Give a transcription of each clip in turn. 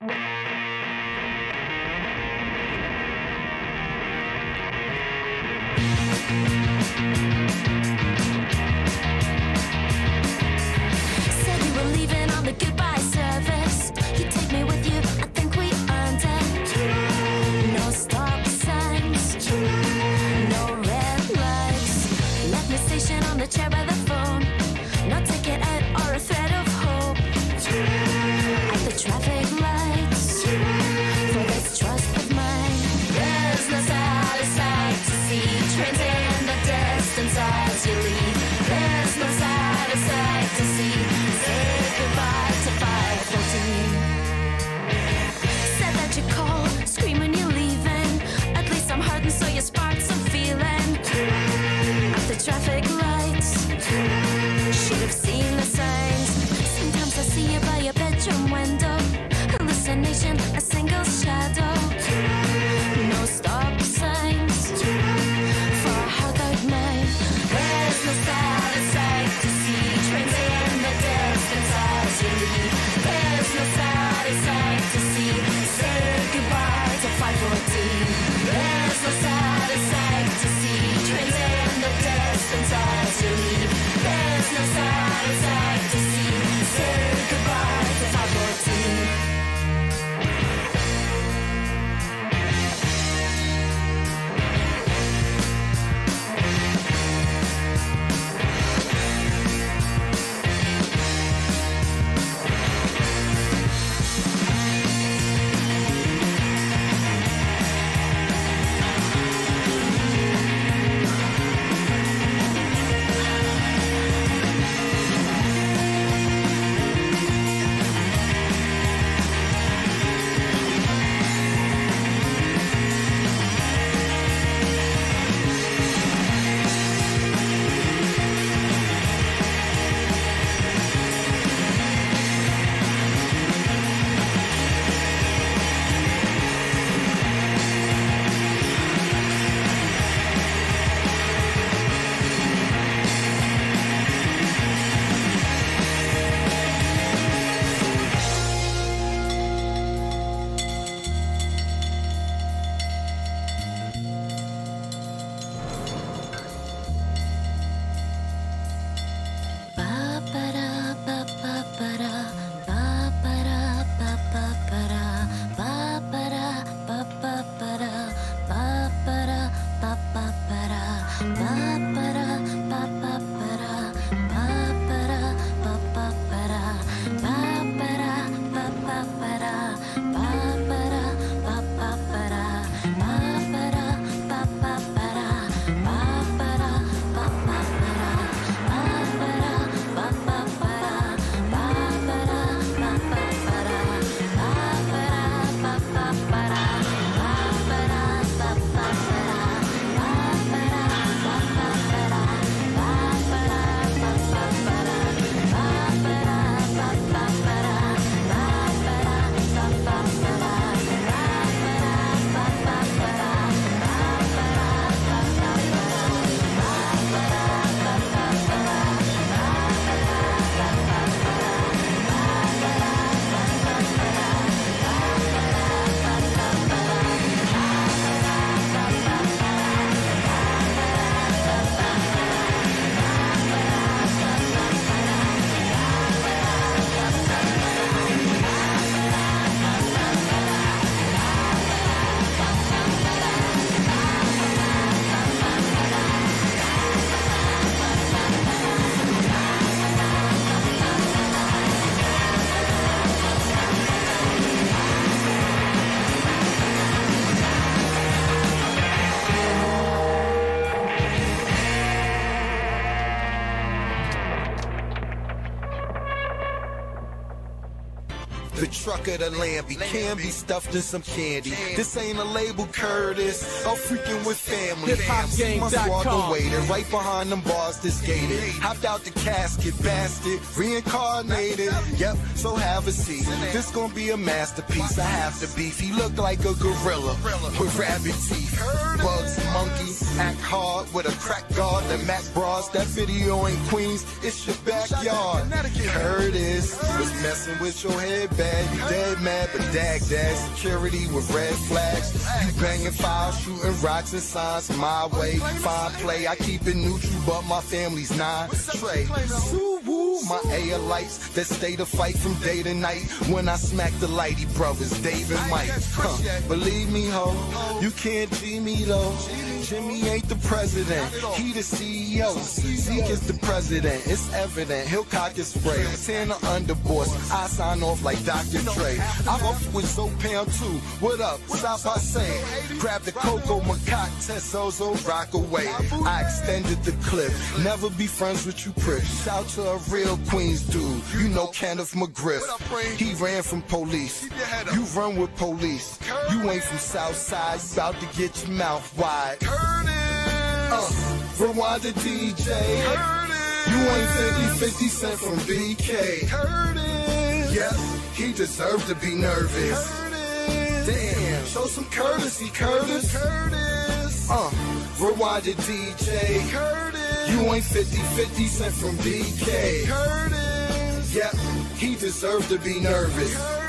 Said you were leaving on the goodbye service. You take me with you, I think we earned it. No stop signs, no red lights. Left me stationed on the chair by the phone. No ticket out or a thread of hope. At the traffic lights, for this trust of mine. There's no satisfied to see. Trains in the distance as you leave. There's no satisfied to see. Say goodbye to 514. Said that you call, screaming you're leaving. At least I'm hurting, so you sparked some feeling. At the traffic lights, should have seen the signs. Sometimes I see you by your bedroom window. Hallucination, a single shadow. No stop signs for a hard out night. There's no satisfied to see. Trains in the distance as you leave. There's no satisfied to see. Say goodbye to 514. There's no satisfied to see. Trains in the distance as you leave. There's no satisfied to see. Say goodbye to 514. The truck of the Lambie can be stuffed in some candy. This ain't a label, Curtis. I'm freaking with family. Must walk away. They're right behind them bars that's gated. Hopped out the casket, bastard, reincarnated. Yep, so have a seat. This gonna be a masterpiece. I have to beef. He looked like a gorilla with rabbit teeth. Bugs, monkey, act hard with a crack guard. The Mac bras, that video in Queens, it's your backyard. Curtis, nervous, messing with your head bad. You dead mad, but dag, security with red flags. You banging files, shooting rocks and signs my way. Fine play, I keep it neutral, but my family's not straight. Woo, my lights that stay to fight from day to night. When I smack the lighty brothers, Dave and Mike. Believe me, ho, you can't G me though. Jimmy ain't the president, he the CEO. Zeke is the president, it's evident. He'll cock his spray, tan the underboss. I sign off like Dr. Dre. I up with Zopan too. What up? Stop I say. Grab the Coco Macaque, Tessozo, rock away. I extended the clip. Never be friends with you pricks. Shout to a real Queens dude. You know Kenneth McGriff. He ran from police. You run with police. You ain't from Southside. You about to get your mouth wide. Rwanda DJ. You ain't 50 Cent from BK. Yes, he deserved to be nervous. Damn, show some courtesy, Curtis. Rwanda DJ. You ain't 50 Cent from BK. Yep, he deserved to be nervous.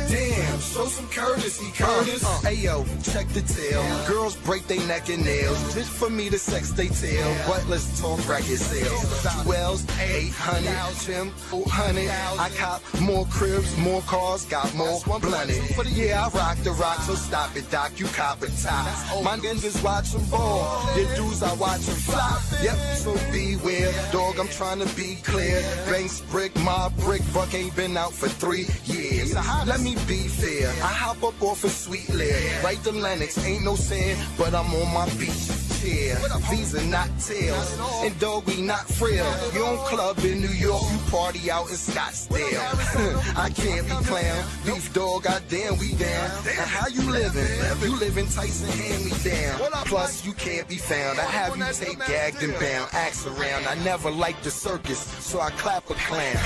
Damn, show some courtesy, Curtis. Ayo, check the tail. Girls break they neck and nails just for me to sex they tail. But let's talk record sales. Wells, 800, Jim, 400. I cop more cribs, more cars, got more blunted. Yeah, I rock the rock, so stop it, Doc. You cop a top. My ninjas watch them ball. The dudes I watch them flop. Yep, so beware, dog. I'm trying to be clear. Banks brick, my brick, buck ain't been out for 3 years. Let me be fair, I hop up off a sweet lair. Right to Lennox, ain't no sand, but I'm on my beach chair. These are not tails, and dog, we not frail. You don't club in New York, you party out in Scottsdale. I can't be clown, beef dog, goddamn, we down. And how you living? You living Tyson, hand me down. Plus, you can't be found. I have you take gagged and bound. Axe around, I never liked the circus, so I clap a clown.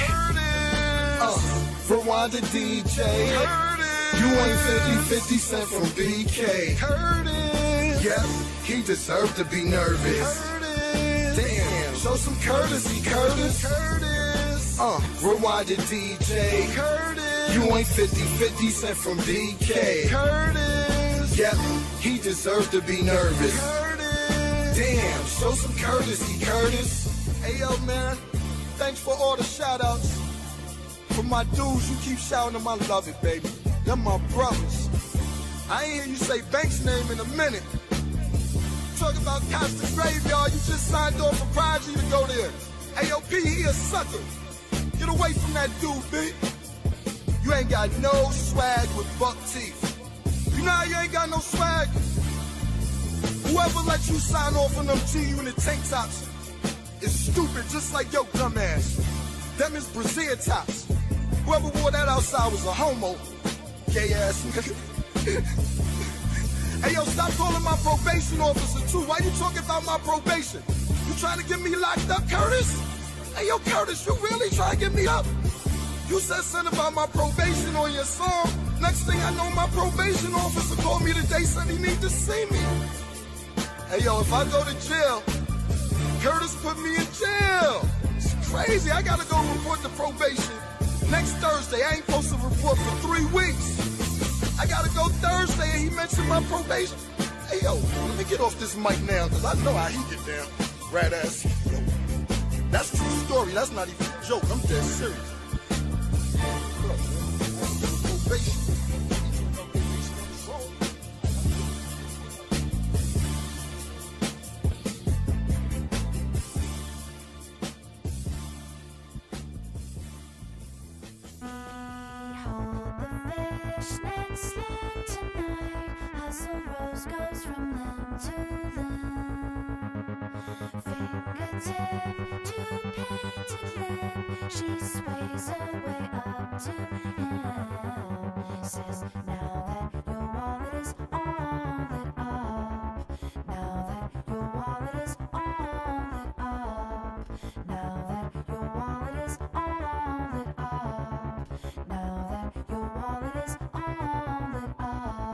Rwanda DJ. You ain't 50 Cent from BK. Yes, he deserved to be nervous. Damn, show some courtesy, Curtis. Rwanda DJ. You ain't 50 Cent from BK. Yep, he deserved to be nervous. Damn, show some courtesy, Curtis. Hey yo, man, thanks for all the shout outs. For my dudes, you keep shouting them, I love it, baby. They're my brothers. I ain't hear you say Banks' name in a minute. Talk about Costa Graveyard, you just signed off for Prodigy to go there. AOP, he a sucker. Get away from that dude, B. You ain't got no swag with buck teeth. You know how you ain't got no swag? Whoever let you sign off on them GU in the tank tops is stupid, just like your dumb ass. Them is brassiere tops. Whoever wore that outside was a homo. Gay ass nigga. Hey yo, stop calling my probation officer too. Why you talking about my probation? You trying to get me locked up, Curtis? Hey yo, Curtis, you really trying to get me up? You said something about my probation on your song. Next thing I know, my probation officer called me today, said he need to see me. Hey yo, if I go to jail, Curtis put me in jail. It's crazy. I gotta go report to probation next Thursday. I ain't supposed to report for 3 weeks. I gotta go Thursday, and he mentioned my probation. Hey yo, let me get off this mic now, cause I know how he get down. Rat ass. Yo, that's a true story. That's not even a joke. I'm dead serious. Look, man, probation. She sways her way up to him. Says, now that your wallet is all lit up. Now that your wallet is all lit up. Now that your wallet is all lit up. Now that your wallet is all lit up.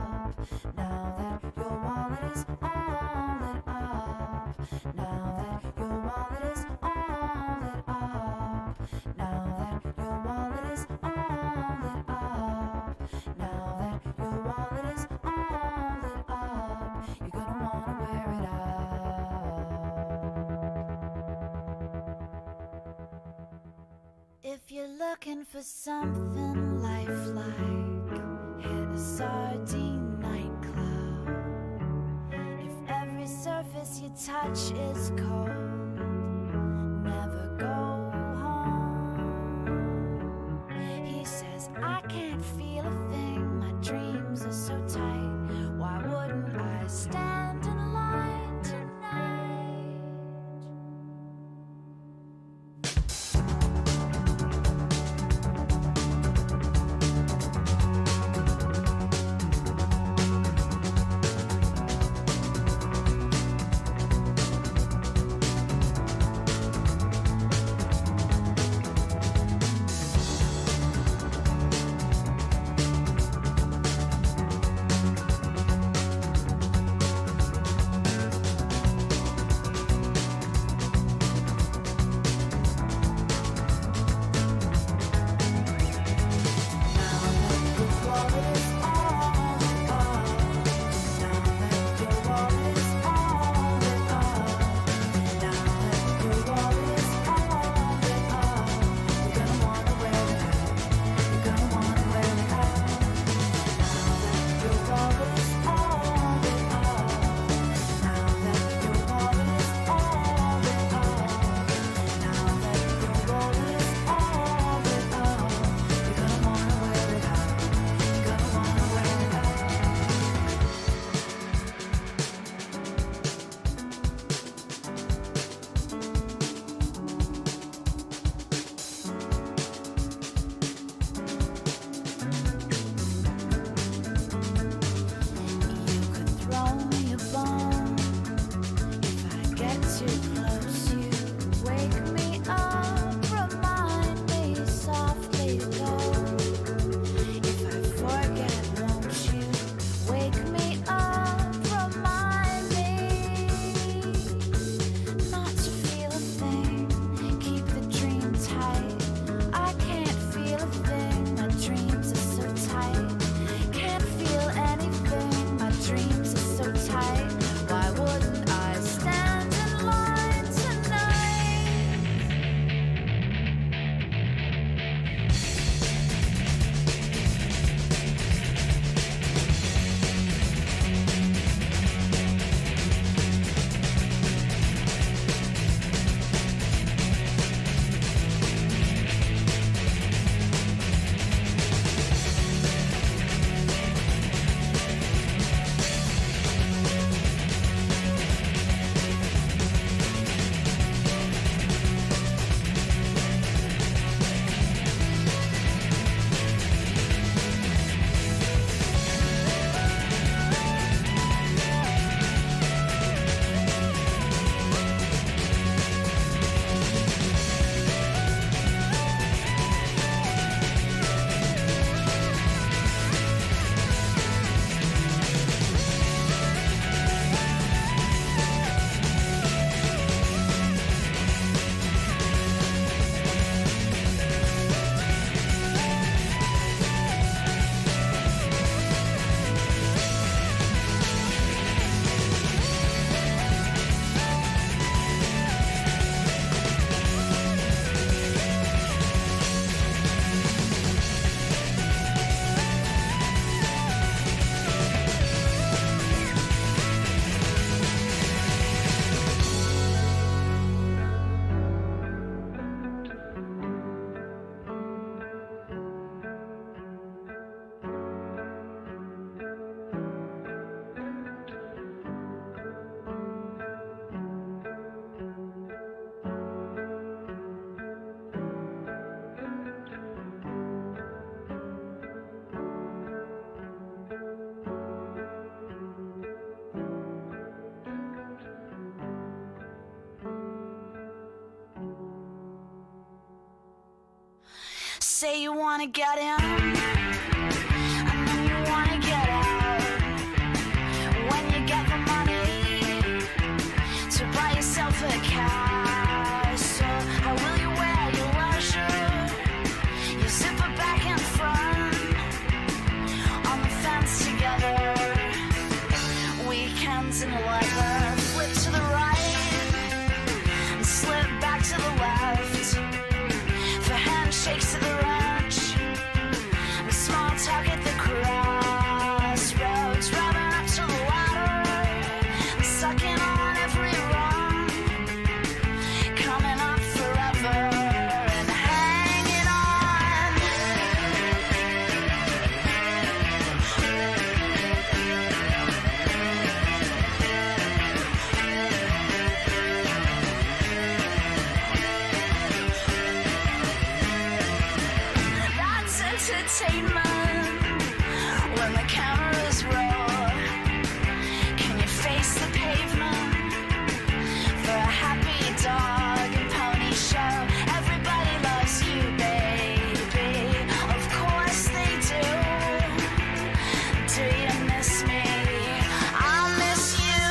Now that your wallet is all lit up. Now that your wallet is all lit up. Now that your wallet is If you're looking for something lifelike, hit a sardine nightclub. If every surface you touch is cold, never go home. He says, I can't feel a thing, my dreams are so tight. Why wouldn't I stand in line tonight? Say you wanna get in, and then you wanna get out. When you get the money to buy yourself a castle, how will you wear your leisure? You zipper back and front on the fence together. Weekends in leather, flip to the right and slip back to the left. For handshakes entertainment. When the cameras roll, can you face the pavement for a happy dog and pony show? Everybody loves you, baby. Of course they do. Do you miss me? I miss you.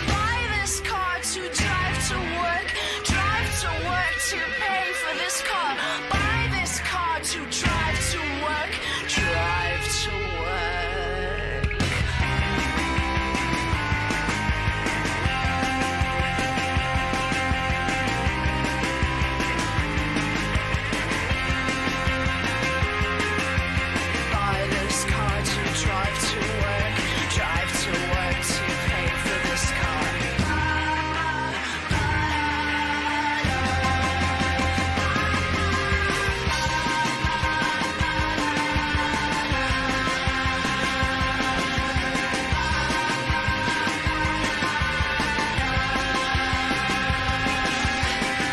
Buy this car to drive to work to pay for this car. Buy this car to drive to work to work. Buy this car to drive to work to pay for this car.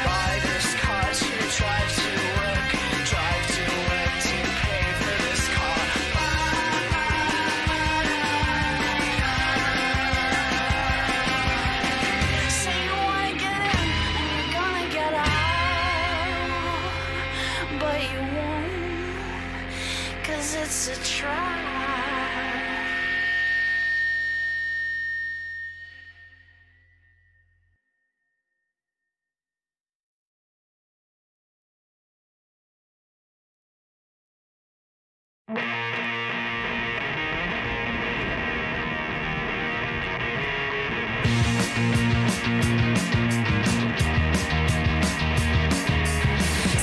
Buy this car to drive to work to pay for this car. Say you wanna get in and you're gonna get out, but you won't, 'cause it's a trap.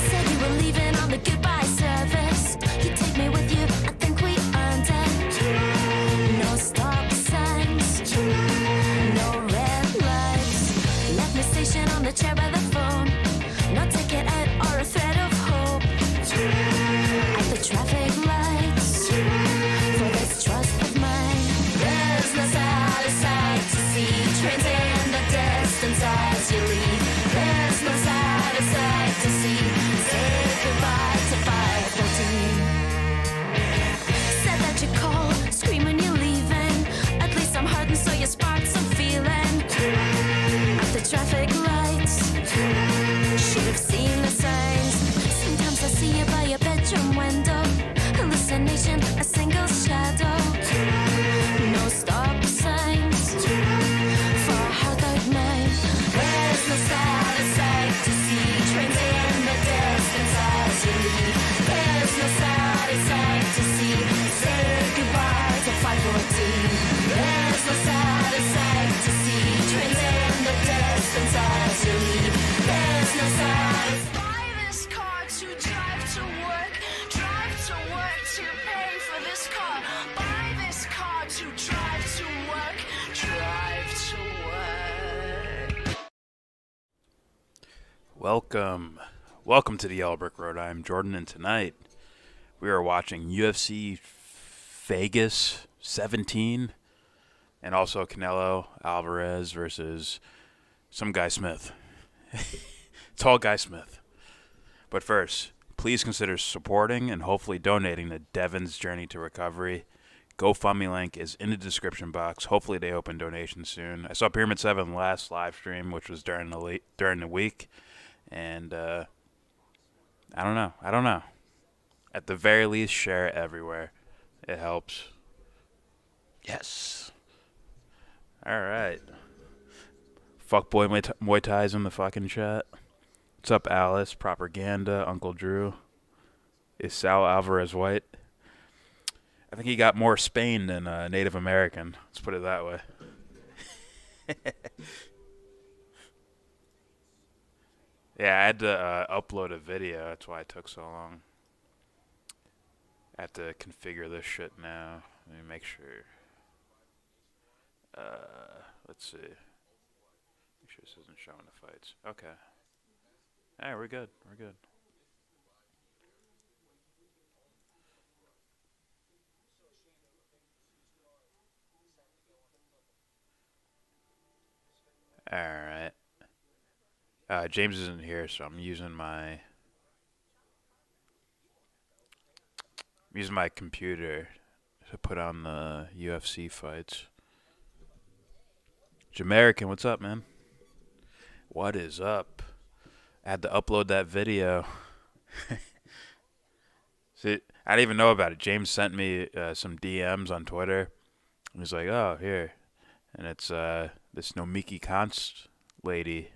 Said you were leaving on the goodbye service. You take me with you, I think we earned it. No stop signs, no red lights. Left me stationed on the chair by the phone. No ticket out or a thread of hope. At the traffic lights, for this trust of mine. There's no side sight to see. Trains in the distance as you leave. There's no side sight to see. Say goodbye to 514. Said that you call, screaming you're leaving. At least I'm hurting, so you sparked some feeling. At the traffic lights, should have seen the signs. Sometimes I see you by your bedroom window. Hallucination, a single shadow. No stop signs for a hard out night. There's no side sight to see. Trains in the distance as you leave. There's no side sight to see. Say goodbye to 514. There's no side sight to see. Trains in the distance as you leave. There's no side. Buy this car to drive to work to pay for this car. Buy this car to drive to work to work. Welcome to the Yellow Brick Road. I'm Jordan, and tonight we are watching UFC Vegas 17 and also Canelo Alvarez versus some guy Smith. Tall guy Smith. But first, please consider supporting and hopefully donating to Devon's journey to recovery. GoFundMe link is in the description box. Hopefully they open donations soon. I saw Pyramid 7 last live stream, which was during the week. And I don't know. At the very least, share it everywhere. It helps. Yes. All right. Fuckboy Muay Thai's in the fucking chat. What's up, Alice? Propaganda, Uncle Drew. Is Sal Alvarez white? I think he got more Spain than Native American. Let's put it that way. Yeah, I had to upload a video. That's why it took so long. I have to configure this shit now. Let me make sure. Let's see. showing the fights. Okay. All right, we're good. We're good. All right. James isn't here, so I'm using my computer to put on the UFC fights. Jamaican, what's up, man? What is up? I had to upload that video. See, I didn't even know about it. James sent me some DMs on Twitter. He's like, "Oh, here," and it's this Nomiki Konst lady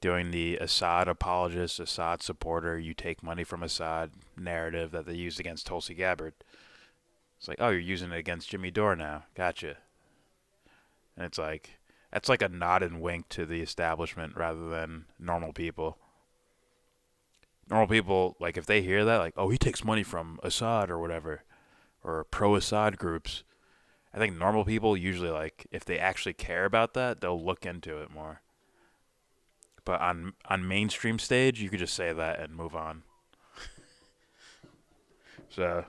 doing the Assad apologist, Assad supporter, you take money from Assad narrative that they used against Tulsi Gabbard. It's like, oh, you're using it against Jimmy Dore now. Gotcha. And it's like, that's like a nod and wink to the establishment rather than normal people. Normal people, like, if they hear that, like, oh, he takes money from Assad or whatever, or pro-Assad groups, I think normal people usually, like, if they actually care about that, they'll look into it more. But on mainstream stage, you could just say that and move on. So,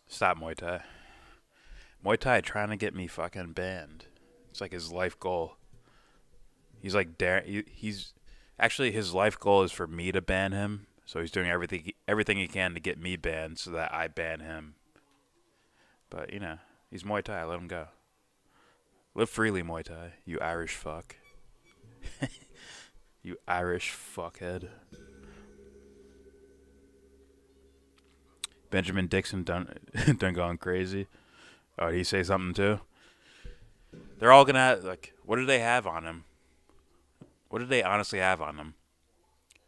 stop Muay Thai. Muay Thai trying to get me fucking banned. It's like his life goal. He's like he's actually his life goal is for me to ban him. So he's doing everything he can to get me banned so that I ban him. But you know, he's Muay Thai. Let him go. Live freely, Muay Thai. You Irish fuck. You Irish fuckhead. Benjamin Dixon done going crazy. Oh, did he say something too? They're all gonna have, like, what do they have on him? What do they honestly have on him?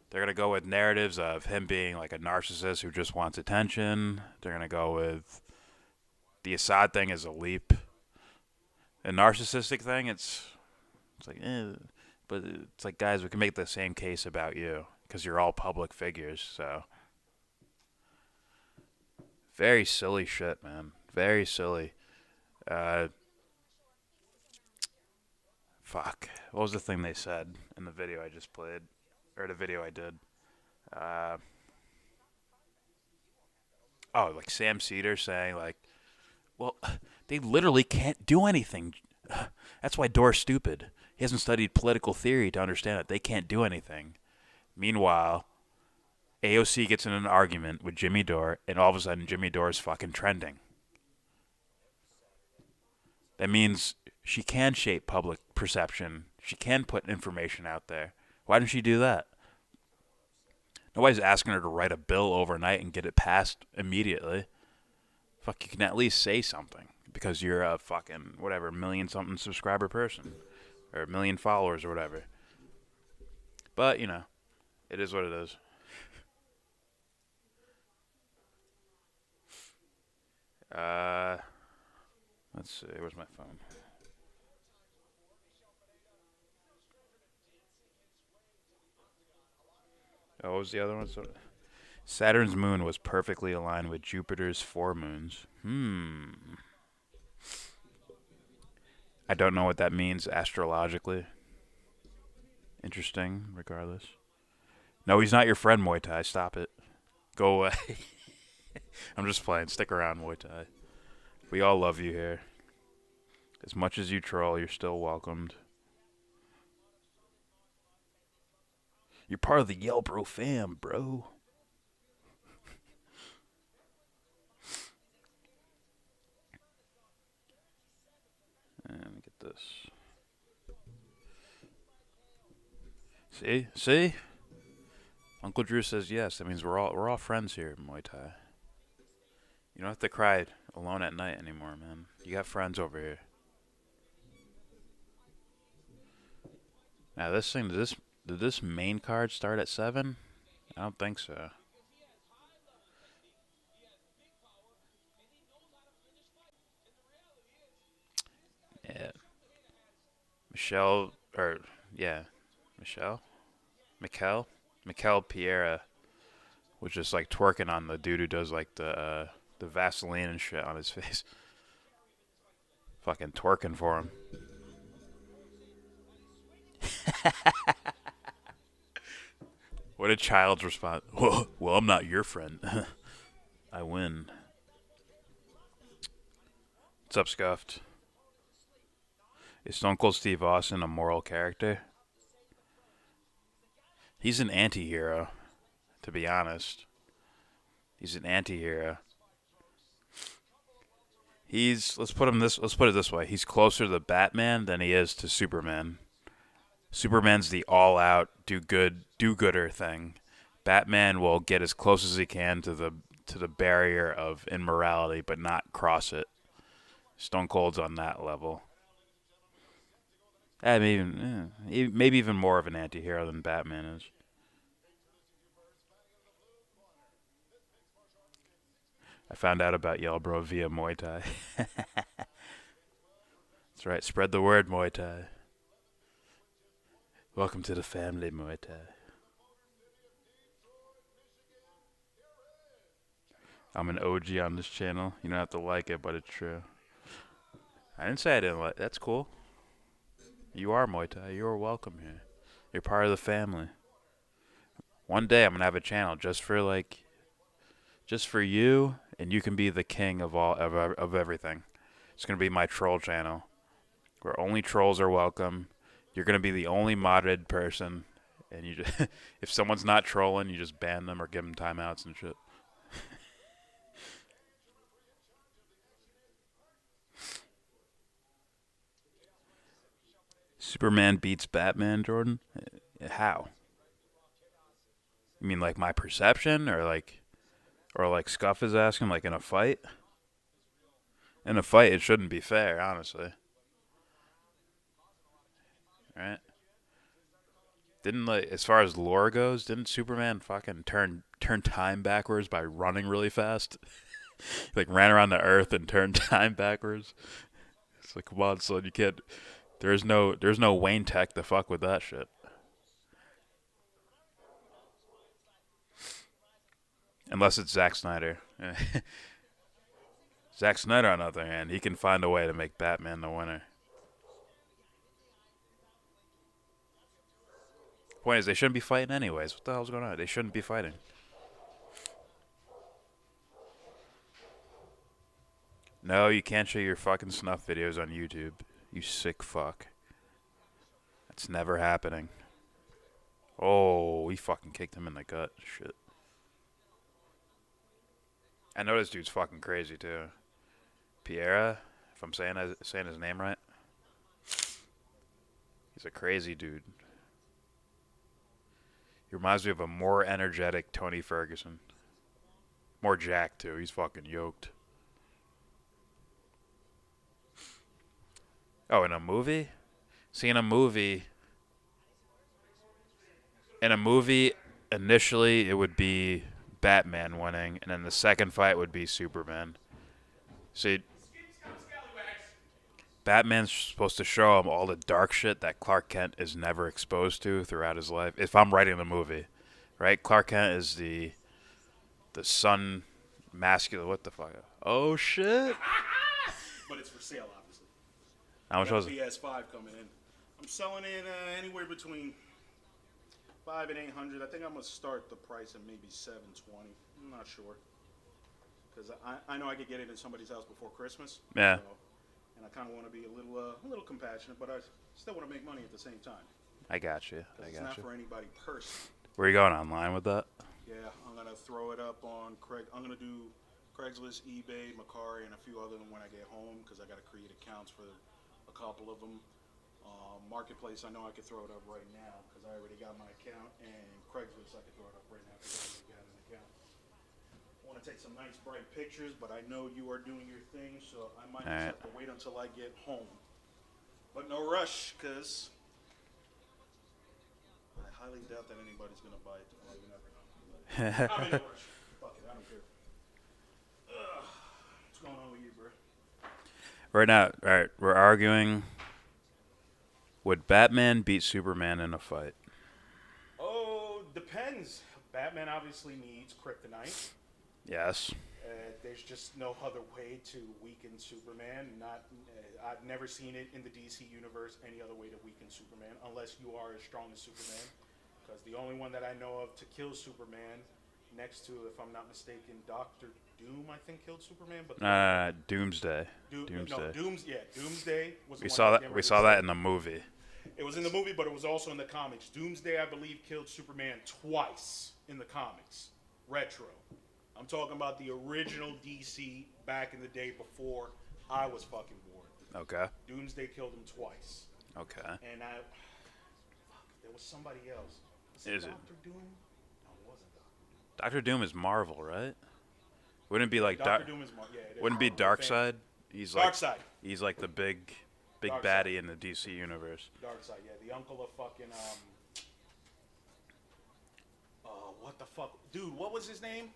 They're gonna go with narratives of him being like a narcissist who just wants attention. They're gonna go with the Assad thing is a leap. A narcissistic thing, it's like, but it's like, guys, we can make the same case about you because you're all public figures. So very silly shit, man. Very silly. Fuck. What was the thing they said in the video I just played? Or the video I did? Oh, like Sam Cedar saying, like, well, they literally can't do anything. That's why Dore's stupid. He hasn't studied political theory to understand that they can't do anything. Meanwhile, AOC gets in an argument with Jimmy Dore, and all of a sudden Jimmy Dore's fucking trending. That means she can shape public perception. She can put information out there. Why didn't she do that? Nobody's asking her to write a bill overnight and get it passed immediately. Fuck, you can at least say something because you're a fucking, whatever, million-something subscriber person. Or a million followers or whatever. But, you know, it is what it is. Let's see, where's my phone? Oh, what was the other one? Saturn's moon was perfectly aligned with Jupiter's 4 moons. I don't know what that means astrologically. Interesting, regardless. No, he's not your friend, Muay Thai. Stop it. Go away. I'm just playing. Stick around, Muay Thai. We all love you here. As much as you troll, you're still welcomed. You're part of the Yell Bro fam, bro. And let me get this. See? Uncle Drew says yes. That means we're all friends here, Muay Thai. You don't have to cry alone at night anymore, man. You got friends over here. Now this thing, did this main card start at 7? I don't think so. Yeah. Michelle Piera was just like twerking on the dude who does like the Vaseline and shit on his face. Fucking twerking for him. What a child's response. Well, I'm not your friend. I win. What's up, Scuffed? Is Stone Cold Steve Austin a moral character? He's an anti-hero, to be honest. He's an anti-hero. Let's put it this way. He's closer to Batman than he is to Superman. Superman's the all-out do-gooder thing. Batman will get as close as he can to the barrier of immorality, but not cross it. Stone Cold's on that level. Maybe even more of an anti-hero than Batman is. I found out about Yell Bro via Muay Thai. That's right. Spread the word, Muay Thai. Welcome to the family, Muay Thai. I'm an OG on this channel. You don't have to like it, but it's true. I didn't say I didn't like it. That's cool. You are Muay Thai. You are welcome here. You're part of the family. One day I'm going to have a channel just for you, and you can be the king of everything. It's going to be my troll channel, where only trolls are welcome. You're going to be the only modded person, and you just if someone's not trolling, you just ban them or give them timeouts and shit. Superman beats Batman, Jordan? How? You mean like my perception, or like Scuff is asking, like in a fight? In a fight, it shouldn't be fair, honestly. Right? Didn't, like, as far as lore goes, didn't Superman fucking turn time backwards by running really fast? Like ran around the earth and turned time backwards. It's like, come on, son, you can't. There's no Wayne Tech to fuck with that shit. Unless it's Zack Snyder. Zack Snyder, on the other hand, he can find a way to make Batman the winner. Point is, they shouldn't be fighting anyways. What the hell's going on? They shouldn't be fighting. No, you can't show your fucking snuff videos on YouTube. You sick fuck. That's never happening. Oh, he fucking kicked him in the gut. Shit. I know this dude's fucking crazy, too. Piera, if I'm saying his name right. He's a crazy dude. He reminds me of a more energetic Tony Ferguson. More jacked, too. He's fucking yoked. Oh, in a movie? See, in a movie, initially, it would be Batman winning, and then the second fight would be Superman. See, Batman's supposed to show him all the dark shit that Clark Kent is never exposed to throughout his life. If I'm writing the movie, right? Clark Kent is the sun masculine. What the fuck? Oh shit! But it's for sale, obviously. How much was it? PS5 coming in. I'm selling it anywhere between $500 and $800. I think I'm gonna start the price at maybe $720. I'm not sure, because I know I could get it in somebody's house before Christmas. Yeah. So, and I kind of want to be a little compassionate, but I still want to make money at the same time. I got you. It's not for anybody personally. Where you going online with that? Yeah, I'm gonna throw it up on I'm gonna do Craigslist, eBay, Mercari, and a few other than when I get home, because I got to create accounts for a couple of them. Marketplace, I know I could throw it up right now because I already got my account, and Craigslist, I could throw it up right now because I already got an account. I want to take some nice bright pictures, but I know you are doing your thing, so I might just have to wait until I get home. But no rush, because I highly doubt that anybody's going to buy it. Well, you never know. I'm in no rush. Fuck it, I don't care. What's going on with you, bro? Right now, all right, we're arguing. Would Batman beat Superman in a fight? Oh, depends. Batman obviously needs kryptonite. Yes. There's just no other way to weaken Superman. I've never seen it in the DC universe any other way to weaken Superman, unless you are as strong as Superman. Because the only one that I know of to kill Superman, next to, if I'm not mistaken, Doctor Doom, I think killed Superman. But Doomsday. Doomsday was. We saw that in the movie. It was in the movie, but it was also in the comics. Doomsday, I believe, killed Superman twice in the comics. Retro. I'm talking about the original DC back in the day before I was fucking born. Okay. Doomsday killed him twice. Okay. And there was somebody else. Was it Doctor Doom? No, it wasn't Doctor Doom. Doctor Doom is Marvel, right? Wouldn't it be like Doctor Doom is Marvel? Yeah, it is. Wouldn't it be Darkseid? Darkseid. He's like the big Darkseid. baddie in the DC universe. Darkseid, yeah, the uncle of fucking what the fuck, dude? What was his name?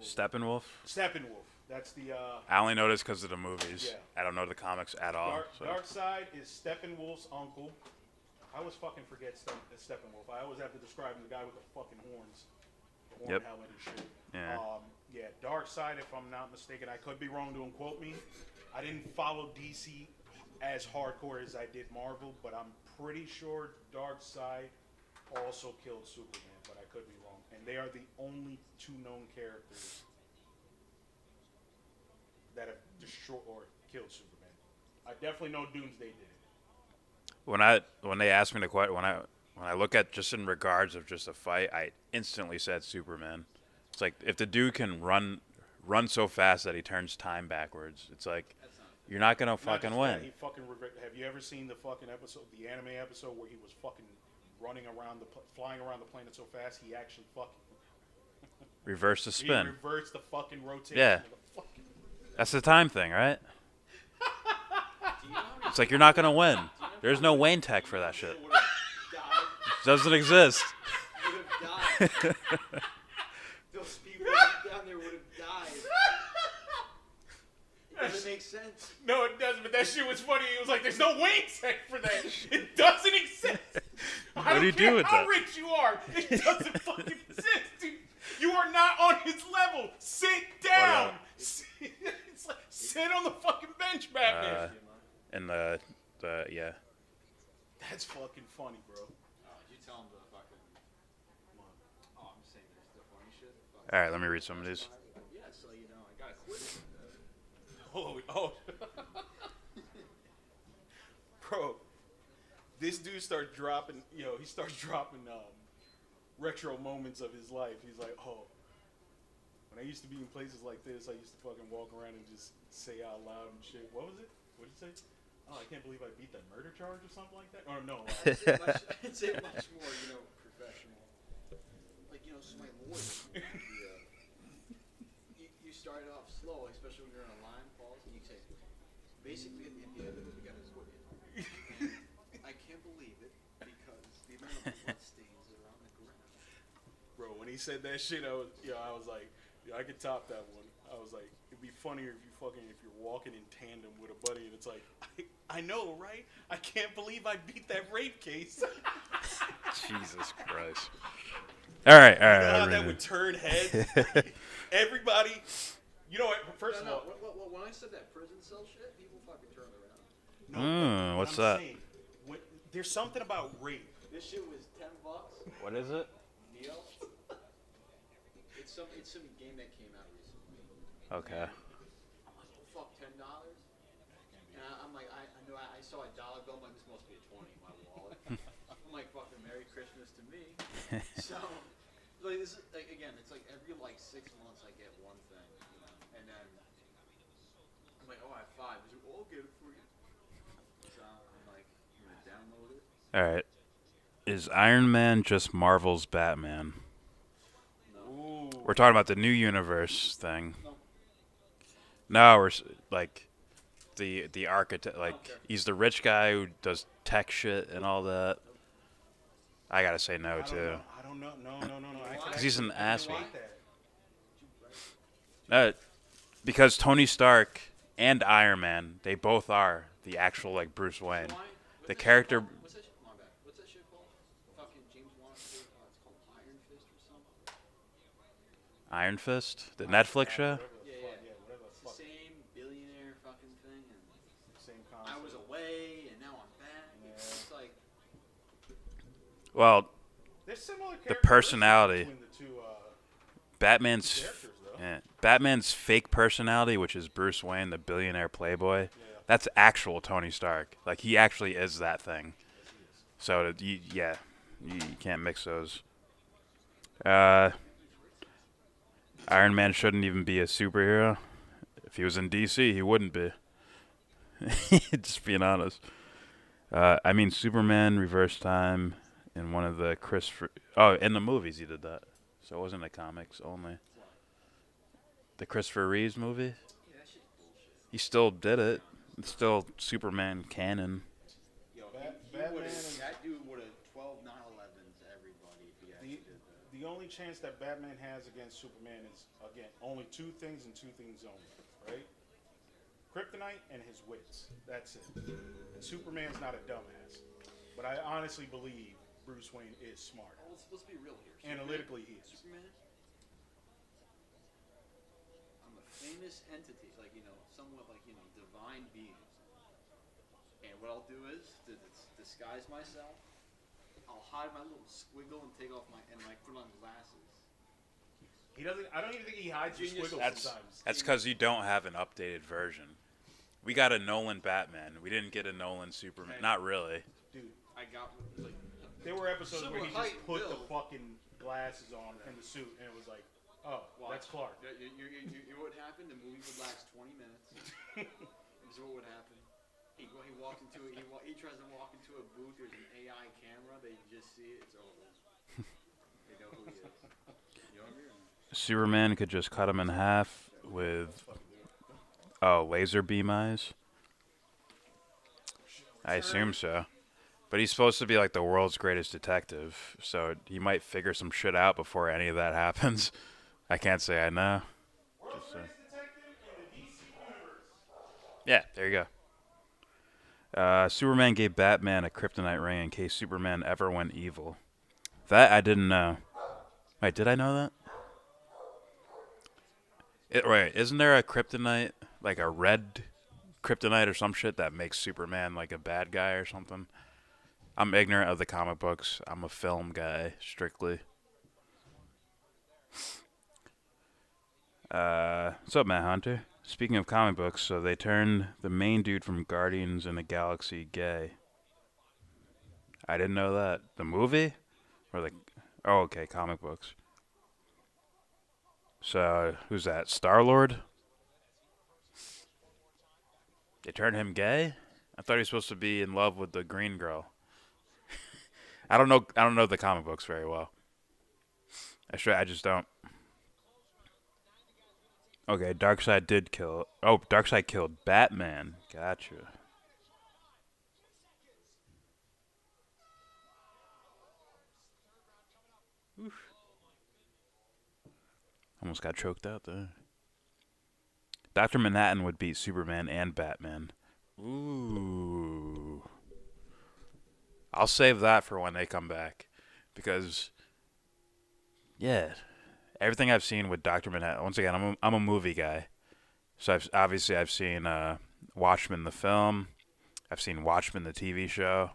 Steppenwolf. Steppenwolf. That's the. I only know this because of the movies. Yeah. I don't know the comics at all. Darkseid is Steppenwolf's uncle. I always fucking forget Steppenwolf. I always have to describe him, the guy with the fucking horns, the horn helmet and shit. Yeah. Darkseid, if I'm not mistaken. I could be wrong. Don't quote me. I didn't follow DC as hardcore as I did Marvel, but I'm pretty sure Darkseid also killed Superman, but I could be wrong. And they are the only two known characters that have destroyed or killed Superman. I definitely know Doomsday did it. When they asked me the question, when I look at just in regards of just a fight, I instantly said Superman. It's like if the dude can run so fast that he turns time backwards, it's like you're not gonna fucking win. Have you ever seen the fucking episode, the anime episode where he was fucking flying around the planet so fast he actually fucking reverse the spin. He reversed the fucking rotation. Yeah, of the fucking... that's the time thing, right? It's like you're not gonna win. There's no Wayne Tech for that shit. It doesn't exist. Would have died. Those people down there would have died. It doesn't make sense. No, it doesn't. But that shit was funny. It was like, there's no Wayne Tech for that. It doesn't exist. What do you do with that? How rich you are, it doesn't fucking exist, dude. You are not on his level. Sit down. It's like, sit on the fucking bench, Batman. And yeah. That's fucking funny, bro. You tell him the fucking. Oh, I'm saying there's the funny shit. All right, let me read some of these. Yeah, so I gotta quit. Oh. Bro, this dude starts dropping. He starts dropping retro moments of his life. He's like, oh, when I used to be in places like this, I used to fucking walk around and just say out loud and shit. What was it? What did you say? Oh, I can't believe I beat that murder charge or something like that. Or no. I'd say much more, professional. Like, so my lawyer, you start off slow, especially when you're on a line, Paul, and you say, basically at the end of it, we got to quit you. I can't believe it, because the amount of blood stains that are on the ground. Bro, when he said that shit, I was like, I could top that one. I was like, it'd be funnier if you're walking in tandem with a buddy and it's like, I know, right? I can't believe I beat that rape case. Jesus Christ. All right. You know how that would turn heads? Everybody, first of all. When I said that prison cell shit, people fucking turned around. No, what's I'm that? saying, there's something about rape. This shit was $10. What is it? Neo. It's some game that came out recently. Okay. I'm like, oh, fuck, $10? And I'm like, I know I saw a dollar bill. I'm like, this must be a 20 in my wallet. I'm like, fucking Merry Christmas to me. So, like, this is, like, again, it's like every, 6 months I get one thing, and then I'm like, oh, I have 5. He's like, I'll get it for you. So, I'm like, I'm going to download it. All right. Is Iron Man just Marvel's Batman? Ooh. We're talking about the new universe thing. No, we're like the architect. Like he's the rich guy who does tech shit and all that. I gotta say no too. I don't know. No. Because he's an asshole. That. Because Tony Stark and Iron Man, they both are the actual Bruce Wayne. The character. What's that shit? My bad. What's that shit called? Fucking James Wan shit. It's called Iron Fist or something. Iron Fist, the Netflix show. Whatever the It's the fuck. same billionaire fucking thing, and Same I concept. was away, and now I'm back. It's like, Well, There's similar the characteristics personality. between the two. Batman's Characters, though. Batman's fake personality, which is Bruce Wayne, the billionaire playboy. That's actual Tony Stark. Like he actually is that thing. So you can't mix those. Iron Man shouldn't even be a superhero. If he was in DC, he wouldn't be. Just being honest. I mean, Superman reverse time in one of the in the movies he did that. So it wasn't the comics only. The Christopher Reeves movie. yeah, that shit's bullshit. He still did it. It's still Superman canon. Yo, Batman that dude would have 12 9/11s to everybody if he actually did that. The only chance that Batman has against Superman is, again, only two things and two things only, right? Kryptonite and his wits. That's it. And Superman's not a dumbass. But I honestly believe Bruce Wayne is smart. Well, let's be real here. Analytically, he is. Superman. I'm a famous entity, like, somewhat like, divine being. And what I'll do is, to disguise myself, I'll hide my little squiggle and take off put on glasses. He doesn't. I don't even think he hides his Genius. squiggles sometimes. That's because you don't have an updated version. We got a Nolan Batman. We didn't get a Nolan Superman. Not really. Dude, I got, like, there were episodes where he just Height put the Bill. fucking glasses on and the suit, and it was like, oh, that's Clark. You know what happened? The movie would last 20 minutes. This is what would happen. He walks into it. He tries to walk into a booth. There's an AI camera. They just see it. It's over. They know who he is. You hungry? Superman could just cut him in half with laser beam eyes. I assume so. But he's supposed to be like the world's greatest detective, so he might figure some shit out before any of that happens. I can't say I know. Just, yeah, there you go. Superman gave Batman a kryptonite ring in case Superman ever went evil. That I didn't know. Wait, did I know that? Right, isn't there a kryptonite, like a red kryptonite or some shit that makes Superman like a bad guy or something? I'm ignorant of the comic books. I'm a film guy, strictly. What's up, Matt Hunter? Speaking of comic books, so they turned the main dude from Guardians in the Galaxy gay. I didn't know that. The movie? Or the... Oh, okay, comic books. So, who's that? Star-Lord? They turned him gay? I thought he was supposed to be in love with the green girl. I don't know the comic books very well. I just don't. Okay, Darkseid did kill... Oh, Darkseid killed Batman. Gotcha. Oof. Almost got choked out there. Dr. Manhattan would beat Superman and Batman. Ooh. I'll save that for when they come back. Because, yeah, everything I've seen with Dr. Manhattan, once again, I'm a movie guy. So I've seen Watchmen the film. I've seen Watchmen the TV show.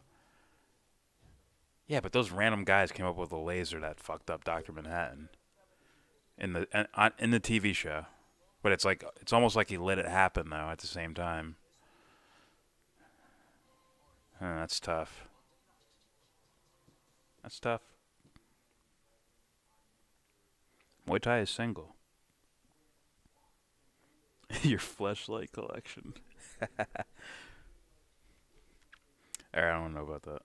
Yeah, but those random guys came up with a laser that fucked up Dr. Manhattan in the TV show. But it's almost like he let it happen though at the same time. That's tough. That's tough. Muay Thai is single. Your fleshlight collection. I don't know about that.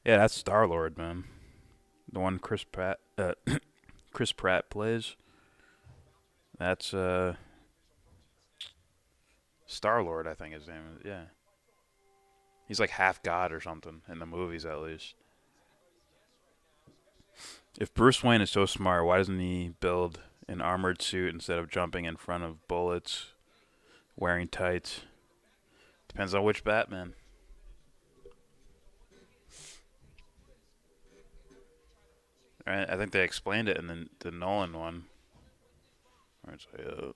Yeah, that's Star-Lord, man. The one Chris Pratt plays. That's Star-Lord, I think his name is. Yeah. He's like half god or something in the movies, at least. If Bruce Wayne is so smart, why doesn't he build an armored suit instead of jumping in front of bullets, wearing tights? Depends on which Batman. I think they explained it in the Nolan one. Where it's like,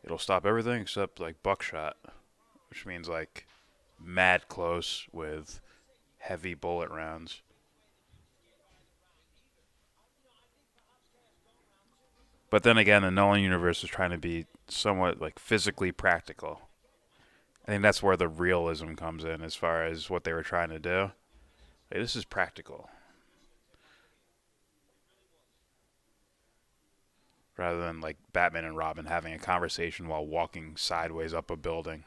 it'll stop everything except like buckshot, which means like mad close with heavy bullet rounds. But then again, the Nolan universe is trying to be somewhat like physically practical. I think that's where the realism comes in as far as what they were trying to do. Like, this is practical. Rather than like Batman and Robin having a conversation while walking sideways up a building.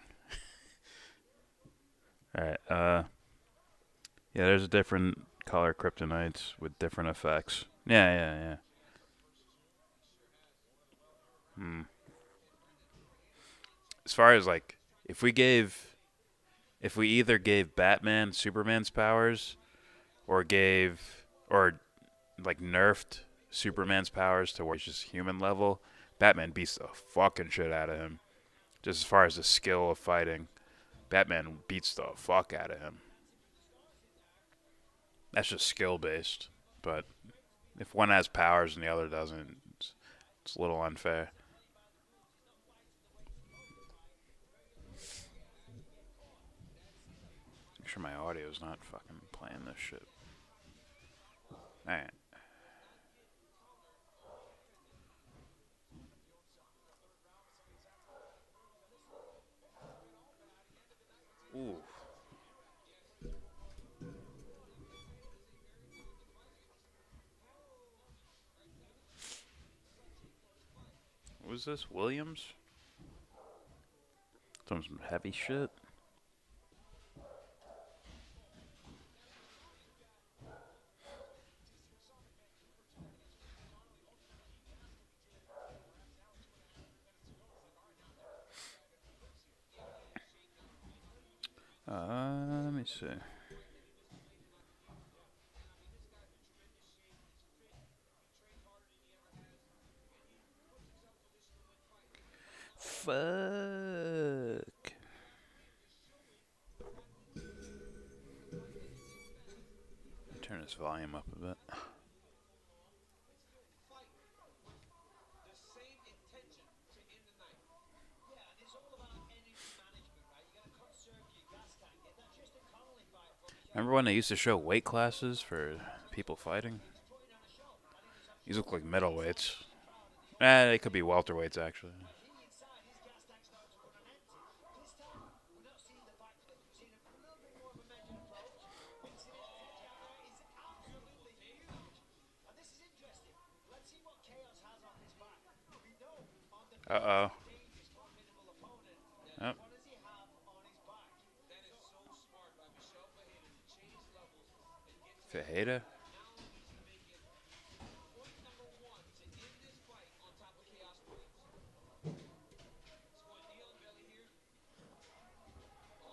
Alright, yeah, there's different color kryptonites with different effects. Yeah. As far as like, if we either gave Batman Superman's powers, or like nerfed Superman's powers to where it's just human level, Batman beats the fucking shit out of him. Just as far as the skill of fighting, Batman beats the fuck out of him. That's just skill based, but if one has powers and the other doesn't, it's a little unfair. Make sure my audio's not fucking playing this shit. Alright. Ooh. What was this? Williams? Some heavy shit. Let me see. Fuck. Turn this volume up a bit. Remember when they used to show weight classes for people fighting? These look like middleweights. They could be welterweights, actually. Uh-oh. Yep. Fajeda?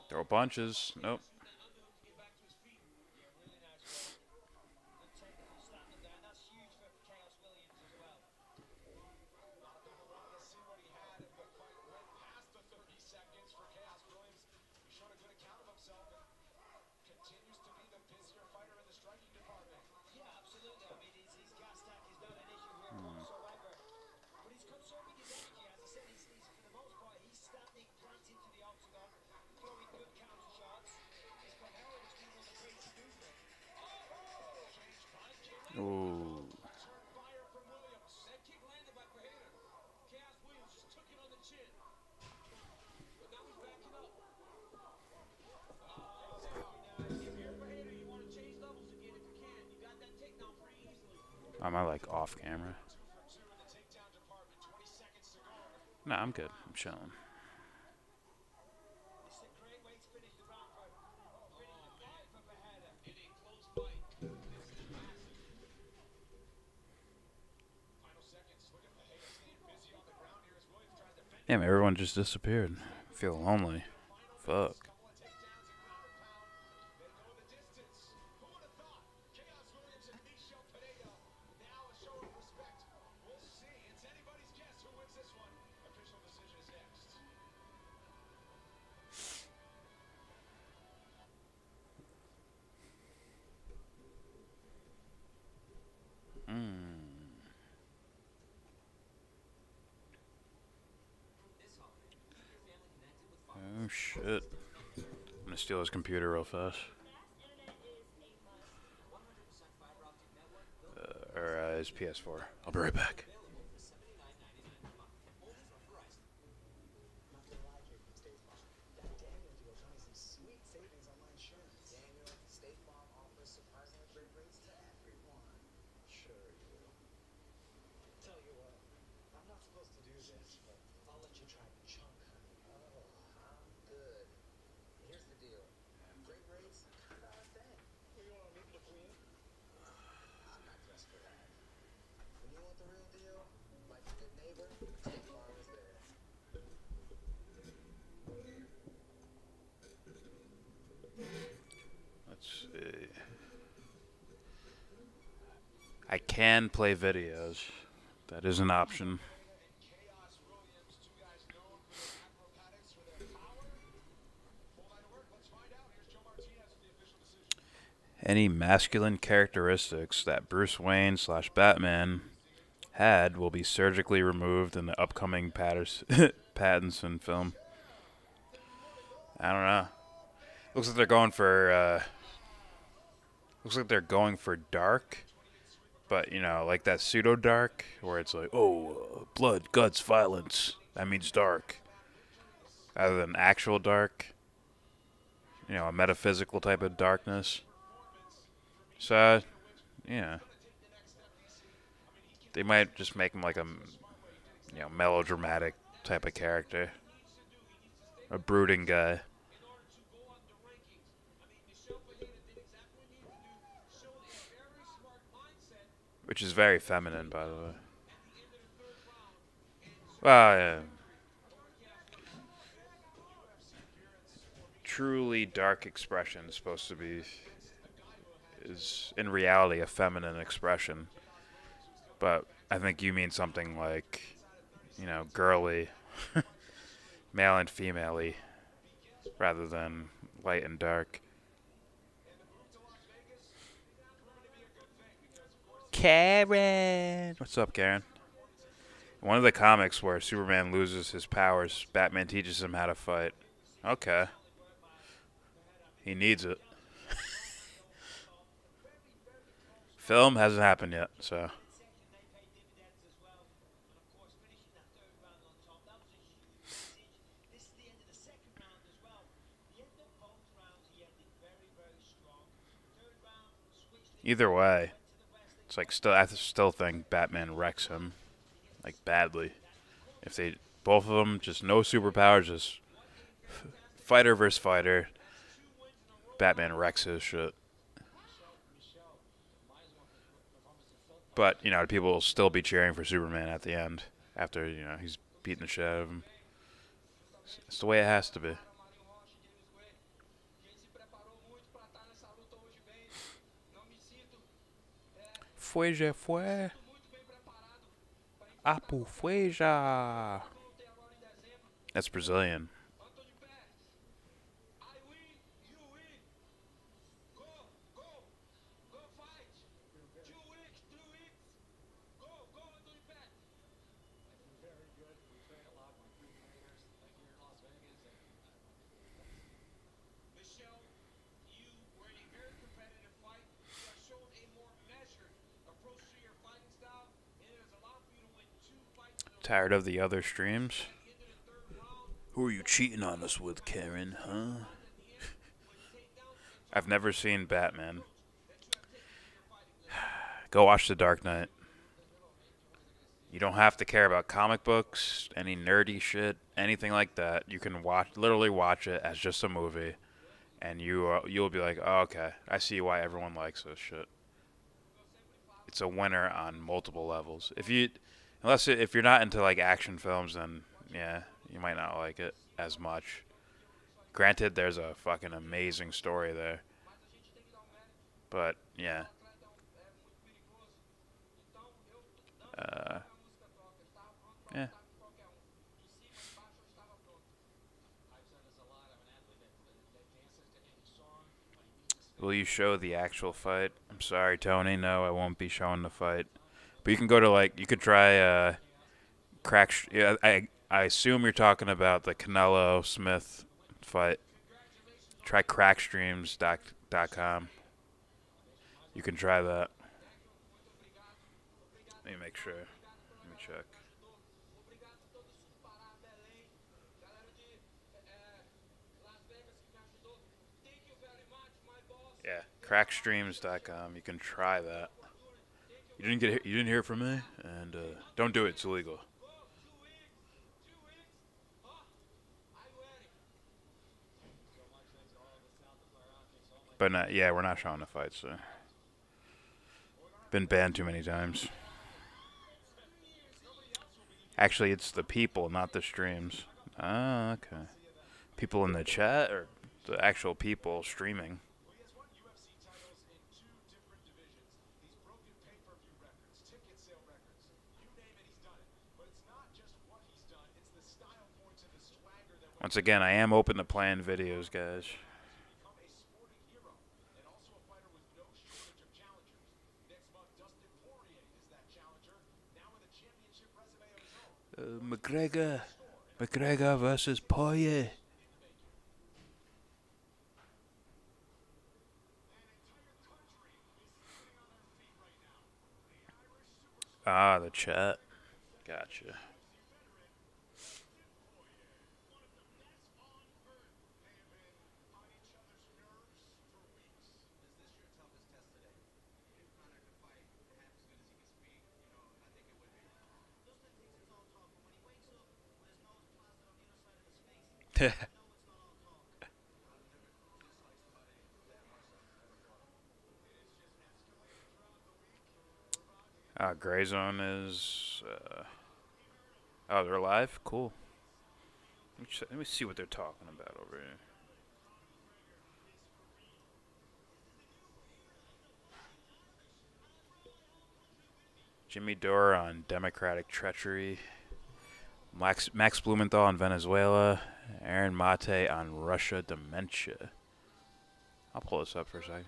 Throw punches. Nope. Ooh. Am I like off camera? No, I'm good. I'm chilling. Damn, everyone just disappeared. I feel lonely. Fuck. shit. I'm gonna steal his computer real fast. Or his PS4. I'll be right back. Let's see. I can play videos. That is an option. Any masculine characteristics that Bruce Wayne / Batman had will be surgically removed in the upcoming Pattinson film. I don't know. Looks like they're going for dark, but you know, like that pseudo dark where it's like, blood, guts, violence. That means dark, rather than actual dark. You know, a metaphysical type of darkness. So, yeah, they might just make him like a, melodramatic type of character, a brooding guy. Which is very feminine, by the way. Well, yeah. Truly dark expression is supposed to be, is in reality a feminine expression. But I think you mean something like, girly, male and female-y, rather than light and dark. Karen! What's up, Karen? In one of the comics where Superman loses his powers, Batman teaches him how to fight. Okay. He needs it. Film hasn't happened yet, so. Either way, it's like I still think Batman wrecks him, like badly. If they both of them just no superpowers, just fighter versus fighter, Batman wrecks his shit. But people will still be cheering for Superman at the end after he's beating the shit out of him. It's the way it has to be. Fue já fue. Apu fue já. That's Brazilian. Tired of the other streams? Who are you cheating on us with, Karen, huh? I've never seen Batman. Go watch The Dark Knight. You don't have to care about comic books, any nerdy shit, anything like that. You can literally watch it as just a movie, and you'll be like, oh, okay, I see why everyone likes this shit. It's a winner on multiple levels. If you're not into like action films, then yeah, you might not like it as much. Granted, there's a fucking amazing story there, but yeah. Yeah. Will you show the actual fight? I'm sorry, Tony. No, I won't be showing the fight. But you can go to you could try I assume you're talking about the Canelo Smith fight. Try crackstreams.com. You can try that. Let me make sure. Let me check. Yeah, crackstreams.com. You can try that. You didn't hear from me, and don't do it. It's illegal. But we're not showing the fight, so been banned too many times. Actually, it's the people, not the streams. Ah, okay. People in the chat or the actual people streaming? Once again, I am open to playing videos, guys. McGregor versus Poirier. Ah, the chat. Gotcha. Gray Zone is... oh, they're live? Cool. Let me see what they're talking about over here. Jimmy Dore on Democratic treachery. Max Blumenthal on Venezuela. Aaron Mate on Russia dementia. I'll pull this up for a second.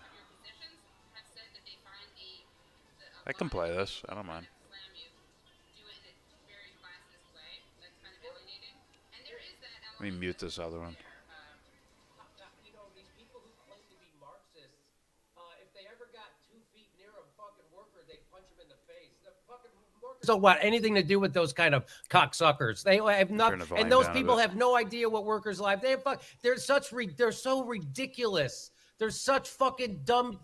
I can play this. I don't mind. Let me mute this other one. You know, these people who claim to be Marxists, if they ever got 2 feet near a fucking worker, they'd punch him in the face. The fucking workers don't want anything to do with those kind of cocksuckers. They have nothing, and those people have no idea what workers' life. They're so ridiculous. They're such fucking dumb,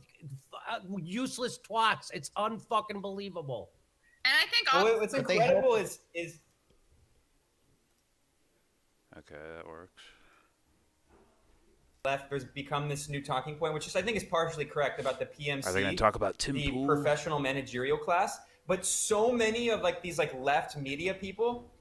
useless twats. It's unfucking believable. And I think what's incredible is okay, that works. Left has become this new talking point, which I think is partially correct about the PMC. Are they going to talk about Tim the Pool? Professional managerial class? But so many of these left media people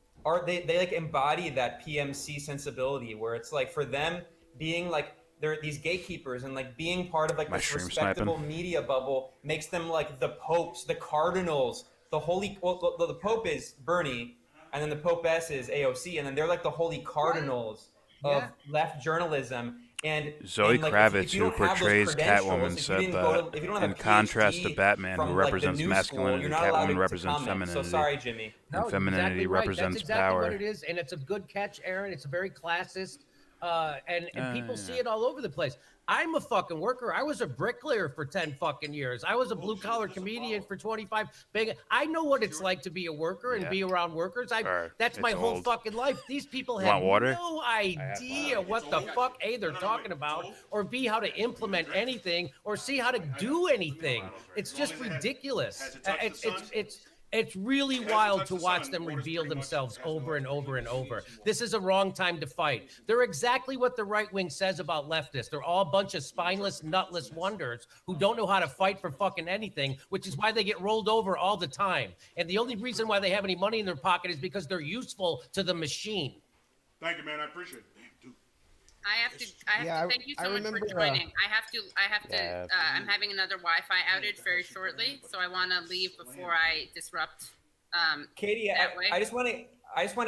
they embody that PMC sensibility, where it's for them being they're these gatekeepers and being part of this respectable media bubble makes them the popes, the cardinals, the holy. Well, the Pope is Bernie, and then the Pope-S is AOC, and then they're the holy cardinals of left journalism. And Zoe Kravitz, who portrays Catwoman, said that in contrast to Batman, who represents masculinity, Catwoman represents femininity. So sorry, Jimmy. And femininity exactly right. represents That's exactly power. what it is, and it's a good catch, Aaron. It's a very classist, and people see it all over the place. I'm a fucking worker. I was a bricklayer for 10 fucking years. I was a blue collar comedian for 25. I know what it's like to be a worker and be around workers. That's my whole fucking life. These people have no idea what the fuck A, they're talking about, or B, how to implement anything, or C, how to do anything. It's just ridiculous. It's really wild to watch them reveal themselves over and over and over. This is a wrong time to fight. They're exactly what the right wing says about leftists. They're all a bunch of spineless, nutless wonders who don't know how to fight for fucking anything, which is why they get rolled over all the time. And the only reason why they have any money in their pocket is because they're useful to the machine. Thank you, man. I appreciate it. Damn, dude. I have to thank you so much for joining. I have to. I'm having another Wi-Fi outage very shortly, so I want to leave before I disrupt. Katie, I just want to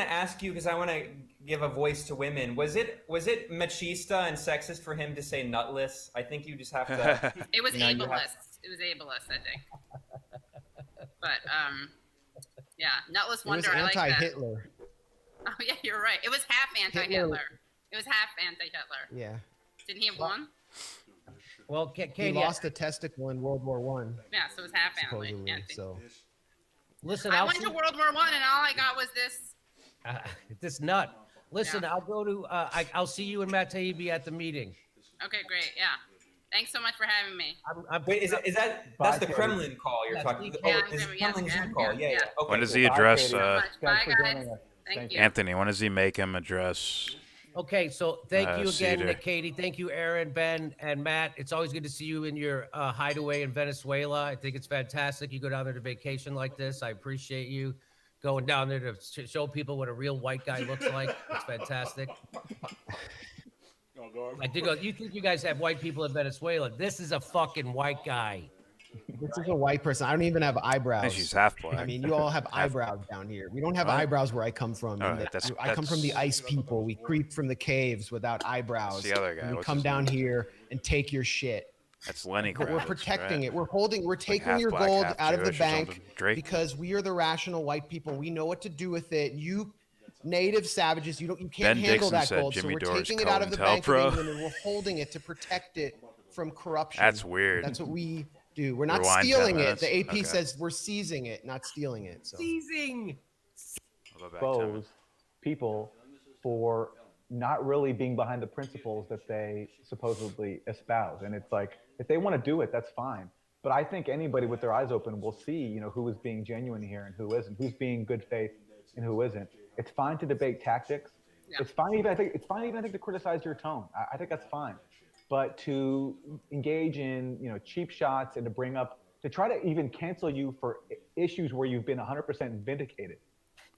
ask you, because I want to give a voice to women. Was it machista and sexist for him to say nutless? I think you just have to. It was ableist. It was ableist, I think. But yeah, nutless wonder. It was I like that. anti-Hitler. Oh yeah, you're right. It was half anti-Hitler. It was half anti-Hitler. Yeah. Didn't he have one? Well, He Katie, lost a testicle in World War One. Yeah, so it was half supposedly. anti. So listen, I went to World War One, and all I got was this. This nut. Listen, I'll go to. I'll see you and Matt Taibbi at the meeting. Okay, great. Yeah. Thanks so much for having me. Wait, is that's the Kremlin call you're talking about? Yeah, Oh, this yeah, Kremlin yeah, Zoom call. yeah, Yeah. yeah. Okay. When does cool. he address Bye, guys. Thank you. Anthony? When does he make him address? Okay, so thank you again, Cedar. Nick, Katie. Thank you, Aaron, Ben, and Matt. It's always good to see you in your hideaway in Venezuela. I think it's fantastic. You go down there to vacation like this. I appreciate you going down there to show people what a real white guy looks like. It's fantastic. You think you guys have white people in Venezuela? This is a fucking white guy. this is a white person. I don't even have I eyebrows. think she's half black. I mean, you all have eyebrows down here. We don't have eyebrows where I come from. All right, I come from the ice people. We creep from the caves without eyebrows. That's the other guy. And we What's come his down name? here and take your shit. That's Lenny But we're Kravitz, protecting right? it. We're taking half your black, gold half out of the Jewish or bank something. Drake? because we are the rational white people. We know what to do with it. You native savages, you can't Ben handle Dixon that said gold. Jimmy So we're Dore's taking it out of the bank COINTELPRO. of England and we're holding it to protect it from corruption. That's weird. That's what we do. We're not Rewind 10 stealing it. minutes. The AP Okay. says we're seizing it, not stealing it. So Seizing. I'll go back to him. Expose people for not really being behind the principles that they supposedly espouse. And it's like, if they want to do it, that's fine. But I think anybody with their eyes open will see, who is being genuine here and who isn't, who's being good faith and who isn't. It's fine to debate tactics. Yeah. It's fine even to criticize your tone. I think that's fine. But to engage in, cheap shots and to try to even cancel you for issues where you've been 100% vindicated.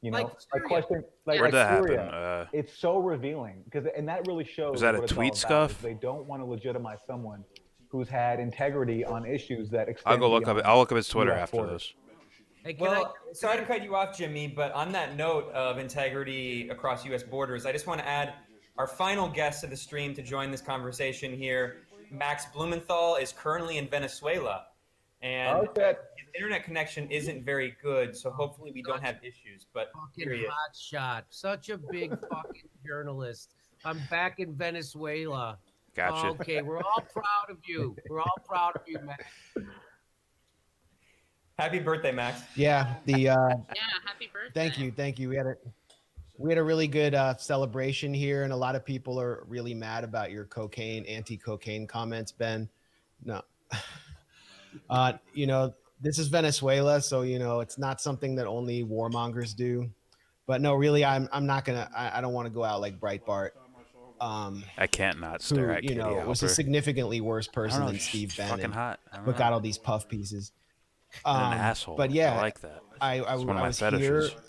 Like question, Where'd that Syria, happen? it's so revealing and that really shows. Was that a what it's all tweet about, scuff? is They don't want to legitimize someone who's had integrity on issues that I'll extend. go look up. beyond I'll look up his Twitter US after borders. this. Hey, Well, sorry to cut you off, Jimmy, but on that note of integrity across U.S. borders, I just want to add our final guest of the stream to join this conversation here. Max Blumenthal is currently in Venezuela, and his internet connection isn't very good, so hopefully we don't have issues. But here he fucking is. hot shot. Such a big fucking journalist. I'm back in Venezuela. Gotcha. Okay, we're all proud of you. We're all proud of you, man. Happy birthday, Max. yeah, Yeah, happy birthday. thank you. We had a really good celebration here, and a lot of people are really mad about your anti-cocaine comments, Ben. No, this is Venezuela, so it's not something that only warmongers do. But no, really, I'm not gonna. I don't want to go out like Breitbart. I can't not stare at Katie was a Halper. significantly worse I don't person know, than she's Steve fucking Bannon, hot. I don't but know. got all these puff pieces. And an asshole. But yeah, I like that. I It's one of my was fetishes. here.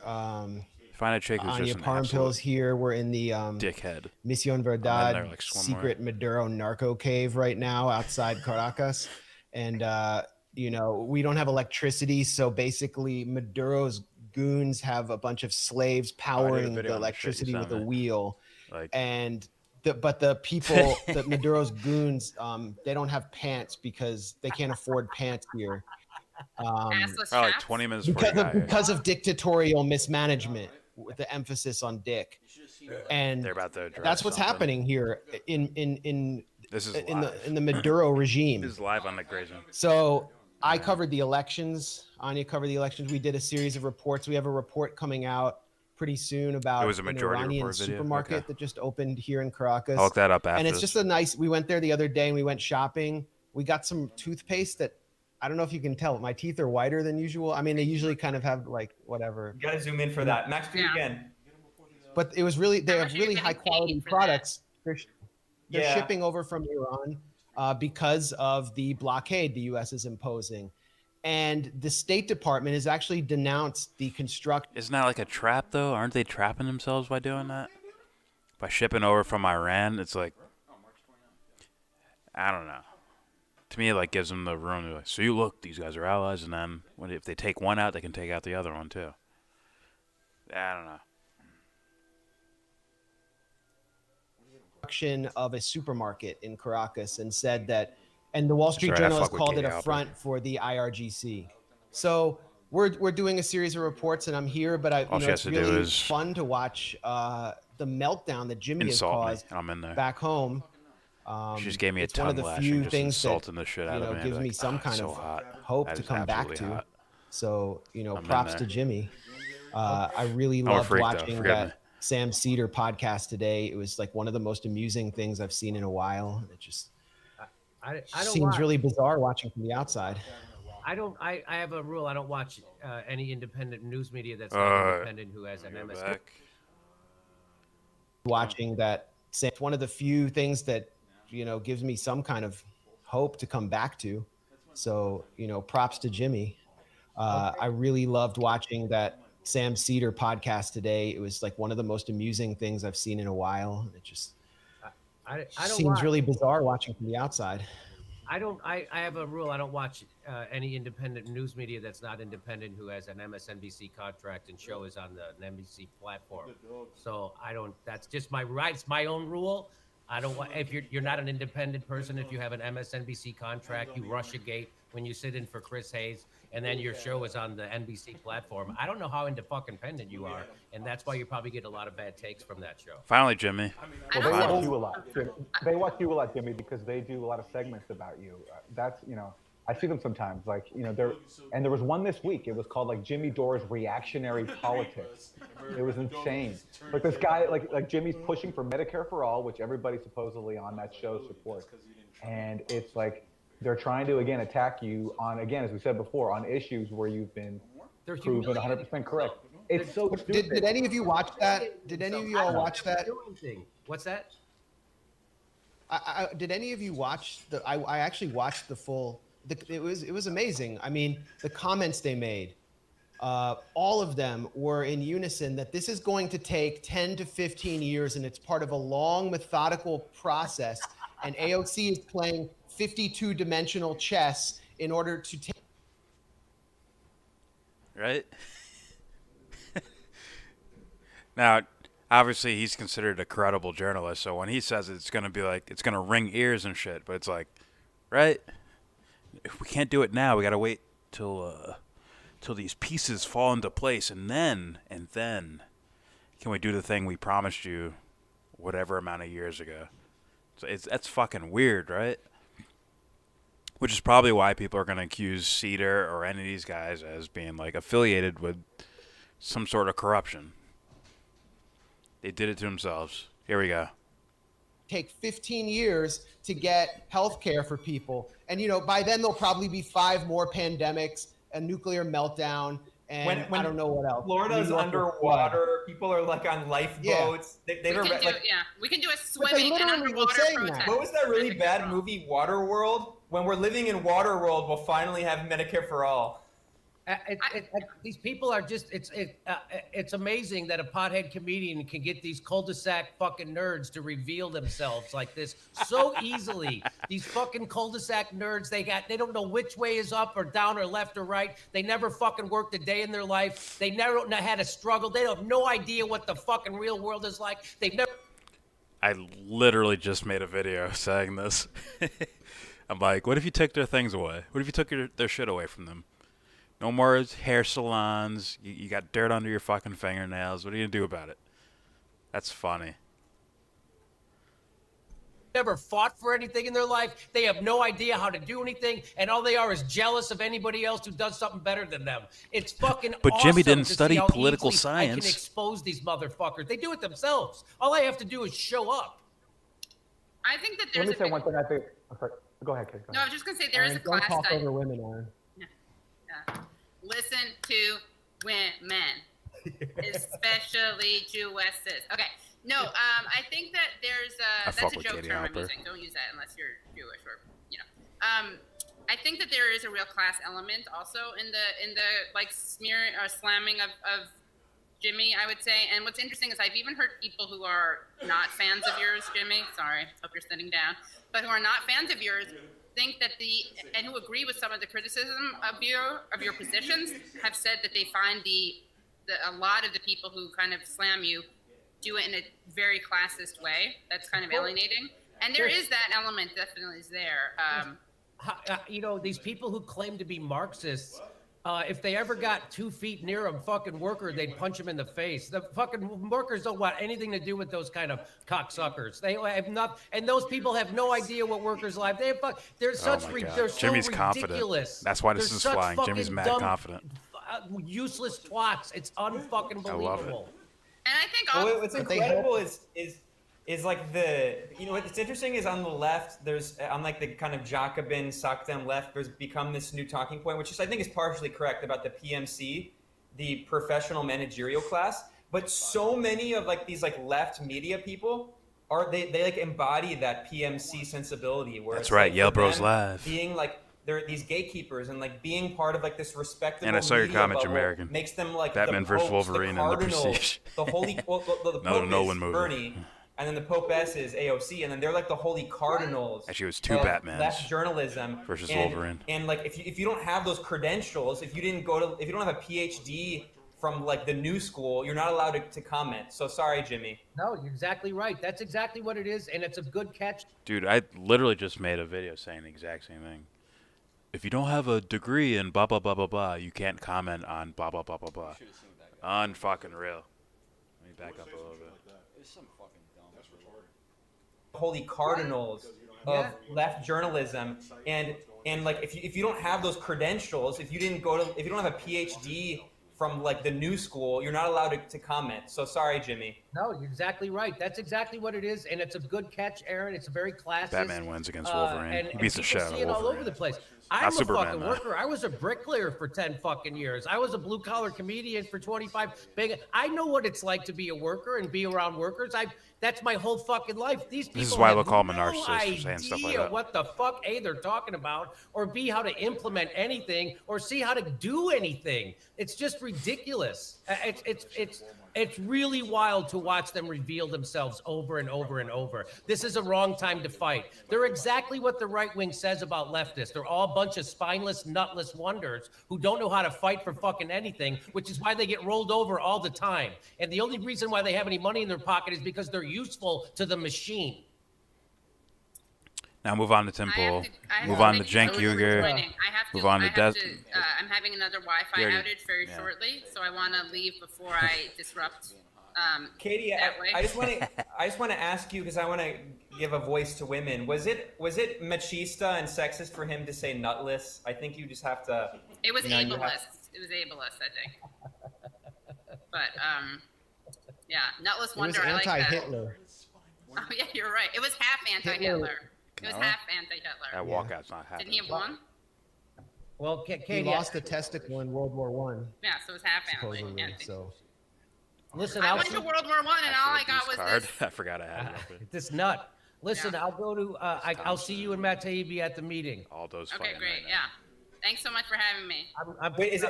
Find a chick who's Anya just an Parmpill's absolute here. We're in the dickhead. Mission I'm in Verdad there like swimwear. secret Maduro narco cave right now outside Caracas. And, we don't have electricity. So basically Maduro's goons have a bunch of slaves powering video the on the shit you electricity sent with a me. wheel. Like, And but the people, the Maduro's goons, they don't have pants because they can't afford pants here. Assless probably like chaps? 20 minutes before you got here. Because of dictatorial mismanagement with the emphasis on dick. And They're about to address that's what's something. happening here in This is in live. the Maduro regime. This is live on the Grayson. So I covered the elections. Anya covered the elections. We did a series of reports. We have a report coming out pretty soon about It was a an majority Iranian report video? supermarket Okay. that just opened here in Caracas. I'll look that up after And it's this. just we went there the other day and we went shopping. We got some toothpaste that I don't know if you can tell. My teeth are whiter than usual. I mean, they usually kind of have like whatever. You got to zoom in for that. Max, do it again. But it was they How have much are you really getting high quality paid for products. They're Yeah. shipping over from Iran because of the blockade the U.S. is imposing. And the State Department has actually denounced the construction. Isn't that like a trap, though? Aren't they trapping themselves by doing that? By shipping over from Iran? It's like, I don't know. To me, it like gives them the room. They're like, see, look, these guys are allies, and then if they take one out, they can take out the other one too. I don't know. Of a supermarket in Caracas and said that, and the Wall Street Sorry, I Journal has fuck with called it Katie a Halper. front for the IRGC. So we're doing a series of reports, and I'm here, but All she has it's to do really is fun to watch the the meltdown that Jimmy Insult has caused me, I'm in there. back home. She just gave me a It's one of tongue the lashing, few just things that insulting the shit out of me. gives Like, me some kind so of hot. hope That to is come back absolutely to. hot. So I'm props in to there. Jimmy. I really I'm a loved freak, though. watching Forgive that me. Sam Cedar podcast today. It was like one of the most amusing things I've seen in a while. It just I don't seems watch. really bizarre watching from the outside. I have a rule. I don't watch any independent news media that's not independent who has an MSP. Watching that, it's one of the few things that gives me some kind of hope to come back to. So props to Jimmy. I really loved watching that Sam Cedar podcast today. It was like one of the most amusing things I've seen in a while. It just I don't seems watch. really bizarre watching from the outside. I have a rule. I don't watch any independent news media that's not independent who has an MSNBC contract and show is on the NBC platform. So I don't. That's just my right. It's my own rule. I don't want. If you're not an independent person, if you have an MSNBC contract, you rush a gate when you sit in for Chris Hayes, and then your show is on the NBC platform. I don't know how independent you are, and that's why you probably get a lot of bad takes from that show. Finally, Jimmy. Well, they watch you a lot. They watch you a lot, Jimmy, because they do a lot of segments about you. That's I see them sometimes. Like there was one this week. It was called like Jimmy Dore's Reactionary Politics. It was insane. Like this guy, like Jimmy's pushing for Medicare for all, which everybody supposedly on that show supports, and it's like they're trying to again attack you on as we said before, on issues where you've been proven 100% correct. It's so stupid. Did any of you watch that? Did any of you all watch that? What's that? Did any of you watch the? I actually watched the full. It was amazing. I mean, the comments they made, all of them were in unison that this is going to take 10 to 15 years, and it's part of a long, methodical process. And AOC is playing 52-dimensional chess in order to take. Right? Now, obviously, he's considered a credible journalist, so when he says it's going to be like, it's going to ring ears and shit, but it's like, right? If we can't do it now, we got to wait till these pieces fall into place, and then can we do the thing we promised you whatever amount of years ago. So that's fucking weird, right? Which is probably why people are going to accuse Cedar or any of these guys as being like affiliated with some sort of corruption. They did it to themselves. Here we go. Take 15 years to get health care for people. And, by then there'll probably be 5 more pandemics, a nuclear meltdown, and when I don't know what else. Florida's underwater. People are like on lifeboats. Yeah. We can do a swimming and underwater protest. What was that really bad movie, Waterworld? When we're living in Waterworld, we'll finally have Medicare for all. These people are just it's amazing that a pothead comedian can get these cul-de-sac fucking nerds to reveal themselves like this so easily. These fucking cul-de-sac nerds, they don't know which way is up or down or left or right. They never fucking worked a day in their life. They never had a struggle. They have no idea what the fucking real world is like. They've never. I literally just made a video saying this. I'm like, what if you took their things away? What if you took their shit away from them? No more hair salons. You got dirt under your fucking fingernails. What are you going to do about it? That's funny. Never fought for anything in their life. They have no idea how to do anything, and all they are is jealous of anybody else who does something better than them. It's fucking But awesome Jimmy didn't to study see how political easily I can science. expose these motherfuckers. They do it themselves. All I have to do is show up. I think that there's Let me say one thing. I think. Go ahead, Kate. No, I was just gonna say there is a class Don't talk study. over women, Aaron. Listen to women, especially Jewesses. Okay, no, I think that there's that's a joke term I'm using. Don't use that unless you're Jewish or I think that there is a real class element also in the like smear or slamming of Jimmy, I would say. And what's interesting is I've even heard people who are not fans of yours, Jimmy. Sorry, hope you're sitting down, but who are not fans of yours. Think that and who agree with some of the criticism of your positions have said that they find a lot of the people who kind of slam you do it in a very classist way. That's kind of alienating. And there is that element definitely is there. These people who claim to be Marxists if they ever got 2 feet near a fucking worker, they'd punch him in the face. The fucking workers don't want anything to do with those kind of cocksuckers. They have not, and those people have no idea what workers' life. They're such, they're so Jimmy's ridiculous. confident. That's why this is flying. Jimmy's mad confident. Useless twats. It's unfucking believable. And I think what's incredible is like what's interesting is on the left, there's on like the kind of Jacobin Sakdem left, there's become this new talking point, which I think is partially correct about the PMC, the professional managerial class. But so many of like these like left media people they like embody that PMC sensibility where that's it's right, like Yale Bros them Live. Being like they're these gatekeepers and like being part of like this respectable and I saw your media comment, bubble American. makes them like Batman the versus popes, Wolverine the and the cardinal, Prestige. the holy the Pope Nolan is movie. Bernie, and then the Pope S is AOC, and then they're like the holy cardinals. Actually, it was 2 of Batmans left journalism versus and, Wolverine. And like if you don't have those credentials, if you don't have a PhD from like the new school, you're not allowed to comment. So sorry, Jimmy. No, you're exactly right. That's exactly what it is, and it's a good catch. Dude, I literally just made a video saying the exact same thing. If you don't have a degree in blah, blah, blah, blah, blah, you can't comment on blah, blah, blah, blah, blah. Unfucking real. Let me back up a little bit. It's some fucking dumb. That's retarded. Holy cardinals of left journalism, and like if you don't have those credentials, if you don't have a PhD from like the new school, you're not allowed to comment. So sorry, Jimmy. No, you're exactly right. That's exactly what it is, and it's a good catch, Aaron. It's a very classist. Batman wins against Wolverine. He beats the shit out of Wolverine. Wolverine. All over the place. I'm a Superman, fucking though. worker. I was a bricklayer for 10 fucking years. I was a blue collar comedian for 25. I know what it's like to be a worker and be around workers. That's my whole fucking life. These people This is why I have look call him a no narcissist for saying stuff like idea that. what the fuck A, they're talking about, or B, how to implement anything, or C, how to do anything. It's just ridiculous. It's really wild to watch them reveal themselves over and over and over. This is a wrong time to fight. They're exactly what the right wing says about leftists. They're all a bunch of spineless, nutless wonders who don't know how to fight for fucking anything, which is why they get rolled over all the time. And the only reason why they have any money in their pocket is because they're useful to the machine. Now move on to Temple. Move on to Cenk I Uygur. have Move on to Des. I'm having another Wi-Fi outage very shortly, so I want to leave before I disrupt. Katie, I just want to ask you because I want to give a voice to women. Was it machista and sexist for him to say nutless? I think you just have to. It was ableist. It was ableist, I think. But yeah, nutless wonder. I like that. Anti-Hitler. Oh yeah, you're right. It was half anti-Hitler. It was half anti-Hitler. That walkout's not happening. Didn't he have one? Well, He Katie, lost a testicle in World War One. Yeah, so it was half anti. Supposedly. So listen, I went to World War One, and all I got was card. this. I forgot I had it up there. this nut. Listen, Yeah. I'll go to. I'll see you and Matt Taibbi at the meeting. All those Okay, fighting great. right now. Yeah. Thanks so much for having me. Wait, is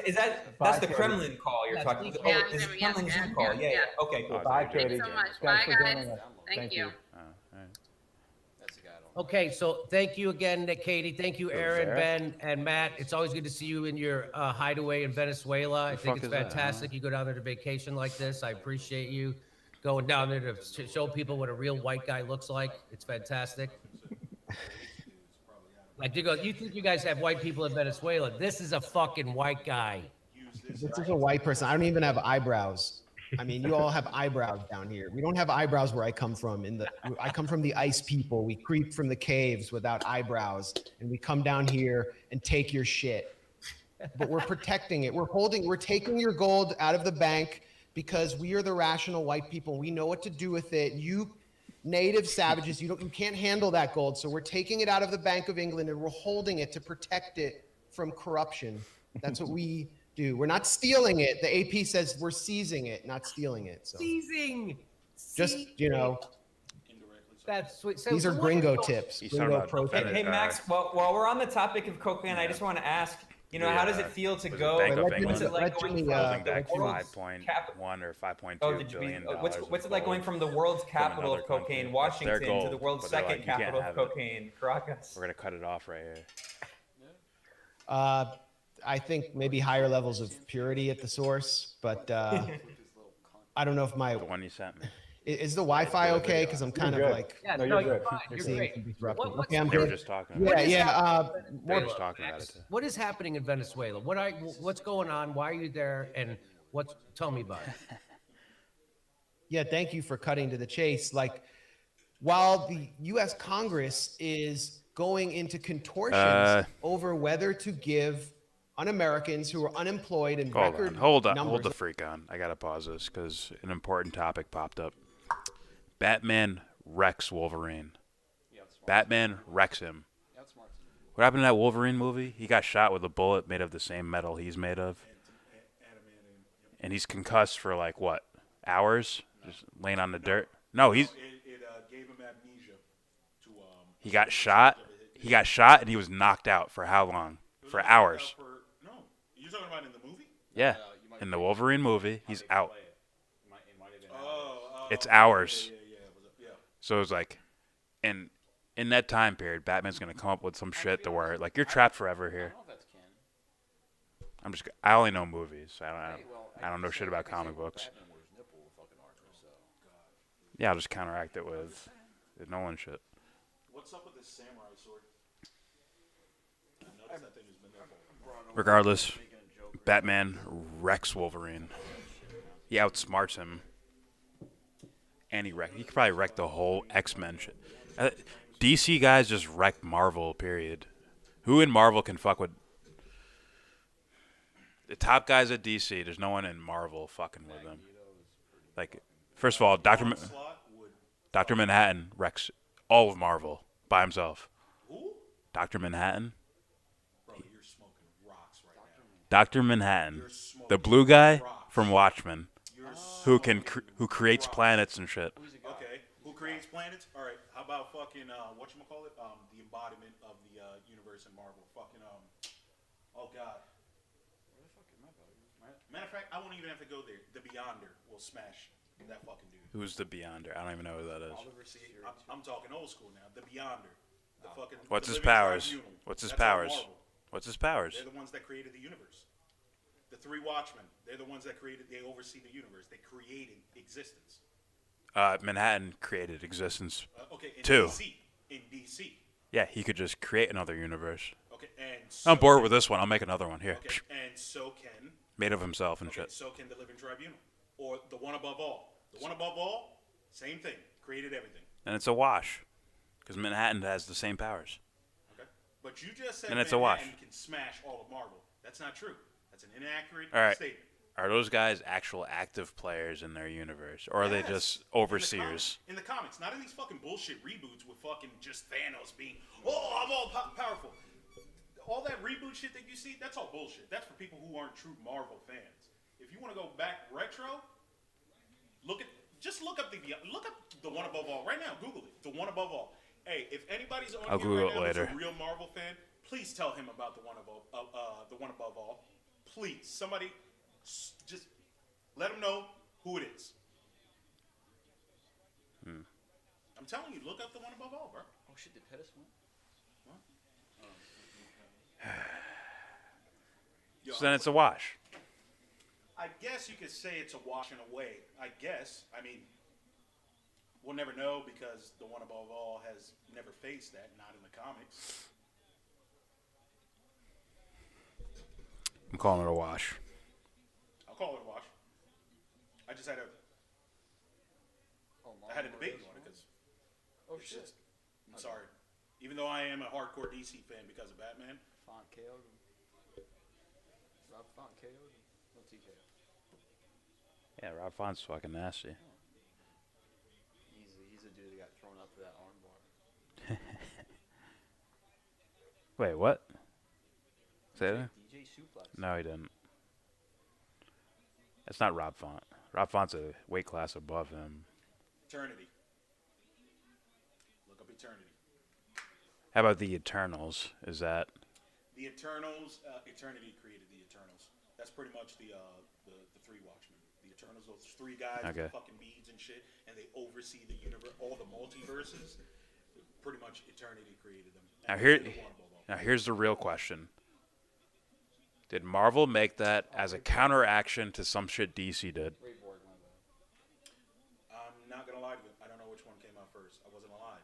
that's the Katie. Kremlin call you're Yeah, talking? please. Oh, Yeah, is yeah, yeah, Kremlin yeah, Zoom call? yeah, Yeah. yeah. Okay, cool. Bye, Thank Katie. you so much. Thanks Bye, for guys. joining us. Thank you. All right. That's the guy I don't Okay, so thank you again, Katie. Thank you, Aaron, Sarah. Ben, and Matt. It's always good to see you in your hideaway in Venezuela. I think fuck it's is that, huh? fantastic. You go down there to vacation like this. I appreciate you going down there to show people what a real white guy looks like. It's fantastic. Like you go, you think you guys have white people in Venezuela? This is a fucking white guy. this is a white person. I don't even have eyebrows. I mean, you all have eyebrows down here. We don't have eyebrows where I come from. I come from the ice people. We creep from the caves without eyebrows, and we come down here and take your shit. But we're protecting it. We're taking your gold out of the bank because we are the rational white people. We know what to do with it. You native savages, you can't handle that gold. So we're taking it out of the Bank of England and we're holding it to protect it from corruption. That's what we do. We're not stealing it. The AP says we're seizing it, not stealing it. So Seizing. just, That's sweet. So, these are what- gringo tips. He's Gringo talking pro about tips. Hey Max, while we're on the topic of cocaine, I just want to ask, how does it feel to was it go? Bank of Wait, England? What's it like going Let from Jimmy, Closing the back world's 5.1 or 5.2 Oh, did you billion mean, dollars. what's it like going from the world's capital of another country? cocaine, That's Washington, their goal, to the world's but they're like, second "You can't capital of have it." cocaine, Caracas? We're gonna cut it off right here. I think maybe higher levels of purity at the source, but I don't know if The one you sent me. Is the Wi-Fi okay? Because I'm kind of good. like Yeah, No, no, you're you're good. fine. You're seeing great. some disruption. What's Okay, I'm They were good. just talking Yeah, about it. yeah. They were just talking about it too. What is happening in Venezuela? What's going on? Why are you there? And tell me about it. Yeah, thank you for cutting to the chase. Like, while the U.S. Congress is going into contortions over whether to give un-Americans who are unemployed and record Hold numbers. the freak on. I gotta pause this because an important topic popped up. Batman wrecks Wolverine. Batman wrecks him. What happened to that Wolverine movie? He got shot with a bullet made of the same metal he's made of. And he's concussed for like what? Hours? Just laying on the dirt? No, he's... It gave him amnesia. He got shot. He got shot and he was knocked out for how long? For hours. No, you're talking about in the movie? Yeah. In the Wolverine movie, he's out. It's hours. Yeah. So it was like, and in that time period, Batman's gonna come up with some shit to where like you're trapped forever here. I only know movies. I don't know shit about comic books. Yeah, I'll just counteract it with the Nolan shit. What's up with this samurai sword? I noticed that thing has been there for a while. Regardless, Batman wrecks Wolverine. He outsmarts him. And he could probably wreck the whole X-Men shit. DC guys just wrecked Marvel, period. Who in Marvel can fuck with... The top guys at DC, there's no one in Marvel fucking with them. Like, first of all, Dr. Manhattan wrecks all of Marvel by himself. Who? Dr. Manhattan. Bro, you're smoking rocks right now. Dr. Manhattan. The blue guy from Watchmen. Who creates planets and shit. Okay, who creates planets? All right, how about fucking whatchamacallit? The embodiment of the universe in Marvel. Fucking oh god. Where the fuck am I? Matter of fact, I won't even have to go there. The Beyonder will smash that fucking dude. Who's the Beyonder? I don't even know who that is. I'm talking old school now. The Beyonder. The fucking. What's the his living powers? tribunal. What's his That's all powers? Marvel. What's his powers? They're the ones that created the universe. The three Watchmen. They're the ones that created. They oversee the universe. They created existence. Manhattan created existence Okay. In too. DC. In DC. Yeah, he could just create another universe. Okay. And I'm bored with this one. I'll make another one here. Okay. And so can. Made of himself and Okay. shit. So can the living tribunal, or the one above all. The one above all. Same thing. Created everything. And it's a wash, because Manhattan has the same powers. Okay. But you just said And it's a wash. Manhattan can smash all of Marvel. That's not true. That's an inaccurate All right. statement. Are those guys actual active players in their universe, or are they just overseers? In the comics, not in these fucking bullshit reboots with fucking just Thanos being, oh, I'm all powerful. All that reboot shit that you see, that's all bullshit. That's for people who aren't true Marvel fans. If you want to go back retro, look up the one above all right now. Google it. The one above all. Hey, if anybody's on I'll here Google right it now later. who's a real Marvel fan, please tell him about the one above all. Please, somebody, just let him know who it is. I'm telling you, look up the one above all, bro. Oh shit, did Pettis win? Yo, So then it's a wash. I guess you could say it's a wash in a way. I guess. I mean, we'll never know because the one above all has never faced that, not in the comics. I'm calling it a wash. I'll call it a wash. I just had a debate on it because it's just. I'm sorry. Even though I am a hardcore DC fan because of Batman. Font KO'd him. Rob Font KO'd him. No TKO. Yeah, Rob Font's fucking nasty. He's a dude that got thrown up for that armbar. Wait, what? Say that? DJ suplex. No, he didn't. That's not Rob Font. Rob Font's a weight class above him. Eternity. Look up Eternity. How about the Eternals? Is that... The Eternals, Eternity created the Eternals. That's pretty much the three Watchmen. The Eternals, those three guys with fucking beads and shit, and they oversee the universe, all the multiverses. Pretty much Eternity created them. Now here's the real question. Did Marvel make that as a counteraction to some shit DC did? I'm not gonna lied. I don't know which one came out first. I wasn't alive.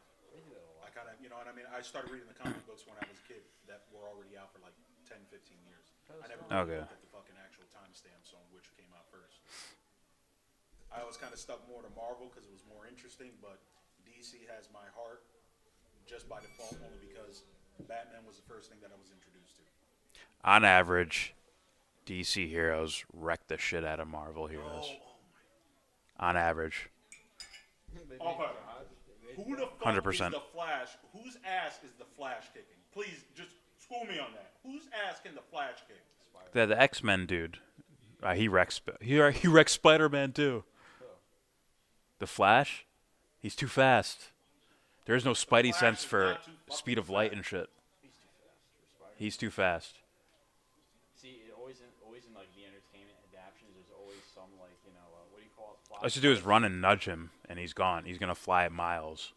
I kind of, you know what I mean? I started reading the comic books when I was a kid that were already out for like 10, 15 years. I never really looked at the fucking actual timestamps on which came out first. I always kind of stuck more to Marvel because it was more interesting, but DC has my heart just by default, only because Batman was the first thing that I was introduced to. On average, DC heroes wreck the shit out of Marvel heroes. On average. Okay. Who the fuck 100%. is the Flash? Whose ass is the Flash kicking? Please, just school me on that. Whose ass can the Flash kick? The X-Men dude. He wrecks Spider-Man too. The Flash? He's too fast. There is no Spidey sense for speed of light and shit. He's too fast. See, always in like the entertainment adaptations, there's always some like, you know, what do you call it? All you have to do is run and nudge him, and he's gone. He's gonna fly miles,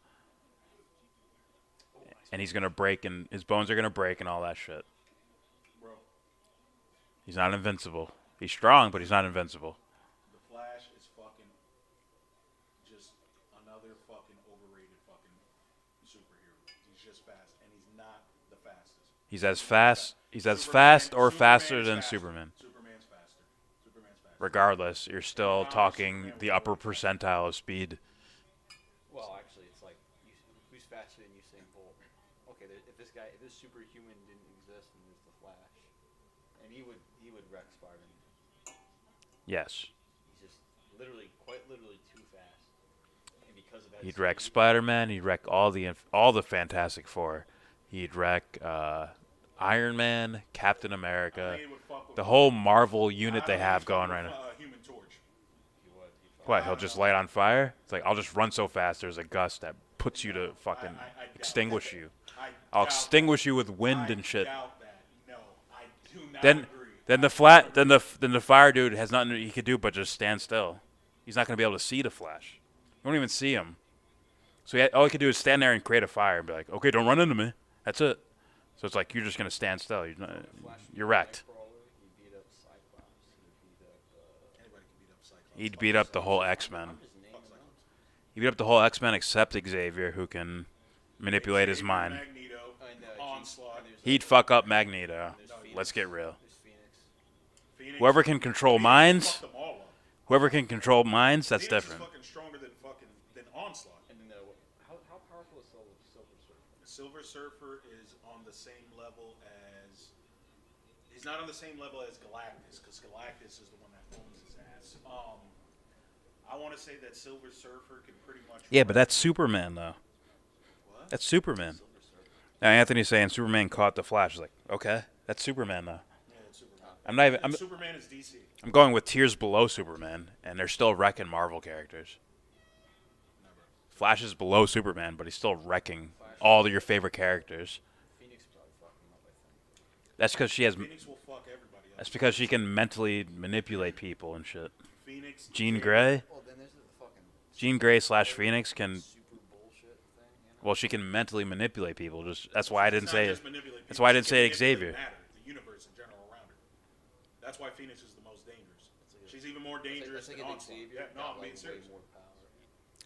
and he's gonna break, and his bones are gonna break, and all that shit. Bro. He's not invincible. He's strong, but he's not invincible. The Flash is fucking just another fucking overrated fucking superhero. He's just fast, and he's not the fastest. He's as fast. He's as fast or faster than Superman. Superman's faster. Superman's faster. Regardless, you're still talking the upper percentile of speed. Well, actually, it's like who's faster than Usain Bolt? Okay, if this superhuman didn't exist, then there's the Flash, and he would wreck Spider-Man. Yes. He's just quite literally too fast, and because of that, He'd wreck Spider-Man. He'd wreck all the Fantastic Four. He'd wreck Iron Man, Captain America, the whole Marvel unit they have going right now. Human Torch. What? He'll just light on fire? It's like, I'll just run so fast. There's a gust that puts you to fucking extinguish you. I'll extinguish you with wind and shit. Doubt that. No, I do not Then agree. the fire dude has nothing he could do but just stand still. He's not gonna be able to see the Flash. You won't even see him. So all he could do is stand there and create a fire and be like, okay, don't run into me. That's it. So it's like you're just gonna stand still. You're wrecked. He'd beat up the whole X-Men. He beat up the whole X-Men except Xavier, who can manipulate his mind. Magneto, Onslaught. He'd fuck up Magneto. Let's get real. Phoenix. Whoever can control minds, Fuck them all up. whoever can control minds, that's Phoenix different. is fucking stronger than Onslaught. And then how powerful is Silver Surfer? Silver Surfer is on the same level as. He's not on the same level as Galactus, because Galactus is the one that owns his ass. I want to say that Silver Surfer can pretty much. Yeah, but that's Superman, though. What? That's Superman. Now, Anthony's saying Superman caught the Flash. Like, okay, that's Superman, though. Yeah, it's Superman. I'm not even. Superman is DC. I'm going with tiers below Superman, and they're still wrecking Marvel characters. Never. Flash is below Superman, but he's still wrecking all of your favorite characters. Phoenix probably fucking him up, I think. That's because she has. Phoenix will fuck everybody up. That's because she can mentally manipulate people and shit. Phoenix. Jean Grey. Well, then there's the fucking Jean Grey / Phoenix can. super bullshit thing, you know? Well, she can mentally manipulate people. That's why I didn't It's not say. just manipulate That's people, why I she didn't can say manipulate Xavier. matter, the universe in general around her. That's why Phoenix is the most dangerous. She's even more dangerous than Onslaught. Yeah, no, I'm being serious.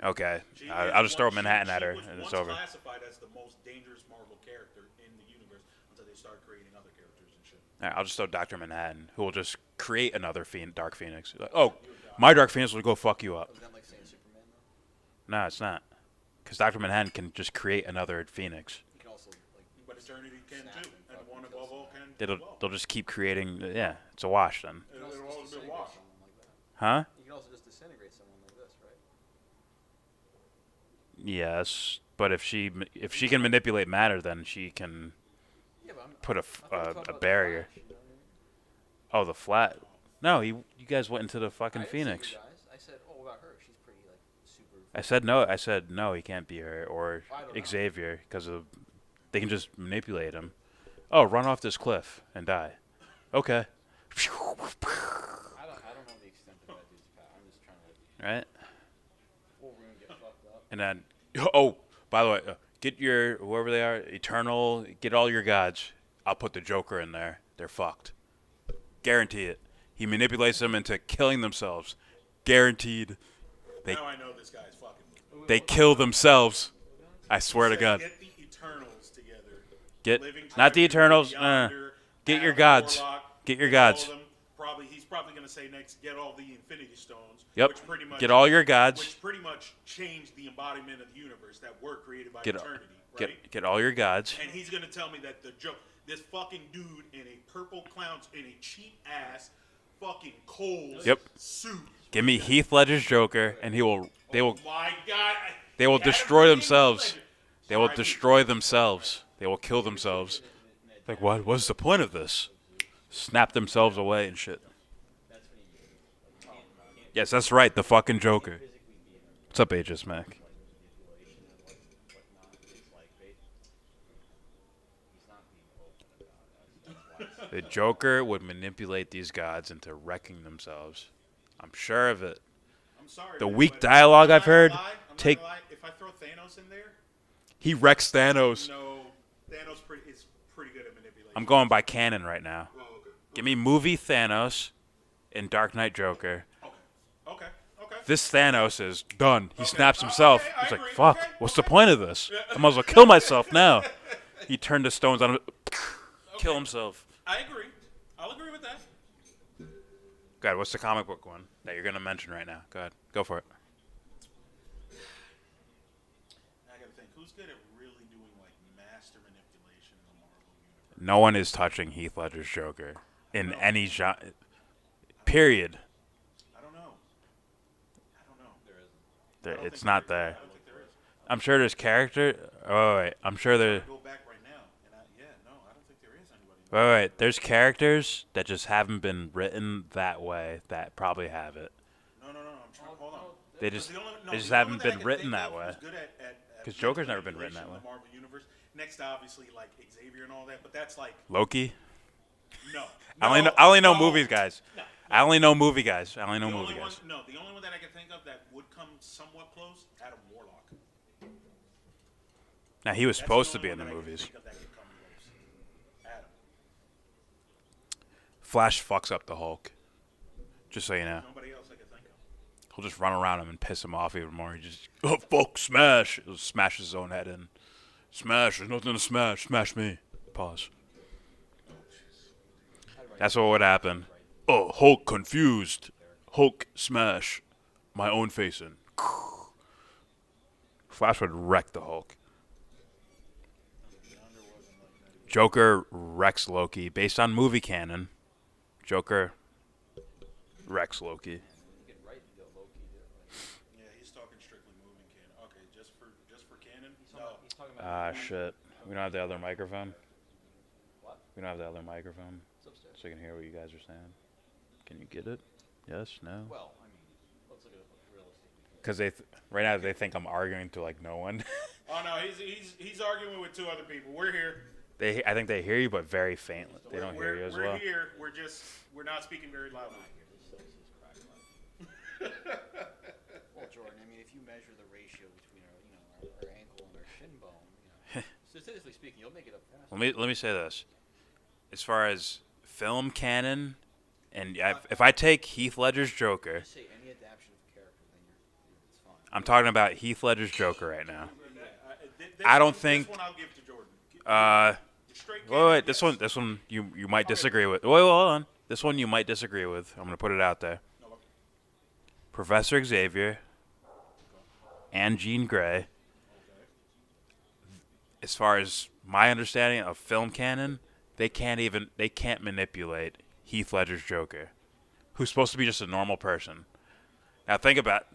Okay, She I'll is just throw one- Manhattan she at her, was and it's once over. classified as the most dangerous Marvel character in the universe until they started creating other characters and shit. All right, I'll just throw Dr. Manhattan, who will just create another Dark Phoenix. Like, oh, my Dark Phoenix will go fuck you up. Was that like saying Superman though? No, it's not. Because Dr. Manhattan can just create another Phoenix. He can also like. But Eternity can Snap too, and and fucking one kill above all someone. can. as well. They'll just keep creating. Yeah, it's a wash then. It'll You can also always just be a disintegrate wash. someone like that. Huh? You can also just disintegrate someone like this, right? Yes, but if she can manipulate matter, then she can Yeah, but put I thought we were talking a about the barrier. Flash, you know what I mean? Oh, the flat. No, you guys went into the fucking I didn't say Phoenix. you guys. I said, oh, about her. She's pretty like super. I said no. I said no. He can't be her or I don't know. Xavier because of they can just manipulate him. Oh, run off this cliff and die. Okay. I don't know the extent of that dude's power. I'm just trying to Right. full room get fucked up. And then, oh, by the way, get your whoever they are, Eternal. Get all your gods. I'll put the Joker in there. They're fucked. Guarantee it. He manipulates them into killing themselves. Guaranteed. Now I know this guy's fucking. They kill themselves. I swear to Said, God. Get the Eternals together. Get Living not the Treasure, Eternals. Yonder, Get your Adam gods. Warlock, Get your all of gods. them. He's probably going to say next, get all the Infinity Stones. Yep. Which pretty much, Get all your gods. Which pretty much changed the embodiment of the universe that were created by Get eternity. Right? get all your gods. And he's going to tell me that this fucking dude in a purple clown's in a cheap ass fucking Kohl's suit. Give me Heath Ledger's Joker, and they will My God. they will destroy themselves. They will destroy themselves. They will kill themselves. Like, what? What's the point of this? Snap themselves away and shit. Yes, that's right. The fucking Joker. What's up, Aegis Mac? The Joker would manipulate these gods into wrecking themselves. I'm sure of it. I'm sorry. The man, weak but dialogue I'm I've not gonna heard. lie, Take. if I throw Thanos in there, He wrecks Thanos. no, Thanos is pretty good at manipulation. I'm going by canon right now. Oh, okay. Give me movie Thanos and Dark Knight Joker. Okay. This Thanos is done. He snaps himself. Okay, I He's like, agree. fuck, Okay, what's the point of this? I might as well kill myself now. He turned the stones on him. Kill himself. I agree. I'll agree with that. Go ahead, what's the comic book one that you're going to mention right now? Go ahead. Go for it. I gotta think. Who's good at really doing like master manipulation in the Marvel universe? No one is touching Heath Ledger's Joker in any genre. Period. I don't know. It's not there. I don't think there is. I'm sure there's character. Oh, wait. I'm sure there. Go back right now, and I don't think there is anybody. Wait. There's characters that just haven't been written that way that probably have it. No. I'm trying. Hold on. They just The only haven't one that I been can written think that of way. who's good at Because Joker's never been written that way. manipulation in the Marvel universe. Next, to obviously, like Xavier and all that, but that's like Loki. no. I only know No. movies guys. I only know movie guys. I only know The movie only guys. one, the only one that I can think of that would come somewhat close, Adam Warlock. Now he was That's supposed the to be only in the one that I can movies. think of that could come close. Adam. Flash fucks up the Hulk. Just so you know. Nobody else I can think of. He'll just run around him and piss him off even more. He just, oh, fuck, smash. He'll smash his own head in. Smash. There's nothing to smash. Smash me. Pause. That's what would happen. Oh, Hulk confused. Hulk smash. My own face in. Flash would wreck the Hulk. Joker wrecks Loki. Based on movie canon, Joker wrecks Loki. Yeah, he's talking strictly moving canon. Okay, just for canon. No. Shit. We don't have the other microphone. What? We don't have the other microphone. It's upstairs. So you can hear what you guys are saying. Can you get it? Yes? No? Well, I mean, let's look at it realistically. Because right now they think I'm arguing to like no one. Oh no, he's arguing with two other people. We're here. I think they hear you, but very faintly. They don't hear you as well. We're here. We're not speaking very loudly. Well, Jordan, I mean, if you measure the ratio between our ankle and our shin bone, statistically speaking, you'll make it up fast. Let me say this. As far as film canon, and if I take Heath Ledger's Joker, Just say any adaptation of a character, then it's fine. I'm talking about Heath Ledger's Joker right now. This I don't one- think. This one I'll give to Jordan. Straight Wait. canon, This one you might disagree with. Wait, hold on. This one you might disagree with. I'm gonna put it out there. Professor Xavier and Jean Grey. As far as my understanding of film canon, they can't manipulate Heath Ledger's Joker, who's supposed to be just a normal person. Now think about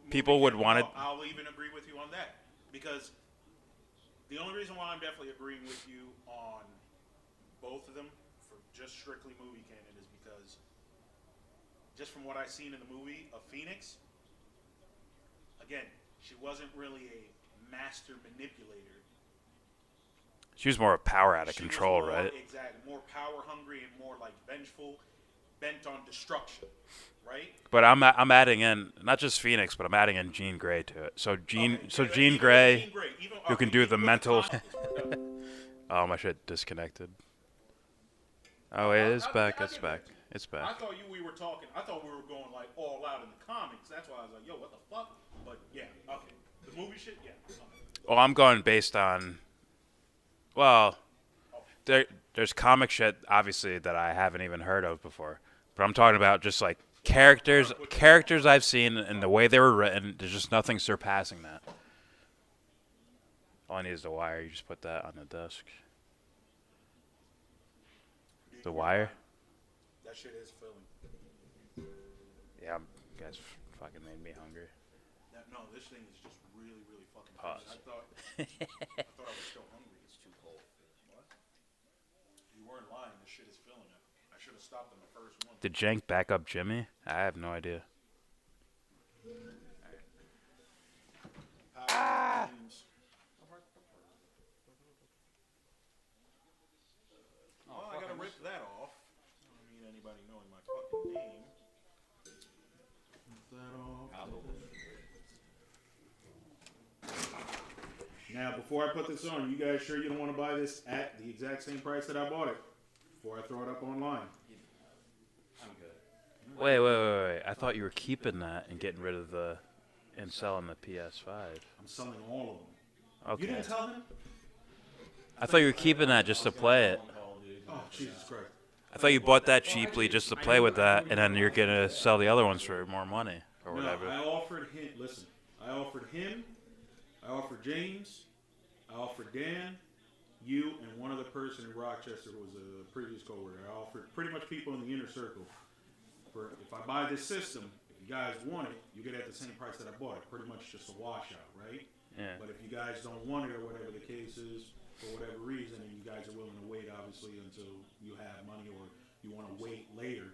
people would want to. I'll even agree with you on that because the only reason why I'm definitely agreeing with you on both of them for just strictly movie canon is because just from what I've seen in the movie of Phoenix, again, she wasn't really a master manipulator. She was more a power out of She was control, more, right? Exactly, more power hungry and more like vengeful, bent on destruction, right? But I'm adding in not just Phoenix, but I'm adding in Jean Grey to it. So Jean Even Grey, even- who can okay, do even the with mental. context. Oh, my shit disconnected. Oh, it is back. It's back. It's I back. thought we were talking. I thought we were going like all out in the comics. That's why I was like, yo, what the fuck? But yeah, okay. The movie shit, yeah. Okay. Well, I'm going based on. Well, there's comic shit obviously that I haven't even heard of before, but I'm talking about just like characters I've seen and the way they were written. There's just nothing surpassing that. All I need is the wire. You just put that on the desk. The wire? That shit is filling. Yeah, you guys fucking made me hungry. No, this thing is just really, really fucking Pause. I thought I was still hungry. It's too cold. What? You weren't lying. This shit is filling. I should have stopped on the first one. Did Jank back up Jimmy? I have no idea. Oh, I gotta rip that off. I don't need anybody knowing my fucking name. Rip that off. Now, before I put this on, you guys sure you don't want to buy this at the exact same price that I bought it? Before I throw it up online. I'm good. Wait. I thought you were keeping that and getting rid of and selling the PS5. I'm selling all of them. Okay. You didn't tell him? I thought you were keeping that just to play it. Oh, Jesus Christ. I thought you bought that cheaply just to play with that, and then you're gonna sell the other ones for more money or whatever. No, I offered him. Listen, I offered him. I offered James. I offered Dan, you, and one other person in Rochester who was a previous coworker. I offered pretty much people in the inner circle. For if I buy this system, if you guys want it, you get it at the same price that I bought it. Pretty much just a washout, right? Yeah. But if you guys don't want it or whatever the case is, for whatever reason, and you guys are willing to wait, obviously, until you have money, or you want to wait later,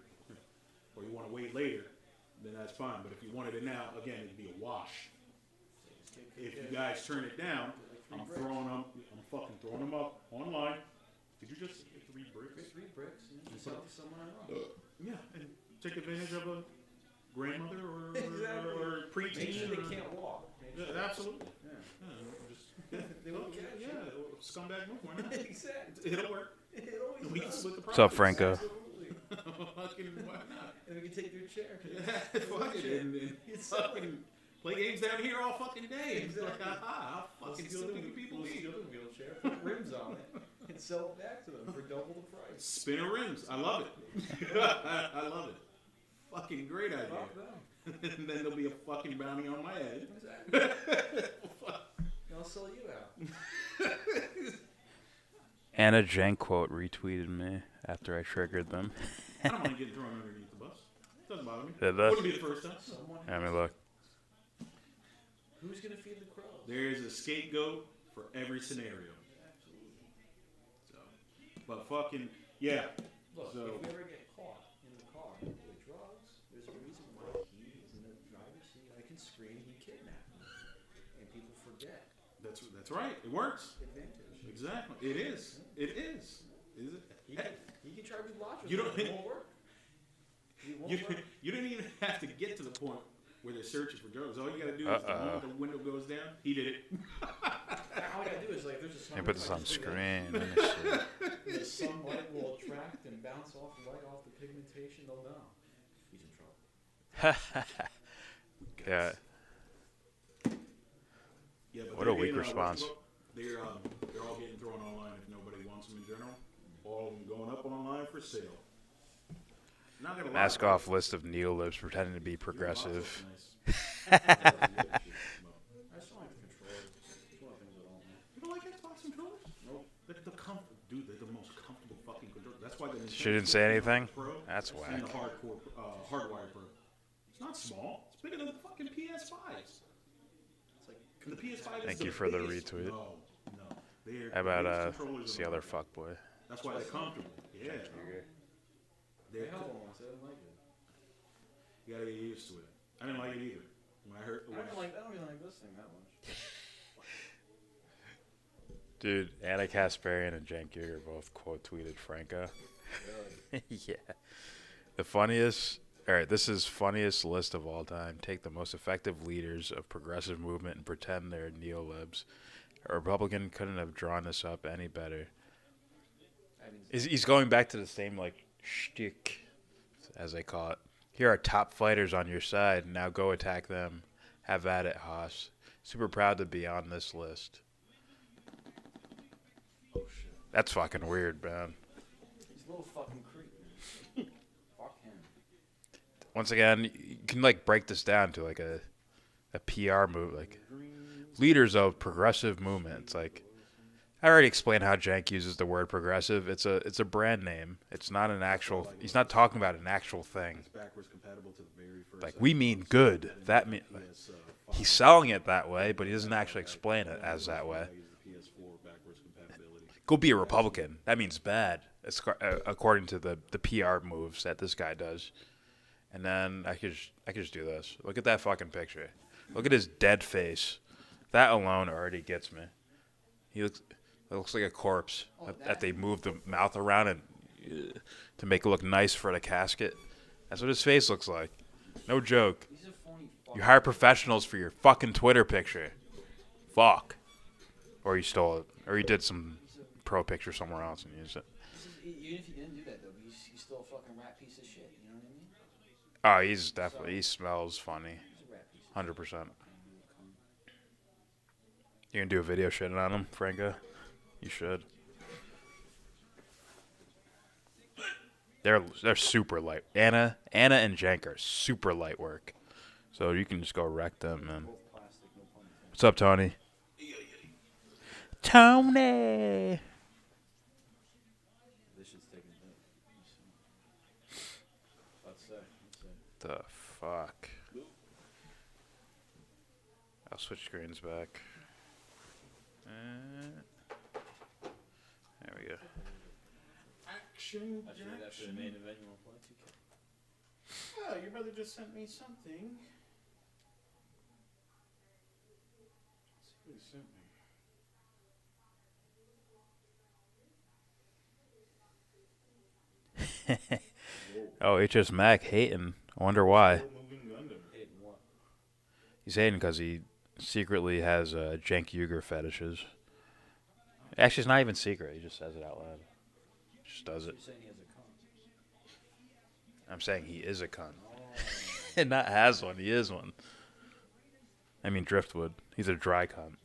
then that's fine. But if you wanted it now, again, it'd be a wash. If you guys turn it down, I'm fucking throwing them up online. Did you just get 3 bricks? 3 bricks and sell to someone I know. Yeah, and take advantage of a grandmother or Exactly. or preteen. Make sure or- they can't walk. Make Yeah, sure- absolutely. Yeah. They won't catch you. Yeah, scumbag move. Why not? Exactly. It'll work. It always We can does. split the What's up, profits. Franco? Absolutely. Fucking why not? And we can take your chair. Fuck it. And fucking play games down here all fucking day. It's like, Exactly. aha, I'll fucking steal the people We'll leave. steal the wheelchair, put rims on it, and sell it back to them for double the price. Spinner rims. I love it. I love it. Fucking great idea. Fuck them. And then there'll be a fucking bounty on my head. Exactly. I'll sell you out. Anna Jank quote retweeted me after I triggered them. I don't mind getting thrown underneath the bus. Doesn't bother me. Did that? Wouldn't be the first time. Someone. Let me look. Who's gonna feed the crows? There is a scapegoat for every scenario. Absolutely. So, but fucking yeah. Look, So- if we ever get caught in the car with drugs, there's a reason why he is in the driver's seat. I can scream, he kidnapped me, and people forget. That's right. It works. Advantage. Exactly. It is. It is. Is it? He can try to be logical. You don't- It won't work. It won't You, work. you don't even have to get to the point where they're searching for drugs. All you gotta do is the moment the window goes down, he did it. All I gotta do is like, there's a Let sun. me put this on screen. Let me see. The sunlight will attract and bounce off right off the pigmentation. They'll know he's in trouble. Yeah. Yeah, but What they're a weak getting, response. They're all getting thrown online if nobody wants them in general. All of them going up online for sale. Not gonna lie, Mask off list of neolibs pretending to be progressive. Nice. I just don't like the controls. It's one of the things I don't like. You don't like Xbox controllers? Nope. They're dude, they're the most comfortable fucking controllers. That's why the Nintendo She didn't say Switch anything? Pro That's and whack. the hardcore, hardwire Pro. It's not small. It's bigger than the fucking PS5s. It's like And the PS5 is Thank the you for the biggest- retweet. No. They're How the about biggest controllers it's of the all other time. fuck boy? That's why they're comfortable. Yeah. I They're held one once. I didn't like it. You gotta get used to it. I didn't like it either. When I heard, I don't even like this thing that much. Dude, Anna Kasparian and Cenk Uygur both quote tweeted Franco. Yeah. The funniest. All right, this is funniest list of all time. Take the most effective leaders of progressive movement and pretend they're neolibs. A Republican couldn't have drawn this up any better. I didn't. He's going back to the same like shtick as they call it. Here are top fighters on your side. Now go attack them. Have at it, Haas. Super proud to be on this list. Oh shit. That's fucking weird, man. He's a little fucking creep, man. Fuck him. Once again, you can like break this down to like a PR move, like leaders of progressive movements. Like I already explained how Jank uses the word progressive. It's a brand name. It's not an actual. He's not talking about an actual thing. Like we mean good. That mean like, he's selling it that way, but he doesn't actually explain it as that way. Go be a Republican. That means bad, according to the PR moves that this guy does. And then I could just do this. Look at that fucking picture. Look at his dead face. That alone already gets me. It looks like a corpse that they move the mouth around and to make it look nice for the casket. That's what his face looks like. No joke. You hire professionals for your fucking Twitter picture. Fuck. Or you stole it. Or you did some pro picture somewhere else and used it. Even if you didn't do that, though, he's still a fucking rat piece of shit. You know what I mean? Oh, he's definitely, he smells funny. 100%. You gonna do a video shitting on him, Franco? You should. They're super light. Anna and Jank are super light work. So you can just go wreck them, man. What's up, Tony? Tony! The fuck? I'll switch screens back. There we go. Action. After the main event, you want to play 2K? Oh, your brother just sent me something. Let's see what he sent me. Oh, HS Mac hating. I wonder why. Hating what? He's hating because he secretly has Cenk Uygur fetishes. Actually, it's not even secret. He just says it out loud. Just does it. You're saying he has a cunt. I'm saying he is a cunt. And not has one. He is one. I mean, Driftwood. He's a dry cunt.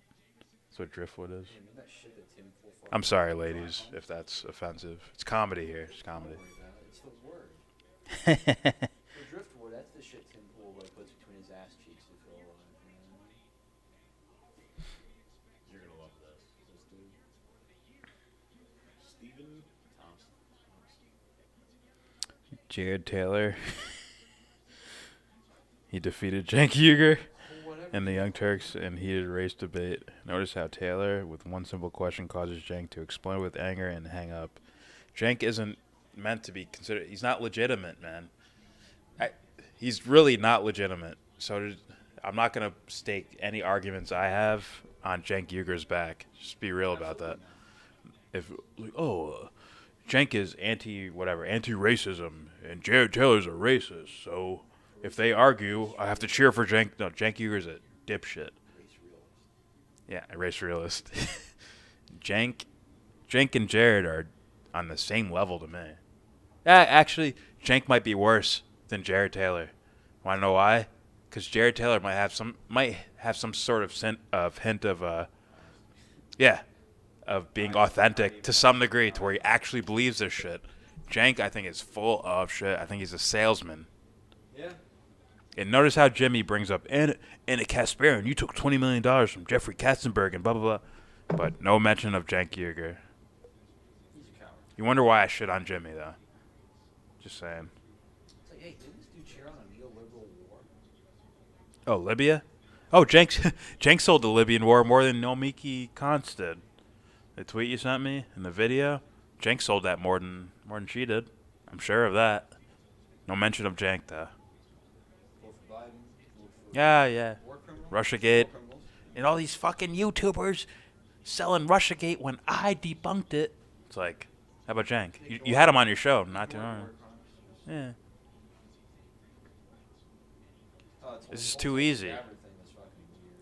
That's what Driftwood is. Yeah, remember that shit that Tim Pool fucking- I'm sorry, ladies, if that's offensive. It's comedy here. It's comedy. Don't worry about it. It's the word. The driftwood, that's the shit Tim Pool like puts between his ass cheeks to feel alive. You know what I mean? You're gonna love this. This dude. Steven Thompson. Jared Taylor. He defeated Cenk Uygur and the Young Turks in heated race debate. Notice how Taylor, with one simple question, causes Cenk to explode with anger and hang up. Cenk isn't meant to be considered. He's not legitimate, man. He's really not legitimate. So I'm not going to stake any arguments I have on Cenk Uygur's back. Just be real about that. If Cenk is anti-racism, and Jared Taylor's a racist, so if they argue, I have to cheer for Cenk. No, Cenk Uygur's a dipshit. Yeah, a race realist. Cenk and Jared are on the same level to me. Actually, Cenk might be worse than Jared Taylor. Want to know why? Because Jared Taylor might have some sort of hint of being authentic to some degree, to where he actually believes this shit. Cenk, I think, is full of shit. I think he's a salesman. Yeah. And notice how Jimmy brings up Anna Kasparian. You took $20 million from Jeffrey Katzenberg and blah blah blah, but no mention of Cenk Uygur. He's a coward. You wonder why I shit on Jimmy though. Just saying. It's like, hey, didn't this dude cheer on a neoliberal war? Oh, Libya? Oh, Cenk sold the Libyan war more than Nomiki Konst did. The tweet you sent me in the video, Cenk sold that more than she did. I'm sure of that. No mention of Cenk though. Vote for Biden. Vote for Yeah. war criminals? Russiagate. War criminals? And all these fucking YouTubers selling Russiagate when I debunked it. It's like, how about Cenk? You had him on your show not too long. Yeah. This is too easy.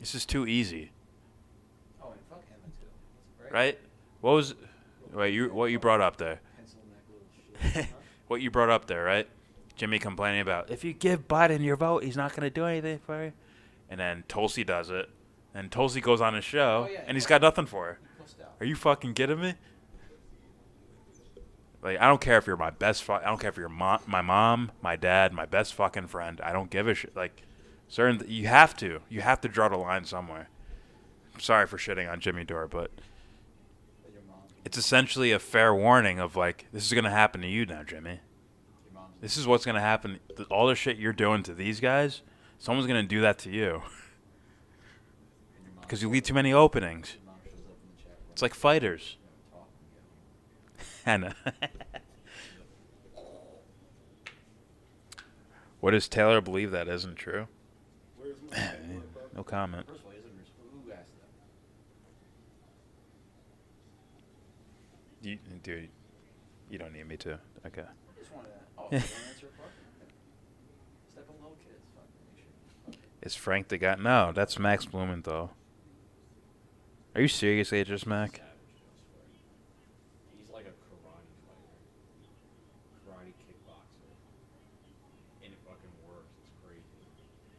This is too easy. Oh, and fuck Emma too. Right? Right? What you brought up there? Pencil neck little shit. What you brought up there, right? Jimmy complaining about, if you give Biden your vote, he's not going to do anything for you. And then Tulsi does it. And Tulsi goes on his show, and he's got nothing for her. Are you fucking kidding me? Like, I don't care if you're my best I don't care if you're my mom, my dad, my best fucking friend. I don't give a shit. Like, you have to draw the line somewhere. I'm sorry for shitting on Jimmy Dore, but it's essentially a fair warning of, like, this is going to happen to you now, Jimmy. This is what's going to happen. All the shit you're doing to these guys, someone's going to do that to you. Because you leave too many openings. It's like fighters. Hannah. What does Taylor believe that isn't true? No comment. Dude, you don't need me to. Okay. Is Frank the guy? No, that's Max Blumenthal. Are you serious, Aegis Mac? He's like a karate fighter. Karate kickboxer. And it fucking works. It's crazy.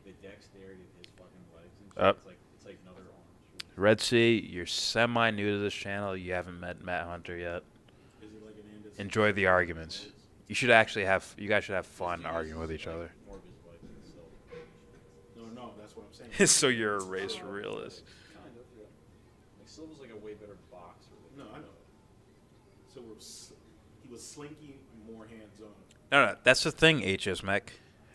The dexterity of his fucking legs and shit, it's like another arm. Red Sea, you're semi new to this channel. You haven't met Matt Hunter yet. Enjoy the arguments. You should actually have. You guys should have fun arguing with each other. No, that's what I'm saying. So you're a race realist. Kind of, yeah. Like Silva's like a way better boxer. No, I know. So he was slinky, more hands-on. No, that's the thing, HS Mech.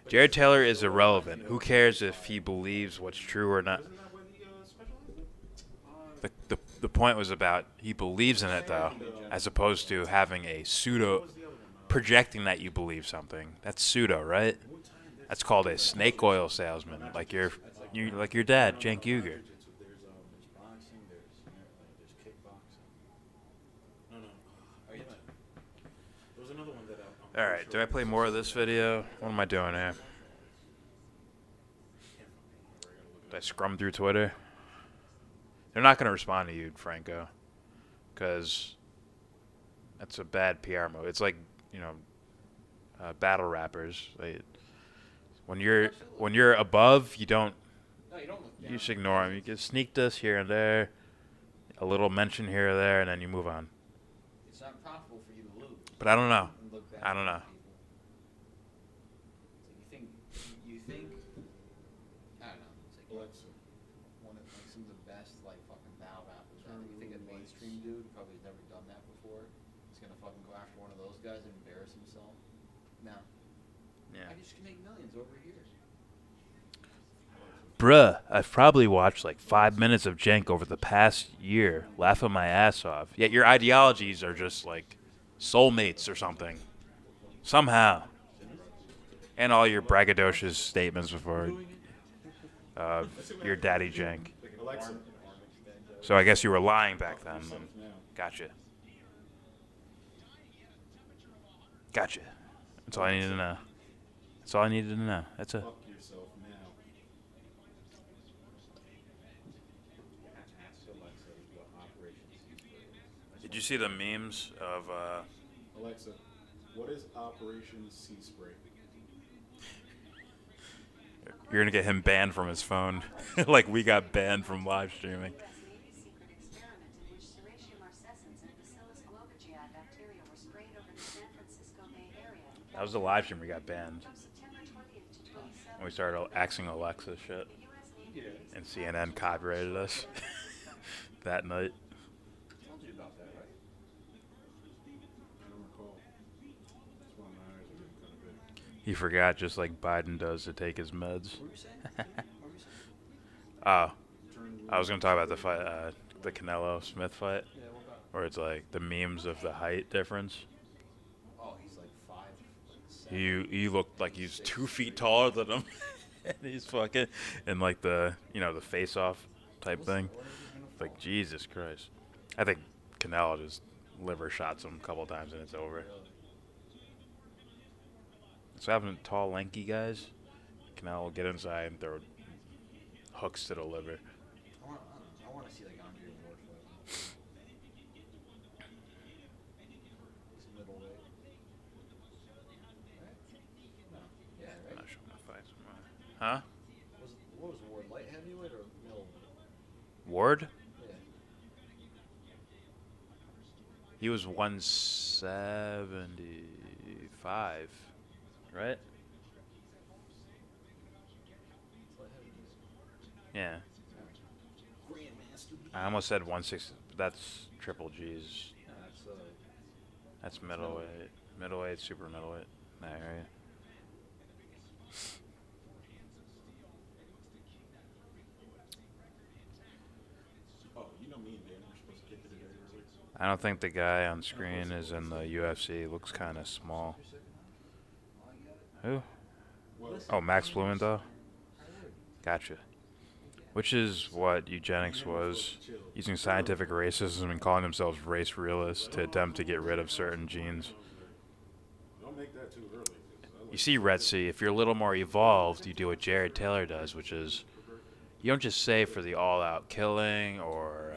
Jared Taylor is irrelevant. Who cares if he believes what's true or not? Isn't that what he specialized in? The point was about he believes in it, though, as opposed to having a pseudo projecting that you believe something. That's pseudo, right? That's called a snake oil salesman, like your dad, Cenk Uygur. There's boxing, there's kickboxing. No. Oh, yeah. There was another one that All right, do I play more of this video? What am I doing here? Did I scrum through Twitter? They're not going to respond to you, Franco, because that's a bad PR move. It's like, battle rappers. When you're above, you don't. No, you don't look down. You just ignore them. You can sneak this here and there, a little mention here or there, and then you move on. It's not profitable for you to lose. But I don't know. And look down I don't know. at people. You think, I don't know. It's like Alexa. one of like some of the best like fucking battle rappers. Right? You think a mainstream dude probably has never done that before. He's gonna fucking go after one of those guys and embarrass himself. No. Yeah. I just can make millions over here. Bruh, I've probably watched like 5 minutes of Cenk over the past year, laughing my ass off. Yet your ideologies are just like soulmates or something. Somehow. And all your braggadocious statements before your daddy Cenk. Alexa. So I guess you were lying back then. Gotcha. Gotcha. That's all I needed to know. That's all I needed to know. That's it. Fuck yourself now. Did you see the memes of Alexa, what is Operation Sea Spray? you're gonna get him banned from his phone, like we got banned from live streaming. That was the live stream we got banned. When we started axing Alexa shit. And CNN copyrighted us that night. I told you about that, right? I don't recall. That's why my eyes are getting kind of big. He forgot, just like Biden does, to take his meds. What were you saying? What were you saying? Oh, I was gonna talk about the fight, the Canelo Smith fight, Yeah, what about? where it's like the memes of the height difference. Oh, he's like 5'7". He looked like he's 2 feet taller than him, and he's fucking and like the the face off type thing. Like Jesus Christ, I think Canelo just liver shots him a couple times and it's over. So having tall, lanky guys, Canelo will get inside and throw hooks to the liver. I want to see like Andre Ward fight. He's middleweight. Right? No. Ward? He was 175, right? Yeah. I almost said 160. That's Triple G's. That's middleweight. Middleweight, super middleweight. That area. Oh, you know me and Dan are supposed to kick it today early. I don't think the guy on screen is in the UFC. Looks kind of small. Who? Oh, Max Blumenthal? Gotcha. Which is what eugenics was, using scientific racism and calling themselves race realists to attempt to get rid of certain genes. Don't make that too early. You see, Red Sea, if you're a little more evolved, you do what Jared Taylor does, which is you don't just say for the all-out killing or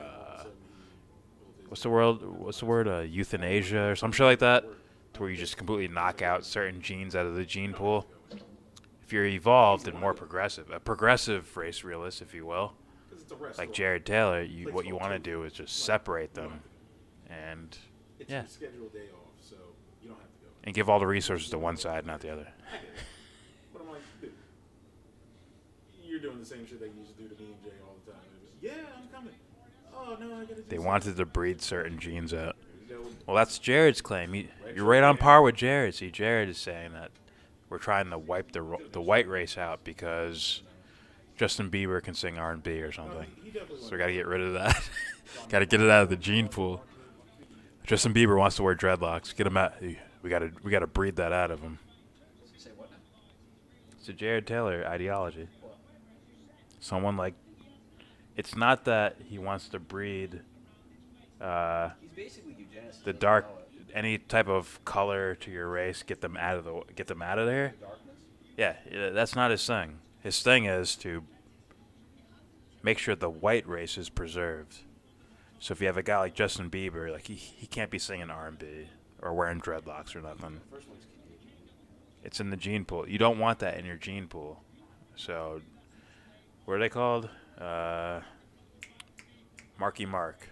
what's the word? Euthanasia or some shit like that, to where you just completely knock out certain genes out of the gene pool. If you're evolved and more progressive, a progressive race realist, if you will, like Jared Taylor, what you want to do is just separate them, and yeah, and give all the resources to one side, not the other. But I'm like, dude, you're doing the same shit they used to do to me and Jay all the time. Yeah, I'm coming. Oh no, I gotta do They wanted to breed certain genes out. Well, that's Jared's claim. You're right on par with Jared. See, Jared is saying that we're trying to wipe the white race out because Justin Bieber can sing R&B or something. So we got to get rid of that. Got to get it out of the gene pool. Justin Bieber wants to wear dreadlocks. Get him out. We got to breed that out of him. It's a Jared Taylor ideology. Someone like, it's not that he wants to breed the dark, any type of color to your race, get them out of there. Yeah, that's not his thing. His thing is to make sure the white race is preserved. So if you have a guy like Justin Bieber, like he can't be singing R&B or wearing dreadlocks or nothing. It's in the gene pool. You don't want that in your gene pool. So what are they called? Marky Mark.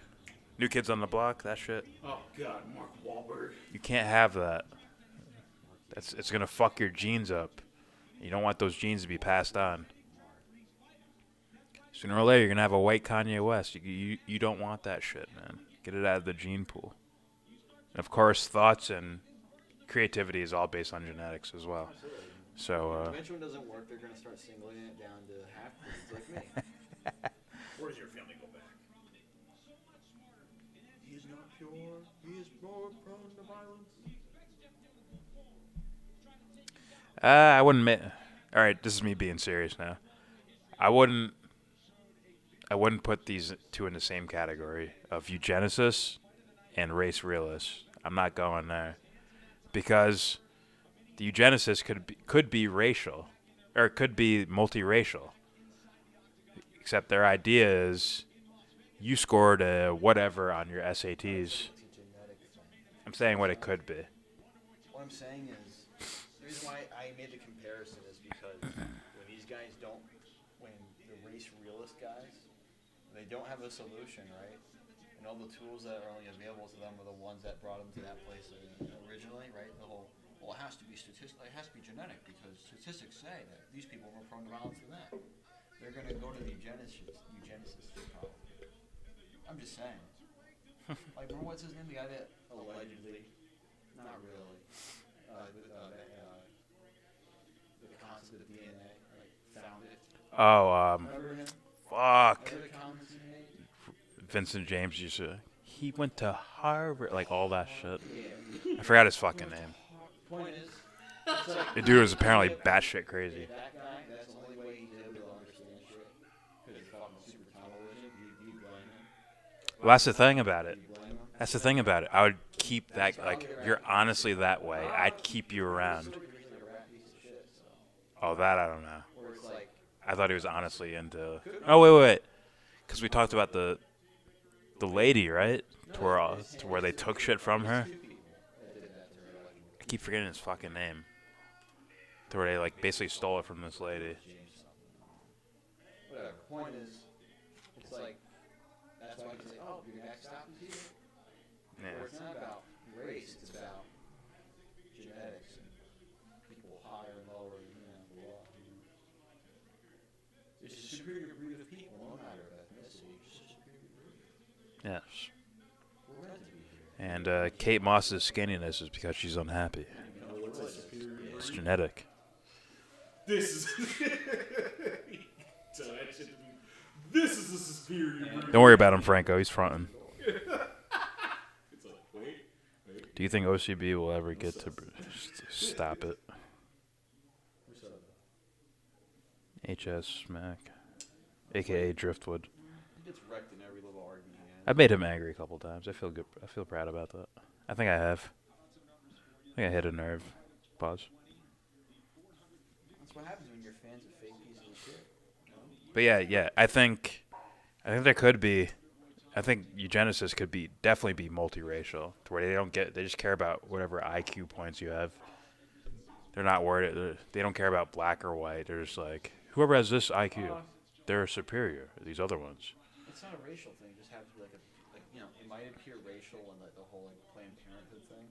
New Kids on the Block, that shit. Oh God, Mark Wahlberg. You can't have that. It's gonna fuck your genes up. You don't want those genes to be passed on. Sooner or later, you're gonna have a white Kanye West. You don't want that shit, man. Get it out of the gene pool. And of course, thoughts and creativity is all based on genetics as well. So. Eventually, when it doesn't work, they're gonna start singling it down to half-breeds like me. Where does your family go back? He is not pure. He is more prone to violence. I wouldn't. All right, this is me being serious now. I wouldn't put these two in the same category of eugenicists and race realists. I'm not going there because the eugenicists could be racial, or it could be multiracial. Except their idea is you scored a whatever on your SATs. I'm saying what it could be. What I'm saying is, the reason why I made the comparison is because when these guys don't, when the race realist guys, they don't have a solution, right? And all the tools that are only available to them are the ones that brought them to that place originally, right? The whole, well, it has to be it has to be genetic because statistics say that these people are more prone to violence than that. They're going to go to the eugenicists probably. I'm just saying. Like, remember what's his name? The guy that allegedly, not really, the concept of DNA, like, found it. Oh, Remember him? fuck. Remember the comments he made? Vincent James used to. He went to Harvard, like all that shit. I forgot his fucking name. Point is, it's like, The dude was apparently batshit crazy. that guy, that's the only way he's able to understand shit. Because he's fucking super tunnel vision. Do you blame him? Well, that's the thing about it. Do you blame him? That's the thing about it. I would keep that, like, you're honestly that way. I'd keep you around. Sort of he's like a rat piece of shit, so. Oh, that I don't know. Where it's like, I thought he was honestly into. Oh, wait. Because we talked about the lady, right? To where they took shit from her. I keep forgetting his fucking name. To where they, like, basically stole it from this lady. whatever. Point is, it's like, stopping people. Yeah. Or it's not about race, it's about genetics and people higher and lower, blah. It's a superior breed of people, no matter of ethnicity. It's just a superior breed. Yes. We're meant to be here. And Kate Moss's skinniness is because she's unhappy. It's genetic. This is. This is a superior breed. Don't worry about him, Franco. He's fronting. It's like, wait. Do you think OCB will ever get to stop it? HS Mac, aka Driftwood. He gets wrecked in every little argument he has. I've made him angry a couple times. I feel good. I feel proud about that. I think I have. I think I hit a nerve. Pause. That's what happens when you're fans of fake pieces of shit. But yeah. I think there could be. I think eugenicists could definitely be multiracial, to where they just care about whatever IQ points you have. They're not worried. They don't care about black or white. They're just like, whoever has this IQ, they're superior. These other ones. It's not a racial thing. It just happens to be it might appear racial and the whole Planned Parenthood thing.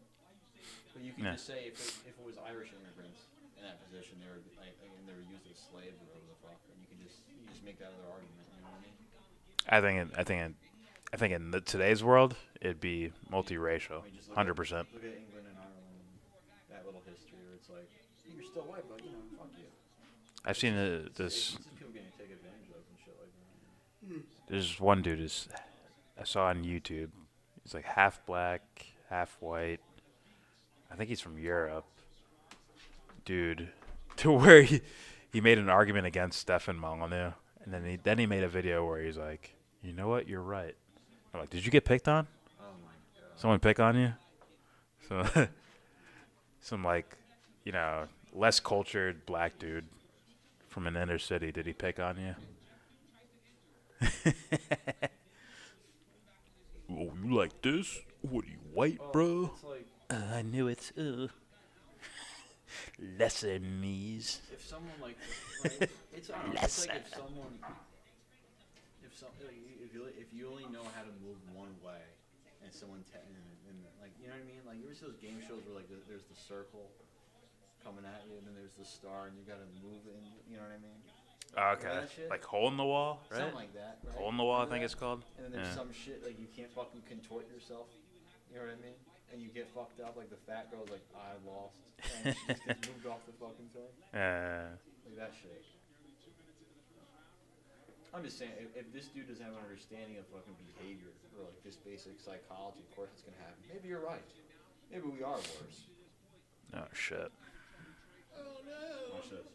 But you can just say if it was Irish immigrants in that position, they were used as slaves or whatever the fuck, and you just make that other argument. You know what I mean? I think in today's world, it'd be multiracial, 100%. Look at England and Ireland, and that little history where it's like, you're still white, but fuck you. I've seen this. It's people getting taken advantage of and shit like that. There's one dude I saw on YouTube. He's like half black, half white. I think he's from Europe. Dude, to where he made an argument against Stefan Molyneux, and then he made a video where he's like, you know what, you're right. I'm like, did you get picked on? Oh my god. Someone pick on you? So some less cultured black dude from an inner city. Did he pick on you? Oh, you like this? What are you, white, bro? It's like, I knew it. Lesser knees. if someone it's I don't know, it's like if you only know how to move one way, and someone and you know what I mean? Like, you ever see those game shows where there's the circle coming at you, and then there's the star, and you gotta move it. You know what I mean? Okay. Like hole in the wall, right? Something like that. Right? Hole in the wall, I think it's called. And then there's some shit like you can't fucking contort yourself. You know what I mean? And you get fucked up, like the fat girl's like, I lost, and she just gets moved off the fucking thing. Like that shit. I'm just saying, if this dude doesn't have an understanding of fucking behavior or like just basic psychology, of course it's gonna happen. Maybe you're right. Maybe we are worse. Oh shit. Oh no. Watch this.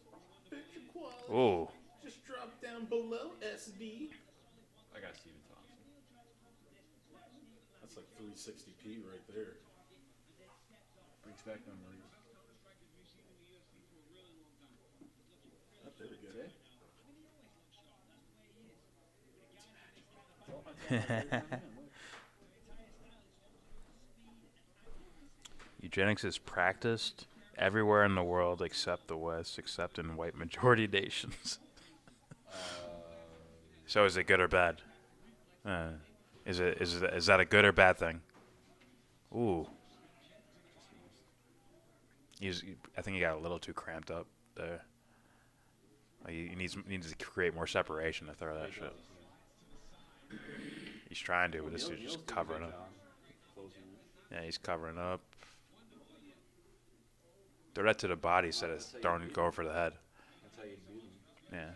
Picture quality. Ooh. Just drop down below SD. I got Steven Thompson. That's like 360p right there. Brings back memories. Up there we go. Eugenics is practiced everywhere in the world except the West, except in white majority nations. So is it good or bad? Is that a good or bad thing? Ooh. I think he got a little too cramped up there. Like he needs to create more separation to throw that shit. He's trying to, but this dude's just covering up. Yeah, he's covering up. Throw that to the body instead of going for the head. That's how you beat him. Yeah.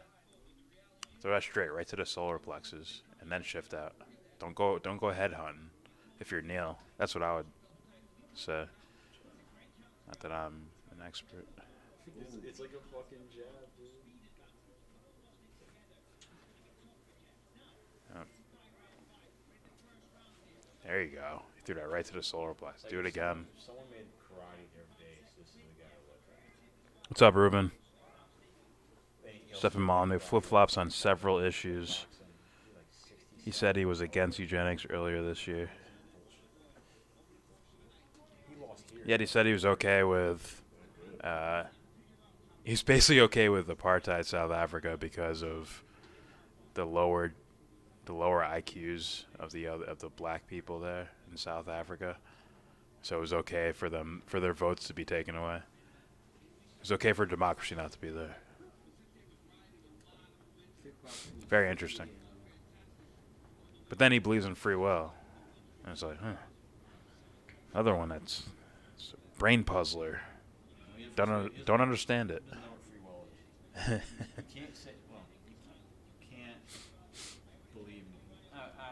Throw that straight right to the solar plexus and then shift out. Don't go head hunting if you're Neil. That's what I would say. Not that I'm an expert. It's like a fucking jab, dude. There you go. He threw that right to the solar plexus. Like Do it again. If someone made karate their base, this is the guy to look at. What's up, Ruben? Stephen Molyneux flip-flops on several issues. He said he was against eugenics earlier this year. Yet he said he was okay with... he's basically okay with apartheid South Africa because of the lower the lower IQs of the black people there in South Africa. So it was okay for their votes to be taken away. It was okay for democracy not to be there. Very interesting. But then he believes in free will. And it's like, another one that's it's a brain puzzler. Don't understand it. You can't say, well, you can't believe me.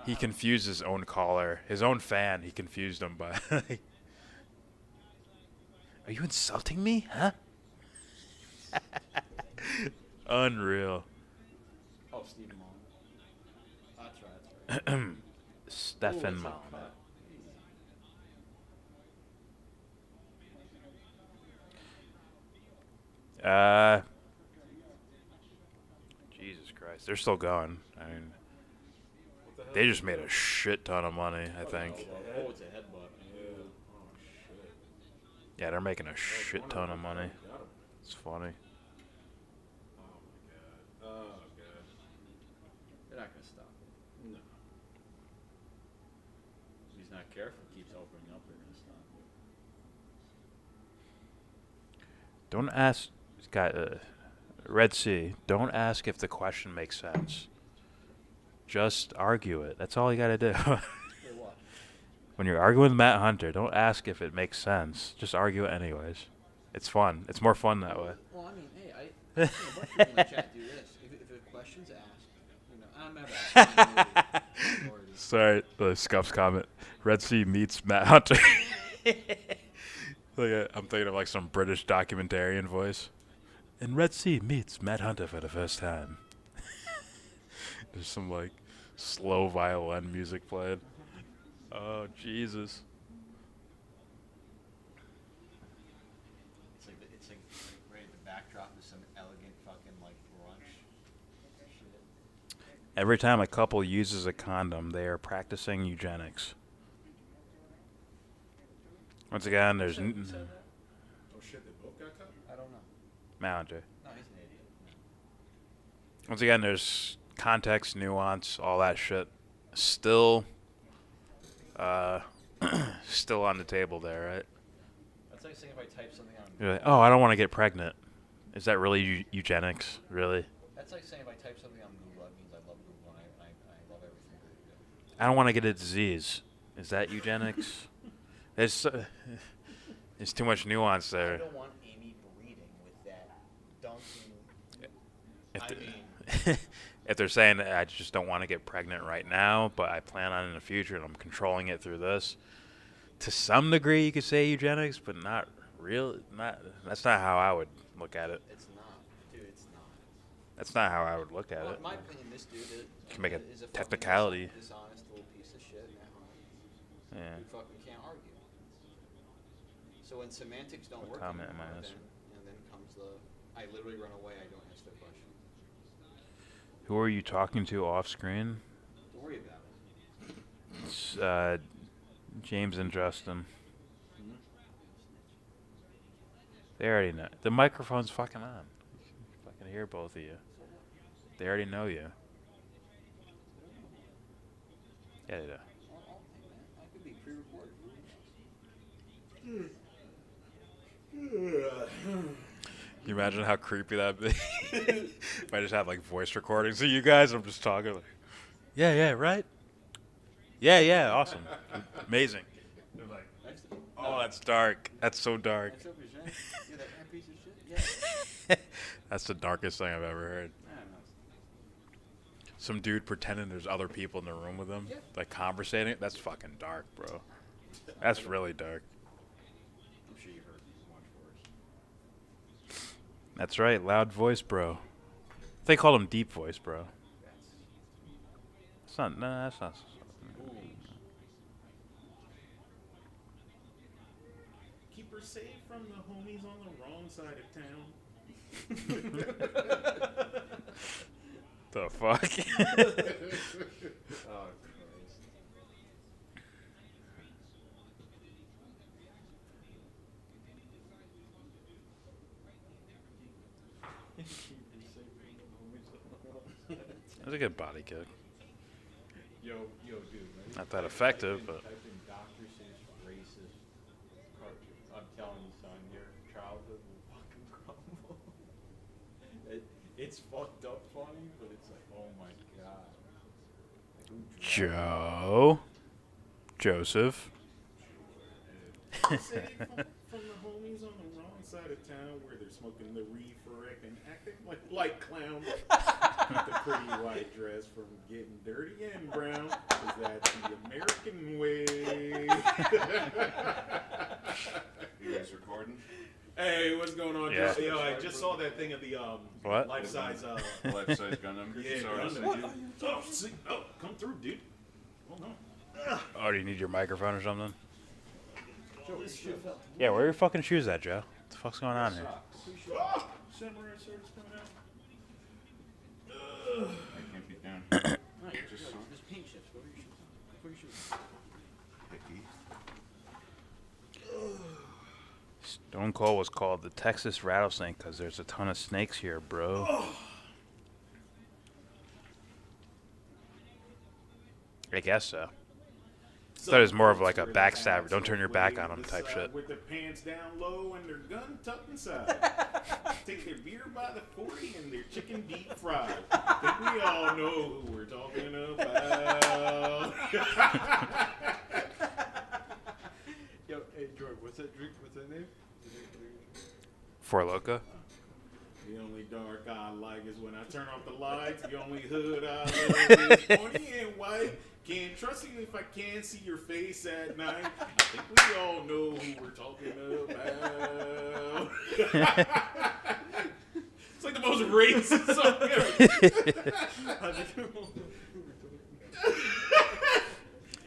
He confused his own caller, his own fan. He confused him by, are you insulting me? Huh? Unreal. Oh, Stephen Mullen. That's right. Stephen Mullen. Jesus Christ, they're still going. I mean, they just made a shit ton of money, I think. Oh, it's a headbutt. Yeah. Oh, shit. Yeah, they're making a shit ton of money. It's funny. Oh, God. They're not going to stop it. No. If he's not careful, keeps opening up, they're going to stop it. Don't ask, Red Sea, don't ask if the question makes sense. Just argue it. That's all you got to do. When you're arguing with Matt Hunter, don't ask if it makes sense. Just argue it anyways. It's fun. It's more fun that way. Well, I mean, hey, I've seen a bunch of people in the chat do this. If a question's asked, I'm never asking. Sorry, the Scuffs comment. Red Sea meets Matt Hunter. I'm thinking of like some British documentarian voice. And Red Sea meets Matt Hunter for the first time. There's some like slow violin music playing. Oh, Jesus. It's like right at the backdrop of some elegant fucking like brunch shit. Every time a couple uses a condom, they are practicing eugenics. Once again, there's... Oh, shit, they both got cut? I don't know. Matt Hunter. No, he's an idiot. Once again, there's context, nuance, all that shit. Still on the table there, right? That's like saying if I type something on You're like, oh, I don't want to get pregnant. Is that really eugenics? Really? That's like saying if I type something on Google, that means I love Google and I love everything Google does. I don't want to get a disease. Is that eugenics? There's too much nuance there. I don't want Amy breeding with that dunking. If they're saying that I just don't want to get pregnant right now, but I plan on in the future and I'm controlling it through this, to some degree you could say eugenics, but not real. That's not how I would look at it. It's not, dude. It's not. That's not how I would look at Well, it. in my opinion, this dude Can make a is a technicality. fucking dishonest little piece of shit. Yeah. You fucking can't argue. So when semantics don't work comment anymore, am I missing? then comes the I literally run away. I don't answer the question. Who are you talking to off screen? Don't worry about it. It's, James and Justin. Mm-hmm. They already know. The microphone's fucking on. You can fucking hear both of you. They already know you. Yeah, they do. I could be pre-recorded. Can you imagine how creepy that'd be? If I just have like voice recordings of you guys, I'm just talking like, yeah, right? Yeah, awesome. Amazing. They're like, oh, that's dark. That's so dark. Next up is Jen. Yeah, that piece of shit. Yeah. That's the darkest thing I've ever heard. I don't know. Some dude pretending there's other people in the room with him, like conversating. That's fucking dark, bro. That's really dark. I'm sure you heard much worse. That's right, loud voice, bro. They called him deep voice, bro. That's not. No, that's not. Keep her safe from the homies on the wrong side of town. The fuck? Oh, Christ. That's a good body kick. Yo, dude. Ready? Not that effective, but. Type in Dr. Seuss racist cartoon. I'm telling you, son, your childhood will fucking crumble. It's fucked up funny, but it's like, oh my god. Joseph. Say from the homies on the wrong side of town where they're smoking the reefer and acting like clowns. Keep the pretty white dress from getting dirty and brown, 'cause that's the American way. You guys recording? Hey, what's going on? Yeah. Yo, I just saw that thing of the What? life-size Life-size Gundam. Yeah, Sorry, Gundam, dude. Oh, come through, dude. Hold on. Oh, do you need your microphone or something? Yeah, where are your fucking shoes at, Joe? What the fuck's going on here? Oh, samurai sword's coming out. I can't be down. Just so paint chips. What are your shoes? picky. Stone Cold was called the Texas Rattlesnake because there's a ton of snakes here, bro. I guess so. I thought it was more of like a backstabber. Don't turn your back on them type shit. With their pants down low and their gun tucked inside. Take their beer by the 40 and their chicken deep fried. I think we all know who we're talking about. Yo, hey, George, what's that drink? What's that name? Four Loko? The only dark I like is when I turn off the lights. The only hood I love is pointy and white. Can't trust you if I can't see your face at night. I think we all know who we're talking about. It's like the most racist song ever.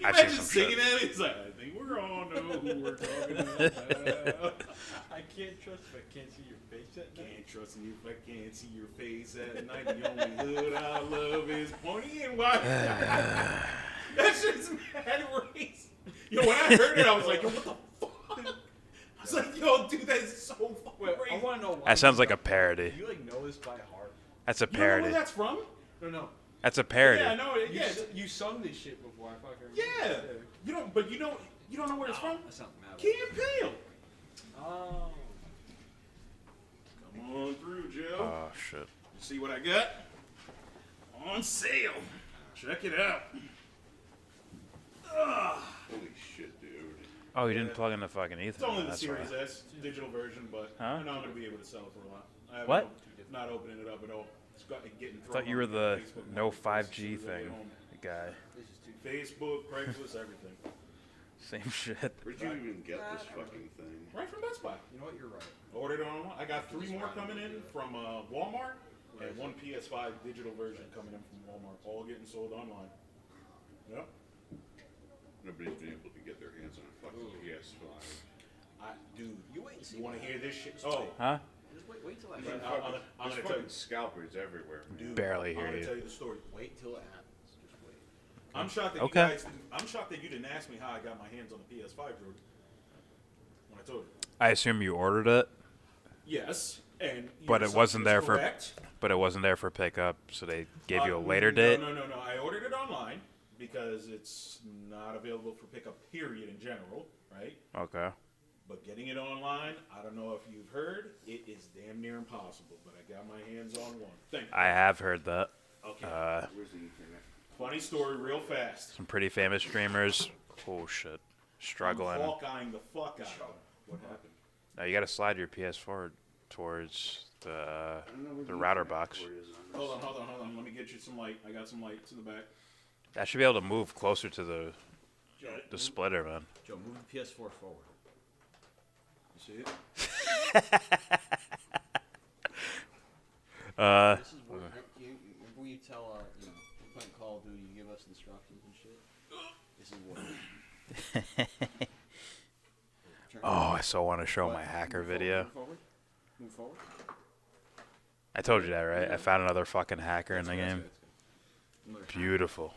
Imagine singing that. It's like, I think we all know who we're talking about. I can't trust if I can't see your face at night. Can't trust you if I can't see your face at night. The only hood I love is pointy and white. That shit's mad racist. Yo, when I heard it, I was like, yo, what the fuck? I was like, yo, dude, that is so fucking racist. I want to know why. That sounds like a parody. You like know this by heart? That's a You don't know parody. where that's from? No. That's a parody. Yeah, I know it. Yeah, You sung this shit before. I fucking yeah. You don't, but you don't know where it's from? That sounds mad. Key and Peele. Oh. Come on through, Joe. Oh, shit. You see what I got? On sale. Check it out. Holy shit, dude. Oh, you didn't plug in the fucking Ethernet. It's only the That's Series why. S digital version, but I know I'm going to be able to sell it for a lot. I haven't What? Not opening it up at all. It's getting I thought you were the no 5G thing guy. Facebook, Craigslist, everything. Same shit. Where'd you even get this fucking thing? Right from Best Buy. You know what? You're right. Ordered it online. I got 3 more coming in from Walmart and 1 PS5 digital version coming in from Walmart. All getting sold online. Yep. Nobody's been able to get their hands on a fucking PS5. Dude, You wait and see. you want to what hear this happens. shit? Oh, Huh? Just wait till I Man, happens. I'm There's gonna tell fucking you. scalpers everywhere, man. Dude, Barely I'm hear gonna you. tell you the story. Wait till it happens. Just wait. I'm shocked that Okay. you guys. I'm shocked that you didn't ask me how I got my hands on the PS5, Jordan. When I told you. I assume you ordered it, Yes, and but your it wasn't assumption there is for. correct. But it wasn't there for pickup, so they gave you a later date. No. I ordered it online because it's not available for pickup. Period in general, right? Okay. But getting it online, I don't know if you've heard, it is damn near impossible. But I got my hands on one. Thank you. I have heard that. Okay. Where's the internet? Funny story, real fast. Some pretty famous streamers. Oh shit, struggling. I'm Hawkeyeing the fuck out of them. What happened? Now you got to slide your PS4 towards the router box. Hold on. Let me get you some light. I got some lights in the back. That should be able to move closer to the splitter, man. Joe, move the PS4 forward. You see it? This is what remember we tell we're playing Call of Duty, you give us instructions and shit. This is what. Oh, I so want to show my hacker video. Move forward. I told you that, right? I found another fucking hacker in the game. Beautiful.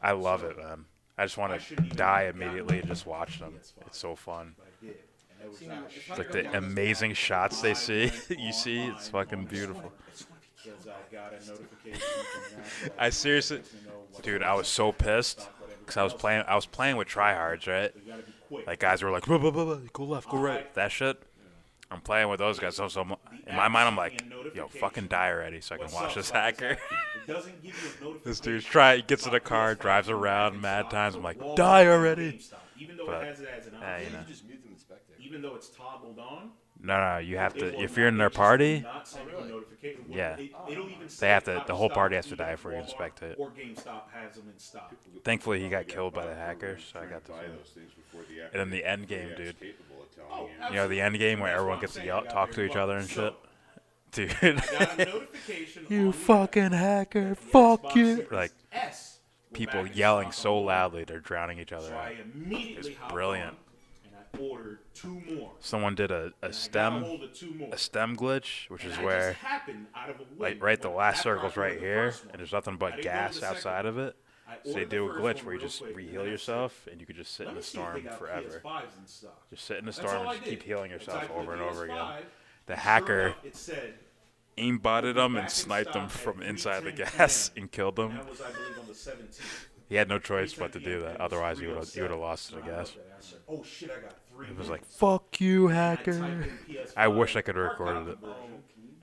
I love it, man. I just want to die immediately and just watch them. It's so fun. Like the amazing shots they see, you see, it's fucking beautiful. Says I got a notification from National. I seriously, dude, I was so pissed because I was playing with tryhards, right? Like guys were like, blah, blah, blah, blah, go left, go right, that shit. I'm playing with those guys, so in my mind I'm like, yo, fucking die already, so I can watch this hacker. This dude's he gets in a car, drives around mad times. I'm like, die already. But you know. Even though it's toggled on. No, you have to. If you're in their party, yeah, they have to. The whole party has to die before you can spectate. Thankfully, he got killed by the hackers, so I got to. And then the end game, dude. You know the end game where everyone gets to talk to each other and shit. Dude, you fucking hacker, fuck you! Like people yelling so loudly they're drowning each other out. It's brilliant. Ordered 2 more. Someone did a stem glitch, which is where like the last circle's right here, and there's nothing but gas outside of it. So they do a glitch where you just re-heal yourself, and you could just sit in the storm forever. Just sit in the storm and just keep healing yourself over and over again. The hacker aimbotted him and sniped him from inside the gas and killed him. He had no choice but to do that. Otherwise, he would have lost it, I guess. Oh shit! I got 3. It was like, "Fuck you, hacker." I wish I could have recorded it.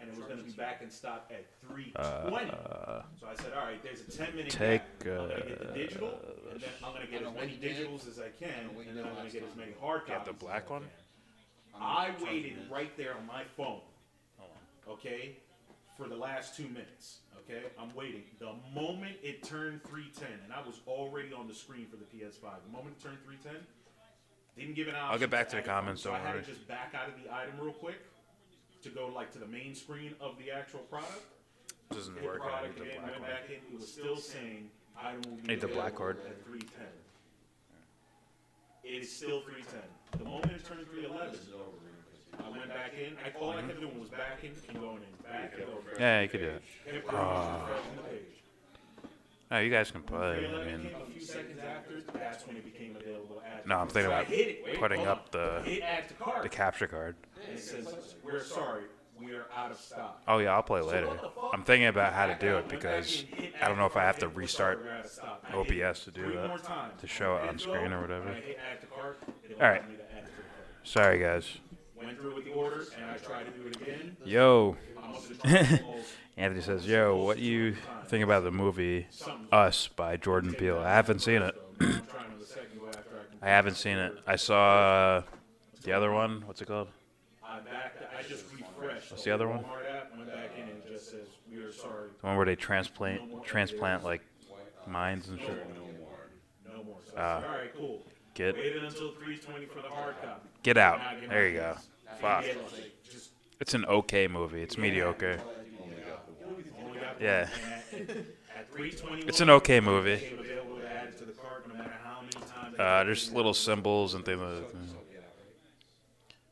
And it was going to be back in stock at 3:20. So I said, "All right, there's a 10-minute Take. gap. I'm going to get the digital, and then I'm going to get as many digitals as I can, and then I'm going to get as many hard copies." Get the black one. I waited right there on my phone. Okay, for the last 2 minutes. Okay, I'm waiting. The moment it turned 3:10, and I was already on the screen for the PS5. The moment it turned 3:10, didn't give an option. I'll get back to the comments. So I don't had worry. to just back out of the item real quick to go to the main screen of the actual product. Doesn't Hit work. I product need the again, black went one. back in. It was still saying item will be Need the black available cord. at 3:10. It is still 3:10. The moment it turned 3:11, I went back in. All I kept doing was backing and going in. Back and going. Yeah, you could do it. Kept refreshing the page. No, you guys can play. I mean, Came a few seconds after. That's when it became available. no, I'm thinking So I about hit it. Wait, putting hold up on. Hit add to cart. the capture card. And it says, "We're sorry, we are out of stock." Oh yeah, I'll play later. I'm thinking about how to do it because I don't know if I have to restart OBS to do that, to show it on screen or whatever. All right. Sorry, guys. Went through with the orders, and I tried to do it again. Yo. Anthony says, yo, what do you think about the movie Us by Jordan Peele? I haven't seen it. I haven't seen it. I saw the other one. What's it called? I just refreshed. What's the other one? Went back in and it just says, "We are sorry." The one where they transplant like minds and shit. No more. So all right, cool. Get Waited until 3:20 for the hard copy. Get Out. There you go. Fuck. It's an okay movie. It's mediocre. Yeah. It's an okay movie. There's little symbols and things like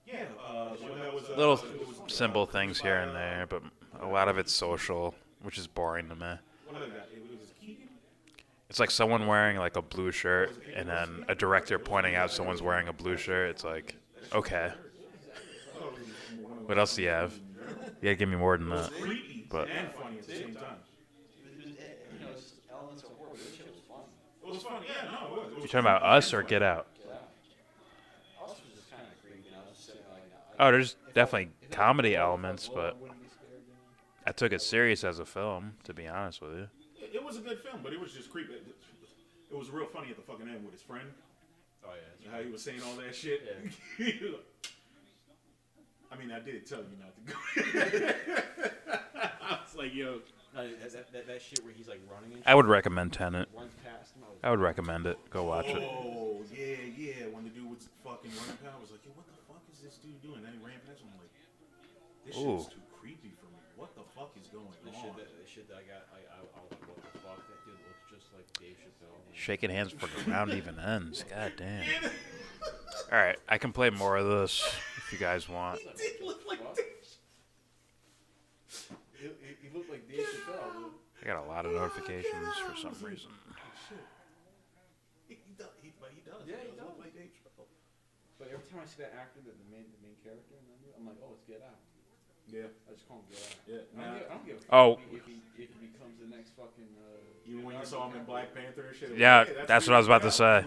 that. Little symbol things here and there, but a lot of it's social, which is boring to me. It's like someone wearing like a blue shirt and then a director pointing out someone's wearing a blue shirt. It's like, okay. What else do you have? You gotta give me more than that. But you talking about Us or Get Out? Oh, there's definitely comedy elements, but I took it serious as a film, to be honest with you. It was a good film, but it was just creepy. It was real funny at the fucking end with his friend. Oh yeah. How he was saying all that shit. Yeah. I mean, I did tell you not to go. I was like, yo. That shit where he's like running and shit. I would recommend Tenet. Runs past him. I would recommend it. Go watch it. Oh, yeah. When the dude was fucking running past, I was like, yo, what the fuck is this dude doing? Then he ran past him. I'm like, this shit's too creepy for me. What the fuck is going on? The shit that I got, I was like, what the fuck? That dude looks just like Dave Chappelle. Shaking hands before the round even ends. God damn. All right, I can play more of this if you guys want. He did look like Dave. He looked like Dave Chappelle, dude. I got a lot of notifications for some reason. He does. Yeah, he does. Look like Dave Chappelle. But every time I see that actor, the main character in that movie, I'm like, oh, it's Get Out. Yeah. I just call him Get Out. Yeah. I don't give a fuck Oh. if he becomes the next fucking. Even when you saw him in Black Panther and shit. Yeah, Like, hey, that's what I was about to say.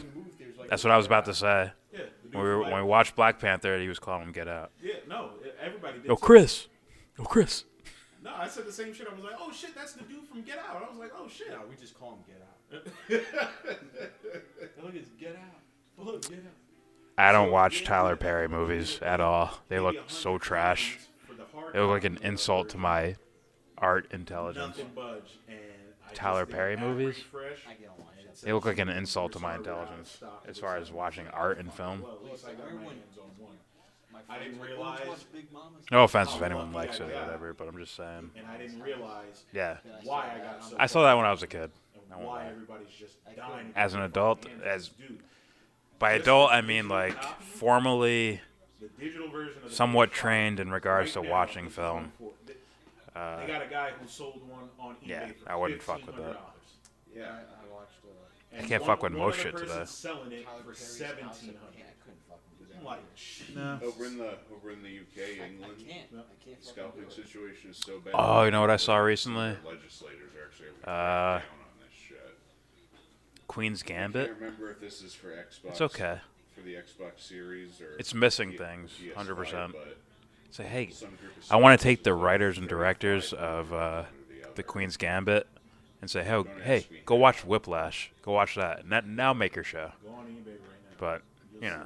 Like, That's what I was about to say. Yeah. When we watched Black Panther, he was calling him Get Out. Yeah, no, everybody did. Yo, Chris. Yo, Chris. No, I said the same shit. I was like, oh shit, that's the dude from Get Out. I was like, oh shit. No, we just call him Get Out. Look, it's Get Out. Look, Get Out. I don't watch Tyler Perry movies at all. They look so trash. They look like an insult to my art intelligence. Tyler Perry movies? They look like an insult to my intelligence as far as watching art and film. I didn't realize. No offense if anyone likes it or whatever, but I'm just saying. And I didn't realize. Yeah. Why I got so. I saw that when I was a kid. Why everybody's just dying. As an adult, by adult I mean like formally, somewhat trained in regards to watching film. They got a guy who sold one on eBay. Yeah, for I wouldn't fuck with that. Yeah, I watched. I can't fuck with most shit today. Selling it for $1,700. I'm like, no. Over in the UK, England, the scalping situation is so bad. Oh, you know what I saw recently? Legislators are actually down on this shit. Queen's Gambit. I can't remember if this is for Xbox. It's okay. For the Xbox Series or. It's missing things, 100%. Say, hey, some group of I want to take the writers and directors of the Queen's Gambit and say, hey, go watch Whiplash. Go watch that. Now make your show. Go on eBay right now. But, you know.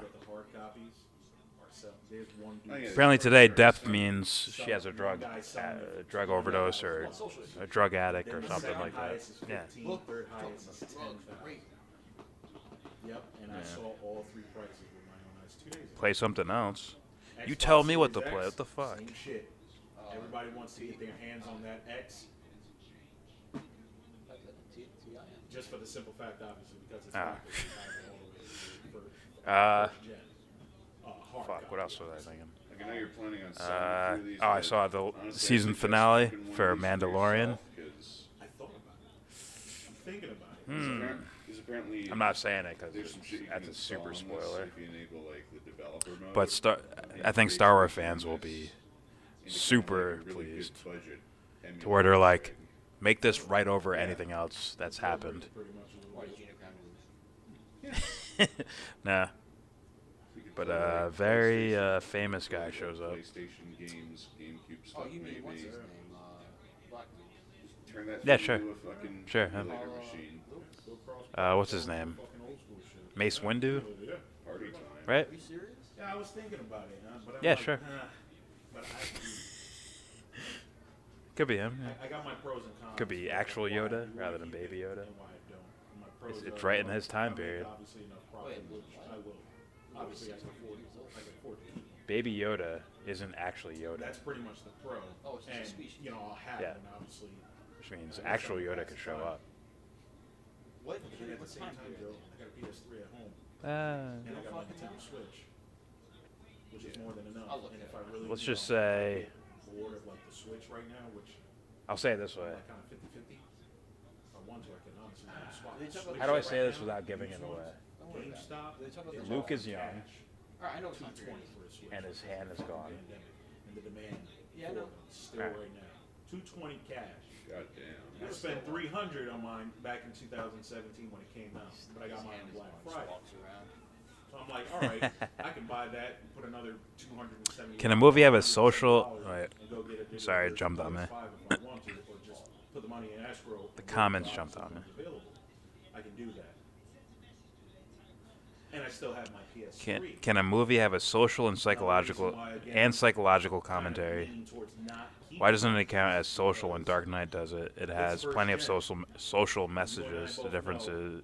Apparently today, death means she has a drug overdose or a drug addict or something like that. Yeah. Third highest is 10,000. Yep, and I saw all three prices with my own eyes 2 days ago. Play something else. You tell me what to play. What the fuck? Same shit. Everybody wants to get their hands on that X. Just for the simple fact, obviously, because it's not first gen. Fuck, what else was I thinking? Like, I know you're planning on selling through these, I saw the season finale for Mandalorian. I thought about it. I'm thinking about it. Apparently, I'm not saying it because that's a super spoiler. But I think Star Wars fans will be super pleased to where they're like, make this right over anything else that's happened. Nah. But a very famous guy shows up. PlayStation games, GameCube stuff, you mean what's his name? Turn that Yeah, thing sure. into a fucking Sure. emulator machine. What's his name? Mace Windu? Party time. Right? Are you serious? Yeah, I was thinking about it, but I'm Yeah, like, sure. But Could be him. I got my pros and cons. Could be actual Yoda rather than Baby Yoda. And why I don't. My pros It's are, right in his time period. Obviously enough profit, which I will. Obviously, I can afford it. Baby Yoda isn't actually Yoda, That's pretty much the pro. Oh, it's just a and, species. you know, I'll have Yeah. one, obviously. which means actual Yoda could show up. What? But then at the What same time time, period? Joe, I got a PS3 at home. And I got my Nintendo Switch, which is more than enough. I'll look And at if I it. really Let's you just know, say, bored of like the Switch right now, which I'll say it this way. I'm like kind of 50-50. If I want to, I can honestly swap. They the talk about Switch How do I right say this now, without giving it used away? ones, GameStop. They talk about is the Luke is all young. cash, All right, I know it's not 220 for a Switch. And his hand is gone. Pandemic, and the demand Yeah, I for know. them is still Alright. right now. 220 cash. God damn. I spent 300 on mine back in 2017 when it came out, but I got mine on Black Friday. So I'm like, all right, I can buy that and put another 270. Can a movie have a social? $170 Wait, and go get a digital sorry, it version jumped of on me. PS5 if I want to, or just put the money in escrow. The and comments wait jumped till on me. it's available. I can do that, and I still have my PS3. Can a movie have a social and psychological commentary? Why doesn't it count as social when Dark Knight does it? It has plenty of social messages. The difference is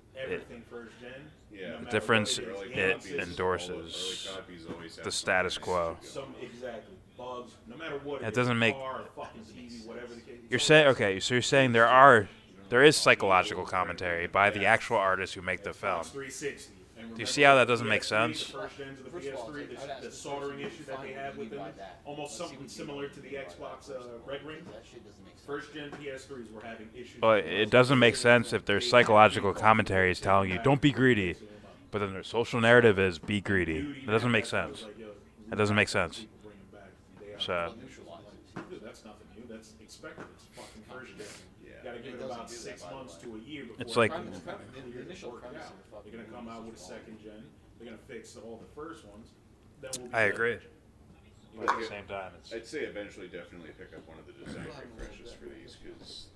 the difference it endorses the status quo. Exactly. Bugs, no matter what It doesn't make. car, fucking TV, whatever the case. You're saying okay, so you're saying there is psychological commentary by the actual artists who make the film. 360. Do you see how that doesn't make sense? The first gens of the PS3, the soldering issue that they had with them, almost something similar to the Xbox Red Ring. First gen PS3s were having issues. But it doesn't make sense if their psychological commentary is telling you don't be greedy, but then their social narrative is be greedy. It doesn't make sense. It doesn't make sense. So expected. It's fucking first gen. Yeah. You gotta give it about 6 months to a year before It's like- The initial premise of the fucking they're gonna come out with a second gen. They're gonna fix all the first ones. Then we'll be I good. agree. But But at the same time, it's I'd say eventually definitely pick up one of the design refreshes for these because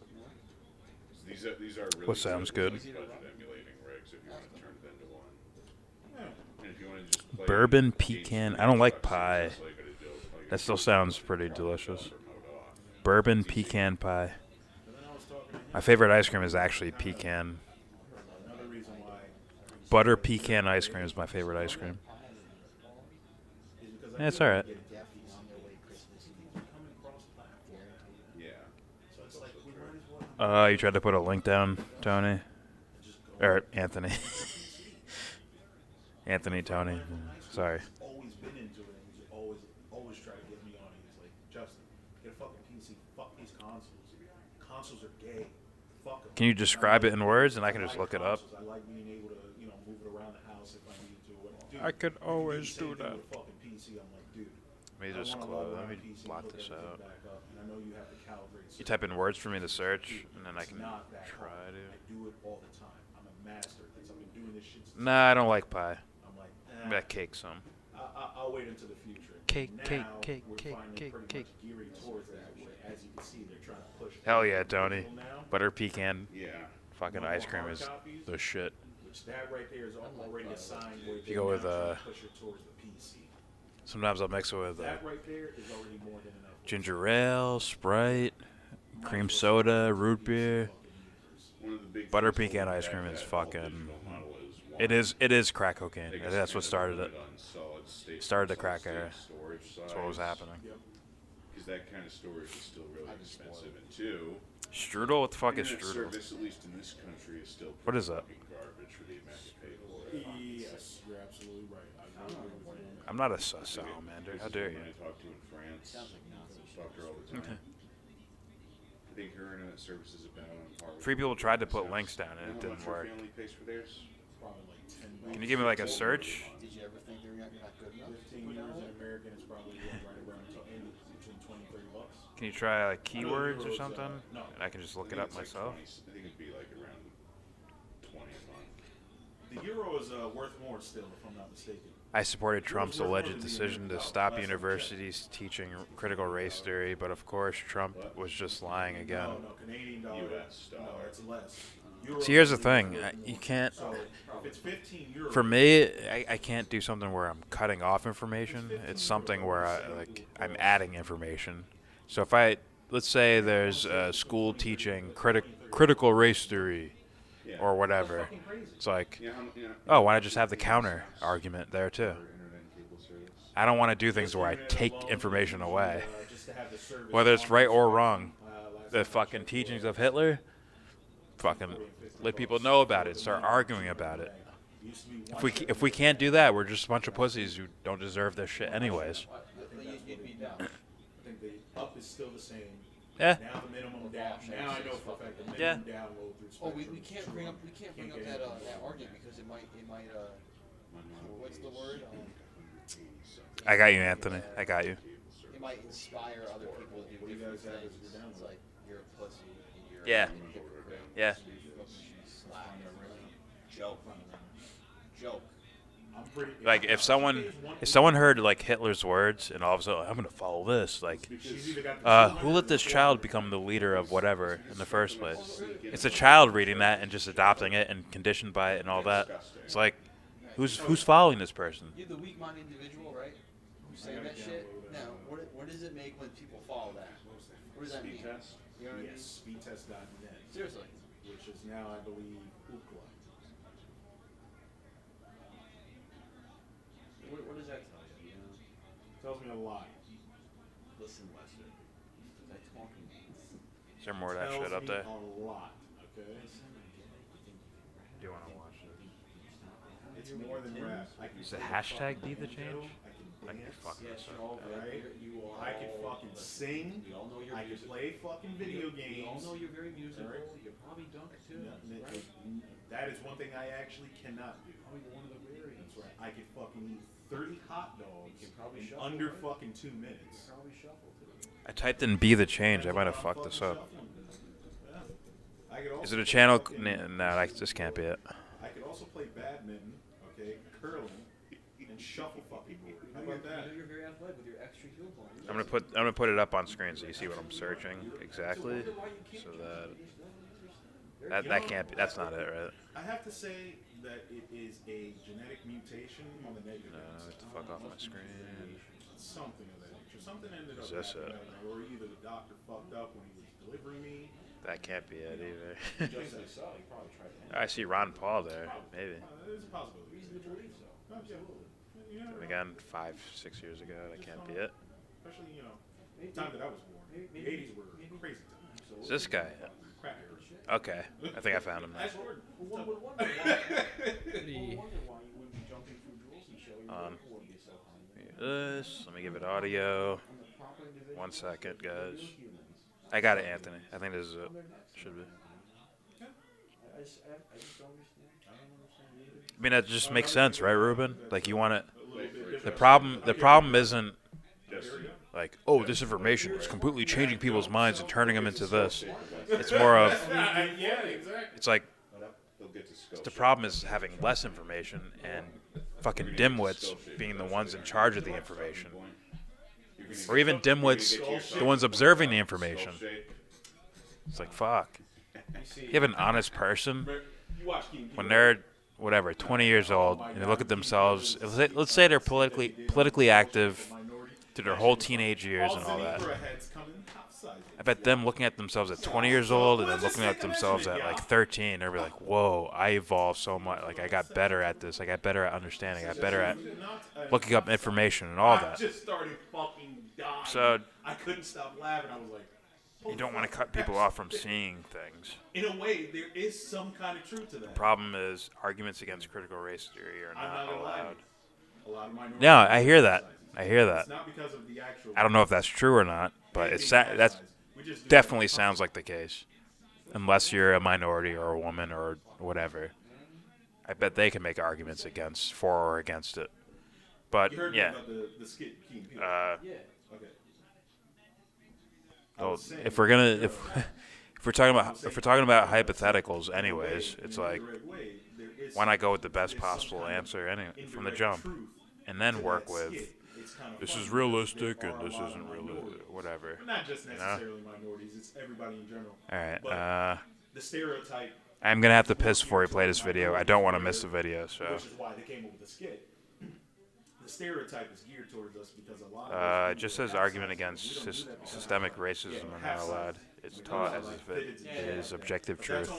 these are really What sounds good? budget emulating rigs if you want to turn it into one. And if you want to just play bourbon HD pecan. I don't like trucks, pie. just like I did, like That still sounds pretty delicious. remote off. Bourbon pecan pie. My favorite ice cream is actually pecan. Another reason why Butter pecan ice cream is my favorite ice cream. is because Yeah, it's all right. Yeah. So it's like we might as well You tried to put a link down, Tony, or Anthony. Anthony, Tony. Sorry. always been into it, and he's always tried to get me on it. He's like, Justin, get a fucking PC. Fuck these consoles. Consoles are gay. Fuck 'em. Can you describe it in words, and I can just look it up? I like being able to, move it around the house if I needed to. Dude, I could you can always the same do thing that. with fucking PC. I'm like, dude. Let me I just wanna close. log Let on me to PC, block hook this everything out. back up, and I know you have to calibrate You type in words for me to search, and then I It's can not that try hard. to. I do it all the time. I'm a master because I've been doing this shit since Nah, I don't like pie. I'm like, That cake some. I'll wait until the future. Cake, Now, cake, cake, we're cake, finally cake, pretty cake. much gearing towards that way. As you can see, they're trying to push. Hell yeah, Tony. digital now, Butter pecan. Yeah. Fucking no ice more cream hard is copies, the shit. Which that right there is already a sign where You go with, push it towards the PC. Sometimes I'll mix it with That right there is already more than enough. ginger ale, Sprite, cream soda, root beer. One of the big Butter things pecan holding ice back cream is that whole fucking. digital model is, one, It is crack cocaine. they I just think that's what kinda started limit it. on solid state- Started the solid crack state era. storage That's what was size, happening. Because that kind of storage is still really expensive, and two, Strudel? What the fuck is internet strudel? service, at least in this country, is still What is that? fucking garbage for the amount you pay for it. Yes, you're absolutely right. I agree with you. I'm not a salamander. How dare you? When I talk to in France, talk to her all the time. I think her internet service is about on par with Free people tried to put Texas. links down and You it know how didn't much her work. family pays for theirs? Probably like $10. Can you give me like a search? Did you ever think they were not good enough? 15 years in American is probably right around between 20 and 30 bucks. Can you try like keywords or euros, something? no. And I can just look I it think up it's myself. Like 20, I think it'd be like around 20 a month. The euro is worth more still, if I'm not mistaken. I supported Trump's alleged decision to stop universities teaching critical race theory, but of course Trump was just lying again. No, Canadian dollar. US dollar. No, it's less. Euro See, here's the is thing. worth You more. can't. So if it's 15 euros. For me, I can't do something where I'm cutting off information. It's something where I'm adding information. So if let's say there's a school teaching critical race theory or whatever, it's like, oh, why not just have the counter argument there too? I don't want to do things where I take information away, whether it's right or wrong. The fucking teachings of Hitler, fucking let people know about it, start arguing about it. If we can't do that, we're just a bunch of pussies who don't deserve this shit anyways. You'd be down. I think the up is still the same. Yeah. Now the minimum down. Now I know for a fact the minimum Yeah. download through Oh, Spectrum we is can't bring up $200. that argument because it might what's the word? I got you, Anthony. I got you. It might inspire other people to do What do you different guys have as things. your download? It's like you're a pussy and you're Yeah. a hypocrite. Yeah. Slack. Joke. Joke. I'm pretty, Like if someone heard like Hitler's words and all of a sudden I'm gonna follow this, like, who let this child become the leader of whatever in the first place? It's a child reading that and just adopting it and conditioned by it and all that. It's like, who's following this person? You're the weak-minded individual, right? Who's saying that shit? Now, what does it make when people follow that? What does that mean? Speed test? You know what I mean? Yes, speedtest.net. Seriously. Which is now, I believe, Ookla. What does that tell you? You know? Tells me a lot. Listen, Lester. Was I talking? Is there more of that Tells shit up me there? a lot, okay? Do you want to watch this? It's more than rap. I can Does the play hashtag fucking be the banjo, change? I I can can dance. fuck this up. Alright? I can fucking sing. We all know you're I can musical. play fucking video games. We all know you're very musical. Alright. You can probably dunk too, No, right? That is one thing I actually cannot do. Probably one of the rarities. That's right. I can fucking eat 30 hot dogs You can probably in shuffle, under right? fucking 2 You minutes. can probably shuffle too. I typed in "be the change." I might have fucked this up. I could also Is it a channel? No, this can't be it. I could also play badminton, okay, curling, and shuffleboard. How about that? You're very athletic with your extra heel bone. I'm gonna put it up on screen so you see what I'm searching exactly. So that can't be. That's not it, right? I have to say that it is a genetic mutation on the negative. No, get the fuck off my screen. Something of that nature. Something ended up Is this happening, it? or either the doctor fucked up when he was delivering me. That can't be it either. Just as so, he probably tried to I see Ron Paul there. Maybe. there's a possibility. Reason to believe so. Absolutely. You never And know. again, 5-6 years ago. That can't be it. Especially, the time that I was born. The 80s were crazy times. Is this guy? Crack. Okay, I think I found him now. That's Jordan. One would wonder why you wouldn't be jumping through drills and showing This. Let me give it audio. 1 second, guys. I got it, Anthony. I think this is it. Should be. I just don't understand. I don't understand either. I mean, that just makes sense, right, Ruben? Like, you want it. The problem isn't like, oh, this information is completely changing people's minds and turning them into this. It's more of, it's like, the problem is having less information and fucking dimwits being the ones in charge of the information. Or even dimwits, the ones observing the information. It's like, fuck. You have an honest person, when they're, 20 years old, and they look at themselves, let's say they're politically active through their whole teenage years and all that. I bet them looking at themselves at 20 years old and then looking at themselves at like 13, they'll be like, whoa, I evolved so much. Like, I got better at this. I got better at understanding. I got better at looking up information and all that. I just started fucking dying. So I couldn't stop laughing. I was like, you don't want to cut people off from seeing things. in a way, there is some kind of truth to that. The problem is arguments against critical race theory are not allowed. A lot of minorities. No, I hear that. I hear that. It's not because of the actual. I don't know if that's true or not, but that definitely sounds like the case. Unless you're a minority or a woman or whatever, I bet they can make arguments for or against it. But You heard yeah, me about the skit Key and Peele. Yeah. Okay. well, if we're talking about hypotheticals, anyways, it's like, why not go with the best possible answer from the jump, and then work with this is realistic and this isn't realistic, whatever. Not just necessarily minorities; it's everybody in general. All right. But the stereotype. I'm gonna have to piss before we play this video. I don't want to miss the video, so. Which is why they came up with the skit. The stereotype is geared towards us because a lot. It just says argument against systemic racism are not allowed. It's taught as if it is objective truth,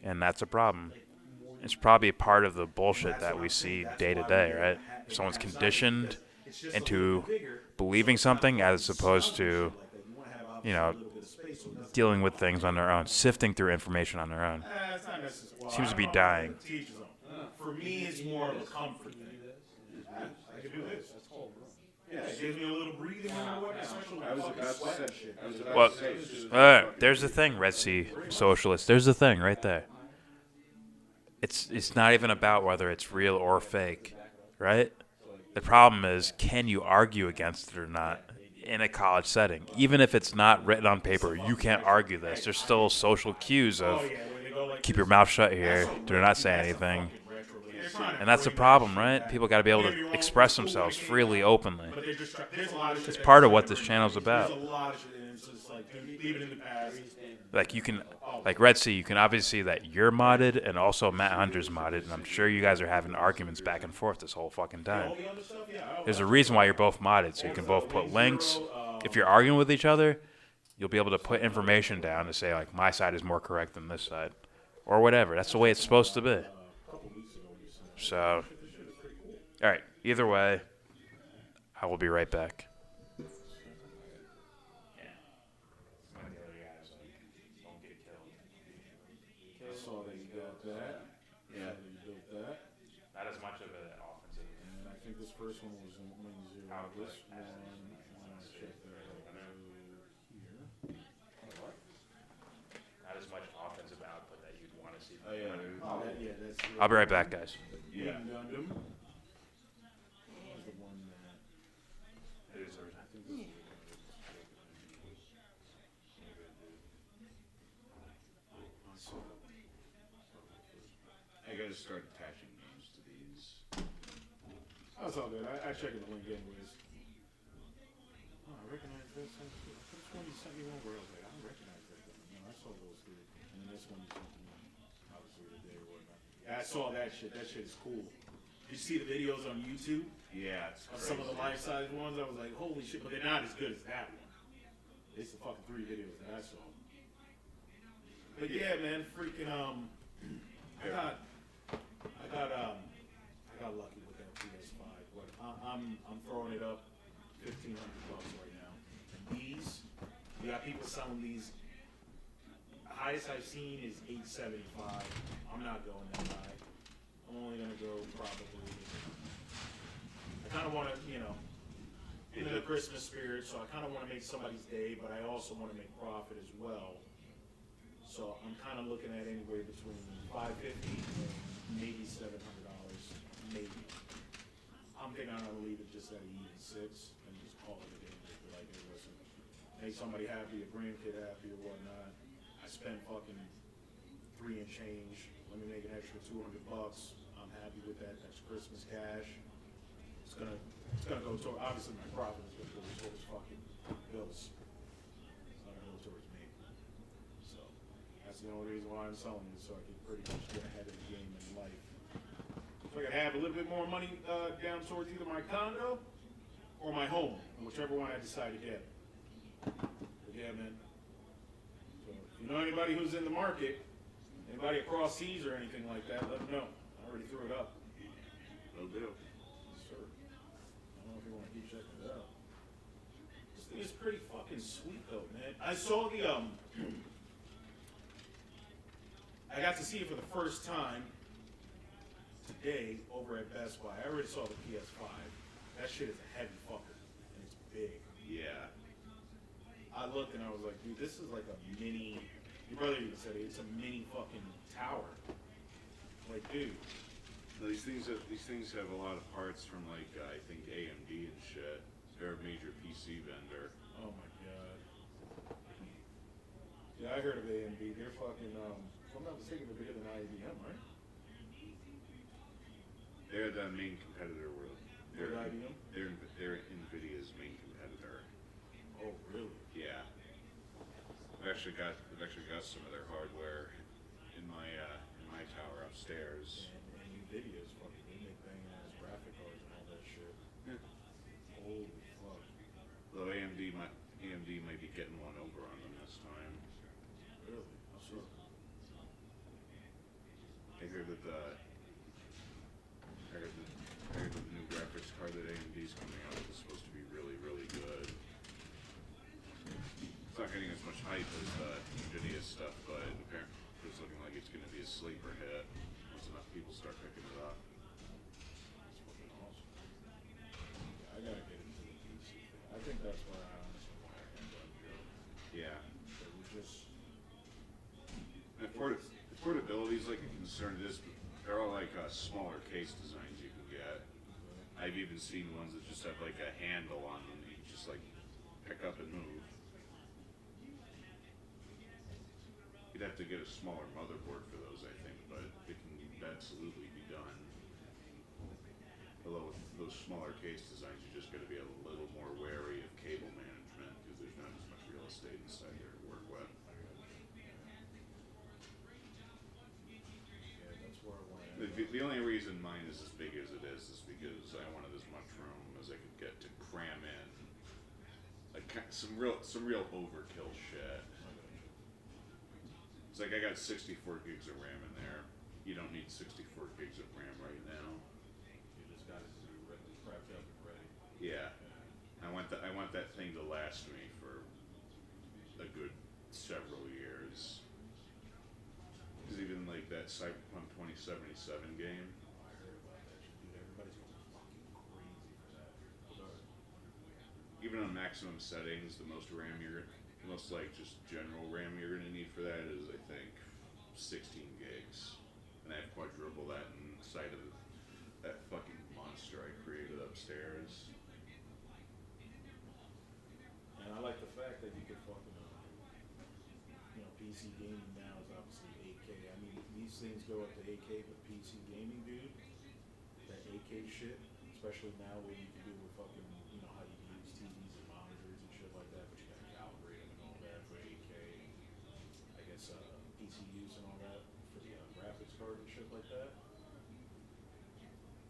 and that's a problem. It's probably part of the bullshit that we see day to day, right? If someone's conditioned into believing something as opposed to, dealing with things on their own, sifting through information on their own. Seems to be dying. For me, it's more of a comfort thing. I can do this. Yeah, it gives me a little breathing room. I was about to say. There's the thing, Red Sea Socialist. There's the thing right there. It's not even about whether it's real or fake, right? The problem is, can you argue against it or not in a college setting? Even if it's not written on paper, you can't argue this. There's still social cues of keep your mouth shut here, do not say anything. And that's the problem, right? People got to be able to express themselves freely, openly. It's part of what this channel's about. Like Red Sea, you can obviously see that you're modded and also Matt Hunter's modded, and I'm sure you guys are having arguments back and forth this whole fucking time. There's a reason why you're both modded, so you can both put links. If you're arguing with each other, you'll be able to put information down to say, like, my side is more correct than this side, or whatever. That's the way it's supposed to be. So, all right, either way, I will be right back. So that you got that. Yeah. You built that. Not as much of an offensive. And I think this first one was in 1-0. This one, let's check that out here. Not as much offensive output that you'd want to see. Oh, yeah. That's I'll be right back, guys. Yeah. Gundam. That was the one that. I think this gotta start attaching names to these. That's all good. I checked the link anyways. Oh, I recognize this. Which one you sent me over? I was like, I don't recognize that. No, I saw those three. And then this one you sent me, obviously today or whatnot. Yeah, I saw that shit. That shit is cool. Did you see the videos on YouTube? Yeah, it's of crazy. some of the life-size ones. I was like, holy shit, but they're not as good as that one. It's the fucking 3 videos that I saw. But yeah, man, freaking I got lucky with that PS5. But I'm throwing it up $1,500 right now. And these, you got people selling these. The highest I've seen is $875. I'm not going that high. I'm only gonna go probably. I kind of want to, you know, in the Christmas spirit, so I kind of want to make somebody's day, but I also want to make profit as well. So I'm kind of looking at anywhere between $550 and maybe $700, maybe. I'm thinking I'm gonna leave it just at an even 6 and just call it a day. Like, hey, listen, make somebody happy, a grandkid happy or whatnot. I spent fucking 3 and change. Let me make an extra $200. I'm happy with that. That's Christmas cash. It's gonna go toward, obviously my profit is gonna go towards fucking bills. It's not gonna go towards me. So that's the only reason why I'm selling it, so I can pretty much get ahead of the game in life. So I can have a little bit more money down towards either my condo or my home, whichever one I decide to get. But yeah, man. So if you know anybody who's in the market, anybody across seas or anything like that, let them know. I already threw it up. Will do. Sure. I don't know if you want to keep checking it out. This thing is pretty fucking sweet though, man. I saw the I got to see it for the first time today over at Best Buy. I already saw the PS5. That shit is a heavy fucker and it's big. Yeah. I looked and I was like, dude, this is like a mini. Your brother even said it. It's a mini fucking tower. Like, dude. No, these things have a lot of parts from like I think AMD and shit. They're a major PC vendor. Oh my god. Yeah, I heard of AMD. They're fucking if I'm not mistaken, they're bigger than IBM, right? They're the main competitor. They're IBM? They're Nvidia's main competitor. Oh really? Yeah. I've actually got some of their hardware in my tower upstairs. And Nvidia's fucking, they make banging ass graphic cards and all that shit. Yeah. Holy fuck. Though AMD might be getting one over on them this time. Really? How so? I heard that the new graphics card that AMD's coming out is supposed to be really, really good. It's not getting as much hype as Nvidia stuff, but apparently it's looking like it's going to be a sleeper hit once enough people start picking it up. That's fucking awesome. Yeah, I gotta get into the PC thing. I think that's where I honestly want to end up here. Yeah. It was just. And portability is like a concern. They're all like smaller case designs you can get. I've even seen ones that just have like a handle on them that you just like pick up and move. You'd have to get a smaller motherboard for those, I think, but it can absolutely be done. Although with those smaller case designs, you just got to be a little more wary of cable management because there's not as much real estate inside there to work with. Yeah, that's where I want to end. The only reason mine is as big as it is because I wanted as much room as I could get to cram in like some real overkill shit. It's like I got 64 gigs of RAM in there. You don't need 64 gigs of RAM right now. You just got it to be ready, prepped up and ready. Yeah, I want that thing to last me for a good several years. Because even like that Cyberpunk 2077 game. I heard about that shit, dude. Everybody's going fucking crazy for that. Even on maximum settings, the most like just general RAM you're gonna need for that is I think 16 gigs, and I have quadruple that inside of that fucking monster I created upstairs. And I like the fact that you could fucking, PC gaming now is obviously 8K. I mean, these these things go up to 8K with PC gaming, dude. That 8K shit, especially now what you can do with fucking, you know, how you can use TVs and monitors and shit like that, but you gotta calibrate them and all that for 8K. I guess PCUs and all that for the graphics card and shit like that.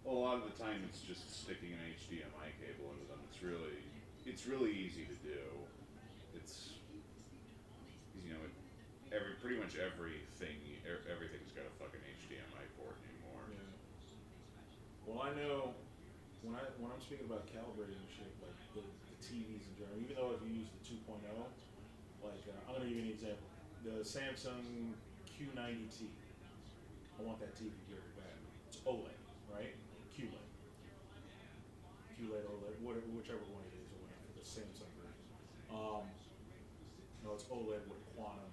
Well, a lot of the time it's just sticking an HDMI cable into them. It's really easy to do. It's, you know, pretty much everything's got a fucking HDMI port anymore. Yeah. Well, I know when I'm speaking about calibrating and shit, like the TVs in general, even though if you use the 2.0, like I'm gonna give you an example. The Samsung Q90T. I want that TV very bad. It's OLED, right? QLED, OLED, whichever one it is, or whatever, the Samsung version. No, it's OLED with a quantum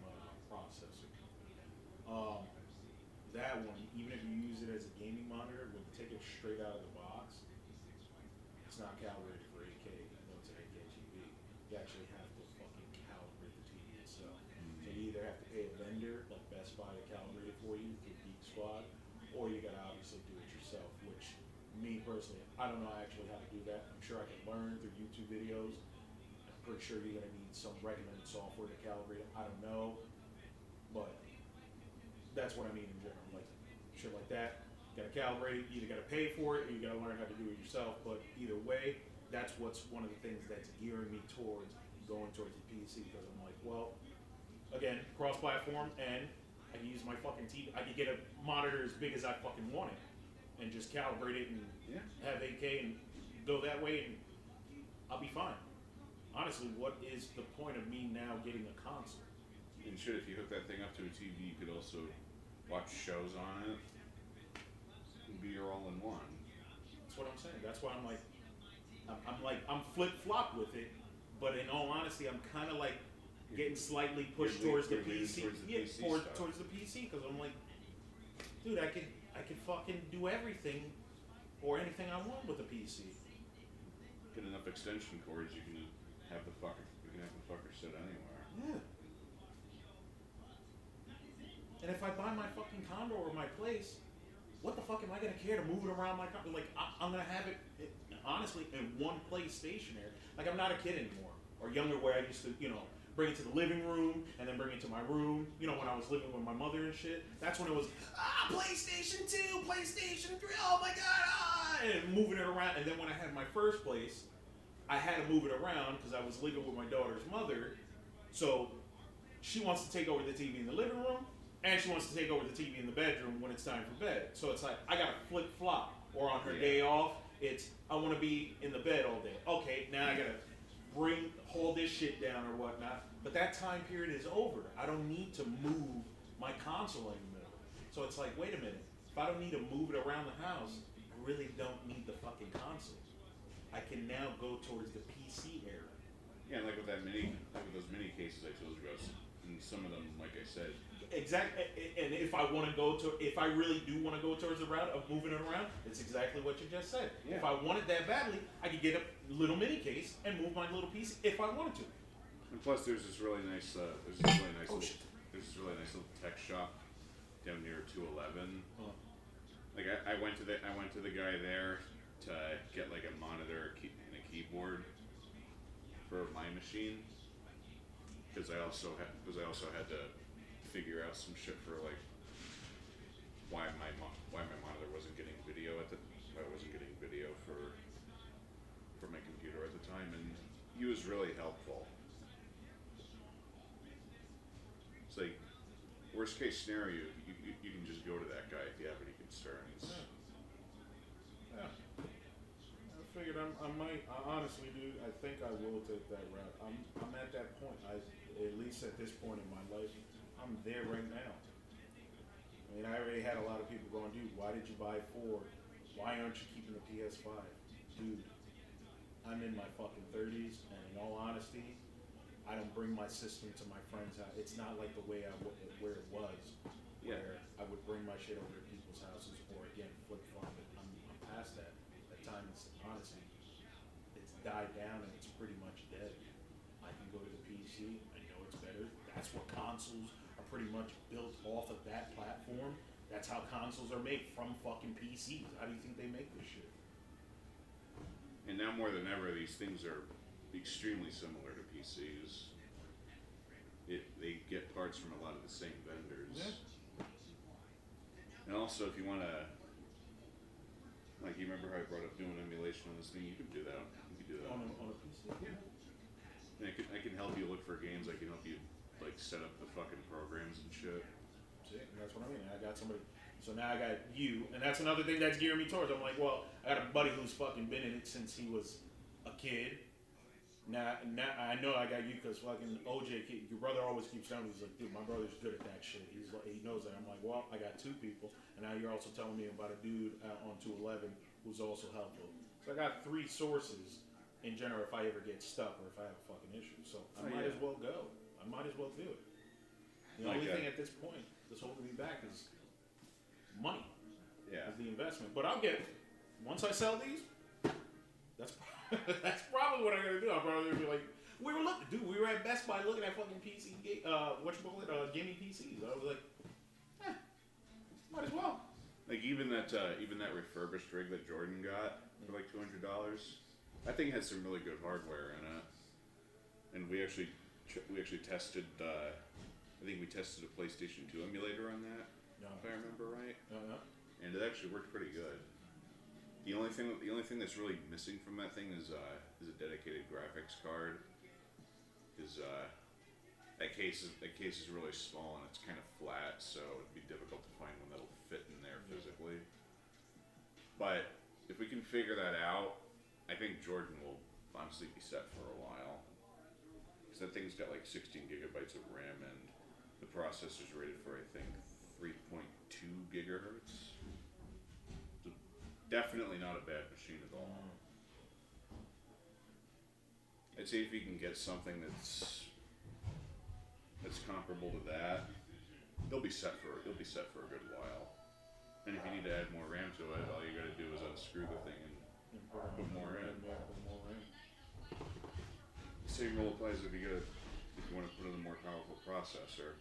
processor. That one, even if you use it as a gaming monitor, when you take it straight out of the box, it's not calibrated for 8K, even though it's an 8K TV. You actually have to fucking calibrate the TV itself. So you either have to pay a vendor, like Best Buy, to calibrate it for you through Geek Squad, or you gotta obviously do it yourself, which, me personally, I don't know actually how to do that. I'm sure I can learn through YouTube videos. I'm pretty sure you're gonna need some recommended software to calibrate it. I don't know, but that's what I mean in general. Like shit like that, you gotta calibrate it. You either gotta pay for it, or you gotta learn how to do it yourself. But either way, that's what's one of the things that's gearing me towards going towards the PC, because I'm like, well, again, cross-platform, and I can use my fucking TV. I can get a monitor as big as I fucking want it, and just calibrate it and have 8K and go that way, and I'll be fine. Honestly, what is the point of me now getting a console? And shit, if you hook that thing up to a TV, you could also watch shows on it. It'd be your all-in-one. That's what I'm saying. That's why I'm flip-flop with it, but in all honesty, I'm kind of like getting slightly pushed towards the PC. Towards the PC, because I'm like, dude, I could fucking do everything or anything I want with a PC. Get enough extension cords, you can have the fucker sit anywhere. Yeah. And if I buy my fucking condo or my place, what the fuck am I gonna care to move it around my condo? Like I'm gonna have it honestly in one place stationary. Like I'm not a kid anymore, or younger, where I used to, you know, bring it to the living room and then bring it to my room. You know, when I was living with my mother and shit. That's when it was PlayStation 2, PlayStation 3. Oh my god, and moving it around. And then when I had my first place, I had to move it around because I was living with my daughter's mother. So she wants to take over the TV in the living room, and she wants to take over the TV in the bedroom when it's time for bed. So it's like, I gotta flip-flop. Or on her day off, it's, I wanna be in the bed all day. Okay, now I gotta hold this shit down or whatnot. But that time period is over. I don't need to move my console anymore. So it's like, wait a minute. If I don't need to move it around the house, I really don't need the fucking console. I can now go towards the PC era. Yeah, like with those mini cases I told you about, and some of them, like I said. Exactly, and if I really do want to go towards the route of moving it around, it's exactly what you just said. Yeah. If I wanted that badly, I could get a little mini case and move my little PC if I wanted to. And plus, there's this really nice, little tech shop down near 211. Oh. Like I went to the guy there to get like a monitor and a keyboard for my machine, because I also had to figure out some shit for like why my monitor wasn't getting video for my computer at the time, and he was really helpful. It's like, worst case scenario, you can just go to that guy if you have any concerns. Yeah. I figured I might, honestly, dude, I think I will take that route. I'm at that point. At least at this point in my life, I'm there right now. I mean, I already had a lot of people going, dude, why did you buy 4? Why aren't you keeping the PS5? Dude, I'm in my fucking 30s, and in all honesty, I don't bring my system to my friend's house. It's not like the way where it was, where I would bring my shit over to people's houses, or again, flip-flop it. I'm past that. That time is, honestly, it's died down and it's pretty much dead. I can go to the PC, I know it's better. That's what consoles are pretty much built off of, that platform. That's how consoles are made, from fucking PCs. How do you think they make this shit? And now more than ever, these things are extremely similar to PCs. They get parts from a lot of the same vendors. Yeah. And also, if you want to, like, you remember how I brought up doing emulation on this thing? You can do that. You can do that On a PC. Yeah. And I can help you look for games. I can help you like set up the fucking programs and shit. See, and that's what I mean. I got somebody. So now I got you, and that's another thing that's gearing me towards. I'm like, well, I got a buddy who's fucking been in it since he was a kid. Now I know I got you because fucking OJ, your brother always keeps telling me, he's like, dude, my brother's good at that shit. He's like, he knows that. I'm like, well, I got 2 people, and now you're also telling me about a dude on 211 who's also helpful. So I got 3 sources in general if I ever get stuck or if I have a fucking issue. So I might as well go. I might as well do it. The only thing at this point that's holding me back is money. Yeah. Is the investment. But I'll get it. Once I sell these, that's probably what I'm gonna do. I'm probably gonna be like, we were at Best Buy looking at fucking PC, gaming PCs. I was like, might as well. Like even that refurbished rig that Jordan got for like $200, I think it has some really good hardware in it. And we actually tested. I think we tested a PlayStation 2 emulator on that, if I remember right. And it actually worked pretty good. The only thing that's really missing from that thing is a dedicated graphics card. Because that case is really small and it's kind of flat, so it'd be difficult to find one that'll fit in there physically. But if we can figure that out, I think Jordan will honestly be set for a while. Because that thing's got like 16 gigabytes of RAM and the processor's rated for I think 3.2 gigahertz. Definitely not a bad machine at all. I'd say if you can get something that's comparable to that, you'll be set for a good while. And if you need to add more RAM to it, all you got to do is unscrew the thing and put more in. Same rule applies if you want to put in a more powerful processor.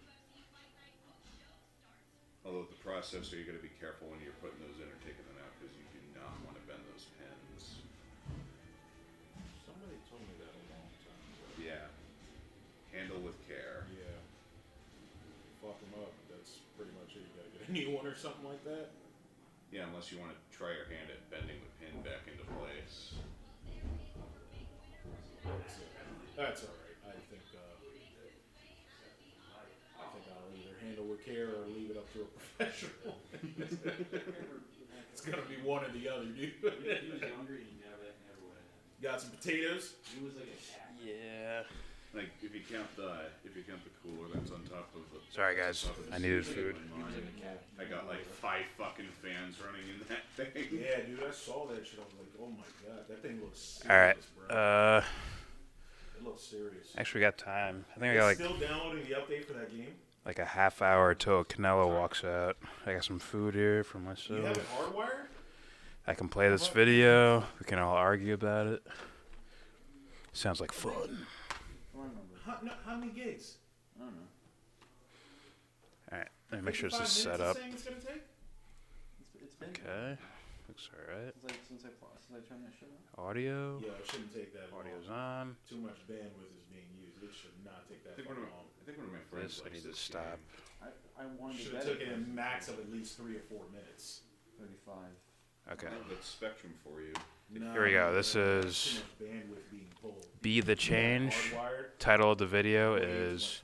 Although with the processor, you got to be careful when you're putting those in or taking them out because you do not want to bend those pins. Somebody told me that a long time ago. Yeah. Handle with care. Yeah. Fuck them up. That's pretty much it. You gotta get a new one or something like that. Yeah, unless you want to try your hand at bending the pin back into place. That's all right. I think I'll either handle with care or leave it up to a professional. It's gonna be one or the other, dude. He was younger. He never would. Got some potatoes. He was like a cat. Yeah. Like if you count the cooler that's on top of the. Sorry guys, I needed food. I got like 5 fucking fans running in that thing. Yeah, dude, I saw that shit. I was like, oh my god, that thing looks serious, All right. bro. It looks serious. Actually, we got time. I think I got like still downloading the update for that game. like a half hour till Canelo walks out. I got some food here for myself. You have it hardwired? I can play this video. We can all argue about it. Sounds like fun. How many gigs? I don't know. All right, let me make sure this is set up. It's gonna take? It's been Okay, looks alright. since I turned that shit on. Audio. Yeah, it shouldn't take that Audio's long. on. Too much bandwidth is being used. It should not take that I think long. one of my friends This I likes need to this stop. I wanted Should to have bet taken a it max of at least 3 or 4 minutes. 35. Okay. That's Spectrum for you. Here we go. This is Be the Change. Title of the video is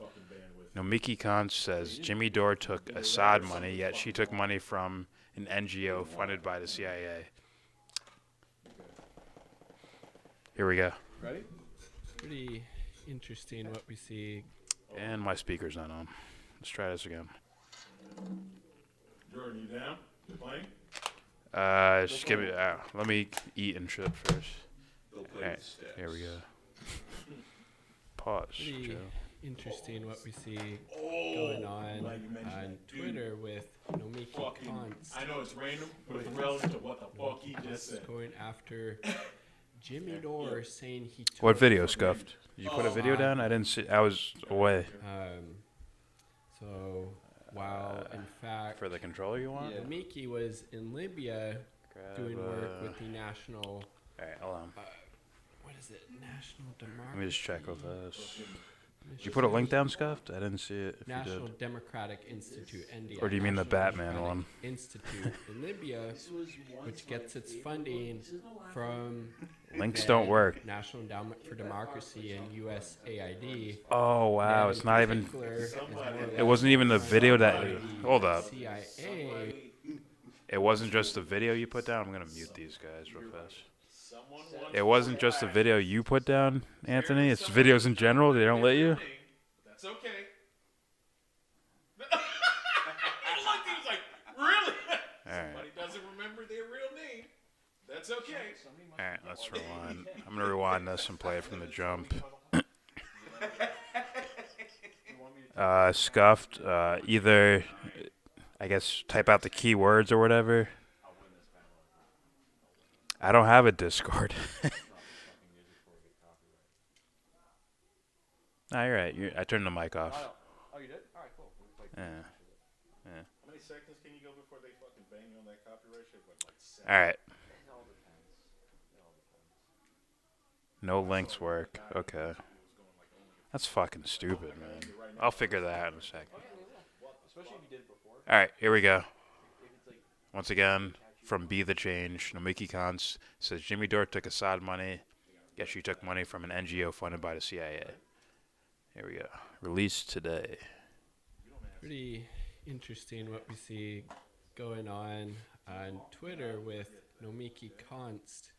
Nomiki Khan says Jimmy Dore took Assad money, yet she took money from an NGO funded by the CIA. Here we go. Ready? Pretty interesting what we see. And my speaker's not on. Let's try this again. Jordan, you down? You playing? Just give me. Let me eat and shit first. Alright, here we go. Pause. Pretty Joe. interesting what we see going on Twitter with Nomiki Khan. I know it's random, but it's relevant to what the fuck he just said. Going after Jimmy Dore saying he took What video, Scuffed? Did you put a video down? I didn't see. I was away. So while in fact for the controller you want? Miki was in Libya doing work with the national. All right, hold on. What is it? National Democracy. Let me just check with this. Did you put a link down, Scuffed? I didn't see it. If National you did. Democratic Institute, NDI. Or do you mean the National Batman Democratic one? Institute in Libya, which gets its funding from Links don't work. National Endowment for Democracy and USAID. Oh wow, And it's not even. particular is more or It less wasn't even the video that. by Hold the up. CIA. It wasn't just the video you put down. I'm gonna mute these guys real fast. It wasn't just the video you put down, Anthony. It's videos in general. They don't let you. That's okay. He was like, really? Somebody doesn't remember their real name. That's okay. All right, let's rewind. I'm gonna rewind this and play it from the jump. Scuffed. Either, I guess, type out the keywords or whatever. I don't have a Discord. No, you're right. I turned the mic off. Oh, you did? All right, cool. Yeah. How many seconds can you go before they fucking bang you on that copyright shit? Like 7? All right. No links work. Okay. That's fucking stupid, man. I'll figure that out in a second. All right, here we go. Once again, from Be the Change, Nomiki Kans says Jimmy Dore took Assad money. Guess she took money from an NGO funded by the CIA. Here we go. Released today. Pretty interesting what we see going on Twitter with Nomiki Konst.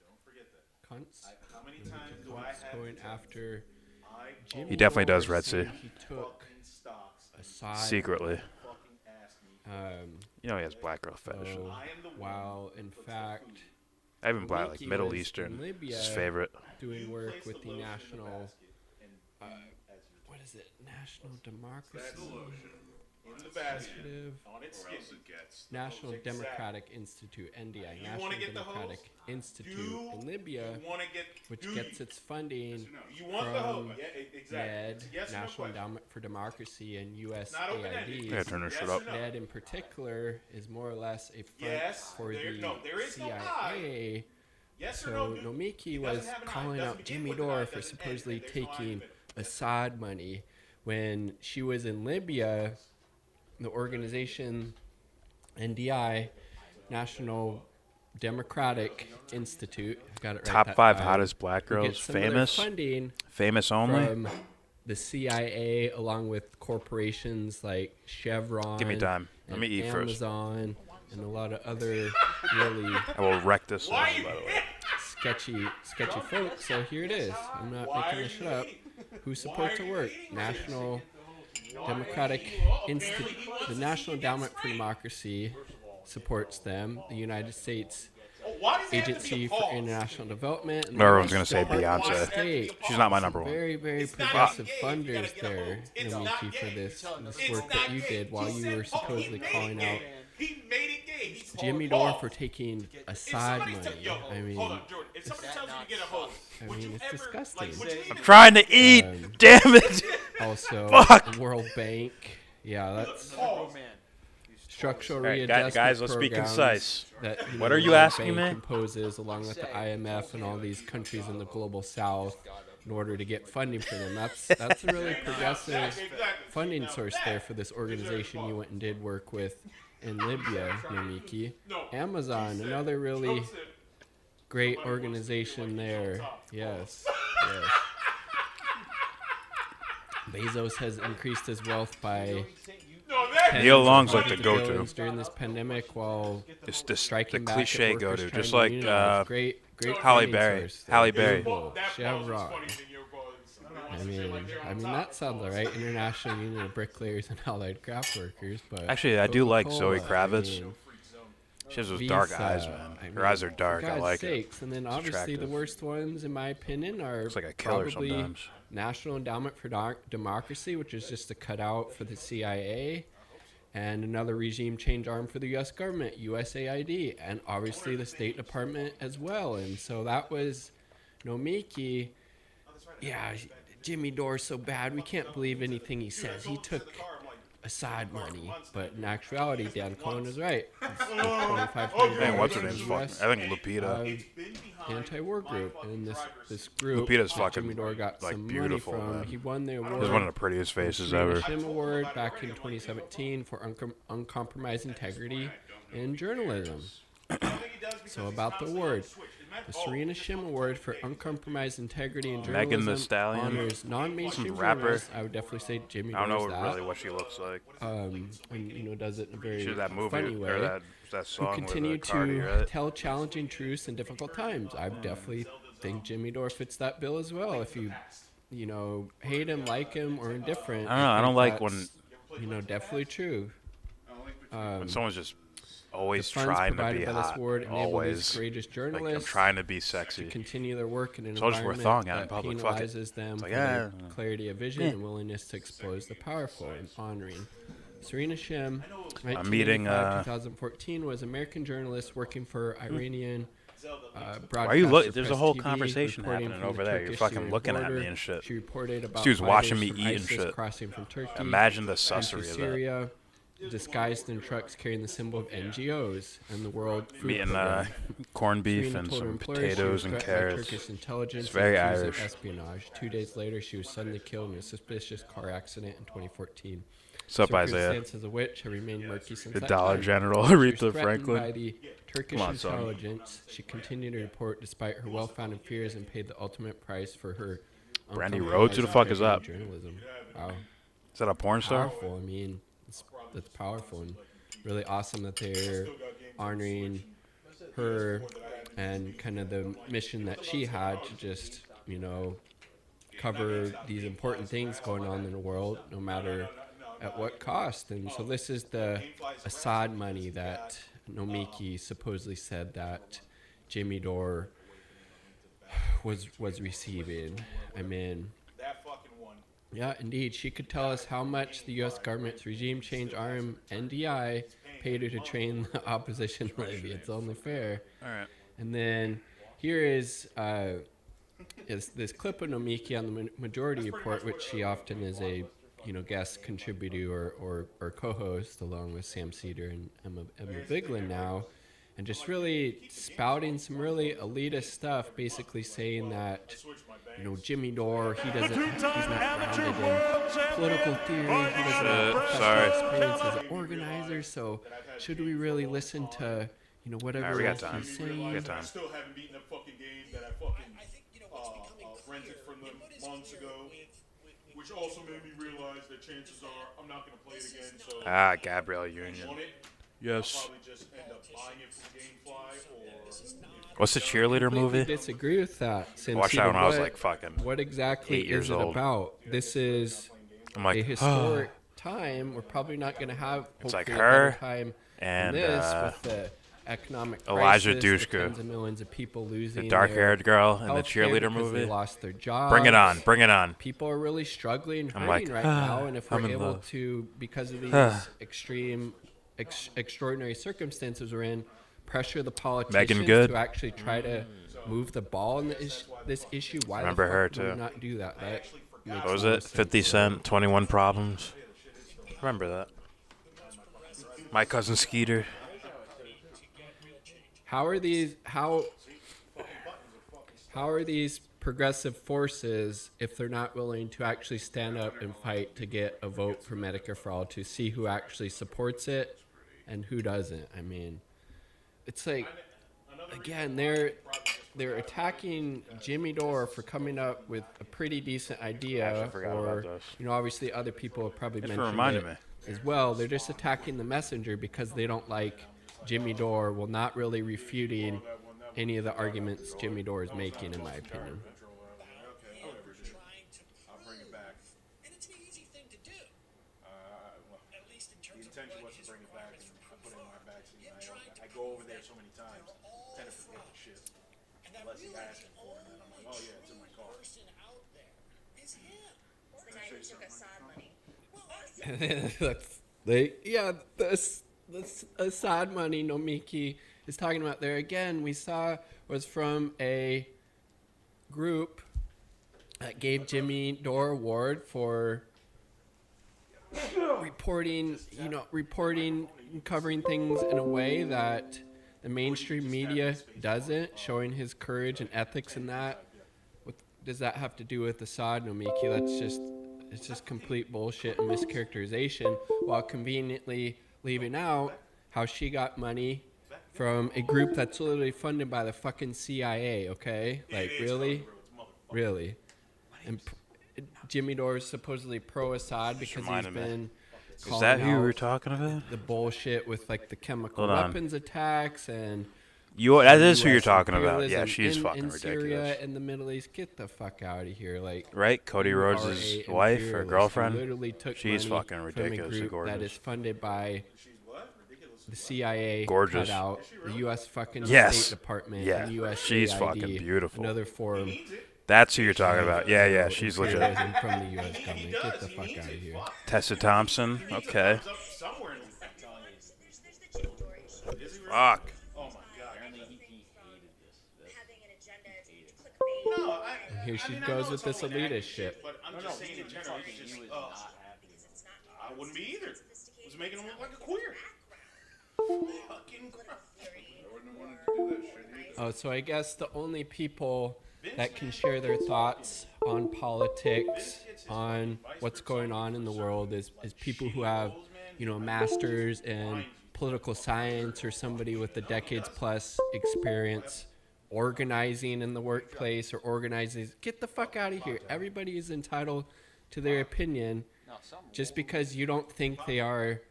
Going after Jimmy He definitely does, Dore, Red Sea. saying He took Assad Secretly. You know he has black girl fetishes. So, while in fact, Even black, like Nomiki Middle was Eastern. in Libya It's his favorite. doing work with the national. What is it? National Democracy Initiative. National Democratic Institute, NDI, National Democratic Institute in Libya, which gets its funding from NED, National Endowment for Democracy, and USAID. Yeah, turn her shit up. NED in particular is more or less a front for the CIA. So Nomiki was calling out Jimmy Dore for supposedly taking Assad money when she was in Libya. The organization NDI, National Democratic Institute, got it right. Top 5 hottest black girls, famous, funding famous only. From the CIA, along with corporations like Chevron. Give me time. Let me eat first. Amazon, and a lot of other really. I will wreck this one, by the way. Sketchy folks. So here it is. I'm not making this shit up. Who supports her work? National Democratic Institute. The National Endowment for Democracy supports them. The United States Agency for International Development. And Everyone's gonna say Department of Beyonce. State. She's not my number one. Very, very progressive funders there, Nomiki, for this work that you did while you were supposedly calling out Jimmy Dore for taking Assad money. I mean, it's disgusting. I'm trying to eat. Damn it. Also, Fuck. World Bank. Yeah, that's structural All right, readjustment guys, let's be programs concise. That, What are you World asking Bank me? Imposes along with the IMF and all these countries in the global south in order to get funding for them. That's a really progressive funding source there for this organization you went and did work with in Libya, Nomiki. Amazon, another really great organization there. Yes. Bezos has increased his wealth by Neil Long's like the go-to. during this pandemic, while It's the striking back cliche at workers go-to, trying just to like unionize. Great Halle funding Berry. source. Halle Berry. Google, Chevron. I mean that sounds alright. International Union of Bricklayers and Allied Craft Workers, but Actually, I do like Zoe Coca-Cola, Kravitz. She has those dark Visa, eyes, man. Her eyes are dark. For I God's like sakes. it. And then It's obviously attractive. the worst ones, in my opinion, are Looks like a killer probably sometimes. National Endowment for Democracy, which is just a cutout for the CIA, and another regime change arm for the U.S. government, USAID, and obviously the State Department as well. And so that was Nomiki. Yeah, Jimmy Dore's so bad. We can't believe anything he says. He took Assad money, but in actuality, Dan Cohen is right. It's Man, what's her name's fucking? I think Lupita. Anti-war group, and this group Lupita's that fucking Jimmy Dore got like some beautiful, money from. man. He won the award. He was one of the prettiest faces ever. Shim Award back in 2017 for uncompromised integrity in journalism. So about the award. The Serena Shim Award for uncompromised integrity in journalism Megan Thee Stallion, honors non-mainstream rapper. journalists. I would definitely say Jimmy. I don't know that. really what she looks like. And does it in a very that movie funny way. or that song who continue with Cardi, to right? tell challenging truths in difficult times. I definitely think Jimmy Dore fits that bill as well. If you hate him, like him, or indifferent. I don't know. I don't like when definitely true. When someone's just always the funds trying to provided be by this hot. award enable Always. these courageous Like, journalists I'm trying to be sexy. to continue their work in an So I just wear a environment thong out in that public. Fuck it. penalizes them It's for like, their yeah. clarity of vision Yeah. and willingness to expose the powerful and honoring. Serena Shim, I'm meeting, 2014, was American journalist working for Iranian Why are you broadcaster There's a Press whole TV, conversation reporting happening from over the there. You're Turkish fucking Syrian looking at border. me and shit. She reported about This dude's watching me fighters eat from and ISIS shit. crossing from Turkey Imagine the into sussery of that. Syria, disguised in trucks carrying the symbol of NGOs and the World Food Me and Program. corned beef Serena and told her some employer she was potatoes and threatened by carrots. Turkish intelligence It's very and accused of Irish. espionage. 2 days later, she was suddenly killed in a suspicious car accident in 2014. What's up, Isaiah? Circumstances of which have remained murky since The that Dollar time. General, She was Aretha threatened Franklin. by the Turkish Come on, son. intelligence. She continued to report despite her well-founded fears and paid the ultimate price for her. Brandy Rhodes? Who the fuck is that? Journalism. Wow. Is that a porn star? Powerful. I mean, that's powerful and really awesome that they're honoring her and kind of the mission that she had to just, cover these important things going on in the world, no matter at what cost. And so this is the Assad money that Nomiki supposedly said that Jimmy Dore was receiving. I mean, yeah, indeed. She could tell us how much the U.S. government's regime change arm, NDI, paid her to train the opposition levy. It's only fair. All right. And then here is this clip of Nomiki on the Majority Report, which she often is a guest contributor or co-host along with Sam Cedar and Emma Biglin now, and just really spouting some really elitist stuff, basically saying that Jimmy Dore, he's not grounded in political theory, he doesn't have professional experience as an organizer, so should we really listen to whatever we got time. he's saying? We got time. I still haven't beaten a fucking game that I fucking rented from them months ago, which also made me realize that chances are I'm not going to play it again. So Gabrielle Union. Yes. I'll probably just end up buying it from GameFly or. What's the cheerleader movie? I disagree with that. Since, Watched that when I was like fucking what exactly 8 years is it old. about? This is I'm like, a historic time. We're probably not going to have It's like hopefully, a her better time and, than this with the economic Elijah crisis, the Dushku. tens of millions of people losing The dark-haired girl in the healthcare cheerleader because movie. They lost their jobs. Bring it on. Bring it on. People are really struggling, I'm hurting like, right now, and if I'm we're in able love. to, because of these extreme, extraordinary circumstances we're in, pressure the politicians Good. to actually try to move the ball in this issue. Why Remember the her, fuck do we too. not do that? That makes What was no it? sense. 50 Cent, 21 Problems. Remember that. My Cousin Skeeter. How are these progressive forces if they're not willing to actually stand up and fight to get a vote for Medicare for All, to see who actually supports it and who doesn't? I mean, it's like, again, they're attacking Jimmy Dore for coming up with a pretty decent idea, forgot or about this. obviously other people have probably Thanks for mentioned reminding it me. as well. They're just attacking the messenger because they don't like Jimmy Dore, while not really refuting any of the arguments Jimmy Dore is making, in my opinion. I'll bring it back. And it's an easy thing to do. At least in terms of the intention was to bring it back, and I put it in my backseat. I go over there so many times, I tend to forget the shit. Unless he asks me for it, and then I'm like, oh yeah, it's in my car. This Assad money Nomiki is talking about there again, we saw was from a group that gave Jimmy Dore award for reporting, and covering things in a way that the mainstream media doesn't, showing his courage and ethics in that. What does that have to do with Assad, Nomiki? It's just complete bullshit and mischaracterization, while conveniently leaving out how she got money from a group that's literally funded by the fucking CIA, okay? Like, really? Really? And Jimmy Dore is supposedly pro-Assad because he's been Is that who you were talking about? The bullshit with, like, the chemical weapons attacks and... That is who you're talking about. Yeah, she's fucking in ridiculous. Syria and the Middle East, get the fuck out of here. Like, right? Cody Rhodes' wife or girlfriend? Literally took she's money fucking ridiculous. From a group that is funded by the CIA, gorgeous. Cut out, the U.S. fucking yes. State Department, yeah. and U.S. She's AID, fucking beautiful. Another form. That's who you're talking about. Yeah, she's legit. From the U.S. government. Get the fuck out of here. Tessa Thompson. Okay. Fuck. And here she goes with this elitist shit. But I'm just saying in general, he's just I wouldn't be either. It was making him look like a queer. Fucking Oh, so I guess the only people that can share their thoughts on politics, on what's going on in the world, is people who have, a master's in political science, or somebody with a decades plus experience organizing in the workplace or organizing. Get the fuck out of here. Everybody is entitled to their opinion. Just because you don't think they are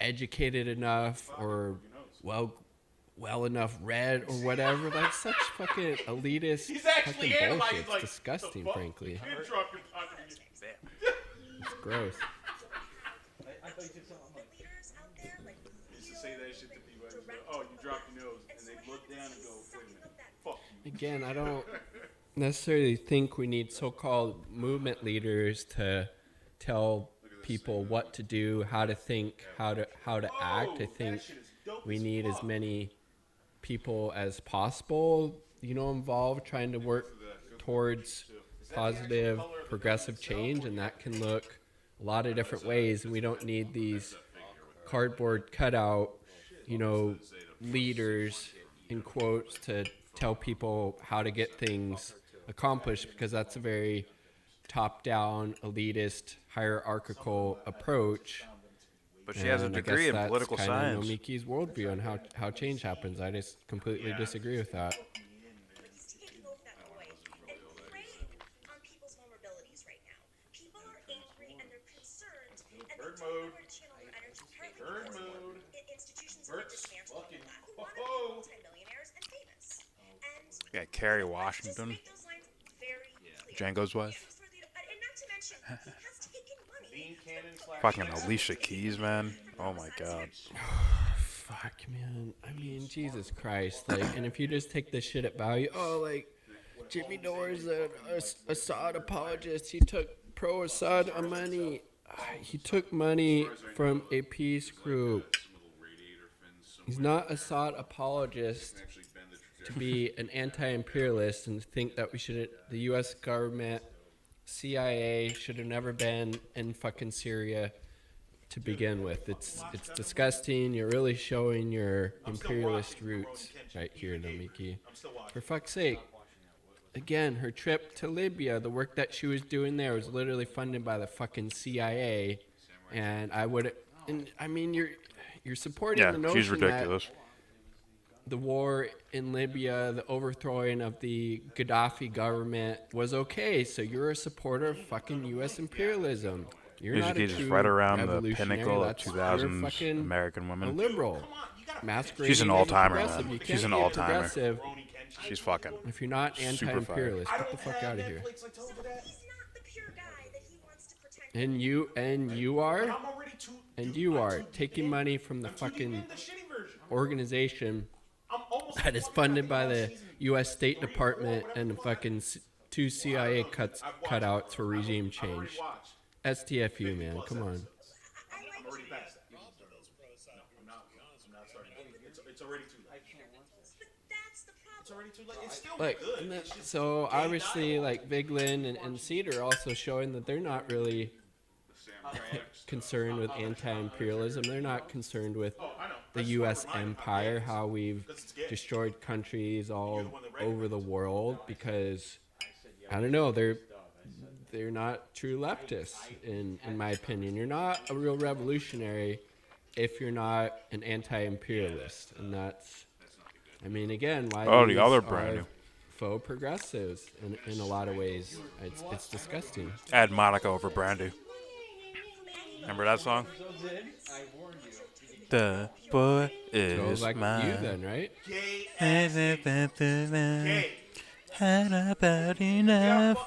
educated enough or well enough read or whatever. That's such fucking elitist fucking bullshit. It's disgusting, frankly. It's gross. I thought you did something like used to say that shit to people. Oh, you dropped your nose, and they look down and go, wait a minute, fuck you. Again, I don't necessarily think we need so-called movement leaders to tell people what to do, how to think, how to act. I think we need as many people as possible, involved, trying to work towards positive, progressive change, and that can look a lot of different ways. And we don't need these cardboard cutout, leaders in quotes to tell people how to get things accomplished, because that's a very top-down, elitist, hierarchical approach. But she has a degree in political science. That's kind of Nomiki's worldview on how change happens. I just completely disagree with that. Bird mode. Bird mode. Bird's fucking. Whoa. Yeah, Kerry Washington. Django's wife. Fucking Alicia Keys, man. Oh my god. Fuck, man. I mean, Jesus Christ. And if you just take this shit at value, Jimmy Dore's a Assad apologist. He took pro-Assad money. He took money from a peace group. He's not Assad apologist to be an anti-imperialist and think that the U.S. government, CIA should have never been in fucking Syria to begin with. It's disgusting. You're really showing your imperialist roots right here, Nomiki. For fuck's sake. Again, her trip to Libya, the work that she was doing there was literally funded by the fucking CIA. And you're supporting the notion she's ridiculous. that the war in Libya, the overthrowing of the Gaddafi government was okay. So you're a supporter of fucking U.S. imperialism. You're not a true right around the revolutionary. pinnacle of That's 2000s American women. A liberal. Masquerading She's an as a all-timer, progressive. man. You She's can't an be a all-timer. progressive She's fucking if you're not anti-imperialist. Get the fuck out of here. And you are taking money from the fucking organization that is funded by the U.S. State Department and the fucking 2 CIA cutouts for regime change. STFU, man. Come on. So obviously, Vigeland and Cedar also showing that they're not really concerned with anti-imperialism. They're not concerned with the U.S. empire, how we've destroyed countries all over the world, because I don't know, they're not true leftists in my opinion. You're not a real revolutionary if you're not an anti-imperialist, and that's, I mean, again, why these the other are brand faux progressives in a lot of ways. It's disgusting. Add Monica over Brandy. Remember that song? The boy is like mine. you then, right? Had about enough.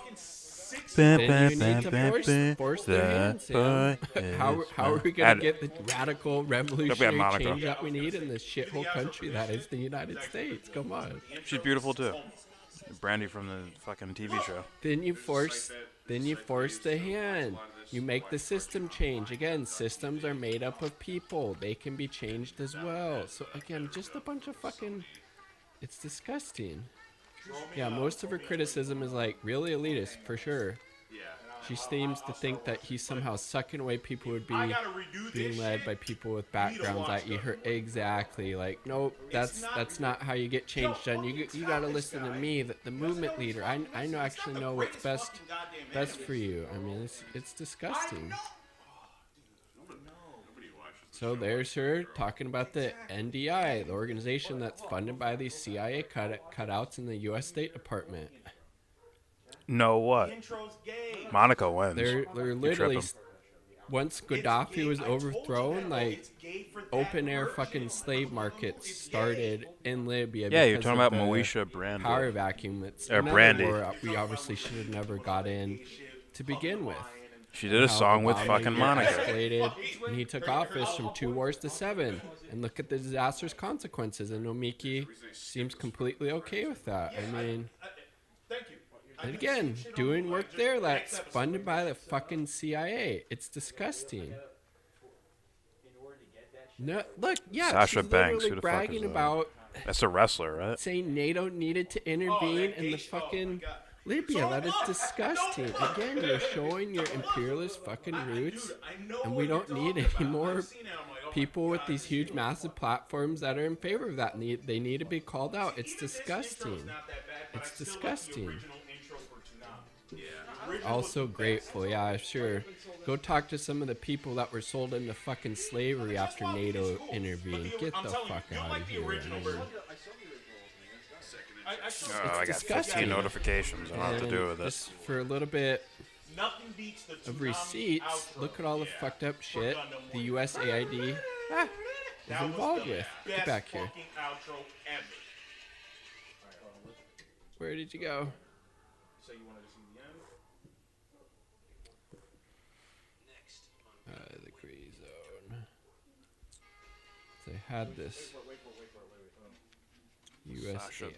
Then you need to force their hand, Sam. How are we going to get the radical revolutionary change that we need in this shithole country that is the United States? Come on. She's beautiful too. Brandy from the fucking TV show. Then you force the hand. You make the system change. Again, systems are made up of people. They can be changed as well. So again, just a bunch of fucking, it's disgusting. Yeah, most of her criticism is like really elitist, for sure. She seems to think that he's somehow sucking away people would be being led by people with backgrounds that you heard. Exactly. Like, nope, that's not how you get change done. You gotta listen to me, the movement leader. I actually know what's best for you. I mean, it's disgusting. So there's her talking about the NDI, the organization that's funded by these CIA cutouts in the U.S. State Department. No what? Monica wins. They're literally, once Gaddafi was overthrown, like open air fucking slave markets started in Libya. Yeah, you're talking about Moesha Brandy. Power vacuum. That's Brandy. War we obviously should have never got in to begin with. She did a song with fucking Monica. Escalated, and he took office from 2 wars to 7. And look at the disastrous consequences. And Nomiki seems completely okay with that. I mean, and again, doing work there that's funded by the fucking CIA. It's disgusting. No, look, yeah, Sasha she's Banks, literally who the bragging fuck is about. That's a wrestler, right? Saying NATO needed to intervene in the fucking Libya. That is disgusting. Again, you're showing your imperialist fucking roots, and we don't need any more people with these huge, massive platforms that are in favor of that. They need to be called out. It's disgusting. It's disgusting. Also grateful, yeah, sure. Go talk to some of the people that were sold into fucking slavery after NATO intervened. Get the fuck out of here. I got 15 notifications. I don't know what to do with it. Just for a little bit of receipts, look at all the fucked up shit the USAID is involved with. Get back here. Where did you go? The gray zone. They had this USAID.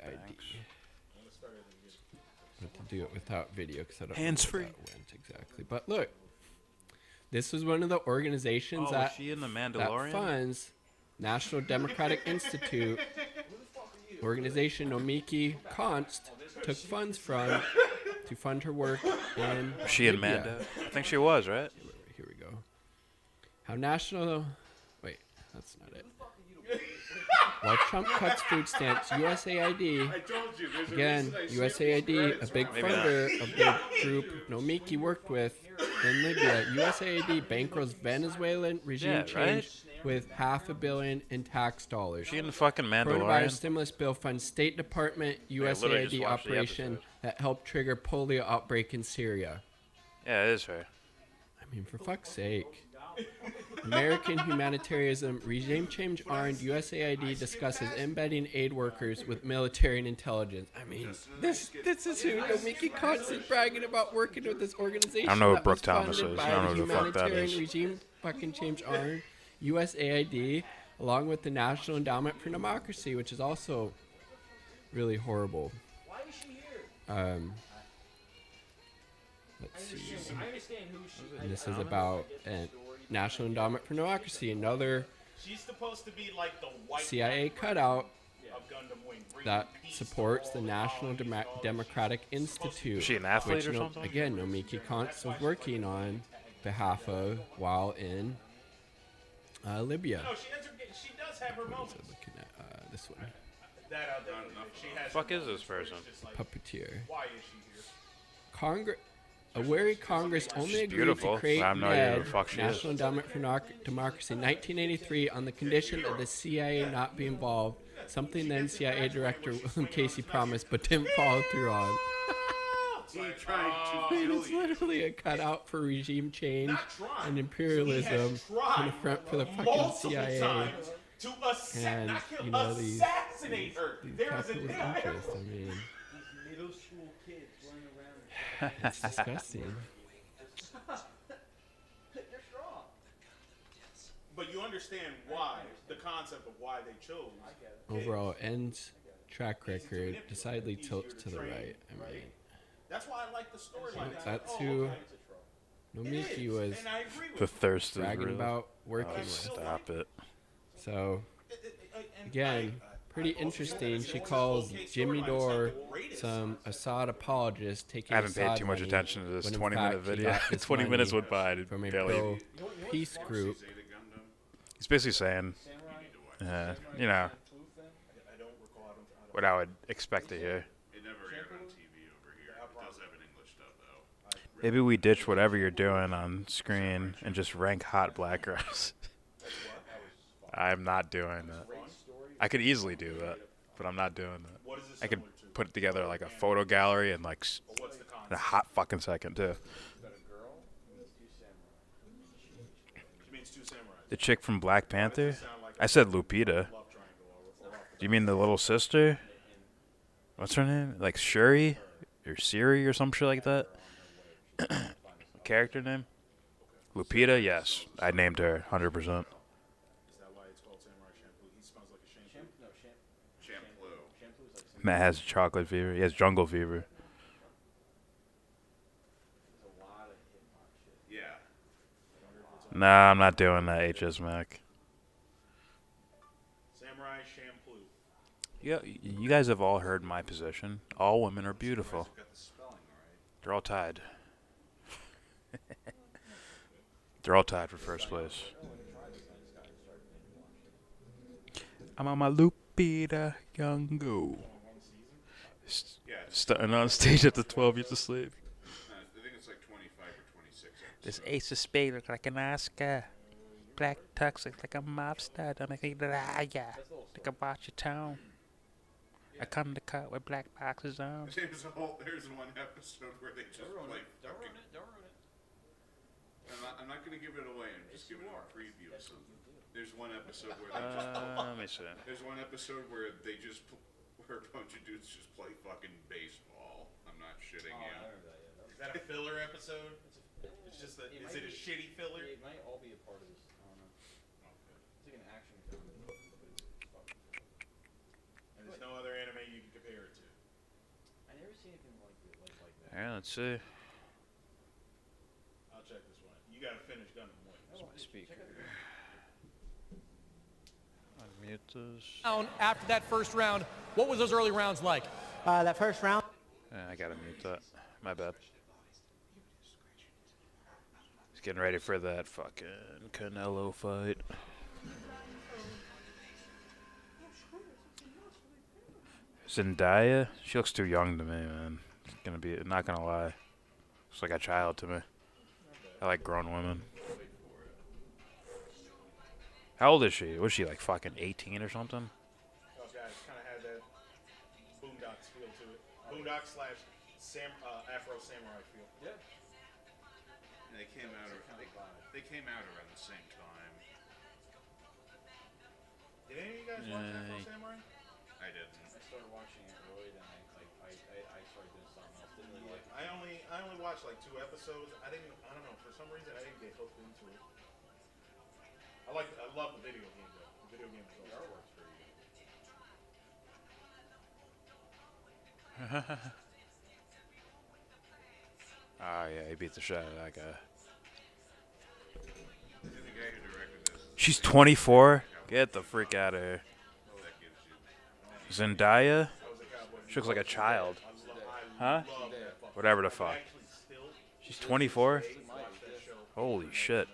But to do it without video because I don't Hands-free. know where that went exactly. But look, this was one of the organizations that, she in the that Mandalorian? funds National Democratic Institute, organization Nomiki Konst took funds from to fund her work in Was she in Libya. Mando? I think she was, right? Here we go. How national... Wait, that's not it. While Trump cuts food stamps, USAID, again, USAID, a big funder of the group Nomiki worked with in Libya, USAID bankrolls Venezuelan regime change with $500 million in tax dollars. She in the fucking Mandalorian? Coronavirus stimulus bill funds State Department USAID operation that helped trigger polio outbreak in Syria. Yeah, it is her. I mean, for fuck's sake. American humanitarianism regime change armed USAID discusses embedding aid workers with military and intelligence. I mean, this is who Nomiki Konst is bragging about working with this organization. I don't know that what Brooke was Thomas funded is. by I don't know the who the fuck that humanitarian is. regime fucking change armed USAID, along with the National Endowment for Democracy, which is also really horrible. Let's see. And this is about National Endowment for Democracy, another CIA cutout that supports the National Democratic Institute. Is she an athlete which or something? Again, Nomiki Konst was working on behalf of while in Libya. No, she does have her What moments. is it looking at? This one. That out there. She has Fuck her is this moments where it's person? just like, Puppeteer. why is she here? A weary Congress only She's agreed beautiful. to create I have no idea who NED, the fuck she is. National Endowment for Democracy, in 1983 on the condition of the CIA not be involved, something then CIA Director William Casey promised but didn't follow through on. It's literally a cutout for regime change and imperialism and a front for the fucking CIA. And, you know, these capitalist interests, I mean, Middle school kids running around. it's disgusting. You're strong. But you understand why, the concept of why they chose. Overall, End's track record decidedly tilts to the right. I mean, that's why I like the storyline. that's who Nomiki was The thirst is bragging real. about working with. Stop it. So, again, pretty interesting. She calls Jimmy Dore some Assad apologist taking I haven't paid Assad too much money, attention to this when in 20-minute fact he video. got his 20 minutes money went by. I from a barely. pro-peace group. He's basically saying, you know, what I would expect to hear. It never aired on TV over here. It does have an English dub though. Maybe we ditch whatever you're doing on screen and just rank hot black girls. I'm not doing that. I could easily do that, but I'm not doing that. I could put together like a photo gallery in like in a hot fucking second too. The chick from Black Panther? I said Lupita. Do you mean the little sister? What's her name? Like Shuri? Or Siri or some shit like that? Character name? Lupita? Yes. I named her 100%. Matt has chocolate fever. He has jungle fever. Yeah. Nah, I'm not doing that, HS Mac. Samurai Shampoo. You guys have all heard my position. All women are beautiful. They're all tied. They're all tied for first place. I'm on my Lupita Nyong'o. Starting on stage at the 12 years of slave. I think it's like 25 or 26. This ace of spades look like an Oscar. Black tux looks like a mobster. Don't make me think about your town. I come to cut with black boxes on. There's one episode where they just play fucking... Don't ruin it. I'm not going to give it away. I'm just giving a preview of something. There's one episode where they just... Let me see. There's one episode where they just... Where a bunch of dudes just play fucking baseball. I'm not shitting you. Is that a filler episode? It's just that. Is it a shitty filler? It might all be a part of this. I don't know. It's like an action film. And there's no other anime you can compare it to. I never seen anything like that. Alright, let's see. I'll check this one. You gotta finish Gundam Wing. That's my speaker. Unmute this. After that first round, what was those early rounds like? That first round. I gotta mute that. My bad. He's getting ready for that fucking Canelo fight. Zendaya? She looks too young to me, man. Not gonna lie. Looks like a child to me. I like grown women. How old is she? Was she like fucking 18 or something? Oh, guys, kind of had that Boondocks feel to it. Boondocks / Afro Samurai feel. Yeah. And they came out around the same time. Did any of you guys watch Afro Samurai? I didn't. I started watching it early, then I started doing something else. Didn't really like it. I only watched like 2 episodes. I don't know, for some reason I didn't get hooked into it. I love the video game though. The video game is also works for you. Oh yeah, he beat the shit out of that guy. The guy who directed this. She's 24? Get the freak out of here. Zendaya? She looks like a child. Huh? Whatever the fuck. She's 24? Holy shit.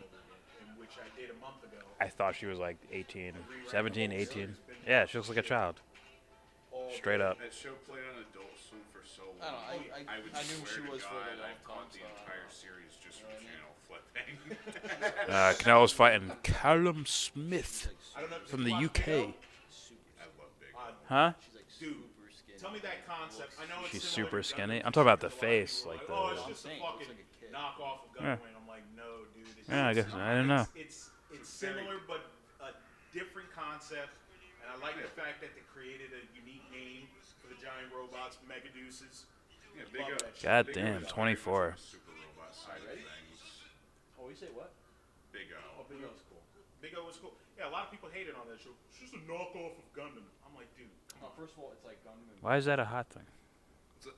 Which I did a month ago. I thought she was like 18, 17, 18. Yeah, she looks like a child. Straight up. That show played on Adult Swim for so I long. don't know, I would knew who swear she to was for God, a long I've caught time, the so entire series just from channel flipping. Canelo's fighting Callum Smith I don't know, from did the you watch Big O? UK. I love Big Huh? Dude, tell me that concept. I know it's She's similar super to skinny. Gunman. I'm talking about the A lot of people face, are like oh, the. it's just a fucking knockoff of Yeah. Gunman. I'm like, no, dude. Yeah, I guess I don't know. It's similar, but a different concept. And I like the fact that they created a unique name for the giant robots, Megaduces. Yeah, Big O. God damn, 24. Super robot side of things. Oh, you say what? Big O. Oh, Big O's cool. Big O was cool. Yeah, a lot of people hated on that show. It's just a knockoff of Gundam. I'm like, dude, come on. First of all, it's like Gundam. Why is that a hot thing?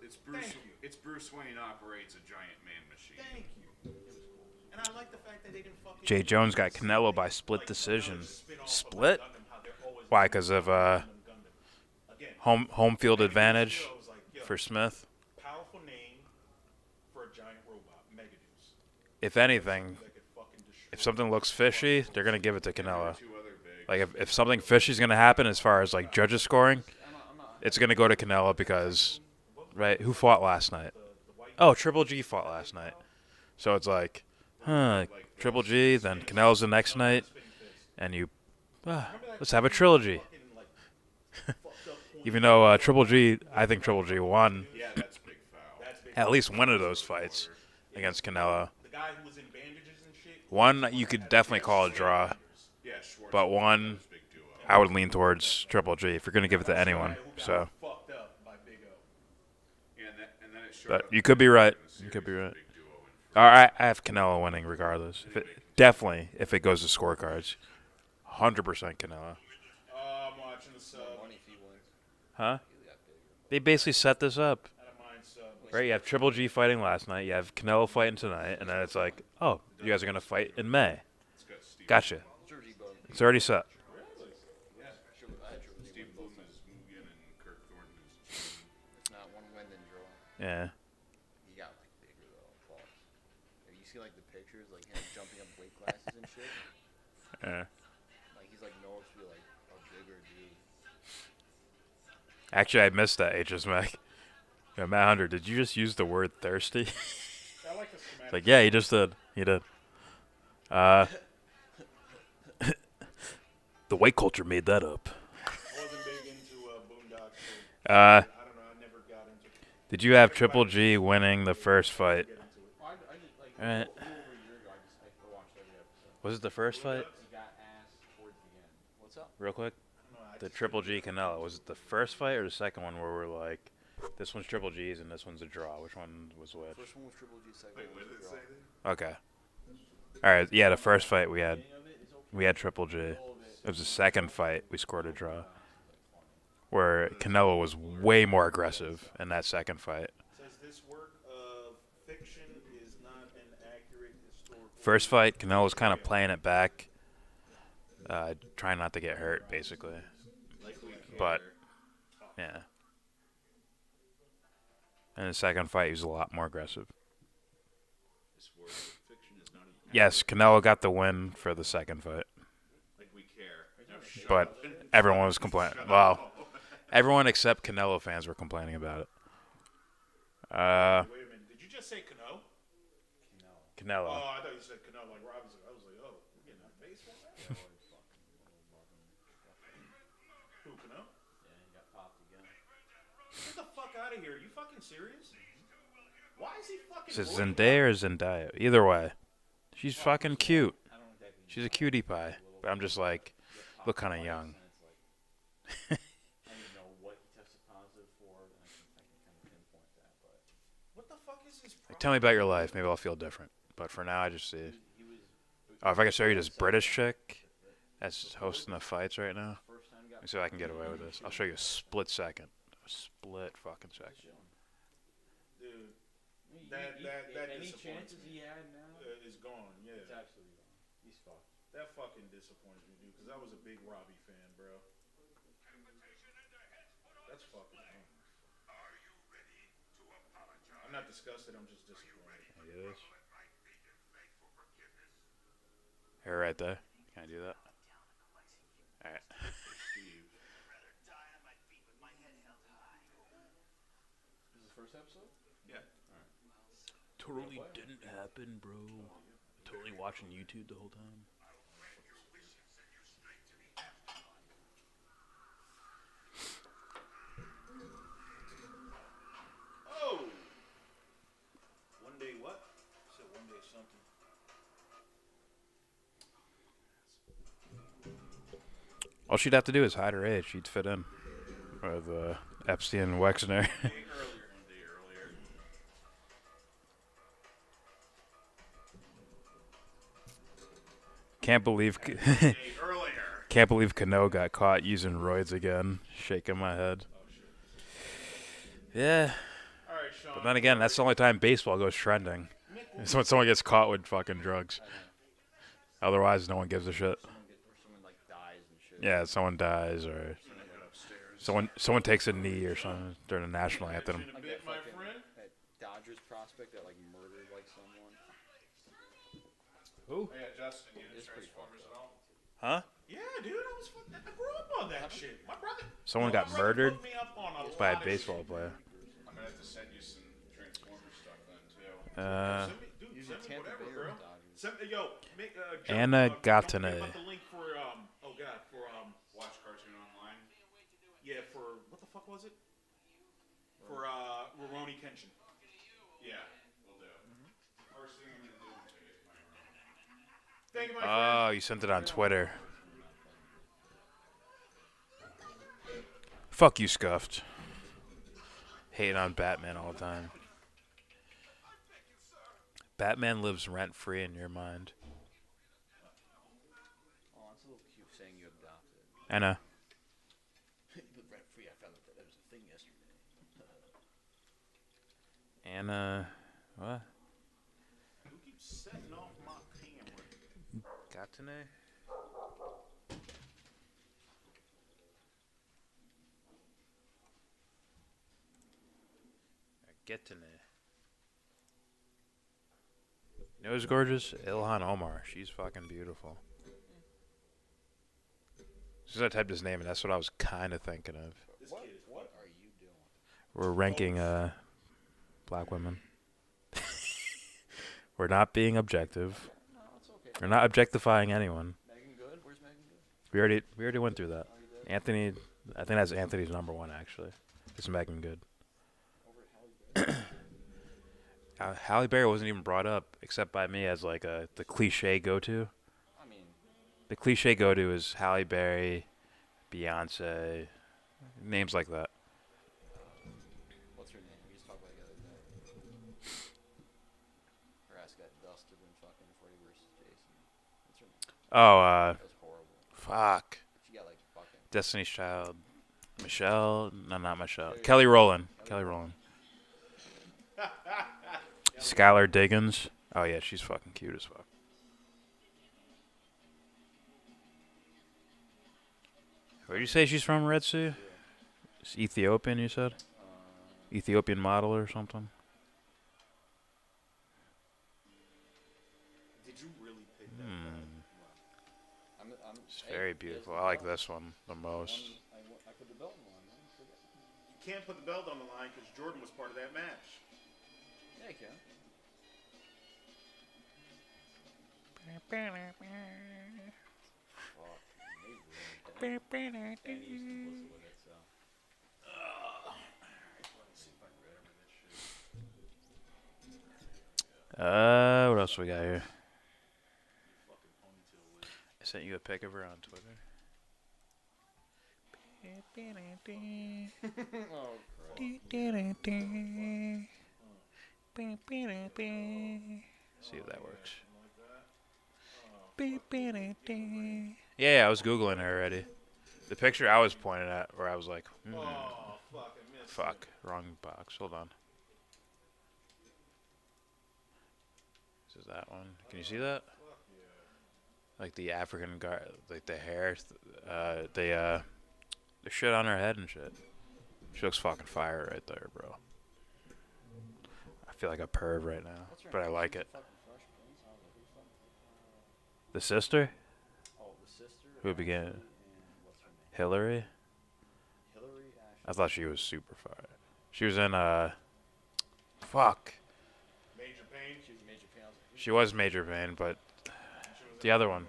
It's Bruce. It's Bruce Wayne operates a giant man machine. Thank you. It was cool. And I like the fact that they didn't fucking. Jay Jones got Canelo by split decision. Split? Why? Because of home field advantage for Smith. Powerful name for a giant robot, Megaduce. If anything, if something looks fishy, they're gonna give it to Canelo. Like if something fishy is gonna happen as far as like judges scoring, it's gonna go to Canelo because, right? Who fought last night? Oh, Triple G fought last night. So it's like, Triple G, then Canelo's the next night, and you, let's have a trilogy. Even though Triple G, I think Triple G won at least one of those fights against Canelo. One you could definitely call a draw, but one I would lean towards Triple G if you're going to give it to anyone. So, but you could be right. You could be right. All right, I have Canelo winning regardless. Definitely, if it goes to scorecards, 100% Canelo. I'm watching the sub. Huh? They basically set this up. Right, you have Triple G fighting last night, you have Canelo fighting tonight, and then it's like, oh, you guys are going to fight in May. Gotcha. It's already set. Yeah. He got like bigger though. Pause. You see like the pictures, like him jumping up weight classes and shit. Yeah. Like he's like known to be like a bigger dude. Actually, I missed that, HS Mac. Yeah, Matt Hunter, did you just use the word thirsty? I like the schematic. Like, yeah, he just did. He did. The white culture made that up. I wasn't big into Boondocks. Uh, I don't know. I never got into it. Did you have Triple G winning the first fight? Alright. Was it the first fight? What's up? Real quick. The Triple G Canelo. Was it the first fight or the second one where we're like, this one's Triple G's and this one's a draw? Which one was which? First one was Triple G, second one was a draw. Okay. Alright, yeah, the first fight we had Triple G. It was the second fight we scored a draw. Where Canelo was way more aggressive in that second fight. Says this work of fiction is not an accurate historical. First fight, Canelo was kind of playing it back, trying not to get hurt, basically. But, yeah. In the second fight, he was a lot more aggressive. Yes, Canelo got the win for the second fight. But everyone was complaining. Well, everyone except Canelo fans were complaining about it. Wait a minute. Did you just say Cano? Canelo. Oh, I thought you said Cano like Robinson. I was like, oh, we're getting on baseball now? Who, Cano? Yeah, he got popped again. Get the fuck out of here. Are you fucking serious? Why is he fucking Is it Zendaya or Zendaya? Either way. She's fucking cute. She's a cutie pie. But I'm just like, look kind of young. I don't know what he tested positive for, and I can kind of pinpoint that. But what the fuck is his problem? Like, tell me about your life. Maybe I'll feel different. But for now, I just see. Oh, if I can show you this British chick that's hosting the fights right now. Let me see if I can get away with this. I'll show you a split second. A split fucking second. Dude, that any disappoints chances me. he had now Is gone. Yeah, it's absolutely gone. He's fucked. That fucking disappoints me, dude. Because I was a big Robbie fan, bro. That's fucking dumb. I'm not disgusted. I'm just disappointed. Yes. Here, right there. Can I do that? All right. This is the first episode? Yeah. Totally didn't happen, bro. Totally watching YouTube the whole time. Oh! One day what? You said one day something. All she'd have to do is hide her age. She'd fit in with Epstein and Wexner. Can't believe Cano got caught using roids again. Shaking my head. Yeah. But then again, that's the only time baseball goes trending. It's when someone gets caught with fucking drugs. Otherwise, no one gives a shit. Yeah, someone dies or someone takes a knee or something during the national anthem. Like that fucking Dodgers prospect that like murdered like someone. Who? Yeah, Justin, you into Transformers at all? Huh? Yeah, dude, I grew up on that shit. My brother. Someone got murdered by a baseball player. I'm gonna have to send you some Transformers stuff then too. Send me whatever, girl. Anna Gatane. About the link for Watch Cartoon Online. Yeah, for what the fuck was it? For Rurouni Kenshin. Yeah, we'll do. First thing I'm gonna do is take it to my room. Thank you, my friend. Oh, you sent it on Twitter. Fuck you, Scuffed. Hating on Batman all the time. Batman lives rent-free in your mind. Oh, it's a little cute saying you adopted. I know. Rent-free, I found out that was a thing yesterday. Anna, what? Who keeps setting off my camera? Gatane? Gatane. You know who's gorgeous? Ilhan Omar. She's fucking beautiful. She's I typed his name, and that's what I was kind of thinking of. What are you doing? We're ranking black women. We're not being objective. No, it's okay. We're not objectifying anyone. Megan Good? Where's Megan Good? We already went through that. Anthony, I think that's Anthony's number one actually. It's Megan Good. Halle Berry wasn't even brought up except by me as like the cliche go-to. I mean, the cliche go-to is Halle Berry, Beyonce, names like that. what's her name? We just talked about it the other day. Her ass got dusted in fucking Freddy vs. Jason. What's her name? Oh, That was horrible. fuck. She got like fucking. Destiny's Child, Michelle? No, not Michelle. Kelly Rowland. Kelly Rowland. Skylar Diggins. Oh yeah, she's fucking cute as fuck. Where did you say she's from, Red Sea? It's Ethiopian, you said? Ethiopian model or something? Did you really pick that? It's very beautiful. I like this one the most. I put the belt on the line. You can't put the belt on the line because Jordan was part of that match. Yeah, you can. What else we got here? I sent you a pic of her on Twitter. Oh, See if that works. Yeah, I was Googling her already. The picture I was pointing at where I was like, Oh, fuck, I missed fuck, wrong box. Hold on. This is that one. Can you see that? Like the African guy, like the hair, the shit on her head and shit. She looks fucking fire right there, bro. I feel like a perv right now, but I like it. The sister? Oh, the sister. Who began? And what's her name? Hillary? Hillary. Ashley. I thought she was super fire. She was in fuck. Major Pain. She was Major Pain. She was Major Pain, but the other one.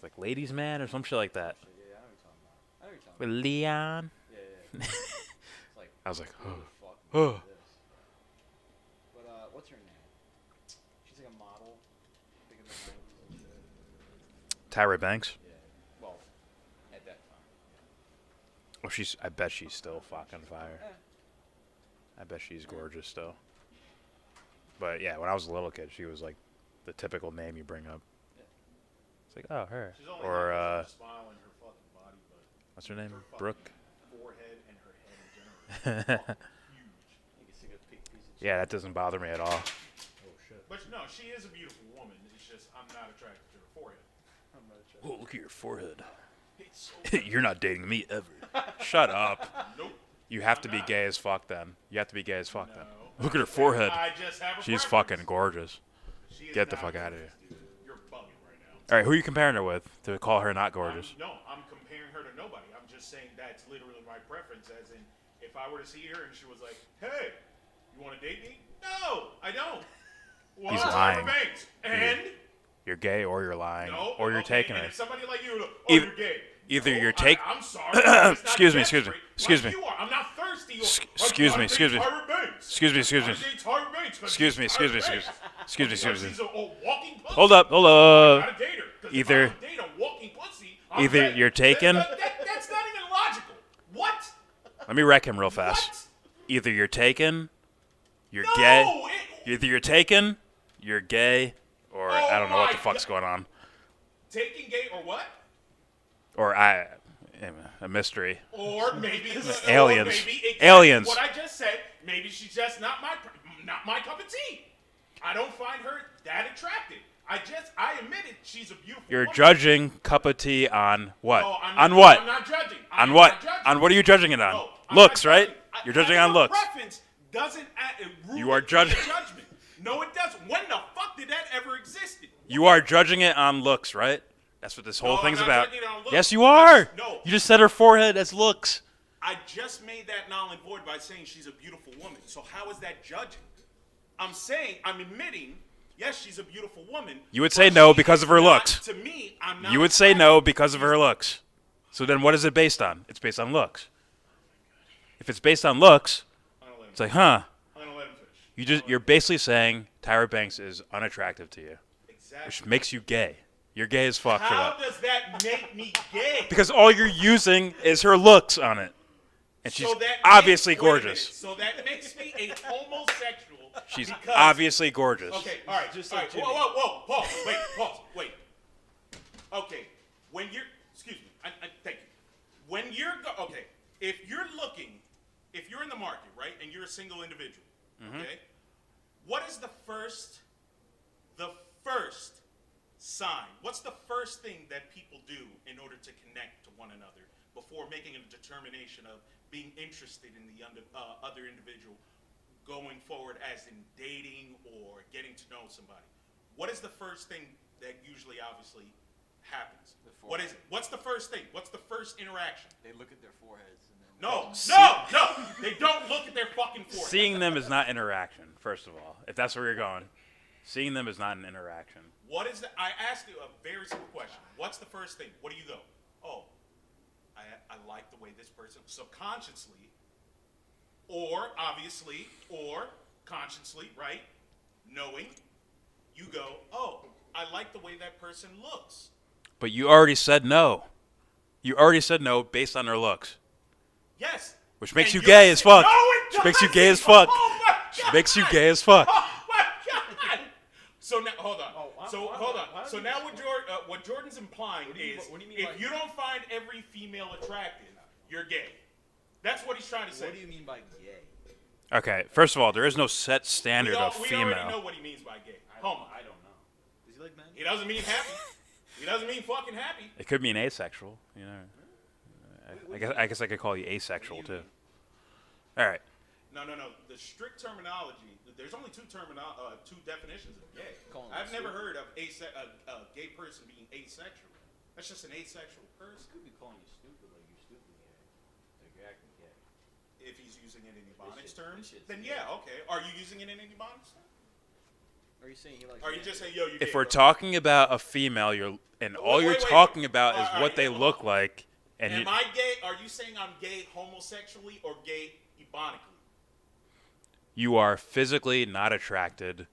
Like Ladies Man or some shit like that. Yeah, I know what you're talking about. I know what you're talking With about. Leon. Yeah. It's like, I was like, who the oh. fuck Oh. made this? But what's her name? She's like a model. Big in the 90s and shit. Tyra Banks. Yeah. Well, at that time. Oh, I bet she's still fucking fire. I bet she's gorgeous still. But yeah, when I was a little kid, she was like the typical name you bring up. It's like, oh, her. She's only Or got a smile in her fucking body, but what's her name? her Brooke. Forehead and her head in general. Huge. You can see a big piece of Yeah, that doesn't bother me at all. Oh shit. But no, she is a beautiful woman. It's just I'm not attracted to her forehead. I'm not sure. Oh, look at your forehead. It's so You're not dating me ever. Shut up. Nope. You have to be gay as fuck then. You have to be gay as fuck then. Look at her forehead. I just have a She's preference. fucking gorgeous. She is Get the not fuck out of gorgeous, here. dude. You're bugging right now. All right, who are you comparing her with to call her not gorgeous? I'm comparing her to nobody. I'm just saying that's literally my preference. As in, if I were to see her and she was like, "Hey, you want to date me?" No, I don't. Well, He's Tyra lying. Banks. And You're gay or you're lying. no, Or you're okay, taking and her. if somebody like you, Either- you're gay. Either No, you're taking. I'm sorry. I'm just not Excuse me. desperate Excuse me. like you are. I'm not thirsty. Excuse me. Excuse me. Tyra Banks. Excuse me. Excuse me. I date Tyra Banks 'cause Excuse me. she's Excuse me. Tyra Excuse Banks. me. Excuse me. Excuse me. She's a walking pussy. Hold up. Hold I up. gotta date her. 'Cause Either. if I don't date a walking pussy, I'm Either gay. you're taken. That's not even logical. What? Let me wreck him real fast. What? Either you're taken, you're No, gay. Either you're taken, you're gay, or I don't know what the my fuck's going on. Taking gay or what? Or a mystery. Or maybe Aliens. Or maybe exactly Aliens. What I just said. Maybe she's just not my cup of tea. I don't find her that attractive. I admitted she's a beautiful You're woman. judging cup of tea on what? No, I'm On not, what? I'm not judging. On I'm what? not judging. On what are you judging it on? No, I'm Looks, not right? judging. You're judging Your on looks. Preference doesn't rule You are the judging. judgment. No, it doesn't. When the fuck did that ever exist? You are judging it on looks, right? That's what this whole No, thing's I'm not about. judging it on looks. Yes, you are. No. You just said her forehead as looks. I just made that null and void by saying she's a beautiful woman. So how is that judging? I'm admitting, yes, she's a beautiful woman. You would say but no she because is of her not- looks. To me, I'm not. You would say no because of her looks. So then what is it based on? It's based on looks. If it's based on looks, it's like, huh. I'm gonna let him finish. You're basically saying Tyra Banks is unattractive to you. Exactly. Which makes you gay. You're gay as fuck for How that. does that make me gay? Because all you're using is her looks on it. And she's So that obviously makes, wait a minute. gorgeous. So that makes me a homosexual. She's because, obviously gorgeous. Okay, all right, Just all like right. Jimmy. Whoa, pause, wait. Okay, when you're, excuse me, thank you. When you're, if you're looking, if you're in the market, right, and you're a single individual, okay, what is the first sign? What's the first thing that people do in order to connect to one another before making a determination of being interested in the other individual going forward, as in dating or getting to know somebody? What is the first thing that usually obviously happens? What is it? What's the first thing? What's the first interaction? They look at their foreheads and then. No, they don't look at their fucking forehead. Seeing them is not interaction, first of all. If that's where you're going. Seeing them is not an interaction. What is the? I asked you a very simple question. What's the first thing? What do you go? Oh, I like the way this person subconsciously, or obviously, or consciously, right? Knowing, you go. Oh, I like the way that person looks. But you already said no. You already said no based on her looks. Yes. Which makes And you gay you're as fuck. No, it Which makes you doesn't. gay as fuck. Oh my Which God. makes you gay as fuck. Oh my God. So now, hold on. Hold on. why So don't now what Jordan's implying is, what do you mean if by you don't find every female attractive, you're gay. That's what he's trying to say. What do you mean by gay? Okay, first of all, there is no set standard of We already know female. what he means by gay. I Homo. don't know. Does he like men? He doesn't mean happy. He doesn't mean fucking happy. It could mean asexual, you know. I guess I could call you asexual too. All right. No. The strict terminology. There's only two definitions of gay. I've never heard of a gay person being asexual. That's just an asexual person. Could be calling you stupid, like you're stupid gay. Like you're acting gay. If he's using it in Ebonics terms, then yeah, okay. Are you using it in Ebonics terms? Are you saying he likes? Are you just saying, yo, you? If we're talking about a female, all you're talking about is what they look like. And am I gay? Are you saying I'm gay homosexually or gay ebonically? You are physically not attracted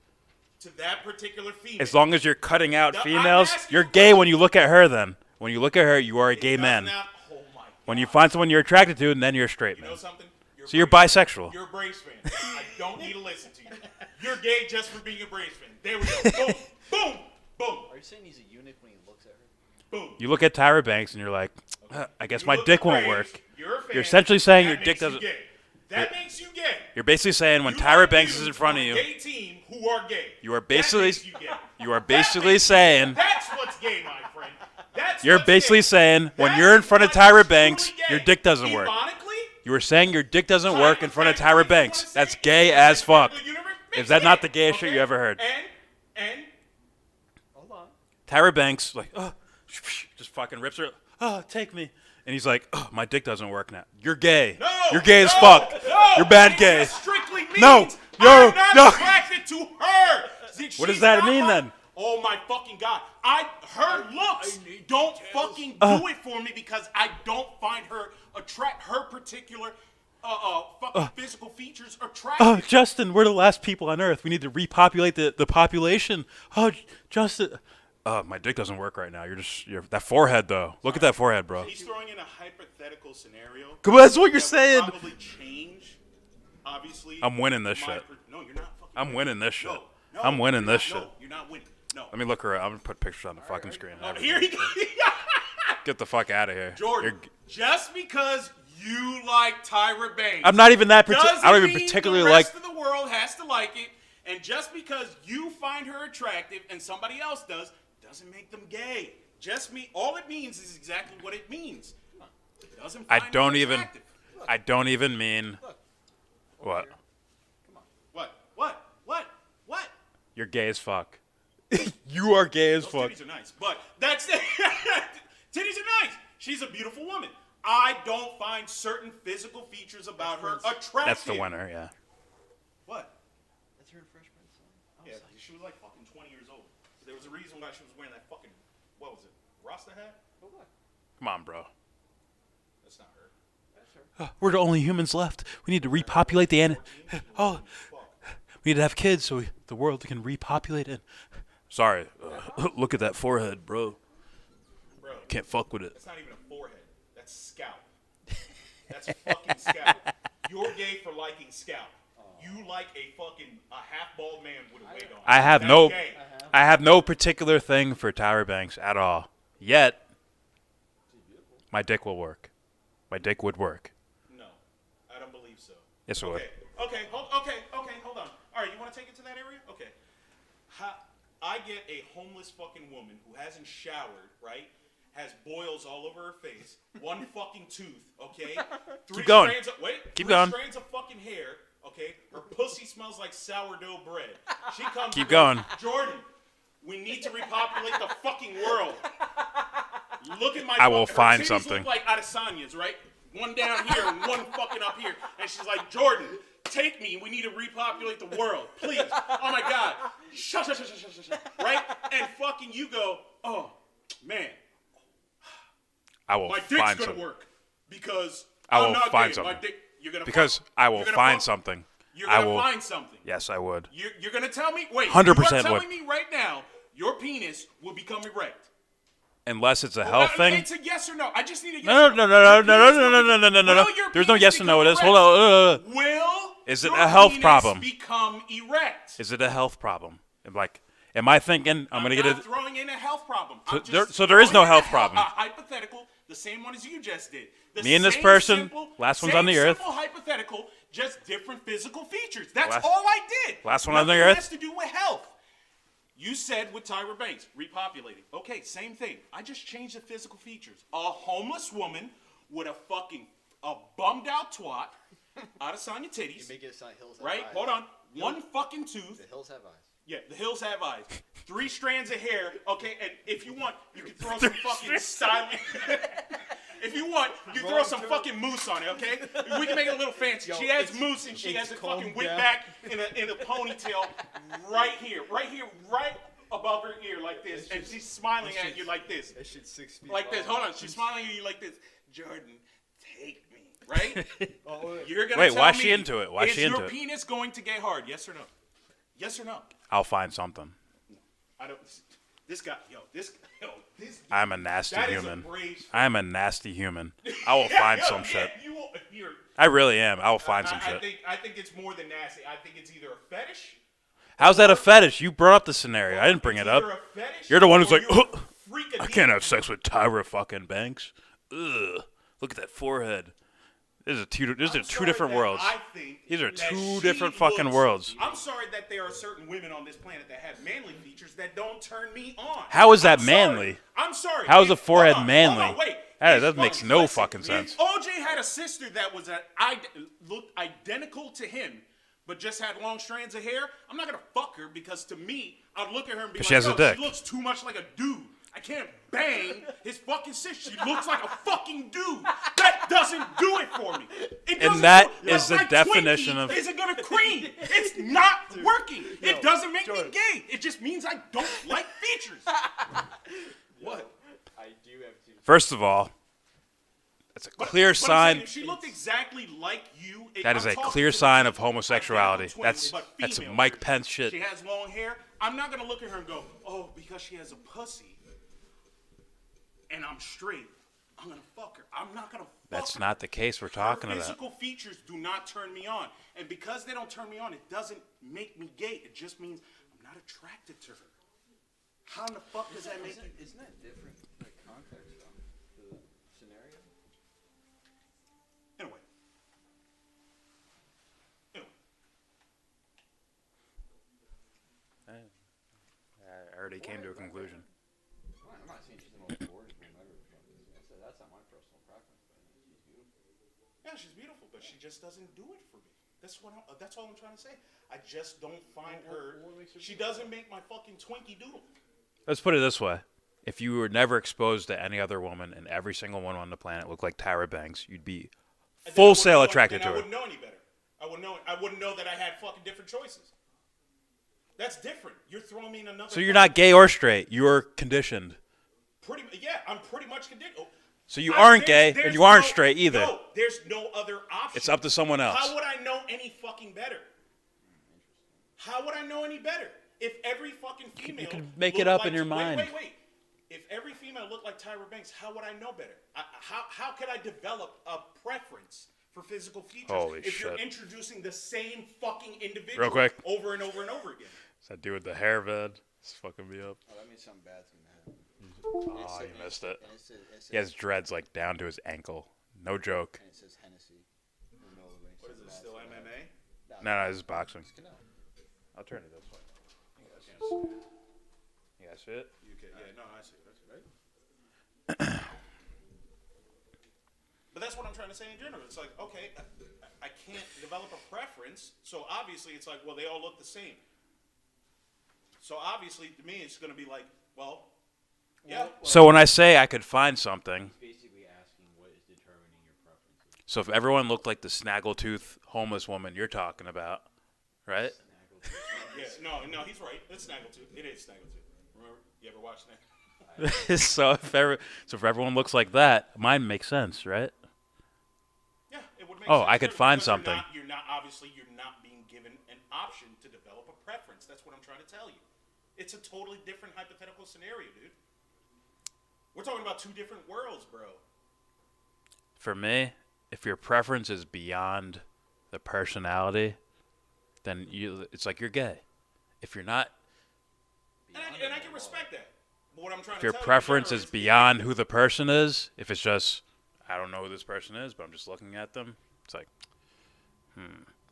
to that particular female. As long as you're cutting out females, you're gay when you look at her. Then when you look at her, you are a gay man. When you find someone you're attracted to, then you're a straight man. You know something? So you're bisexual. You're a Braves fan. I don't need to listen to you. You're gay just for being a Braves fan. There we go. Boom, boom, boom. Are you saying he's a eunuch when he looks at her? Boom. You look at Tyra Banks and you're like, I guess my dick won't work. You're a fan. You're essentially saying your dick doesn't. That makes you gay. You're basically saying when Tyra Banks is in front of you, gay team who are gay. You are basically saying that's what's gay, my friend. You're basically saying when you're in front of Tyra Banks, your dick doesn't work. You were saying your dick doesn't work in front of Tyra Banks. That's gay as fuck. Is that not the gayest shit you ever heard? And hold on. Tyra Banks like, just fucking rips her. Take me. And he's like, my dick doesn't work now. You're gay. No, you're gay as fuck. You're bad gay. Strictly means I'm not attracted to her. What does that mean then? Oh my fucking God. Her looks don't fucking do it for me because I don't find her particular fucking physical features attractive. Justin, we're the last people on Earth. We need to repopulate the population. Justin. My dick doesn't work right now. You're that forehead though. Look at that forehead, bro. He's throwing in a hypothetical scenario. That's what you're saying. Probably change. Obviously. I'm winning this shit. No, you're not. I'm winning this shit. I'm winning this shit. No, you're not winning. No. Let me look her up. I'm gonna put pictures on the fucking screen. Here he goes. Get the fuck out of here, Jordan. Just because you like Tyra Banks, I'm not even that. I don't even particularly like. The rest of the world has to like it, and just because you find her attractive and somebody else doesn't make them gay. All it means is exactly what it means. It doesn't. I don't even mean. What? Come on. What? You're gay as fuck. You are gay as fuck. Titties are nice, but that's it. Titties are nice. She's a beautiful woman. I don't find certain physical features about her attractive. That's the winner, yeah. What? That's her Fresh Prince song. Yeah, she was like fucking 20 years old. There was a reason why she was wearing that fucking, what was it, Rasta hat? Come on, bro. That's not her. That's her. We're the only humans left. We need to repopulate the we need to have kids so the world can repopulate it. Sorry. Look at that forehead, bro. Can't fuck with it. That's not even a forehead. That's scalp. That's fucking scalp. You're gay for liking scalp. You like a half-bald man with a wig on. I have no particular thing for Tyra Banks at all. Yet, my dick will work. My dick would work. No, I don't believe so. Yes, it would. Okay, hold on. All right, you want to take it to that area? Okay. I get a homeless fucking woman who hasn't showered, right? Has boils all over her face, one fucking tooth, okay? Keep going. Three strands of fucking hair, okay? Her pussy smells like sourdough bread. She comes. Keep going. Jordan, we need to repopulate the fucking world. Look at my. I will find her titties something. Look like Adesanya's, right? One down here and one fucking up here, and she's like, Jordan, take me. We need to repopulate the world, please. Oh my God, shut, right? And fucking you go, oh man. I will my find dick's something. gonna work because I I'm will not find gay. something. My dick, you're gonna because fuck. I will You're gonna find fuck. something. You're gonna I will find something. Yes, I would. You're gonna tell me. Wait, 100% you are telling would. me right now your penis will become erect. Unless it's a health thing. It's a yes or no. I just need a yes. No. Will your There's no penis yes or no. It is. become Hold on. erect? Will is it your a health penis problem? become erect? Is it a health problem? Like, am I thinking I'm gonna get it? Throwing in a health problem. So there is no health problem. Hypothetical, the same one as you just did. Me and this person, last one's on the earth. Simple hypothetical, just different physical features. That's all I did. Last one on the Nothing earth. has to do with health. You said with Tyra Banks, repopulating. Okay, same thing. I just changed the physical features. A homeless woman with a bummed out twat Adesanya titties. You make it sound hills have right? eyes. Hold on. One fucking tooth. The hills have eyes. Yeah, the hills have eyes. 3 strands of hair. Okay, and if you want, you can throw some fucking styling. If you want, you throw some fucking mousse on it, okay? We can make it a little fancy. She has mousse and she has it fucking whipped back in a ponytail right here, right above her ear like this, and she's smiling at you like this. That shit's 6 feet Like this. long. Hold on, she's smiling at you like this. Jordan, take me, right? You're gonna Wait, tell why me, is she into it? Why is she into your it? penis going to get hard? Yes or no? Yes or no? I'll find something. I don't. This guy, this. I'm a nasty that is human. a brave- I'm a nasty human. I will find some shit. You're, I really am. I will find some shit. I think it's more than nasty. I think it's either a fetish. How's that a fetish? You brought up the scenario. I didn't bring it up. either a fetish You're the one who's or like, you're a "Ugh, freak of I can't have demons." sex with Tyra fucking Banks. Ugh. Look at that forehead. These are two different worlds. These are two different fucking worlds. I'm sorry that there are certain women on this planet that have manly features that don't turn me on. How is that I'm manly? Sorry. I'm sorry. How is the forehead Hold on, manly? hold on, wait. That makes no Listen, fucking sense. If OJ had a sister that was looked identical to him, but just had long strands of hair, I'm not gonna fuck her because to me, I'd look at her and be like, she has a "Yo, dick." she looks too much like a dude. I can't bang his fucking sister. She looks like a fucking dude. That doesn't do it for me. It doesn't that do it. is the My definition Twinkie of- isn't gonna cream. It's not working. It doesn't make me gay. It just means I don't like features. What? I do have to. First of all, that's a clear But I'm sign. saying, if she looked exactly like you, That is I'm a talking clear to sign the of homosexuality. identical That's twins, but that's female Mike version. Pence shit. She has long hair. I'm not gonna look at her and go, "Oh, because she has a pussy, and I'm straight, I'm gonna fuck her." I'm not gonna. That's fuck not the case we're talking her about. Physical features do not turn me on, and because they don't turn me on, it doesn't make me gay. It just means I'm not attracted to her. How in the fuck does that make you? Isn't that different, like context though? The scenario. Anyway. I already came to a conclusion. I'm not saying she's the most gorgeous woman I've ever fucked. That's not my personal preference, but she's beautiful. Yeah, she's beautiful, but she just doesn't do it for me. That's all I'm trying to say. I just don't find her. She doesn't make my fucking Twinkie doodle. Let's put it this way. If you were never exposed to any other woman and every single one on the planet looked like Tyra Banks, you'd be full sail attracted to I her. wouldn't know any better. I wouldn't know that I had fucking different choices. That's different. You're throwing me in another. So you're not gay or straight. You're conditioned. I'm pretty much conditioned. So you aren't gay there's and you aren't no- straight either. No, there's no other option. It's up to someone else. How would I know any fucking better? How would I know any better? If every fucking female You can make it looked up like, in your mind. Wait. If every female looked like Tyra Banks, how would I know better? How could I develop a preference for physical features Holy if you're shit. introducing the same fucking individual Real quick. over and over and over again? What's that dude with the hair, Ved? It's fucking me up. Oh, that means something bad's gonna happen. Oh, you missed it. He has dreads like down to his ankle. No joke. And it says Hennessy. What is this, still MMA? No, this is boxing. I'll turn it this way. You guys see it? No, I see it. Right? But that's what I'm trying to say in general. It's like, okay, I can't develop a preference, so obviously it's like, well, they all look the same. So obviously, to me, it's going to be like, well, yeah. So when I say I could find something, Basically asking what is determining your preferences. so if everyone looked like the snaggletooth homeless woman you're talking about, right? Yeah, no, he's right. It's Snaggletooth. It is Snaggletooth. Remember? You ever watched that? so if everyone looks like that, mine makes sense, right? Yeah, it would make Oh, sense. I could Because find something. You're not being given an option to develop a preference. That's what I'm trying to tell you. It's a totally different hypothetical scenario, dude. We're talking about two different worlds, bro. For me, if your preference is beyond the personality, then it's like you're gay. If you're not, And I can respect that. But what I'm trying if to your tell you, preference General, is beyond who the person is, if it's just, I don't know who this person is, but I'm just looking at them, it's like,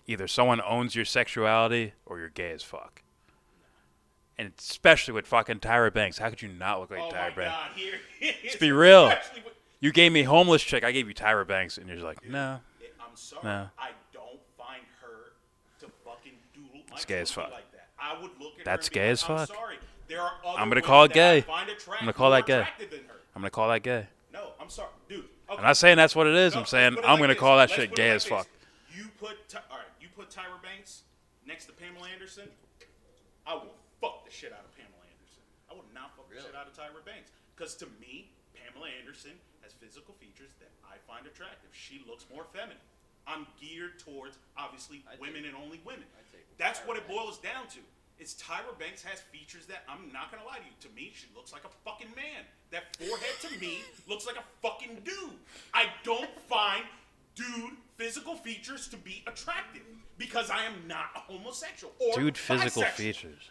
either someone owns your sexuality or you're gay as fuck. And especially with fucking Tyra Banks. How could you not look like Tyra Banks? God, here Let's be real. Especially with- You gave me homeless chick, I gave you Tyra Banks, and you're just like, no. I'm sorry. No. I don't to fucking doodle my It's gay as tootie fuck. like that. I would look at That's her and be gay like, as fuck. I'm sorry. There are other I'm gonna women call it that gay. I find I'm gonna call that gay. attractive than her. I'm gonna call that gay. No, I'm sorry, dude. Okay. I'm not saying that's what it is. No, I'm saying let's put it I'm like gonna this. call that Let's shit put it gay like as this. fuck. You put Tyra Banks next to Pamela Anderson. I will fuck the shit out of Pamela Anderson. I would not fuck the shit out of Tyra Banks. Because to me, Pamela Anderson has physical features that I find attractive. She looks more feminine. I'm geared towards, obviously, women and only women. That's what it boils down to. Is Tyra Banks has features that, I'm not going to lie to you, to me, she looks like a fucking man. That forehead, to me, looks like a fucking dude. I don't find dude physical features to be attractive. Because I am not a homosexual. Or Dude, physical bisexual. features.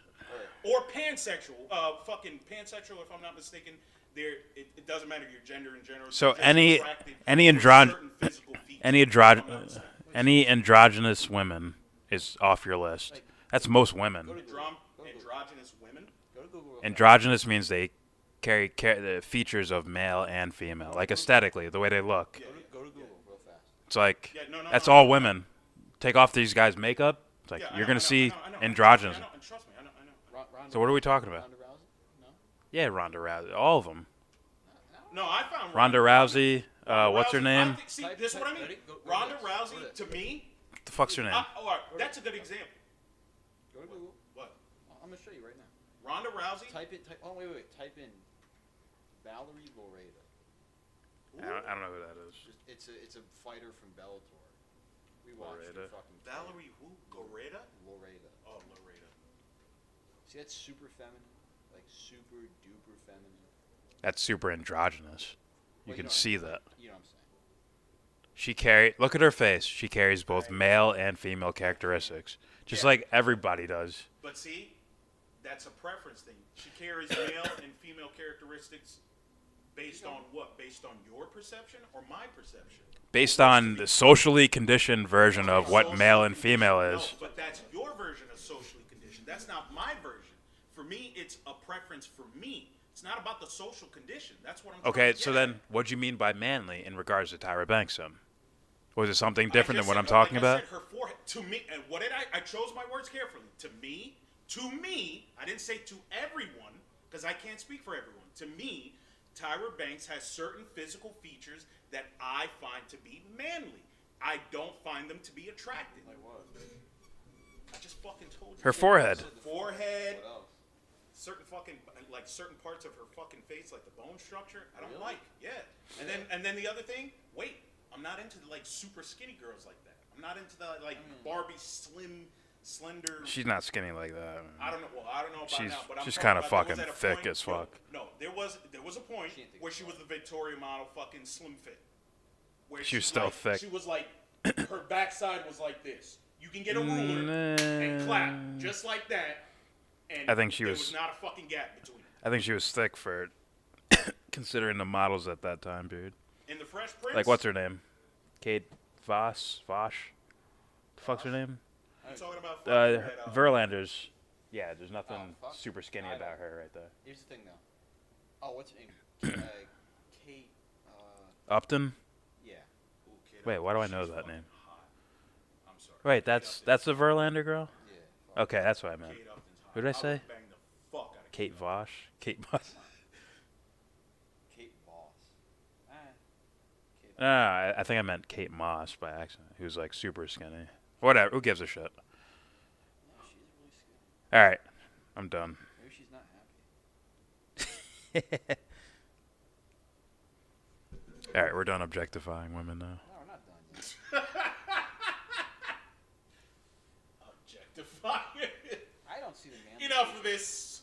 Or pansexual. Fucking pansexual, if I'm not mistaken. It doesn't matter your gender in general. So Just any attracted to certain physical features. any androgynous women is off your list. That's most women. Androgynous women? Androgynous means they carry the features of male and female, like aesthetically, the way they look. Go to Google real fast. It's like that's all women. Take off these guys' makeup. It's like you're gonna see androgynous. Trust me, I know. So what are we talking about? Ronda Rousey? No? Yeah, Ronda Rousey, all of them. No, I found Ronda Rousey. What's her name? See, this is what I mean. Ronda Rousey, to me. What the fuck's her name? All right, that's a good example. Go to Google. What? I'm gonna show you right now. Ronda Rousey. Oh wait. Type in Valerie Loreda. I don't know who that is. It's a fighter from Bellator. We watched her fucking. Valerie who? Loreda. Oh, Loreda. See, that's super feminine, like super duper feminine. That's super androgynous. You can see that. You know what I'm saying? Look at her face. She carries both male and female characteristics, just like everybody does. But see, that's a preference thing. She carries male and female characteristics based on what? Based on your perception or my perception? Based on the socially conditioned version of what male and female is. No, but that's your version of socially conditioned. That's not my version. For me, it's a preference for me. It's not about the social condition. That's what I'm Okay, trying to so get at. then what do you mean by manly in regards to Tyra Banks then? Was it something different than what I'm talking about? I said her forehead, to me, and what did I chose my words carefully. To me, I didn't say to everyone, because I can't speak for everyone. To me, Tyra Banks has certain physical features that I find to be manly. I don't find them to be attractive. Like what? I just fucking told you. Her forehead. Forehead. Certain fucking, like certain parts of her fucking face, like the bone structure, I don't like. Yeah. And then the other thing, I'm not into like super skinny girls like that. I'm not into the like Barbie slender. She's not skinny like that. I don't know. Well, I don't know about now, but she's I'm kind of talking fucking about there was thick at a as point- fuck. No, there was a point where she was the Victoria model, fucking slim fit. Where She was she's still like, thick. She was like, her backside was like this. You can get a ruler and clap just like that. And I think she there was not a fucking gap between. I think she was thick for considering the models at that time, dude. In the Fresh Prince. Like what's her name? Kate Voss? The fuck's her name? I'm talking about that, Verlander's. Yeah, there's nothing super skinny about her right there. Here's the thing, though. Oh, what's her name? Kate. Upton? Yeah. Wait, why do I know that name? I'm sorry. Wait, that's the Verlander girl? Yeah. Okay, that's what I meant. Who did I say? Kate Voss? Kate Voss. Kate Voss. I think I meant Kate Moss by accident, who's like super skinny. Whatever, who gives a shit? No, she's really skinny. Alright, I'm done. Maybe she's not happy. Alright, we're done objectifying women now. No, we're not done yet. Objectifying. I don't see the man. Enough of this.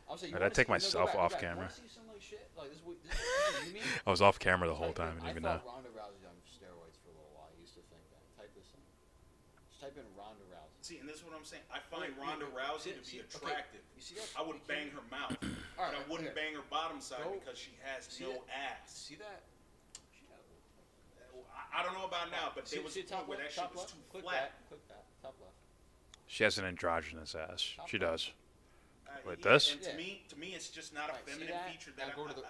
Alright, I take myself off camera. See some like shit? Like this you mean? I was off camera the whole time, I didn't even know. I thought Ronda Rousey on steroids for a little while. I used to think that. Type this in. Just type in Ronda Rousey. See, and this is what I'm saying. I find Ronda Rousey to be attractive. You see that? I would bang her mouth, but I wouldn't bang her bottom side because she has no ass. See that? I don't know about now, but there was a point where that shit was too flat. Click that. Top left. She has an androgynous ass. She does. Wait, Yeah, this? and to me, it's just not a feminine feature that go to the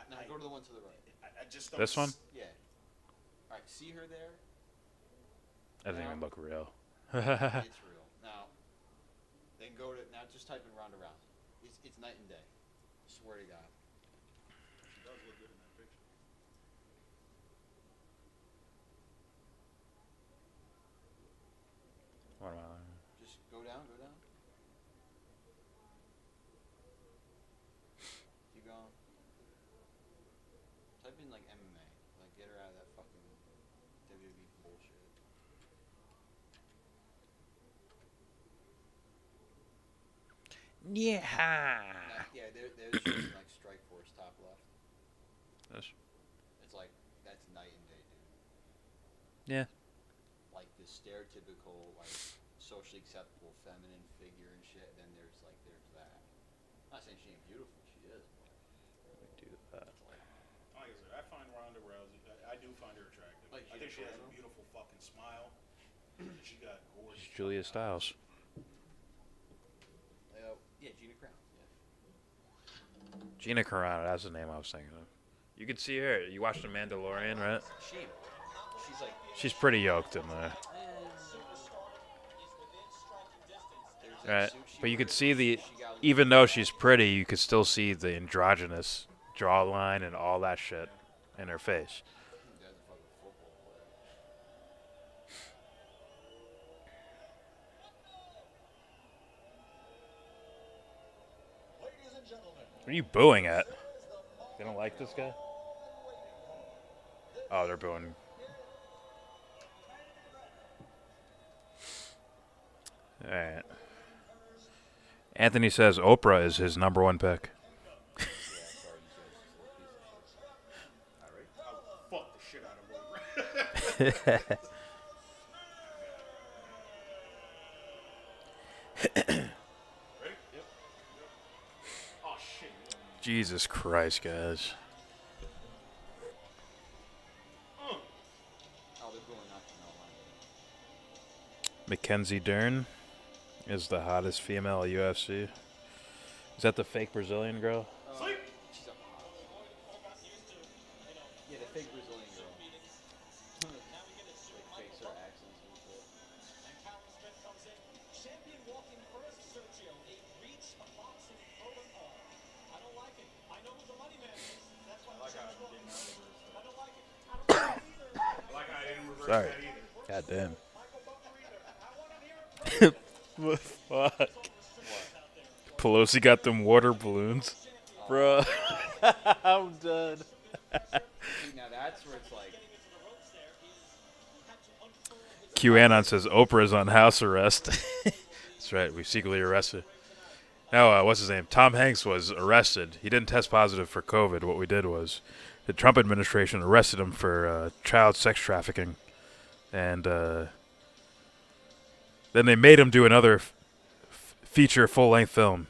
one to the right. I just don't. This one? Yeah. All right. See her there? That doesn't even look real. It's real. Now go to now. Just type in Ronda Rousey. It's night and day. Swear to God. She does look good in that picture. What am I? Just go down, go down. Keep going. Type in like MMA. Like get her out of that fucking WWE bullshit. Yeah. Yeah, there's just like Strike Force top left. Yes. It's like that's night and day, dude. Yeah. Like the stereotypical, like socially acceptable feminine figure and shit. Then there's that. I'm not saying she ain't beautiful, she is. But Do that. Like I said, I find Ronda Rousey. I do find her attractive. Like I think she has a Canelo? beautiful fucking smile. She got gorgeous. It's Julia Stiles. Yeah, Gina Carano. Yeah. Gina Carano, that's the name I was thinking of. You could see her. You watched The Mandalorian, right? She's like. She's pretty yoked in there. Right. But you could see even though she's pretty, you could still see the androgynous jawline and all that shit in her face. What are you booing at? They don't like this guy? Oh, they're booing. All right. Anthony says Oprah is his number one pick. Fuck the shit out of Oprah. Jesus Christ, guys. Mackenzie Dern is the hottest female at UFC. Is that the fake Brazilian girl? Sleep. She's up. Yeah, the fake Brazilian girl. Like fakes her accents and shit. Sorry. God damn. Fuck. Pelosi got them water balloons. Bro. I'm done. See, now that's where it's like. QAnon says Oprah's on house arrest. That's right. We secretly arrested. No, what's his name? Tom Hanks was arrested. He didn't test positive for COVID. What we did was the Trump administration arrested him for child sex trafficking. And then they made him do another feature full-length film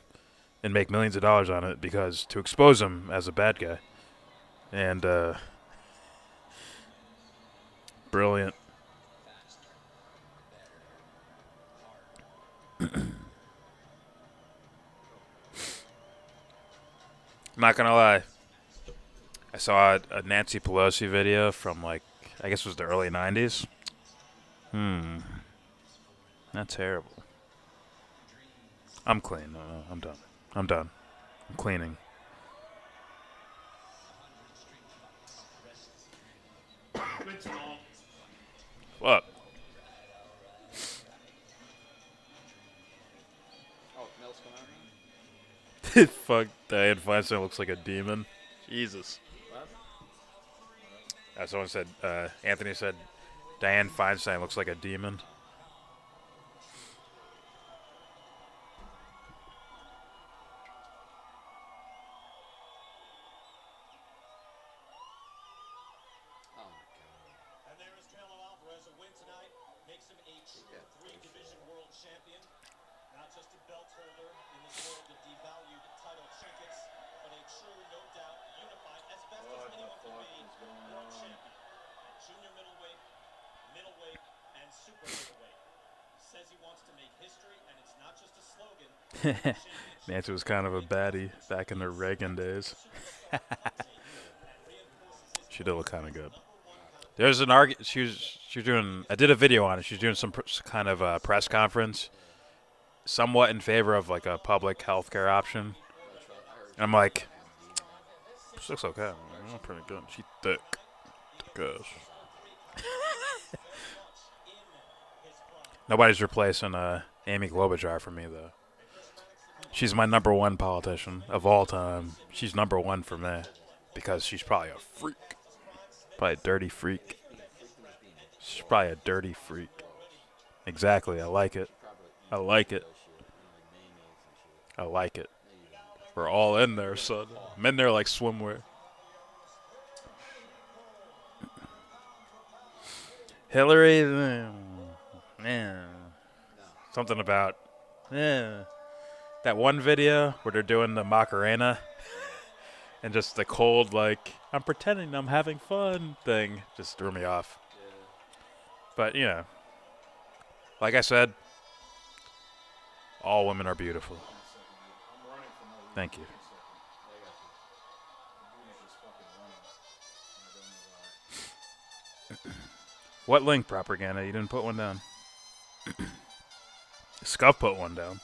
and make millions of dollars on it because to expose him as a bad guy. And brilliant. I'm not gonna lie. I saw a Nancy Pelosi video from like I guess it was the early 90s. Not terrible. I'm clean. No, I'm done. I'm done. I'm cleaning. What? Oh, Canelo's coming out. Fuck, Diane Feinstein looks like a demon. Jesus. What? Someone said, Anthony said, Diane Feinstein looks like a demon. Nancy was kind of a baddie back in the Reagan days. She did look kind of good. There's an argument. She was doing. I did a video on it. She was doing some kind of press conference, somewhat in favor of like a public healthcare option. And I'm like, she looks okay. I'm pretty good. She's thick. Thick ass. Nobody's replacing Amy Klobuchar for me, though. She's my number one politician of all time. She's number one for me because she's probably a freak. Probably a dirty freak. She's probably a dirty freak. Exactly. I like it. I like it. I like it. We're all in there, son. I'm in there like swimwear. Hillary, man. Something about, that one video where they're doing the Macarena and just the cold, like, I'm pretending I'm having fun thing just threw me off. But, you know, like I said, all women are beautiful. Thank you. What link, Propaganda? You didn't put one down. Scuff put one down.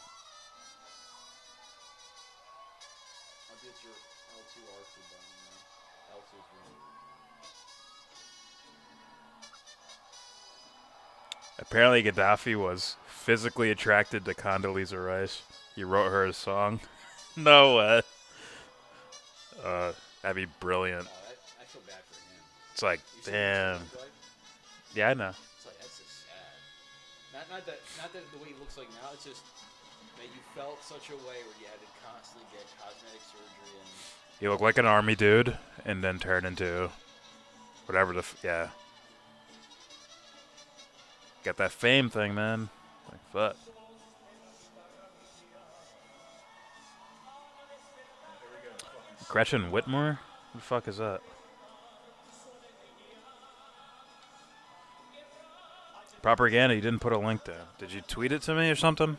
Apparently Gaddafi was physically attracted to Condoleezza Rice. He wrote her a song. No way. That'd be brilliant. I feel bad for him. It's like, damn. Yeah, I know. It's like, that's just sad. Not that the way he looks like now. It's just that you felt such a way where you had to constantly get cosmetic surgery and. He looked like an army dude, and then turned into whatever the yeah. Got that fame thing, man. Like fuck. Gretchen Whitmore? What the fuck is that? Propaganda, you didn't put a link there. Did you tweet it to me or something?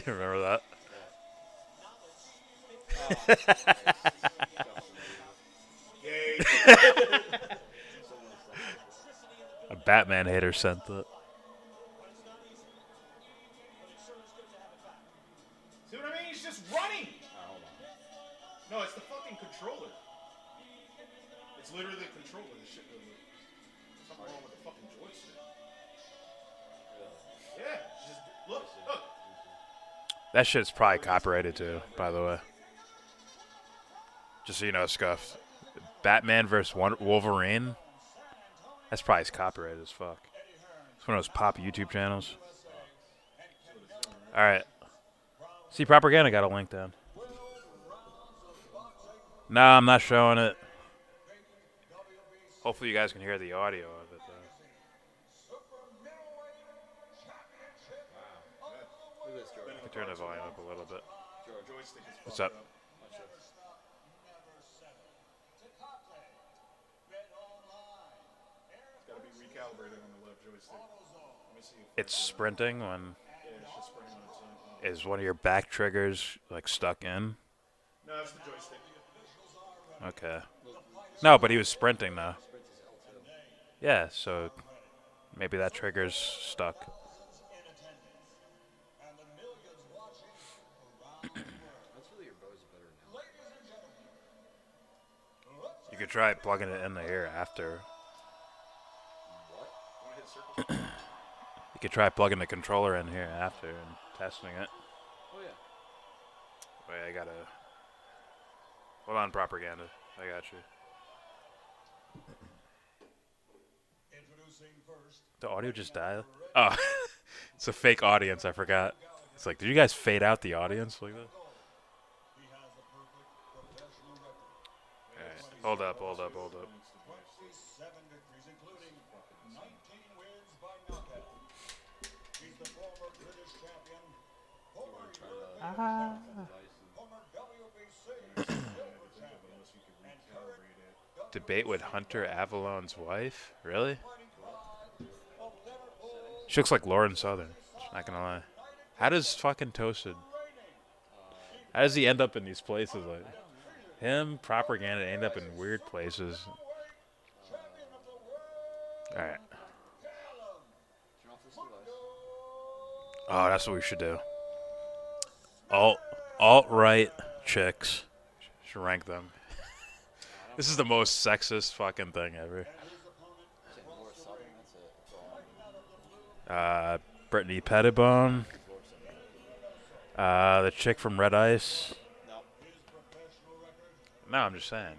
Remember that? A Batman hater sent that. See what I mean? He's just running. No, it's the fucking controller. It's literally the controller. The shit. Something wrong with the fucking joystick. Yeah, just look. That shit's probably copyrighted too, by the way. Just so you know, Scuff. Batman vs. Wolverine. That's probably copyrighted as fuck. It's one of those pop YouTube channels. Alright. See, Propaganda got a link down. Nah, I'm not showing it. Hopefully you guys can hear the audio of it, though. I can turn the volume up a little bit. What's up? It's sprinting when is one of your back triggers like stuck in? No, that's the joystick. Okay. No, but he was sprinting though. Yeah, so maybe that trigger's stuck. You could try plugging it in the ear after. You could try plugging the controller in here after and testing it. Oh yeah. Wait, I gotta. Hold on, Propaganda. I got you. The audio just died? Oh, it's a fake audience. I forgot. It's like, did you guys fade out the audience like that? Alright, hold up. Debate with Hunter Avalon's wife? Really? She looks like Lauren Southern. Not gonna lie. How does fucking Toasted How does he end up in these places? Like him, propaganda, end up in weird places. All right. Oh, that's what we should do. Alt-right chicks. Should rank them. This is the most sexist fucking thing ever. Brittany Pettibone. The chick from Red Ice. No, I'm just saying.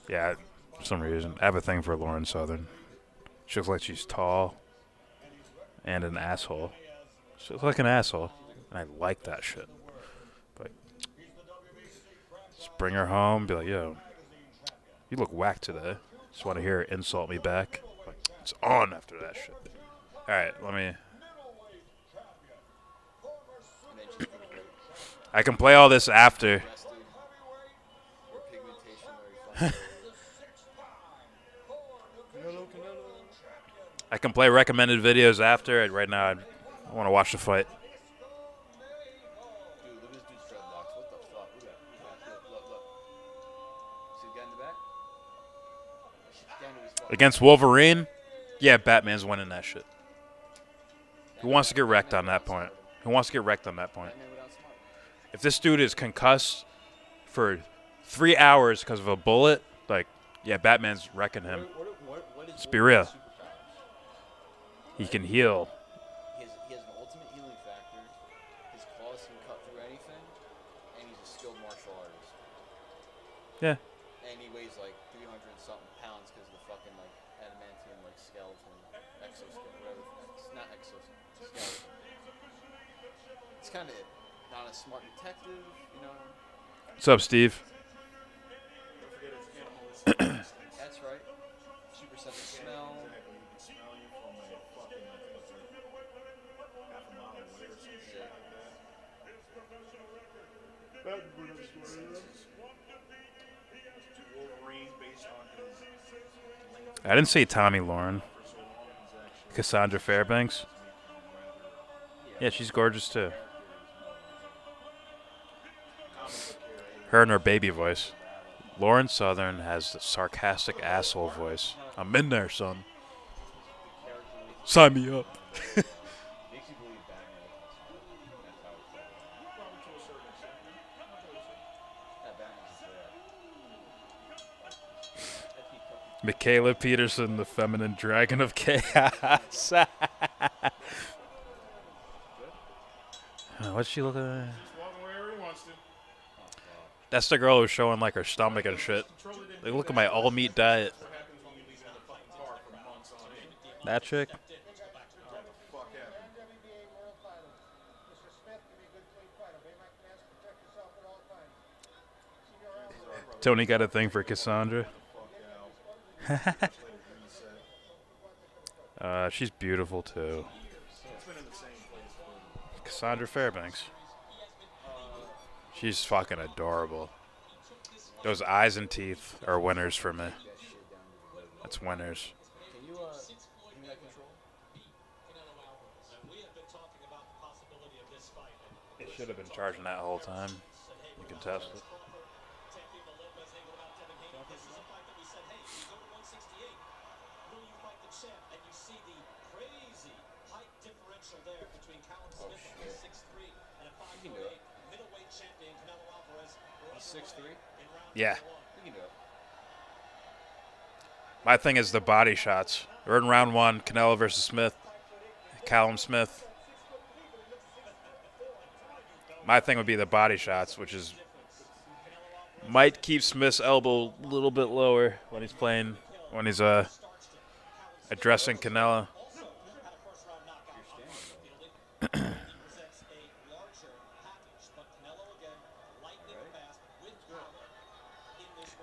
Yeah, for some reason. I have a thing for Lauren Southern. She looks like she's tall and an asshole. She looks like an asshole, and I like that shit. But just bring her home, be like, yo, you look whack today. Just want to hear her insult me back. Like, it's on after that shit. All right, let me... I can play all this after. I can play recommended videos after. Right now, I want to watch the fight. Against Wolverine? Yeah, Batman's winning that shit. Who wants to get wrecked on that point? Who wants to get wrecked on that point? If this dude is concussed for 3 hours because of a bullet, like, yeah, Batman's wrecking him. Let's be real. He can heal. He has an ultimate healing factor. His claws can cut through anything, and he's a skilled martial artist. Yeah. And he weighs like 300 something pounds because of the fucking like adamantium like skeleton, exoskeleton, whatever. It's not exoskeleton. Skeleton. It's kind of not a smart detective, you know. What's up, Steve? That's right. Super sense of smell. I didn't say Tommy Lauren. Cassandra Fairbanks. Yeah, she's gorgeous too. Her and her baby voice. Lauren Southern has the sarcastic asshole voice. I'm in there, son. Sign me up. Michaela Peterson, the feminine dragon of chaos. What's she looking at? That's the girl who's showing like her stomach and shit. Like, look at my all meat diet. That chick? Tony got a thing for Cassandra. She's beautiful too. Cassandra Fairbanks. She's fucking adorable. Those eyes and teeth are winners for me. That's winners. Can you give me that control? It should have been charging that whole time. You can test it. You can do it. 6'3"? Yeah. You can do it. My thing is the body shots. We're in round one, Canelo versus Smith. Callum Smith. My thing would be the body shots, which is might keep Smith's elbow a little bit lower when he's playing, when he's addressing Canelo.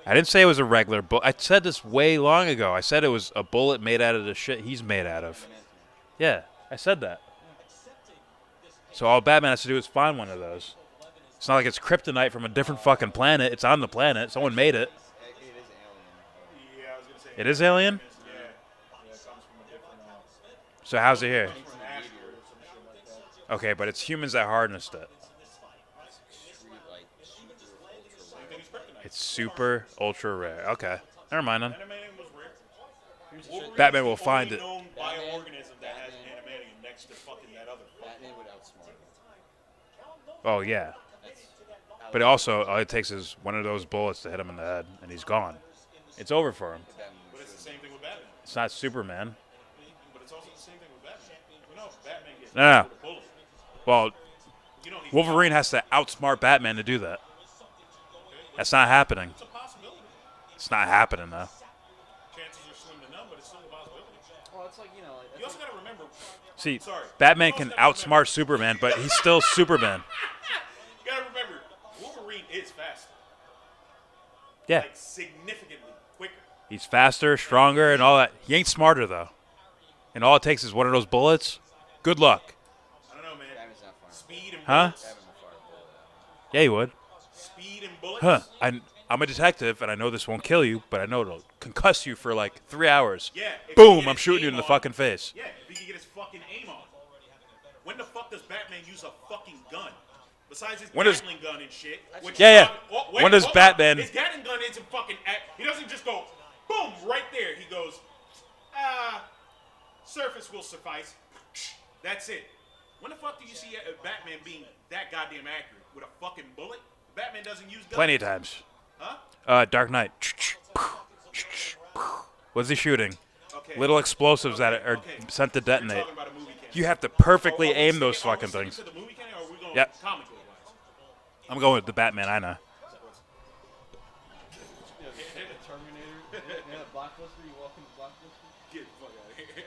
I didn't say it was a regular bullet. I said this way long ago. I said it was a bullet made out of the shit he's made out of. Yeah, I said that. So all Batman has to do is find one of those. It's not like it's kryptonite from a different fucking planet. It's on the planet. Someone made it. It is alien? So how's it here? Okay, but it's humans that harnessed it. It's super ultra rare. Okay, never mind then. Batman will find it. Known bioorganism that has animanium next to fucking that other. Batman would outsmart him. Oh yeah. But also, all it takes is one of those bullets to hit him in the head, and he's gone. It's over for him. But it's the same thing with Batman. It's not Superman. But it's also the same thing with Batman. You know, Batman gets No. with a bullet. Well, Wolverine has to outsmart Batman to do that. That's not happening. It's a possibility. It's not happening, though. Chances are slim to none, but it's still a possibility. Well, it's like, You also got to remember. See, Sorry. Batman can outsmart Superman, but he's still Superman. You got to remember, Wolverine is faster. Yeah. Like, significantly quicker. He's faster, stronger, and all that. He ain't smarter, though. And all it takes is one of those bullets. Good luck. I don't know, man. Speed and Huh? bullets. Yeah, you would. Speed and bullets. Huh. I'm a detective, and I know this won't kill you, but I know it'll concuss you for like 3 hours. Yeah. if he Boom, get I'm his shooting you aim in the on- fucking face. Yeah, if he can get his fucking aim on. When the fuck does Batman use a fucking gun? Besides his When does- Gatling gun and shit. Which Yeah, yeah. wait, When does hold on. Batman- His Gatling gun isn't fucking. He doesn't just go, boom, right there. He goes, surface will suffice. That's it. When the fuck do you see Batman being that goddamn accurate with a fucking bullet? Batman doesn't use guns. Plenty of times. Huh? Dark Knight. What's he shooting? Okay. Little explosives that are okay. sent to detonate. You're talking about a movie canon. You have to perfectly Are we aim those sticking- are we fucking sticking things. to the movie canon, or are we going Yep. comic book wise? I'm going with the Batman I know. Terminator. Yeah, Blockbuster. You walk into Blockbuster. Get the fuck out of here.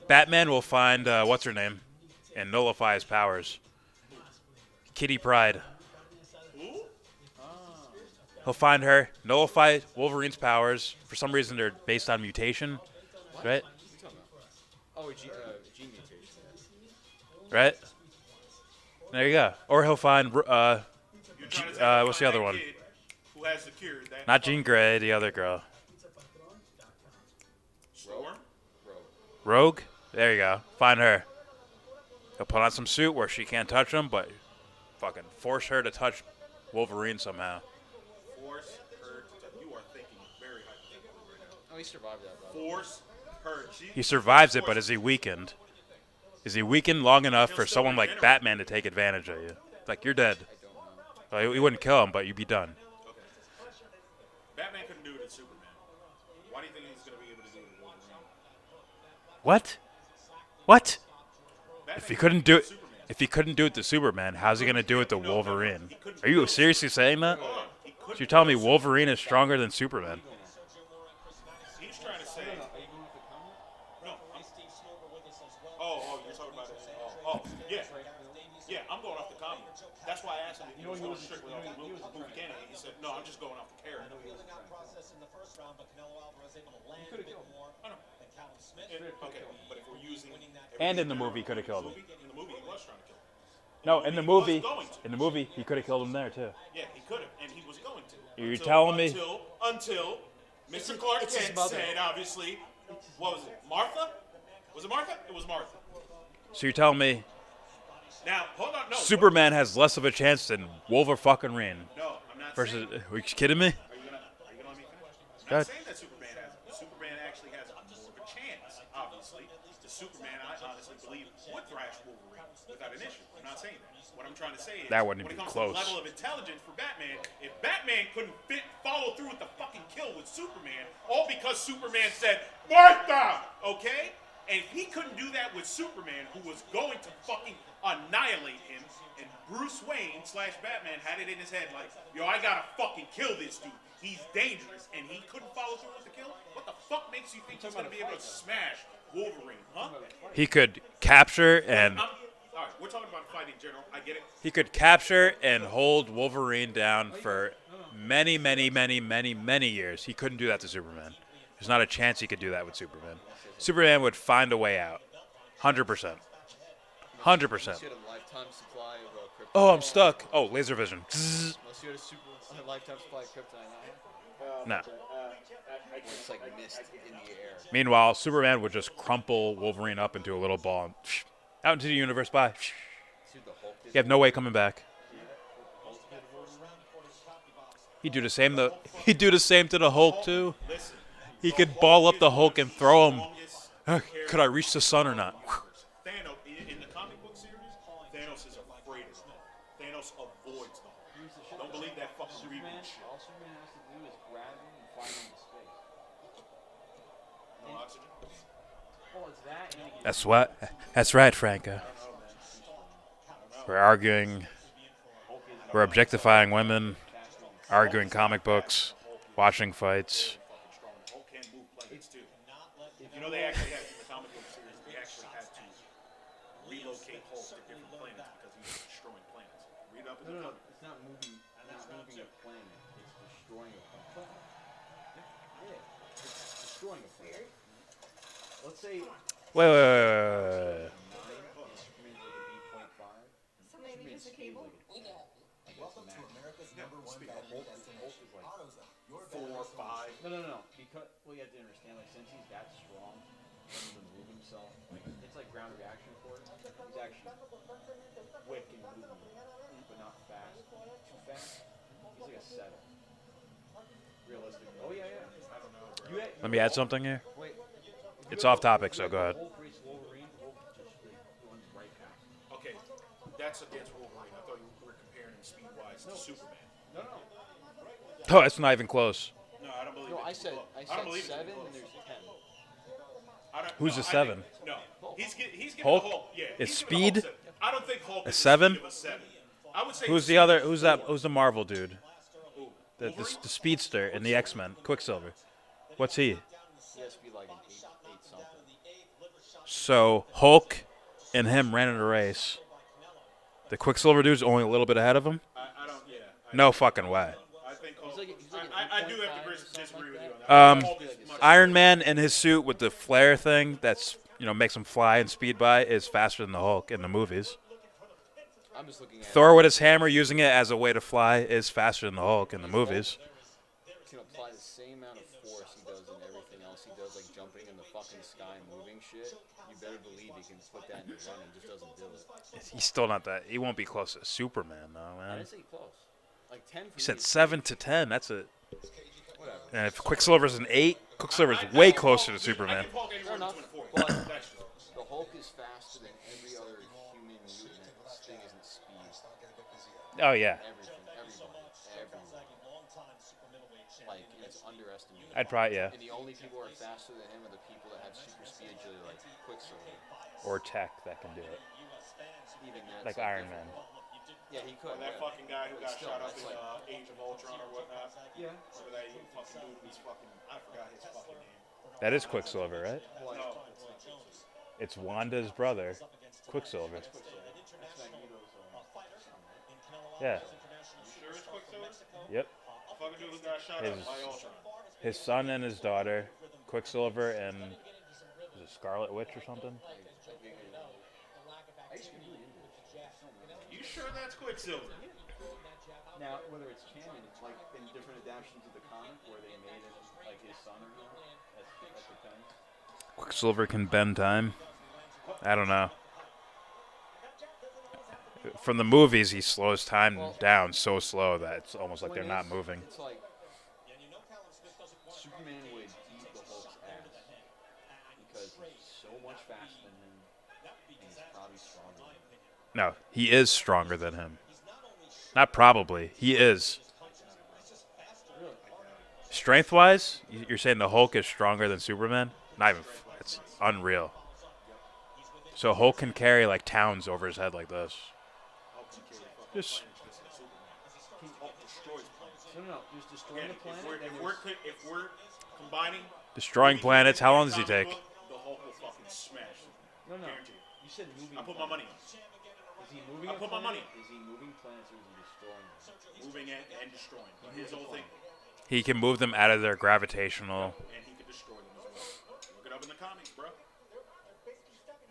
Batman will find what's her name and nullify his powers. Kitty Pryde. He'll find her, nullify Wolverine's powers. For some reason, they're based on mutation, right? What are you talking about? Oh, gene mutation. Right? There you go. Or he'll find You're trying to tell me what's the that other one? kid who has the cure, that Not Jean Grey, the other girl. Storm? Rogue? There you go. Find her. He'll put on some suit where she can't touch him, but fucking force her to touch Wolverine somehow. Force her to. You are thinking very hypothetically right now. Oh, he survived that, bro. Force her. He survives it, but is he weakened? Is he weakened long enough for someone like Batman to take advantage of you? Like, you're dead. Well, he wouldn't kill him, but you'd be done. Okay. Batman couldn't do it to Superman. Why do you think he's going to be able to do it to Wolverine? What? What? Batman If he couldn't do it, Superman. if he couldn't do it to Superman, how's he gonna do it to Wolverine? Are you seriously saying that? So you're telling me Wolverine is stronger than Superman? He's trying to say. No. Oh, you're talking about it. Oh, yeah. Yeah, I'm going off the comic. That's why I asked him if he was going strictly off the movie canon. He said, no, I'm just going off the character. Okay, but if we're using. And in the movie, he could have killed him. In the movie, he was trying to kill him. No, in the movie, He was going to. he could have killed him there too. Yeah, he could have, and he was going to. You're telling me? Until Mr. Clark Kent said, obviously, what was it? Martha? Was it Martha? It was Martha. So you're telling me Now, hold on. No. Superman has less of a chance than Wolverine? No, I'm not Versus, saying. are you kidding me? Are you gonna let me finish? I'm Go not ahead. saying that Superman actually has more of a chance, obviously. The Superman, I honestly believe, would thrash Wolverine without an issue. I'm not saying that. What I'm trying to say is, That wouldn't when it be comes close. to the level of intelligence for Batman, if Batman couldn't follow through with the fucking kill with Superman, all because Superman said, Martha! Okay? And if he couldn't do that with Superman, who was going to fucking annihilate him, and Bruce Wayne / Batman had it in his head like, yo, I gotta fucking kill this dude. He's dangerous, and he couldn't follow through with the kill? What the fuck makes you think he's gonna be able to smash Wolverine, huh? He could capture and All right, we're talking about fight in general. I get it. he could capture and hold Wolverine down for many, many, many, many, many years. He couldn't do that to Superman. There's not a chance he could do that with Superman. Superman would find a way out. 100%. 100%. She had a lifetime supply of kryptonite. Oh, I'm stuck. Oh, laser vision. Zzz. Unless you had a lifetime supply of kryptonite. No. It's like mist in the air. Meanwhile, Superman would just crumple Wolverine up into a little ball and out into the universe. Bye. You have no way coming back. He'd do the same. He'd do the same to the Hulk too. He could ball up the Hulk and throw him. Could I reach the sun or not? Thanos, in the comic book series, Thanos is afraid of Hulk. Thanos avoids the Hulk. Don't believe that fucking reboot shit. All Superman has to do is grab him and fly him into space. No oxygen. Well, it's that. And That's what. That's right, Franco. We're arguing. We're objectifying women. Arguing comic books. Watching fights. Hulk can move planets too. You know they actually had in the comic book series. They actually had to relocate Hulk to different planets because he was destroying planets. Read up. No, it's not moving. It's not moving a planet. It's destroying a planet. Yeah, it's destroying a planet. Let's say. Wait. Somebody leave us a cable? Welcome to America's #1 fashion destination. AutoZone. 4, 5. No. Because you have to understand, like, since he's that strong, and he can move himself, like, it's like ground reaction for it. He's actually quick and moving, but not fast. Too fast. He's like a 7. Realistic. Oh yeah. I don't know, bro. Let me add something here. Wait. It's off topic, so go ahead. Okay, that's against Wolverine. I thought you were comparing him speed-wise to Superman. No. Oh, it's not even close. No, I don't believe it. No, I said don't believe 7 it's and there's 10. Who's the 7? No, he's getting Hulk? the Hulk. Yeah, Is he's giving the Speed Hulk 7. I don't think Hulk a is 7? a 7. I would say Who's the other? Who's that? Who's the Marvel dude? The speedster in the X-Men, Quicksilver. What's he? He has to be like an 8 something. So Hulk and him ran in a race. The Quicksilver dude's only a little bit ahead of him. I don't. Yeah. No fucking way. I think Hulk. He's like I do have to disagree with you on that. Hulk is much Iron Man in his suit with the flare thing that's makes him fly and speed by is faster than the Hulk in the movies. I'm just looking at Thor with his hammer using it as a way to fly is faster than the Hulk in the movies. He can apply the same amount of force he does in everything else. He does like jumping in the fucking sky and moving shit. You better believe he can put that into running. Just doesn't do it. He's still not that. He won't be close to Superman, though, I man. didn't say close. Like 10 for He said me. 7 to 10. That's it. Whatever. And if Quicksilver's an 8, Quicksilver's way closer to Superman. Fair enough. But the Hulk is faster than every other human mutant. This thing isn't speed. Oh, yeah. Everything. Like, it's underestimated. I'd probably, yeah. And the only people who are faster than him are the people that have super speed agility, like Quicksilver. Or tech that can do it. Even that's Like Iron Man. Yeah, he could. Or that fucking guy who But got still, shot up that's in like- Age of Ultron or whatnot. Yeah. Remember that fucking dude who's fucking. I forgot his fucking name. That is Quicksilver, right? No, it's not Quicksilver. It's Wanda's brother, Quicksilver. That's Magneto's son. Yeah. You sure it's Quicksilver? Yep. Fucking dude who got shot up by Ultron. His son and his daughter, Quicksilver and is it Scarlet Witch or something? You sure that's Quicksilver? Now, whether it's canon, like in different adaptations of the comic where they made it like his son or not, that depends. Quicksilver can bend time. I don't know. From the movies, he slows time down so slow that it's almost like they're not moving. It's like Superman would beat the Hulk's ass because he's so much faster than him, and he's probably stronger than him. No, he is stronger than him. Not probably. He is. Strength-wise, you're saying the Hulk is stronger than Superman? Not even. It's unreal. So Hulk can carry like towns over his head like this. Just. No, just destroying the planet. If we're combining. Destroying planets. How long does he take? The Hulk will fucking smash. No. Guaranteed. You said moving. I put my money on it. Is he moving? I put my money. Is he moving planets or is he destroying them? Moving and destroying. But his whole thing. He can move them out of their gravitational. And he can destroy them as well. Look it up in the comics, bro.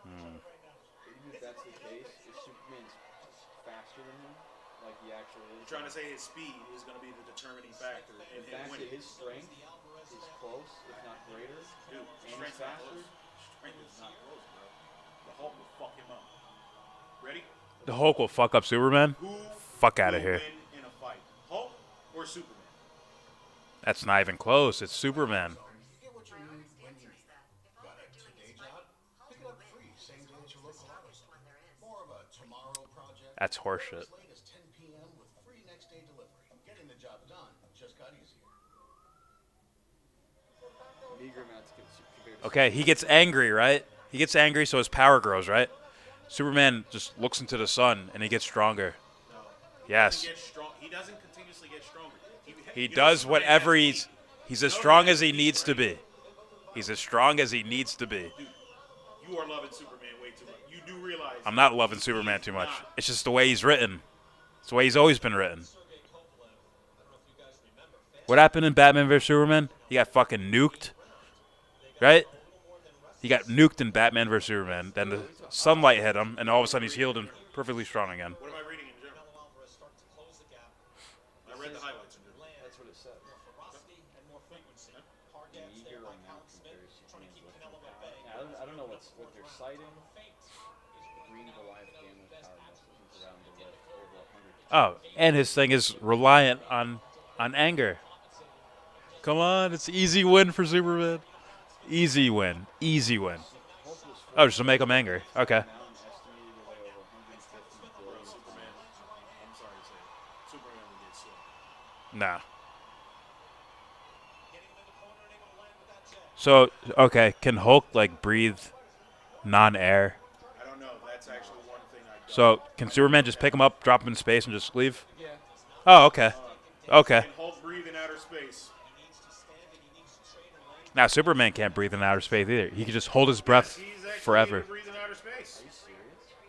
Even if that's the case, if Superman's faster than him, like he actually is. You're trying to say his speed is going to be the determining factor in him back to winning. his strength. is close, if not greater. Dude, and strength's he's not faster. close. Strength is not close, bro. The Hulk will fuck him up. Ready? The Hulk will fuck up Superman? Who Fuck out of will here. win in a fight? Hulk or Superman? That's not even close. It's Superman. That's horseshit. Meager amounts compared to Okay, he gets angry, right? He gets angry, so his power grows, right? Superman just looks into the sun, and he gets stronger. Yes. He doesn't continuously get stronger. He does whatever he's as strong as he needs to be. He's as strong as he needs to be. Dude, you are loving Superman way too much. You do realize. I'm not loving Superman too much. It's just the way he's written. It's the way he's always been written. What happened in Batman vs. Superman? He got fucking nuked. Right? He got nuked in Batman vs. Superman. Then the sunlight hit him, and all of a sudden he's healed and perfectly strong again. What am I reading in general? I read the highlights in general. That's what it said. Meager amount compared to Superman's lifting power. I don't know what they're citing. Green Goliath gamma power muscles around the lift over 100. Oh, and his thing is reliant on anger. Come on, it's easy win for Superman. Easy win. Easy win. Oh, just to make him angry. Okay. Nah. So, okay, can Hulk, like, breathe non-air? I don't know. That's actually one thing I don't. So, can Superman just pick him up, drop him in space, and just leave? Yeah. Oh, okay. Okay. Can Hulk breathe in outer space? Now, Superman can't breathe in outer space either. He can just hold his breath forever. Breathe in outer space.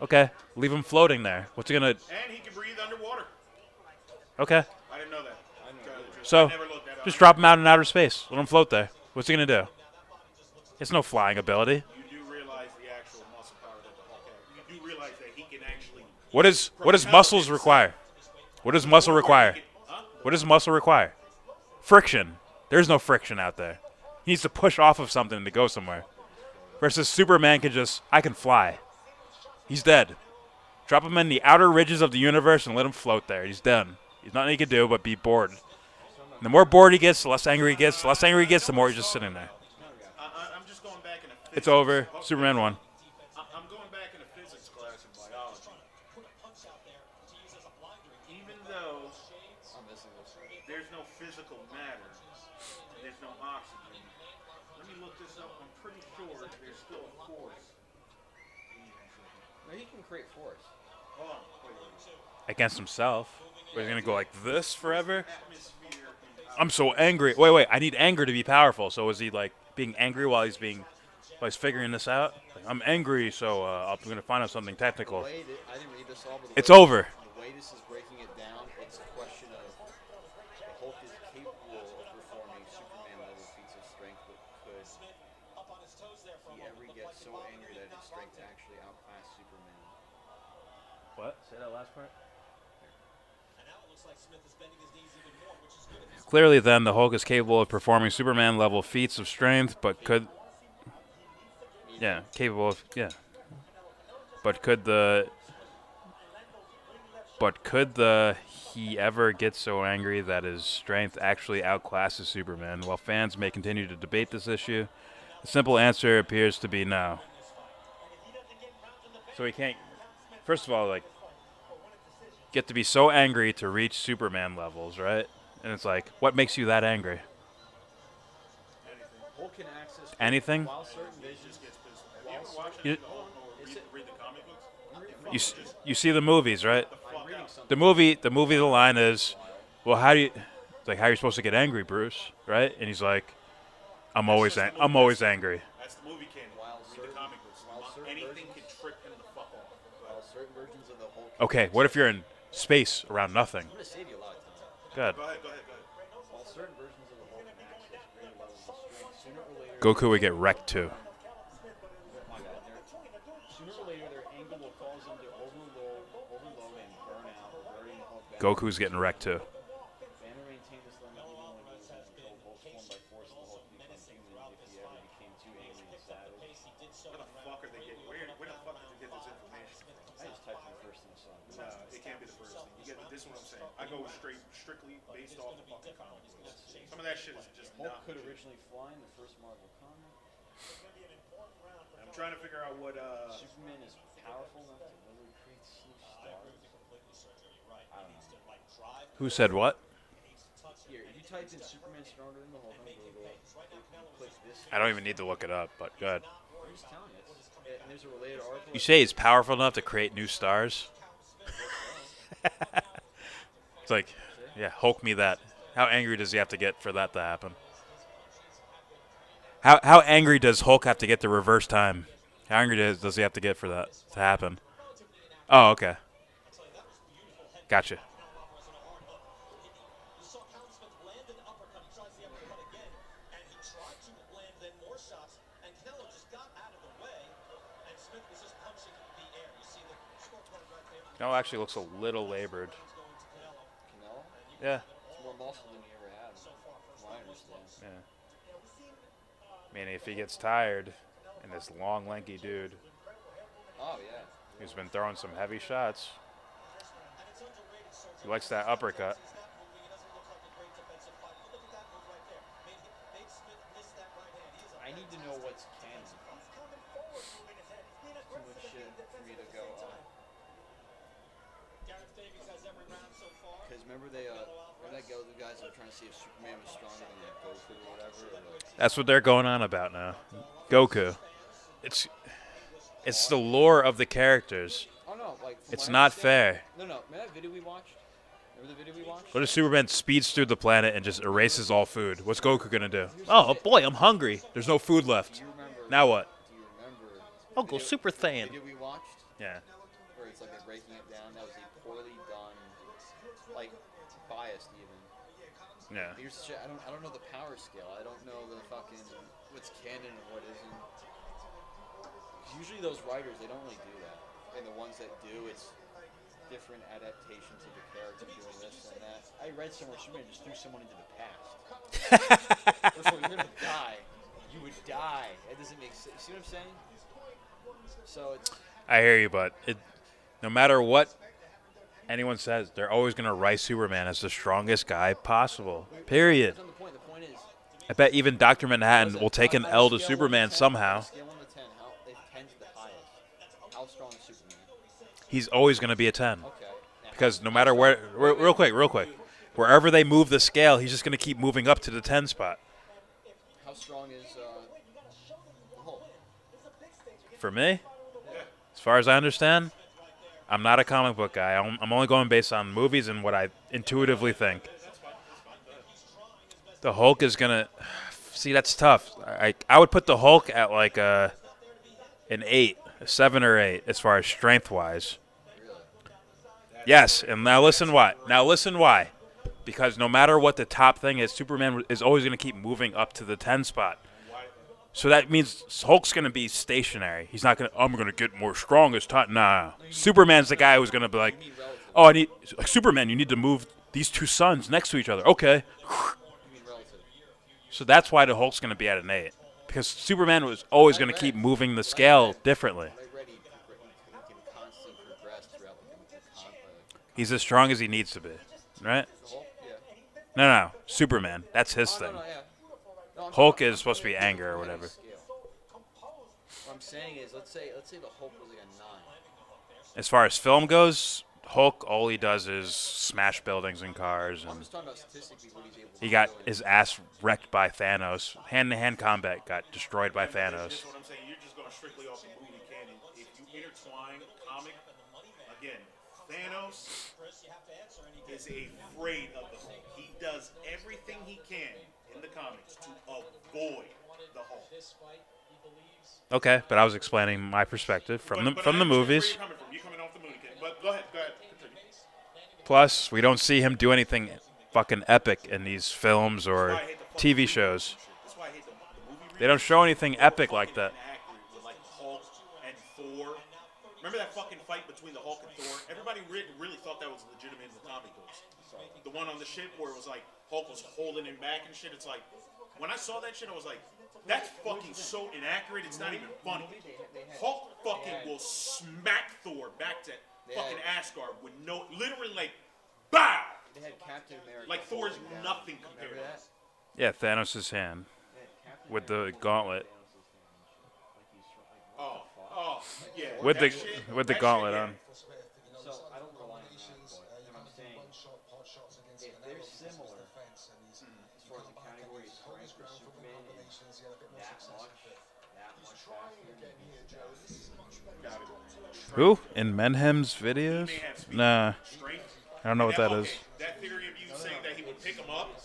Okay, leave him floating there. What's he gonna? And he can breathe underwater. Okay. I didn't know that. So, I never looked that up. just drop him out in outer space. Let him float there. What's he gonna do? It's no flying ability. You do realize the actual muscle power that the Hulk has. You do realize that he can actually. What does muscles require? What does muscle require? What does muscle require? Friction. There's no friction out there. He needs to push off of something to go somewhere. Versus Superman can just, I can fly. He's dead. Drop him in the outer ridges of the universe and let him float there. He's done. He's nothing he can do but be bored. And the more bored he gets, the less angry he gets. The less angry he gets, the more he's just sitting there. I'm just going back in a physics. It's over. Superman won. I'm going back in a physics class in biology. Even though there's no physical matter, there's no oxygen. Let me look this up. I'm pretty sure there's still a force. No, he can create force. Hold on. Wait. Against himself. But he's going to go like this forever? I'm so angry. Wait. I need anger to be powerful. So is he like being angry while he's figuring this out? Like, I'm angry, so I'm going to find out something technical. I didn't read this all, but It's over. The way this is breaking it down, it's a question of the Hulk is capable of performing Superman-level feats of strength, but could he ever get so angry that his strength actually outclass Superman? What? Say that last part. Clearly, then, the Hulk is capable of performing Superman-level feats of strength, but could... Yeah, capable of... Yeah. But could the... he ever get so angry that his strength actually outclasses Superman? While fans may continue to debate this issue, the simple answer appears to be no. So he can't... First of all, like, get to be so angry to reach Superman levels, right? And it's like, what makes you that angry? Hulk can access Anything? while certain visions You see the movies, right? The line is, well, how are you supposed to get angry, Bruce? Right? And he's like, I'm always angry. That's the movie canon. Read the comic books. Anything can trip him the fuck off. While certain versions of the Hulk. Okay, what if you're in space around nothing? I'm gonna save you a lot of time. Good. Go ahead. While certain versions of the Hulk can access greater levels of strength, sooner or later. Goku would get wrecked too. Sooner or later, their angle will cause them to overload and burn out, reverting the Hulk back. Goku's getting wrecked too. Banner maintained this limit even when he was in control of Hulk's form by force of the Hulk Where the fuck are they getting? Where the fuck did you get this information? I just typed in the first thing I saw. No, it can't be the first thing. You get this is what I'm saying. I go strictly based off the fucking comic books. Some of that shit is just Hulk not could legit. originally fly in the first Marvel comic. I'm trying to figure out what Superman is powerful enough to literally create new stars. I don't know. Who said what? Here, if you type in Superman stronger than the Hulk on Google, click this. I don't even need to look it up, but good. I'm just telling you. And there's a related article. You say he's powerful enough to create new stars? It's like, yeah, Hulk me that. How angry does he have to get for that to happen? How angry does Hulk have to get to reverse time? How angry does he have to get for that to happen? Oh, okay. Gotcha. Canelo actually looks a little labored. Canelo? Yeah. It's more muscle than he ever had, from what I understand. Yeah. I mean, if he gets tired, and this long, lanky dude, Oh, yeah. who's been throwing some heavy shots, he likes that uppercut. I need to know what's canon. Too much shit for me to go. Because remember the guys that were trying to see if Superman was stronger than like Goku or whatever. That's what they're going on about now. Goku. It's the lore of the characters. Oh no, like It's not fair. No, remember that video we watched? Remember the video we watched? What if Superman speeds through the planet and just erases all food? What's Goku gonna do? Oh boy, I'm hungry. There's no food left. Now what? Do you remember? Uncle Super Saiyan. The video we watched? Yeah. Where it's like they're breaking it down. That was a poorly done, like biased even. Yeah. Here's the shit. I don't know the power scale. I don't know the fucking what's canon and what isn't. Usually those writers, they don't really do that. And the ones that do, it's different adaptations of the character doing this and that. I read somewhere Superman just threw someone into the past. First of all, you're gonna die. You would die. That doesn't make sense. See what I'm saying? So it's. I hear you, but no matter what anyone says, they're always gonna write Superman as the strongest guy possible. Period. That's not the point. The point is. I bet even Dr. Manhattan will take an L to Superman somehow. Scale 1 to 10. If 10's the highest, how strong is Superman? He's always going to be a 10. Okay. Because no matter where, real quick, wherever they move the scale, he's just going to keep moving up to the 10 spot. How strong is Hulk? For me, as far as I understand, I'm not a comic book guy. I'm only going based on movies and what I intuitively think. The Hulk is going to... See, that's tough. I would put the Hulk at like an 8, a 7 or 8 as far as strength-wise. Yes, and now listen why. Because no matter what the top thing is, Superman is always going to keep moving up to the 10 spot. So that means Hulk's going to be stationary. He's not going to, I'm going to get more strong as time. Nah. Superman's the guy who's going to be like, oh, Superman, you need to move these two suns next to each other. Okay. So that's why the Hulk's going to be at an 8. Because Superman was always going to keep moving the scale differently. He's as strong as he needs to be, right? No. Superman. That's his thing. Hulk is supposed to be anger or whatever. What I'm saying is, let's say the Hulk was like a 9. As far as film goes, Hulk, all he does is smash buildings and cars. I'm And just talking about statistically what he's able to he got do. his ass wrecked by Thanos. Hand-to-hand combat got destroyed by This Thanos. is what I'm saying. You're just going strictly off the movie canon. If you intertwine comic, again, Thanos is afraid of the Hulk. He does everything he can in the comics to avoid the Hulk. Okay, but I was explaining my perspective from the movies. You're coming off the movie canon. But go ahead. Continue. Plus, we don't see him do anything fucking epic in these films or TV shows. That's why I hate the movie. They don't show anything epic like that. With like Hulk and Thor. Remember that fucking fight between the Hulk and Thor? Everybody really thought that was legitimate in the comic books. The one on the ship where it was like Hulk was holding him back and shit. It's like, when I saw that shit, I was like, That's fucking so inaccurate. It's not even funny. Hulk fucking will smack Thor back to fucking Asgard with no, literally like, BOW! They had Captain America. Like Thor's nothing compared to that. Yeah, Thanos' hand with the gauntlet. Oh, yeah. With the gauntlet on. So I don't rely on that, but I'm saying if they're similar as far as the category of strength for Superman is that much faster. Who? In Menhem's videos? Nah. I don't know what that is. That theory of you saying that he would pick him up.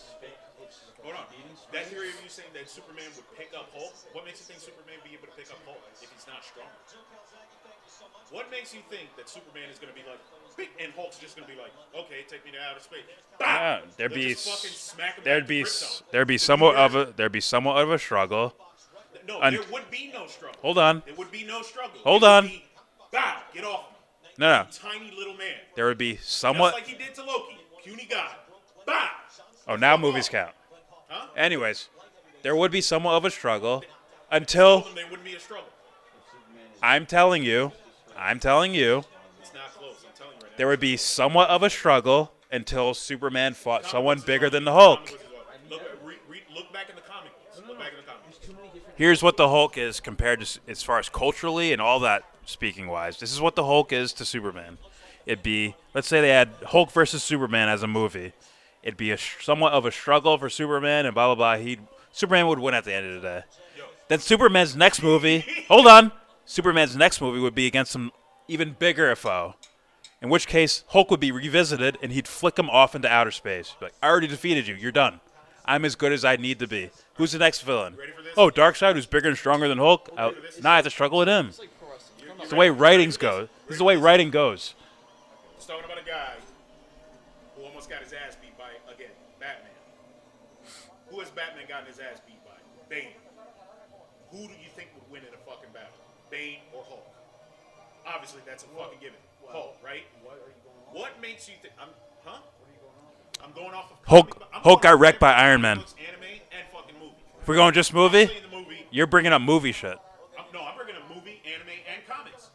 Hold on. That theory of you saying that Superman would pick up Hulk. What makes you think Superman be able to pick up Hulk if he's not strong? What makes you think that Superman is going to be like, and Hulk's just going to be like, okay, take me to outer space? Yeah, there'd be somewhat of a struggle. No, there would be no struggle. Hold on. There would be no struggle. Hold on. Bow, get off me. No. Tiny little man. There would be somewhat. Just like he did to Loki. Puny God. Bow. Oh, now movies count. Huh? Anyways, there would be somewhat of a struggle until. There wouldn't be a struggle. I'm telling you. It's not close. I'm telling you right now. There would be somewhat of a struggle until Superman fought someone bigger than the Hulk. Look back in the comic books. Look back in the comic books. Here's what the Hulk is compared to, as far as culturally and all that, speaking wise. This is what the Hulk is to Superman. It'd be, let's say they had Hulk versus Superman as a movie. It'd be somewhat of a struggle for Superman and blah, blah, blah. Superman would win at the end of the day. Then Superman's next movie, hold on. Superman's next movie would be against some even bigger foe. In which case, Hulk would be revisited and he'd flick him off into outer space. Like, I already defeated you. You're done. I'm as good as I need to be. Who's the next villain? Oh, Darkseid, who's bigger and stronger than Hulk? Now I have to struggle with him. It's the way writings go. This is the way writing goes. He's talking about a guy who almost got his ass beat by, again, Batman. Who has Batman gotten his ass beat by? Bane. Who do you think would win in a fucking battle? Bane or Hulk? Obviously, that's a fucking given. Hulk, right? What makes you think? I'm going off of Hulk got wrecked by Iron Man. Anime and fucking movie. If we're going just movie, you're bringing up movie shit. I'm bringing up movie, anime, and comics.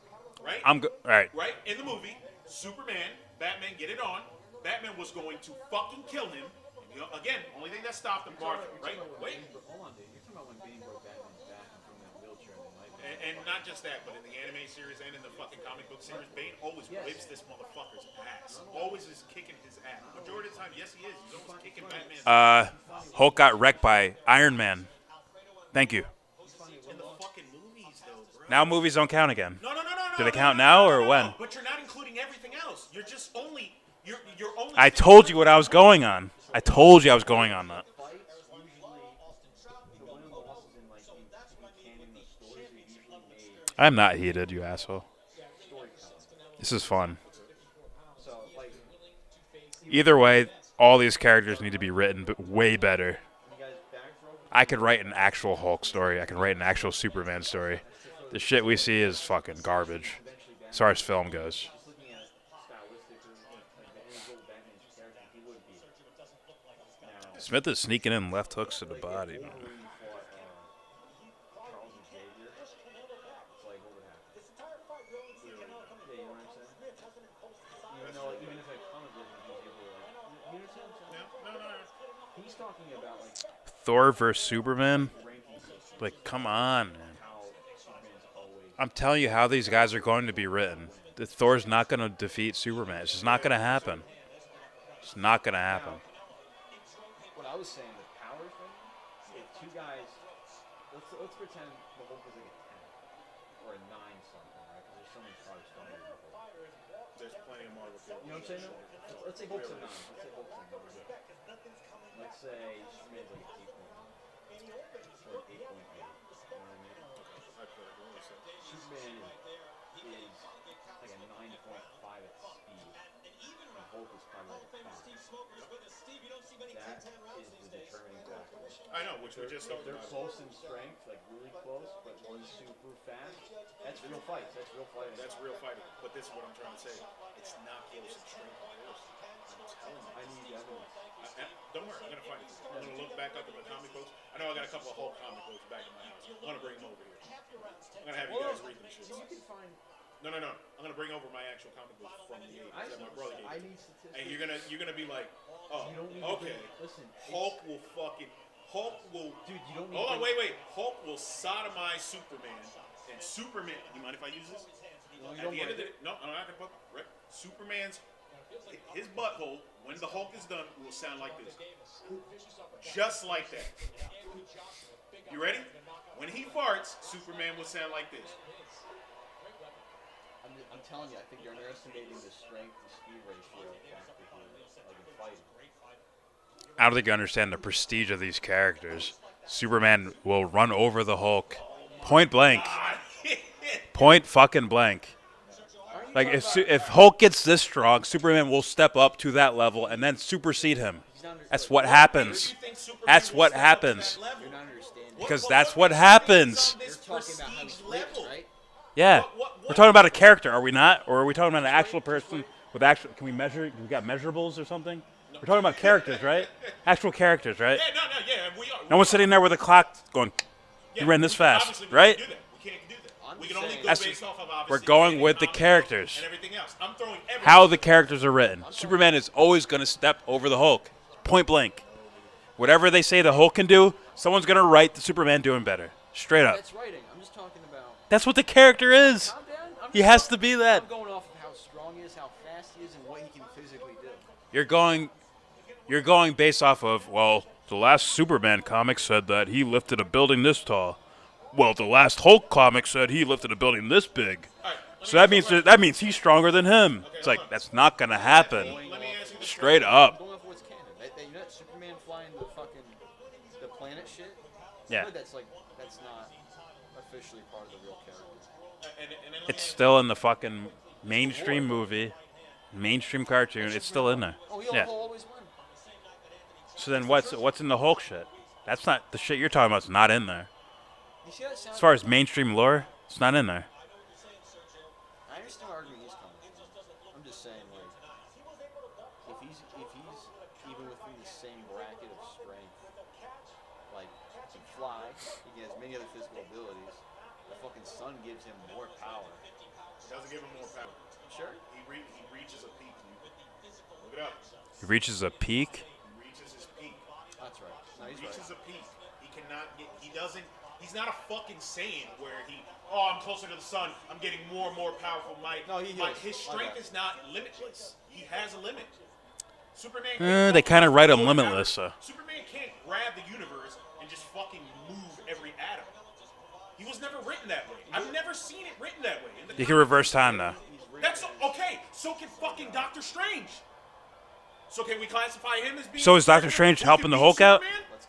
Right? All right. Right? In the movie, Superman, Batman, get it on. Batman was going to fucking kill him. You know, again, only thing that stopped him, Martha. Right? Wait. Hold on, dude. You're talking about when Bane broke Batman's back and from that wheelchair and and not just that, but in the anime series and in the fucking comic book series, Bane always whips this motherfucker's ass. Always is kicking his ass. Majority of the time, yes, he is. He's always kicking Batman's ass. Hulk got wrecked by Iron Man. Thank you. In the fucking movies, though, bro. Now movies don't count again. No. Do they count now or when? But you're not including everything else. You're just only. You're only. I told you what I was going on. I told you I was going on that. I'm not heated, you asshole. This is fun. Either way, all these characters need to be written but way better. I could write an actual Hulk story. I can write an actual Superman story. The shit we see is fucking garbage as far as film goes. Smith is sneaking in left hooks to the body. Man. Thor versus Superman? Like, come on, man. I'm telling you how these guys are going to be written. Thor's not going to defeat Superman. It's just not going to happen. It's not going to happen. What I was saying, the power thing, if two guys, let's pretend the Hulk is like a 10 or a 9 something, right? Because there's so many stars stronger than the Hulk. There's plenty of Marvel characters. You know what I'm saying? Let's say Hulk's a 9. Let's say Superman's like an 8.9 or an 8.8. You know what I mean? Superman is like a 9.5 at speed, and Hulk is probably like a 5. That is the determining factor. I know, which we just talked about. They're close in strength, like really close, but one's super fast. That's real fights. That's real fighting. That's real fighting. But this is what I'm trying to say. It's not close in strength comparison. I'm telling you. I need evidence. Don't worry, I'm gonna find it. I'm gonna look back up at the comic books. I know I got a couple of Hulk comic books back in my house. I'm gonna bring them over here. I'm gonna have you guys read them shit. You can find. No. I'm gonna bring over my actual comic books from the 80s that my brother gave me. I need statistics. And you're gonna be like, oh, You don't need okay. Listen, Hulk will. Dude, you don't need. Hold on, wait. Hulk will sodomize Superman, and Superman. You mind if I use this? No, At the end of the no, I'm not gonna put. Right, Superman's his butthole when the Hulk is done will sound like this, just like that. You ready? When he farts, Superman will sound like this. I'm telling you, I think you're underestimating the strength to speed ratio factor here, like in fighting. I don't think you understand the prestige of these characters. Superman will run over the Hulk, point blank, point fucking blank. Like if Hulk gets this strong, Superman will step up to that level and then supersede him. That's what happens. That's what happens. You're not understanding. Because that's what happens. You're talking about how he's ripped, right? Yeah, we're talking about a character, are we not? Or are we talking about an actual person with actual? Can we measure? We got measurables or something? We're talking about characters, right? Actual characters, right? Yeah, we are. No one's sitting there with a clock going, "You ran this fast," right? We can't do that. We can only go That's, based off of we're obviously going with the characters. and everything else. I'm throwing everything. How the characters are written. Superman is always going to step over the Hulk, point blank. Whatever they say the Hulk can do, someone's going to write the Superman doing better. Straight up. That's writing. I'm just talking about. That's what the character is. Calm down. He has to be that. I'm going off of how strong he is, how fast he is, and what he can physically do. You're going based off of, well, the last Superman comic said that he lifted a building this tall. Well, the last Hulk comic said he lifted a building this big. So that means he's stronger than him. It's like that's not gonna happen. Straight up. Going off what's canon. You know that Superman flying the planet shit? Yeah. That's not officially part of the real character. It's still in the fucking mainstream movie, mainstream cartoon. It's still in there. Oh, he'll Yeah. always win. So then what's in the Hulk shit? That's not the shit you're talking about. It's not in there. You see that sound? As far as mainstream lore, it's not in there. I understand where argument he's coming from. I'm just saying, like, if he's even within the same bracket of strength, like, he can fly, he has many other physical abilities. The fucking sun gives him more power. It doesn't give him more power. Sure. He reaches a peak. Look it up. He reaches a peak. He reaches his peak. That's right. No, he's He reaches right. a peak. He cannot get. He doesn't. He's not a fucking Saiyan where I'm closer to the sun. I'm getting more and more powerful. His strength is not limitless. He has a limit. Superman. They kind of write him limitless. Superman can't grab the universe and just fucking move every atom. He was never written that way. I've never seen it written that way. You can reverse time now. That's okay. So can fucking Doctor Strange. So can we classify him as being? So is Doctor Strange helping the Hulk out?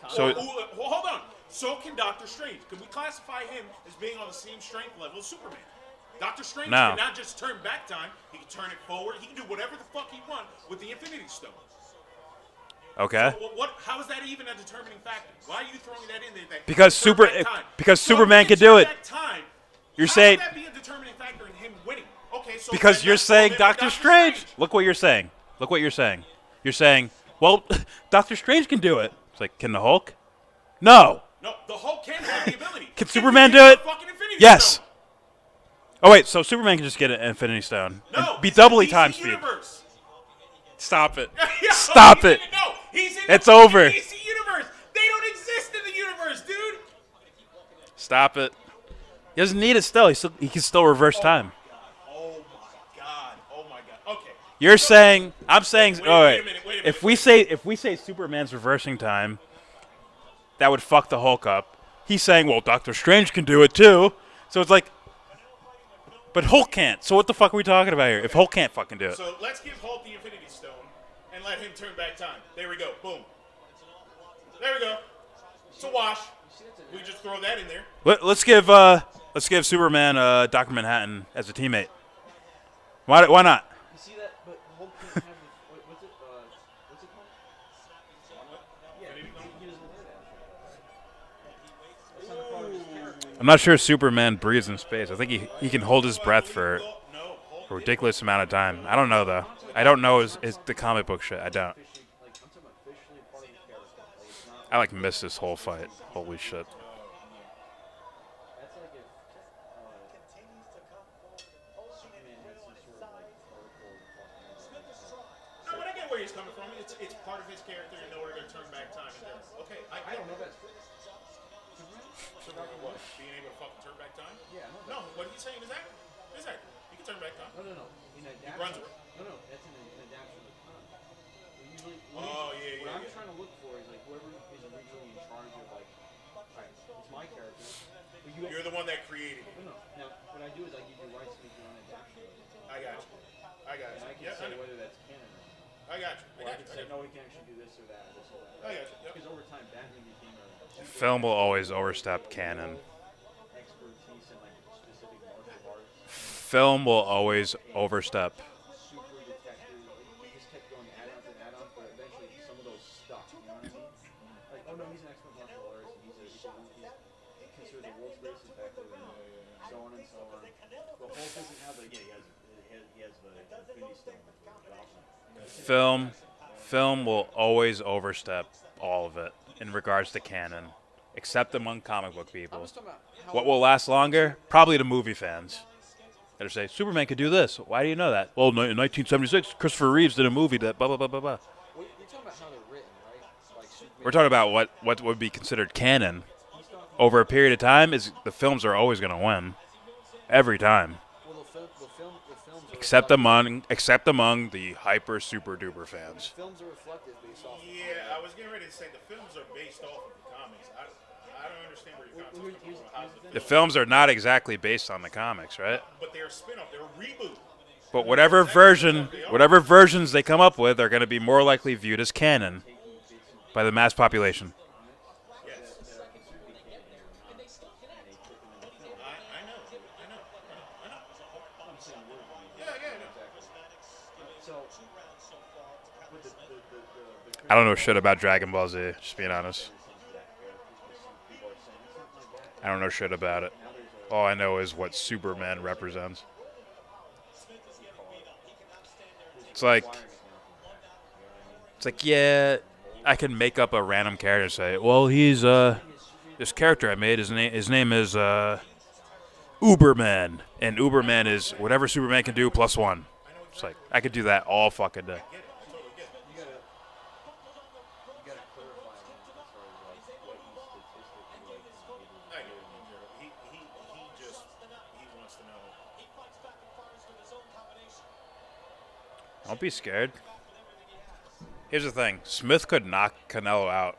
So Hold on. So can Doctor Strange. Can we classify him as being on the same strength level as Superman? Doctor Strange No. cannot just turn back time. He can turn it forward. He can do whatever the fuck he wants with the Infinity Stone. okay. So how is that even a determining factor? Why are you throwing that in there? Because Superman can do it. You're saying How would that be a determining factor in him winning? Okay, so because you're saying Doctor Strange. Look what you're saying. Look what you're saying. You're saying, well, Doctor Strange can do it. It's like, can the Hulk? No. No, the Hulk can have the ability. Can Superman do it? Yes. Stone. Oh wait, so Superman can just get an Infinity Stone and be doubly time speed. Universe. Stop it. Stop it. No, he's in It's the over. DC universe. They don't exist in the universe, dude. Stop it. He doesn't need it still. He can still reverse time. Oh my god. Okay. You're saying, I'm saying, all right. Wait a minute. If we say Superman's reversing time, that would fuck the Hulk up. He's saying, well, Doctor Strange can do it too. So it's like, but Hulk can't. So what the fuck are we talking about here? If Hulk can't fucking do it. So let's give Hulk the Infinity Stone and let him turn back time. There we go. Boom. There we go. It's a wash. We just throw that in there. Let's give Superman Dr. Manhattan as a teammate. Why not? You see that? But Hulk can't have what's it called? Yeah, he doesn't wear that. That's not a part of his character. I'm not sure Superman breathes in space. I think he can hold his breath for a ridiculous amount of time. I don't know, though. I don't know his the comic book shit. I don't. I, like, missed this whole fight. Holy shit. No, but I get where he's coming from. It's part of his character in order to turn back time. Okay, I don't know that. Survivor what? Being able to fucking turn back time? Yeah. No, what he's saying is that. He can turn back time. No. In He runs it. No, that's an adaptation of the comic. Usually, Yeah. What I'm trying to look for is like whoever is originally in charge of like, alright, it's my character. But You're the one that created it. No. Now, what I do is I give you rights to make your own adaptation of it. I got you. And I can say whether that's canon or not. I got you. Or I can say, no, we can actually do this or that, or this or that. I got you. Yep. Because over time, Batman became a Film will always overstep canon. expertise in like specific martial arts. Film will always overstep. Super detective. He just kept going add-ons and add-ons, but eventually some of those stuck. You know what I mean? Like, oh no, he's an expert martial artist, and he's considered the world's greatest detective, and so on and so on. But Hulk doesn't have the he has the Infinity Stone. Film will always overstep all of it in regards to canon, except among comic book people. What will last longer? Probably the movie fans. That'll say, Superman could do this. Why do you know that? Well, in 1976, Christopher Reeves did a movie that blah, blah, blah, blah, blah. You're talking about how they're written, right? Like We're talking about what would be considered canon. Over a period of time, the films are always going to win. Every time. Well, the Except among the hyper super duper fans. The films are reflective based off. Yeah, I was getting ready to say the films are based off of the comics. I don't understand where you're coming from. The films are not exactly based on the comics, right? But they're a spin-off. They're a reboot. But whatever versions they come up with are going to be more likely viewed as canon by the mass population. I don't know shit about Dragon Ball Z, just being honest. I don't know shit about it. All I know is what Superman represents. It's like, yeah, I can make up a random character and say, well, he's this character I made. His name is Uberman, and Uberman is whatever Superman can do plus one. It's like I could do that all fucking day. Don't be scared. Here's the thing. Smith could knock Canelo out.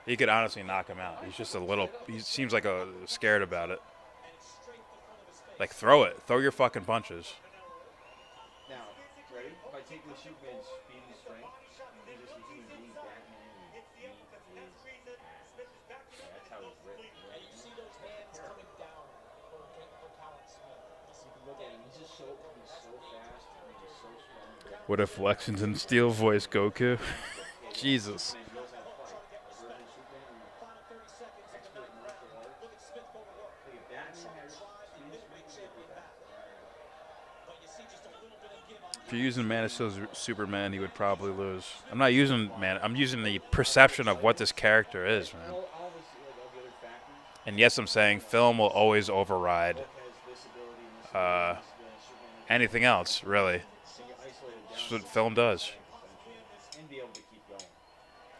He could honestly knock him out. He's just he seems like scared about it. Like, throw it. Throw your fucking punches. Now, ready? By taking the Superman's speed and strength, he's just a human being, Batman, and that's how it's written. Right? You can look at him. He's so fast, and he's so strong. What if Lexington Steel voiced Goku? Jesus. If you're using Man of Steel's Superman, he would probably lose. I'm not using Man. I'm using the perception of what this character is, man. And yes, I'm saying film will always override anything else, really. That's what film does.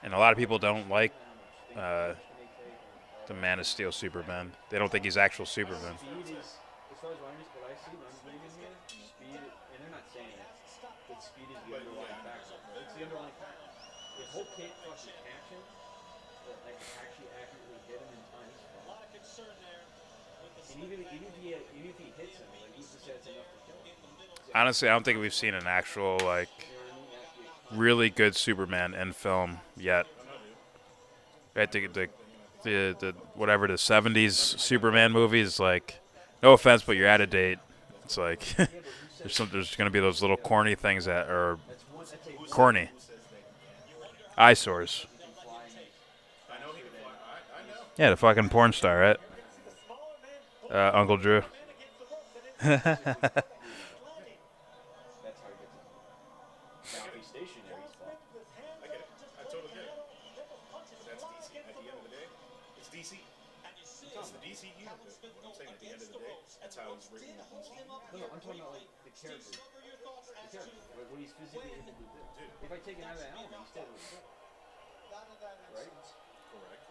And a lot of people don't like the Man of Steel Superman. They don't think he's actual Superman. Speed is, as far as what I see, when I'm reading here, speed, and they're not saying it, but speed is the underlying factor. It's the underlying factor. If Hulk can't fucking catch him, like actually accurately hit him in time, he's fine. And even if he hits him, like who's to say it's enough to kill him? Honestly, I don't think we've seen an actual, like, really good Superman in film yet. Right, the whatever the 70s Superman movies, like, no offense, but you're out of date. It's like there's going to be those little corny things that are corny eyesores. Yeah, the fucking porn star, right? Uncle Drew. That's how he gets it. Now, if he's stationary, he's fucked. I get it. I totally get it. But that's DC. At the end of the day, it's DC. It's the DC universe. What I'm saying, at the end of the day, that's how he's written the DC. No, I'm talking about like the character. The character. What he's physically able to do. If I take him out of that element, he's still really good. Right? Correct.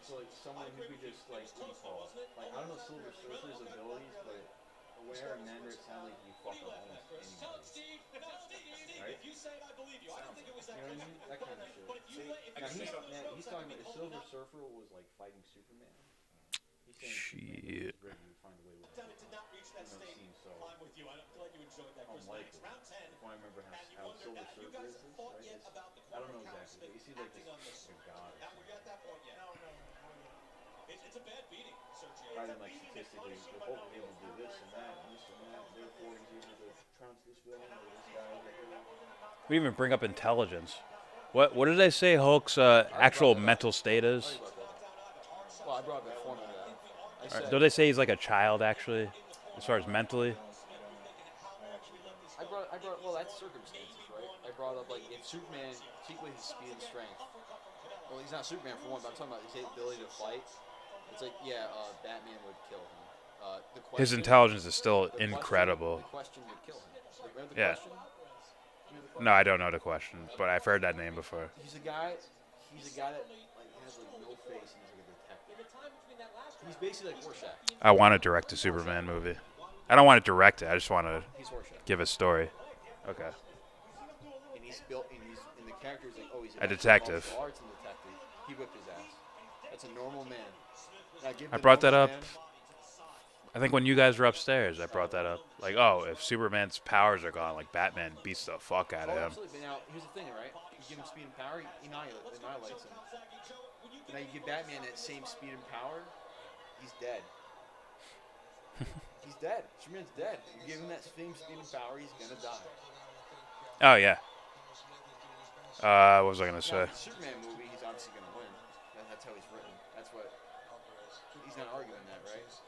So like someone who could just like, what do you call it? Like, I don't know Silver Surfer's abilities, but whenever I remember, it sounds like he fuck up almost anybody. Right? You know what I mean? That kind of shit. Now he's talking about if Silver Surfer was like fighting Superman. He's saying Shit. Superman would find a way with it. Seems so unlikely. If I remember how Silver Surfer is, right? I don't know exactly, but he seems like a god or something. It's a bad beating, Sergio. Rather than like statistically, the Hulk was able to do this and that and this and that, and therefore he's able to trounce this villain or this guy. We even bring up intelligence. What did they say Hulk's actual mental state is? Well, I brought up that formula. Don't they say he's like a child, actually, as far as mentally? Well, that's circumstances, right? I brought up, like, if Superman, particularly his speed and strength, well, he's not Superman for one, but I'm talking about his ability to fight. It's like, yeah, Batman would kill him. His intelligence is still incredible. The question would kill him. Yeah. No, I don't know the question, but I've heard that name before. He's a guy that like has like no face and he's like a detective. He's basically like Rorschach. I want to direct a Superman movie. I don't want to direct it. I just want to give a story. Okay. And he's built, and the character is like, oh, he's a detective. Martial arts and detective. He whipped his ass. That's a normal man. Now, I brought that up. I think when you guys were upstairs, I brought that up. Like, oh, if Superman's powers are gone, like Batman beats the fuck out of him. Absolutely. But now, here's the thing, right? You give him speed and power, he annihilates him. Now you give Batman that same speed and power, he's dead. He's dead. Superman's dead. You give him that same speed and power, he's gonna die. Oh yeah. What was I gonna say? Now, the Superman movie, he's obviously gonna win. That's how he's written. That's what. He's not arguing that, right? He's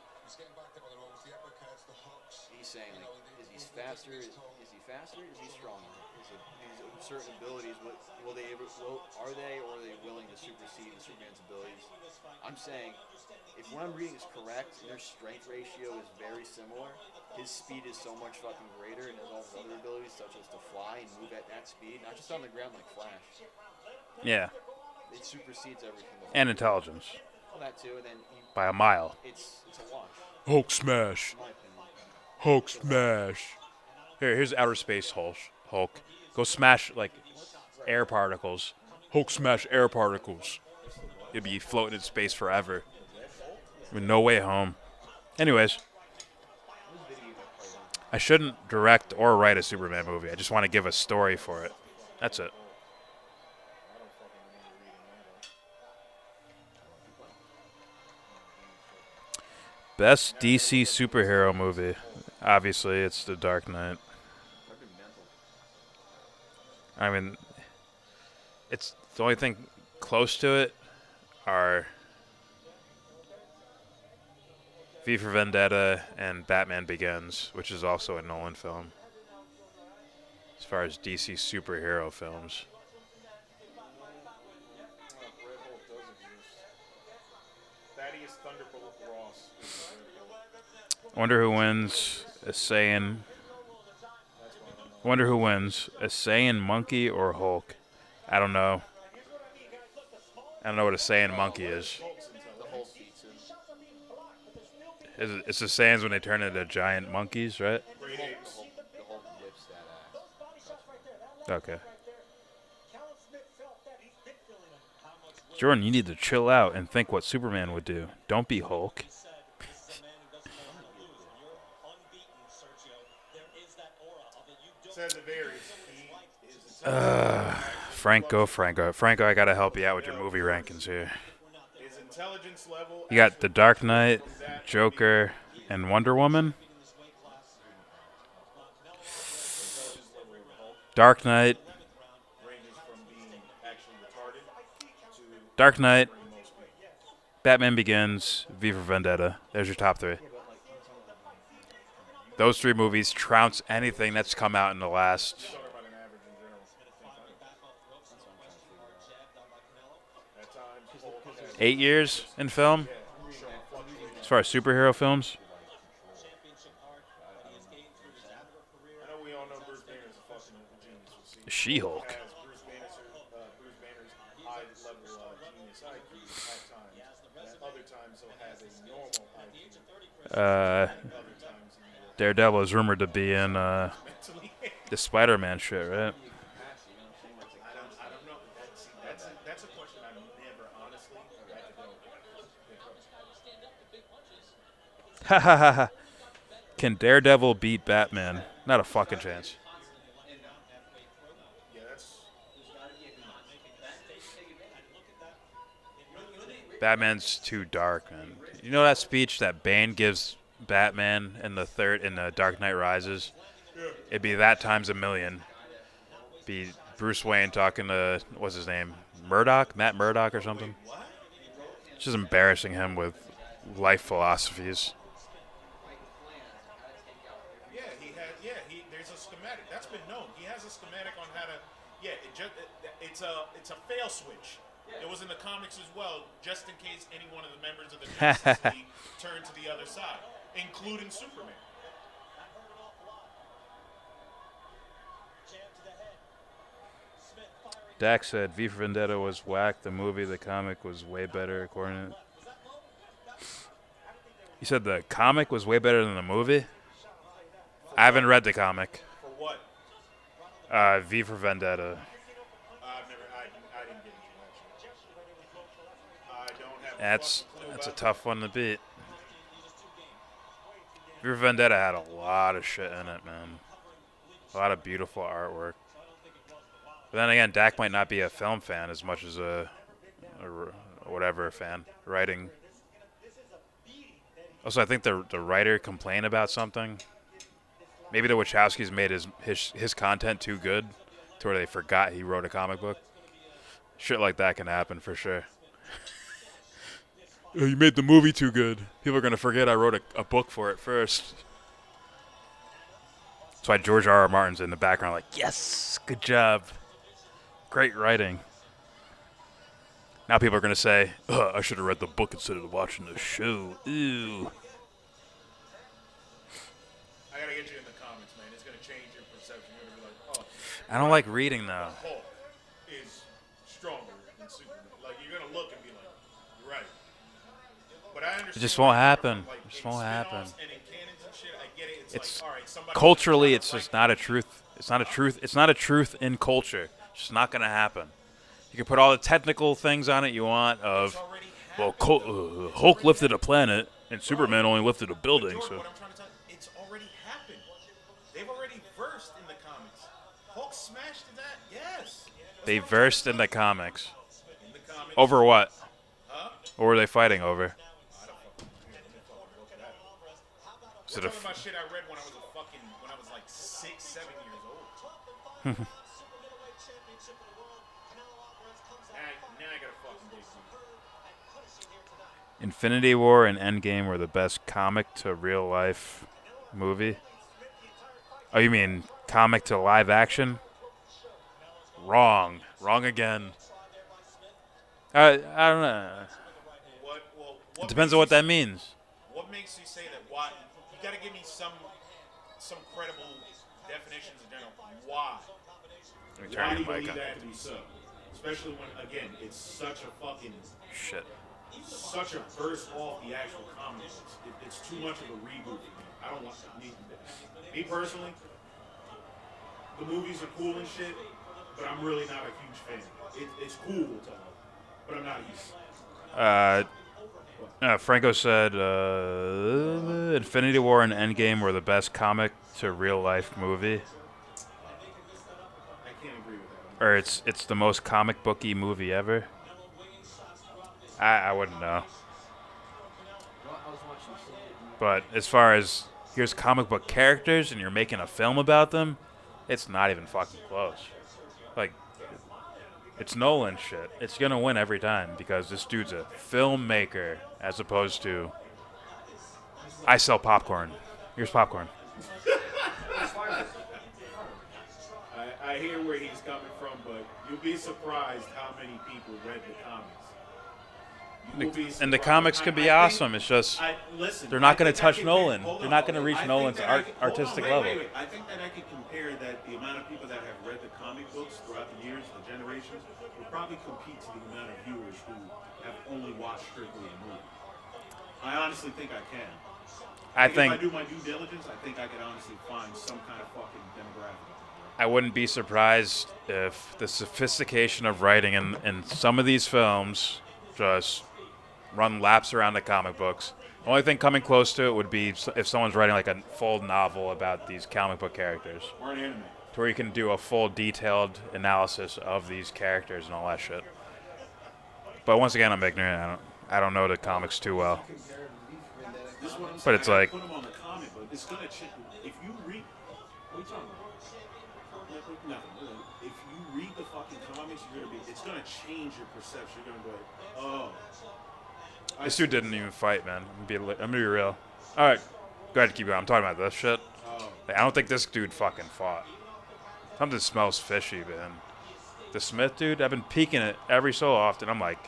saying, like, is he faster? Is he faster? Is he stronger? Is certain abilities? Are they or are they willing to supersede Superman's abilities? I'm saying, if what I'm reading is correct, and their strength ratio is very similar, his speed is so much fucking greater, and has all his other abilities, such as to fly and move at that speed, not just on the ground like Flash. Yeah. It supersedes everything. And intelligence. Well, that too, and then by a mile. It's a wash. Hulk smash. Hulk smash. Here's outer space Hulk. Go smash like air particles. Hulk smash air particles. You'll be floating in space forever. With no way home. Anyways. I shouldn't direct or write a Superman movie. I just want to give a story for it. That's it. Best DC superhero movie. Obviously, it's The Dark Knight. I mean, it's the only thing close to it are V for Vendetta and Batman Begins, which is also a Nolan film. As far as DC superhero films. Thaddeus Thunderbolt Ross. Wonder who wins a Saiyan. Wonder who wins a Saiyan monkey or Hulk. I don't know. I don't know what a Saiyan monkey is. It's the Saiyans when they turn into giant monkeys, right? Okay. Jordan, you need to chill out and think what Superman would do. Don't be Hulk. Franco. Franco, I gotta help you out with your movie rankings here. You got The Dark Knight, Joker, and Wonder Woman. Dark Knight. Batman Begins, V for Vendetta. There's your top three. Those three movies trounce anything that's come out in the last 8 years in film, as far as superhero films. She-Hulk. Daredevil is rumored to be in the Spider-Man shit, right? I don't know. That's a question I've never honestly had to go. Ha ha ha ha. Can Daredevil beat Batman? Not a fucking chance. Batman's too dark, man. You know that speech that Bane gives Batman in the Dark Knight Rises? It'd be that times a million. Be Bruce Wayne talking to, what's his name? Murdoch? Matt Murdoch or something? Just embarrassing him with life philosophies. There's a schematic. That's been known. He has a schematic on how to, it's a fail switch. It was in the comics as well, just in case any one of the members of the Justice League turned to the other side, including Superman. Dak said V for Vendetta was whack. The movie, the comic was way better, according to... You said the comic was way better than the movie? I haven't read the comic. For what? V for Vendetta. I didn't get into that. That's a tough one to beat. V for Vendetta had a lot of shit in it, man. A lot of beautiful artwork. But then again, Dak might not be a film fan as much as a whatever fan. Writing. Also, I think the writer complained about something. Maybe the Wachowskis made his content too good to where they forgot he wrote a comic book. Shit like that can happen for sure. Oh, you made the movie too good. People are going to forget I wrote a book for it first. That's why George R.R. Martin's in the background like, yes, good job. Great writing. Now people are going to say, I should have read the book instead of watching the show. Ew. I got to get you in the comments, man. It's going to change your perception. You're going to be like, oh. I don't like reading, though. Hulk is stronger than Superman. Like, you're going to look and be like, you're right. But I understand. It just won't happen. Like, it just won't happen. And in canons and shit, I get it. It's like, all right, somebody culturally, it's just not a truth. It's not a truth. It's not a truth in culture. It's just not going to happen. You can put all the technical things on it you want of, well, Hulk lifted a planet and Superman only lifted a building. So what I'm trying to tell you, it's already happened. They've already versed in the comics. Hulk smashed that, yes. They versed in the comics. Over what? What were they fighting over? We're talking about shit I read when I was like 6, 7 years old. Now I gotta fucking dig deep. Infinity War and Endgame were the best comic to real life movie. Oh, you mean comic to live action? Wrong. Wrong again. I don't know. It depends on what that means. What makes you say that? Why? You gotta give me some credible definitions in general. Why? Why do you believe that to be so? Especially when, again, it's such a fucking shit. Such a burst off the actual comics. It's too much of a reboot for me. I don't want me personally. The movies are cool and shit, but I'm really not a huge fan. It's cool, but I'm not a huge fan. Franco said Infinity War and Endgame were the best comic to real life movie. I can't agree with that. Or it's the most comic booky movie ever. I wouldn't know. But as far as here's comic book characters and you're making a film about them, it's not even fucking close. Like, It's Nolan shit. It's gonna win every time because this dude's a filmmaker as opposed to I sell popcorn. Here's popcorn. I hear where he's coming from, but you'll be surprised how many people read the comics. And the comics can be awesome. It's just they're not going to touch Nolan. They're not going to reach Nolan's artistic level. Wait. I think that I can compare that the amount of people that have read the comic books throughout the years, the generations, will probably compete to the amount of viewers who have only watched strictly a movie. I honestly think I can. If I do my due diligence, I think I could honestly find some kind of fucking demographic. I wouldn't be surprised if the sophistication of writing in some of these films just run laps around the comic books. The only thing coming close to it would be if someone's writing like a full novel about these comic book characters. Or an anime. To where you can do a full detailed analysis of these characters and all that shit. But once again, I'm ignorant. I don't know the comics too well. But it's like... Put them on the comic book. It's gonna change. If you read... What are you talking about? Nothing. If you read the fucking comics, it's gonna change your perception. You're gonna be like, oh... This dude didn't even fight, man. I'm gonna be real. All right, go ahead, keep going. I'm talking about this shit. Like, I don't think this dude fucking fought. Something smells fishy, man. The Smith dude, I've been peeking it every so often. I'm like,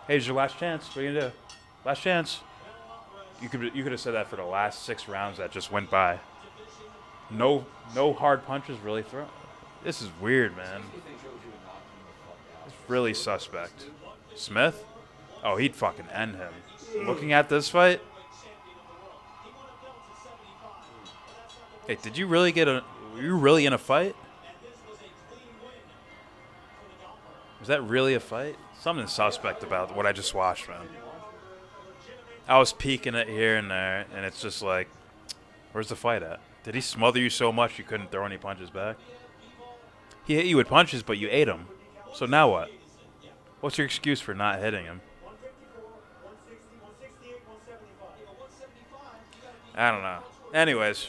hey, it's your last chance. What are you gonna do? Last chance. You could have said that for the last 6 rounds that just went by. No hard punches really thrown. This is weird, man. It's really suspect. Smith? Oh, he'd fucking end him. Looking at this fight. Hey, did you really were you really in a fight? Was that really a fight? Something suspect about what I just watched, man. I was peeking it here and there, and it's just like, where's the fight at? Did he smother you so much you couldn't throw any punches back? He hit you with punches, but you ate him. So now what? What's your excuse for not hitting him? I don't know. Anyways.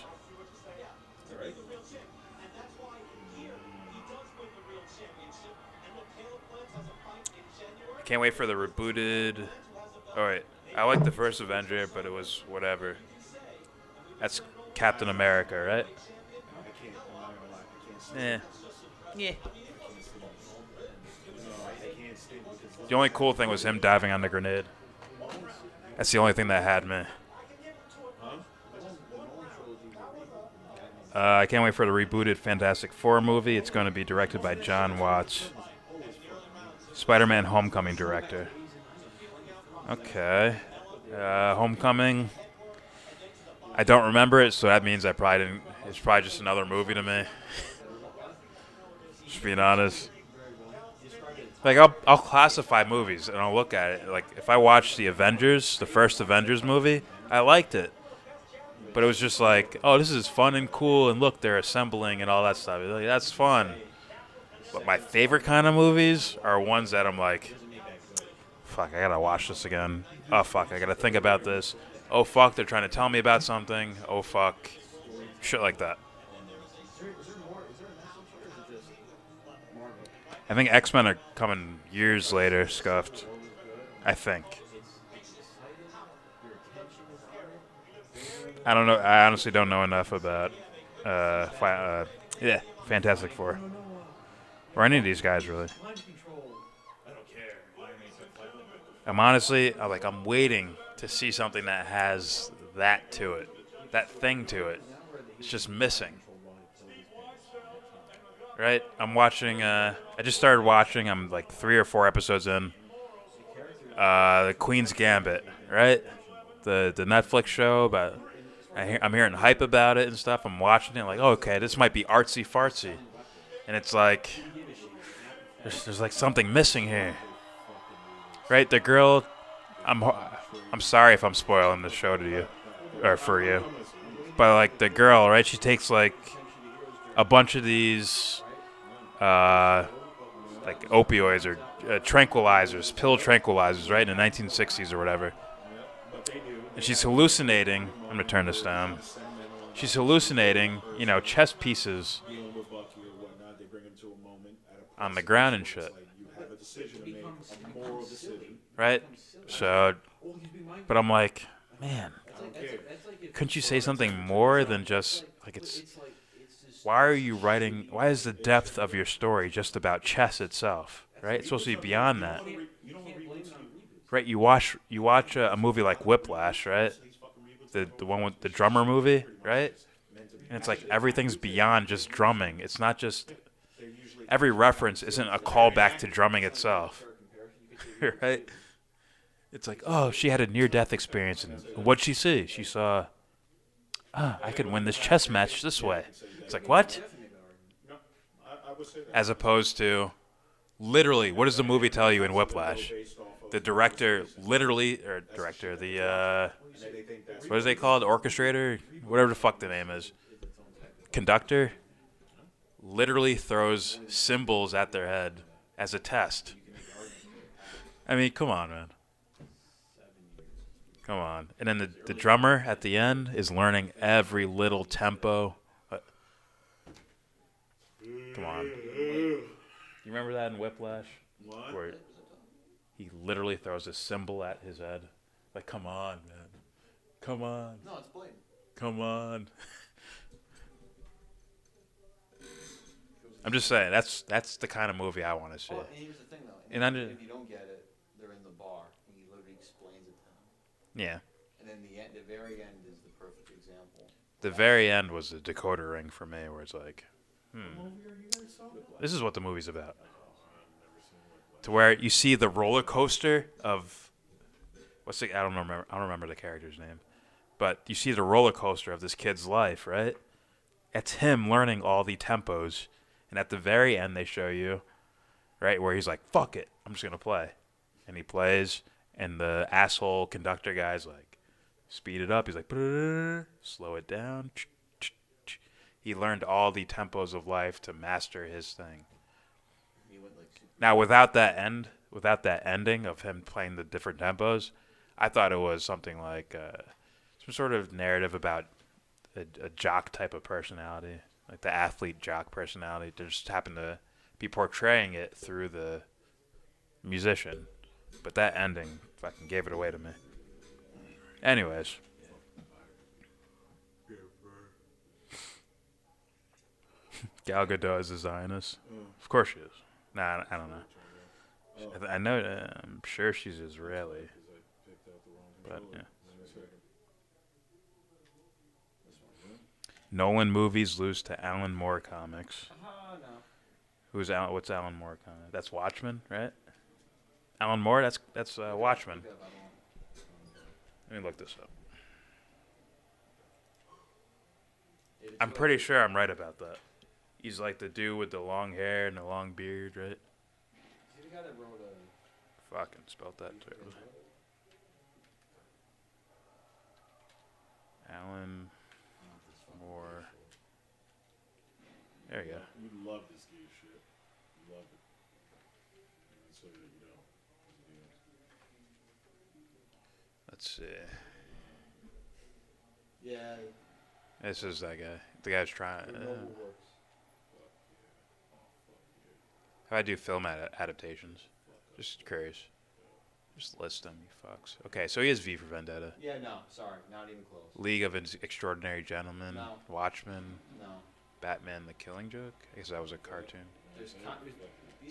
I can't wait for the rebooted... Alright, I like the first Avenger, but it was whatever. That's Captain America, right? Yeah. The only cool thing was him diving on the grenade. That's the only thing that had me. I can't wait for the rebooted Fantastic Four movie. It's going to be directed by John Watts. Spider-Man Homecoming director. Okay. Homecoming. I don't remember it, so that means I probably didn't. It's probably just another movie to me. Just being honest. Like, I'll classify movies, and I'll look at it. Like, if I watched the Avengers, the first Avengers movie, I liked it. But it was just like, oh, this is fun and cool, and look, they're assembling and all that stuff. Like, that's fun. But my favorite kind of movies are ones that I'm like, fuck, I gotta watch this again. Oh, fuck, I gotta think about this. Oh, fuck, they're trying to tell me about something. Oh, fuck. Shit like that. I think X-Men are coming years later, scuffed. I think. I don't know. I honestly don't know enough about Fantastic Four. Or any of these guys, really. I'm waiting to see something that has that to it. That thing to it. It's just missing. Right? I'm watching, I just started watching, I'm like 3 or 4 episodes in. The Queen's Gambit, right? The Netflix show about... I'm hearing hype about it and stuff. I'm watching it like, oh, okay, this might be artsy fartsy, and it's like there's like something missing here, right? The girl, I'm sorry if I'm spoiling the show to you or for you, but like the girl, right? She takes like a bunch of these like opioids or tranquilizers, pill tranquilizers, right? In the 1960s or whatever. And she's hallucinating. I'm going to turn this down. She's hallucinating, chess pieces on the ground and shit. decision to make, a moral decision. Right? So, but I'm like, man, couldn't you say something more than just, like, why are you writing, why is the depth of your story just about chess itself, right? It's supposed to be beyond that. Right, you watch a movie like Whiplash, right? The one with the drummer movie, right? And it's like everything's beyond just drumming. It's not just every reference isn't a callback to drumming itself, right? It's like, oh, she had a near-death experience, and what'd she see? She saw, I could win this chess match this way. It's like, what? As opposed to, literally, what does the movie tell you in Whiplash? The director, what is they called? Orchestrator? Whatever the fuck the name is. Conductor literally throws symbols at their head as a test. I mean, come on, man. Come on. And then the drummer at the end is learning every little tempo. Come on. You remember that in Whiplash? What? Where he literally throws a symbol at his head. Like, come on, man. Come on. No, it's blatant. Come on. I'm just saying, that's the kind of movie I want to see. Oh, and here's the thing, though. If you don't get it, they're in the bar, and he literally explains it to them. Yeah. And then the very end is the perfect example. The very end was the decoder ring for me, where it's like, this is what the movie's about. To where you see the roller coaster of, I don't remember the character's name, but you see the roller coaster of this kid's life, right? It's him learning all the tempos, and at the very end they show you, right, where he's like, fuck it, I'm just gonna play, and he plays, and the asshole conductor guy's like, speed it up. He's like, slow it down. He learned all the tempos of life to master his thing. Now, without that ending of him playing the different tempos, I thought it was something like some sort of narrative about a jock type of personality, like the athlete jock personality. They just happened to be portraying it through the musician. But that ending fucking gave it away to me. Anyways. Gal Gadot is a Zionist. Of course she is. Nah, I don't know. I know. I'm sure she's Israeli. But yeah. Nolan movies lose to Alan Moore comics. No. What's Alan Moore comic? That's Watchmen, right? Alan Moore. That's Watchmen. Let me look this up. I'm pretty sure I'm right about that. He's like the dude with the long hair and the long beard, right? Is he the guy that wrote Fucking spelled that too. Alan Moore. There you go. You love this gay shit. You love it. So that you know. Let's see. Yeah. This is that guy. The guy's trying. How do I do film adaptations? Just curious. Just list them, you fucks. Okay, so he is V for Vendetta. Yeah, no, sorry, not even close. League of Extraordinary Gentlemen. No. Watchmen. No. Batman: The Killing Joke. I guess that was a cartoon.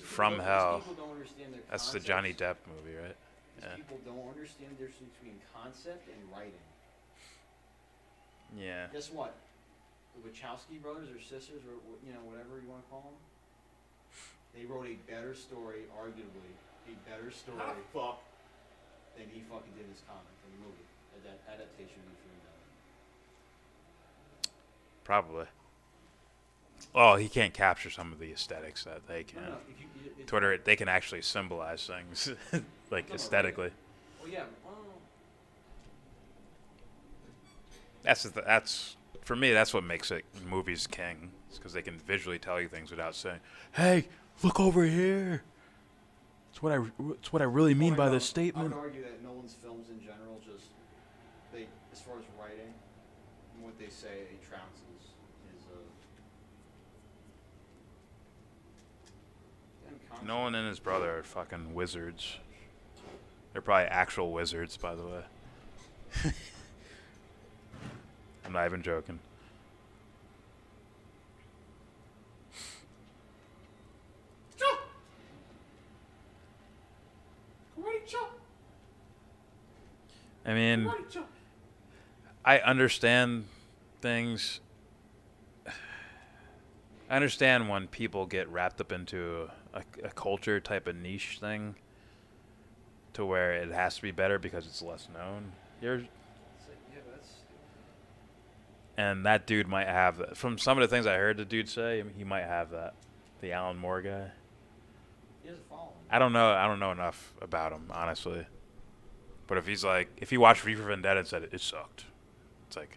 From Hell. People don't understand their That's the concepts. Johnny Depp movie, right? These people don't understand the difference between concept and writing. Yeah. Guess what? The Wachowski brothers or sisters, or whatever you want to call them, they wrote a better story, arguably a better story than he fucking did his comic and movie. That adaptation of Vendetta. Probably. Oh, he can't capture some of the aesthetics that they can. No, Twitter, they can actually symbolize things, like aesthetically. Well, yeah. That's for me. That's what makes it movies king. It's because they can visually tell you things without saying, "Hey, look over here." It's what I really mean by this statement. I would argue that Nolan's films in general, just as far as writing and what they say, a trounces is a. Damn Nolan and his brother are fucking wizards. They're probably actual wizards, by the way. I'm not even joking. I mean, I understand things. I understand when people get wrapped up into a culture type of niche thing to where it has to be better because it's less known. And that dude might have that. From some of the things I heard the dude say, he might have that. The Alan Moore guy. He has a following. I don't know enough about him, honestly. But if he's like, if he watched V for Vendetta and said it sucked, it's like,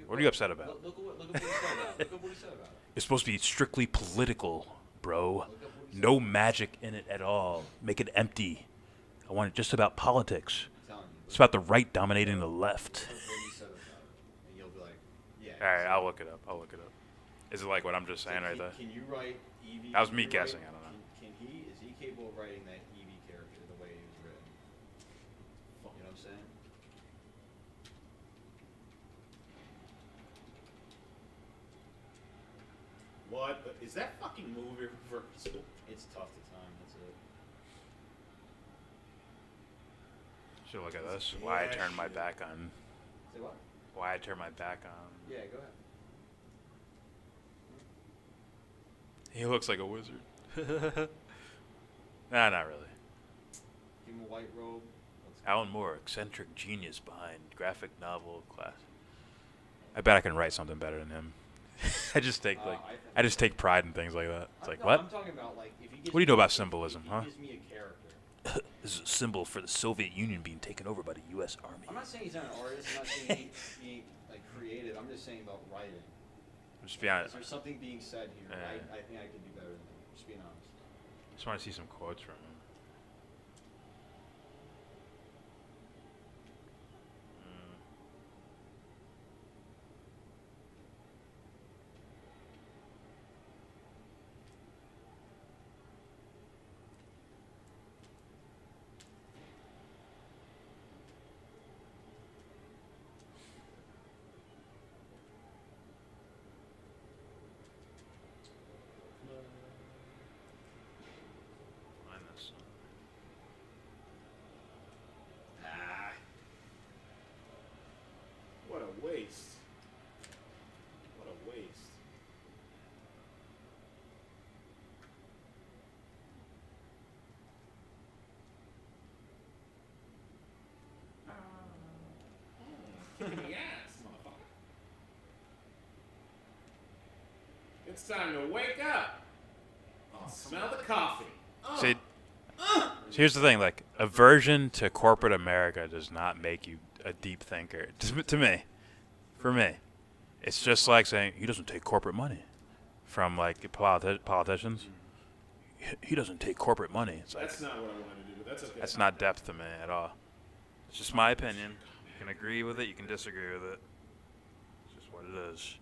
what are you upset about? Look at what he said about it. Look at what he said about it. It's supposed to be strictly political, bro. No magic in it at all. Make it empty. I want it just about politics. It's about the right dominating the left. All right, I'll look it up. Is it like what I'm just saying right there? Can you write Eevee? That was me guessing. I don't know. Is he capable of writing that Eevee character the way he was written? You know what I'm saying? What? Is that fucking movie reversible? It's tough to time. That's it. Should look at this. Why I turned my back on. Say what? Why I turned my back on. Yeah, go ahead. He looks like a wizard. Nah, not really. Give him a white robe. Alan Moore, eccentric genius behind graphic novel class. I bet I can write something better than him. I just take pride in things like that. It's like, what? I'm talking about like if he gives What do you know about symbolism, huh? Gives me a character. This is a symbol for the Soviet Union being taken over by the U.S. Army. I'm not saying he's not an artist. I'm not saying he ain't like creative. I'm just saying about writing. Just be honest. Is there something being said here? I think I could do better than him. Just being honest. Just want to see some quotes from him. What a waste. What a waste. Kick in the ass, motherfucker. It's time to wake up. Smell the coffee. See, here's the thing: like, aversion to corporate America does not make you a deep thinker. To me, for me, it's just like saying he doesn't take corporate money from like politicians. He doesn't take corporate money. It's like, That's not what I wanted to do, but that's okay. That's not depth to me at all. It's just my opinion. You can agree with it. You can disagree with it. It's just what it is.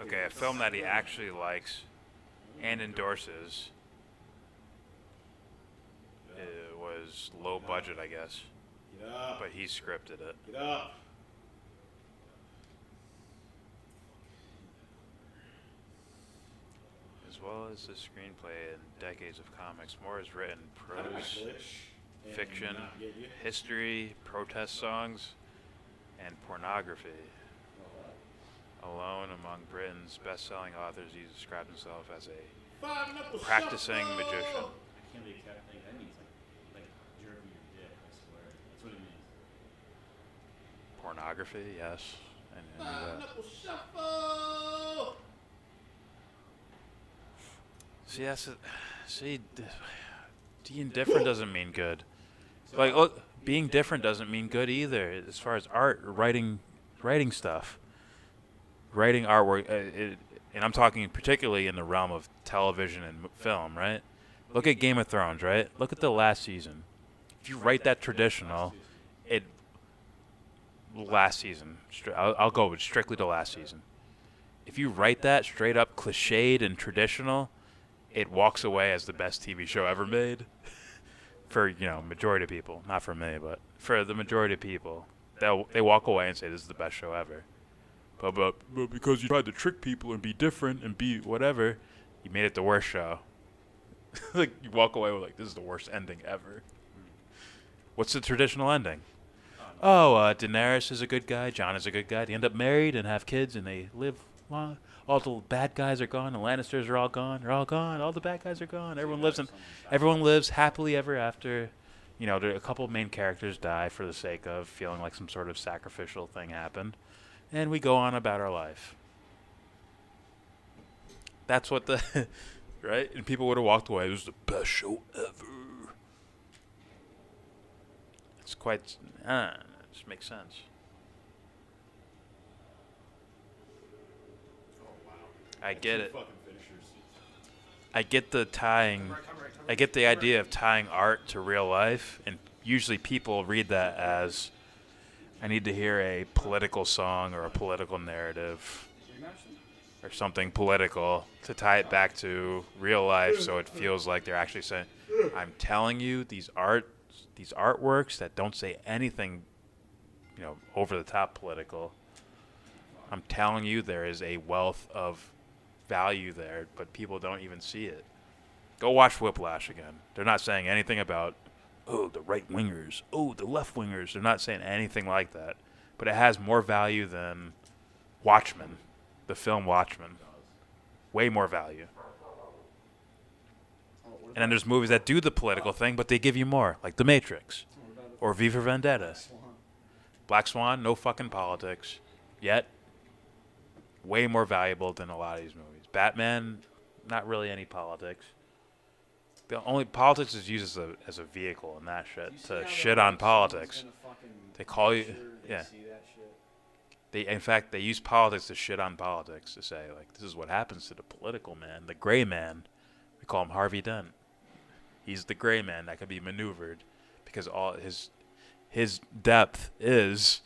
Okay, a film that he actually likes and endorses was low budget, I guess. Get up. But he scripted it. Get up. As well as the screenplay and decades of comics, Moore has written prose, fiction, history, protest songs, and pornography. Alone among Britain's best-selling authors, he described himself as a practicing magician. I can't be a cat thing. That means like jerking your dick, I swear. That's what it means. Pornography, yes. I knew that. Shuffle. See, that's it. See, being different doesn't mean good. Like, look, being different doesn't mean good either. As far as art, or writing stuff, writing artwork, and I'm talking particularly in the realm of television and film, right? Look at Game of Thrones, right? Look at the last season. If you write that traditional, last season. I'll go with strictly the last season. If you write that straight up cliched and traditional, it walks away as the best TV show ever made. For, majority of people. Not for me, but for the majority of people. They walk away and say this is the best show ever. But because you tried to trick people and be different and be whatever, you made it the worst show. Like, you walk away with, like, this is the worst ending ever. What's the traditional ending? Daenerys is a good guy, Jon is a good guy. They end up married and have kids, and they live long. All the bad guys are gone. The Lannisters are all gone. They're all gone. All the bad guys are gone. Everyone lives happily ever after. A couple of main characters die for the sake of feeling like some sort of sacrificial thing happened, and we go on about our life. That's what right? And people would have walked away. It was the best show ever. It's quite. It just makes sense. I get it. I get the tying. I get the idea of tying art to real life, and usually people read that as, I need to hear a political song or a political narrative or something political to tie it back to real life, so it feels like they're actually saying, I'm telling you, these artworks that don't say anything, over the top political. I'm telling you, there is a wealth of value there, but people don't even see it. Go watch Whiplash again. They're not saying anything about, the right wingers, the left wingers. They're not saying anything like that. But it has more value than Watchmen, the film Watchmen. Way more value. And then there's movies that do the political thing, but they give you more, like The Matrix or V for Vendetta. Black Swan, no fucking politics. Yet, way more valuable than a lot of these movies. Batman, not really any politics. The only politics is used as a vehicle in that shit to shit on politics. They call you, yeah. In fact, they use politics to shit on politics, to say, like, this is what happens to the political man, the gray man. We call him Harvey Dent. He's the gray man that can be maneuvered because all his depth is,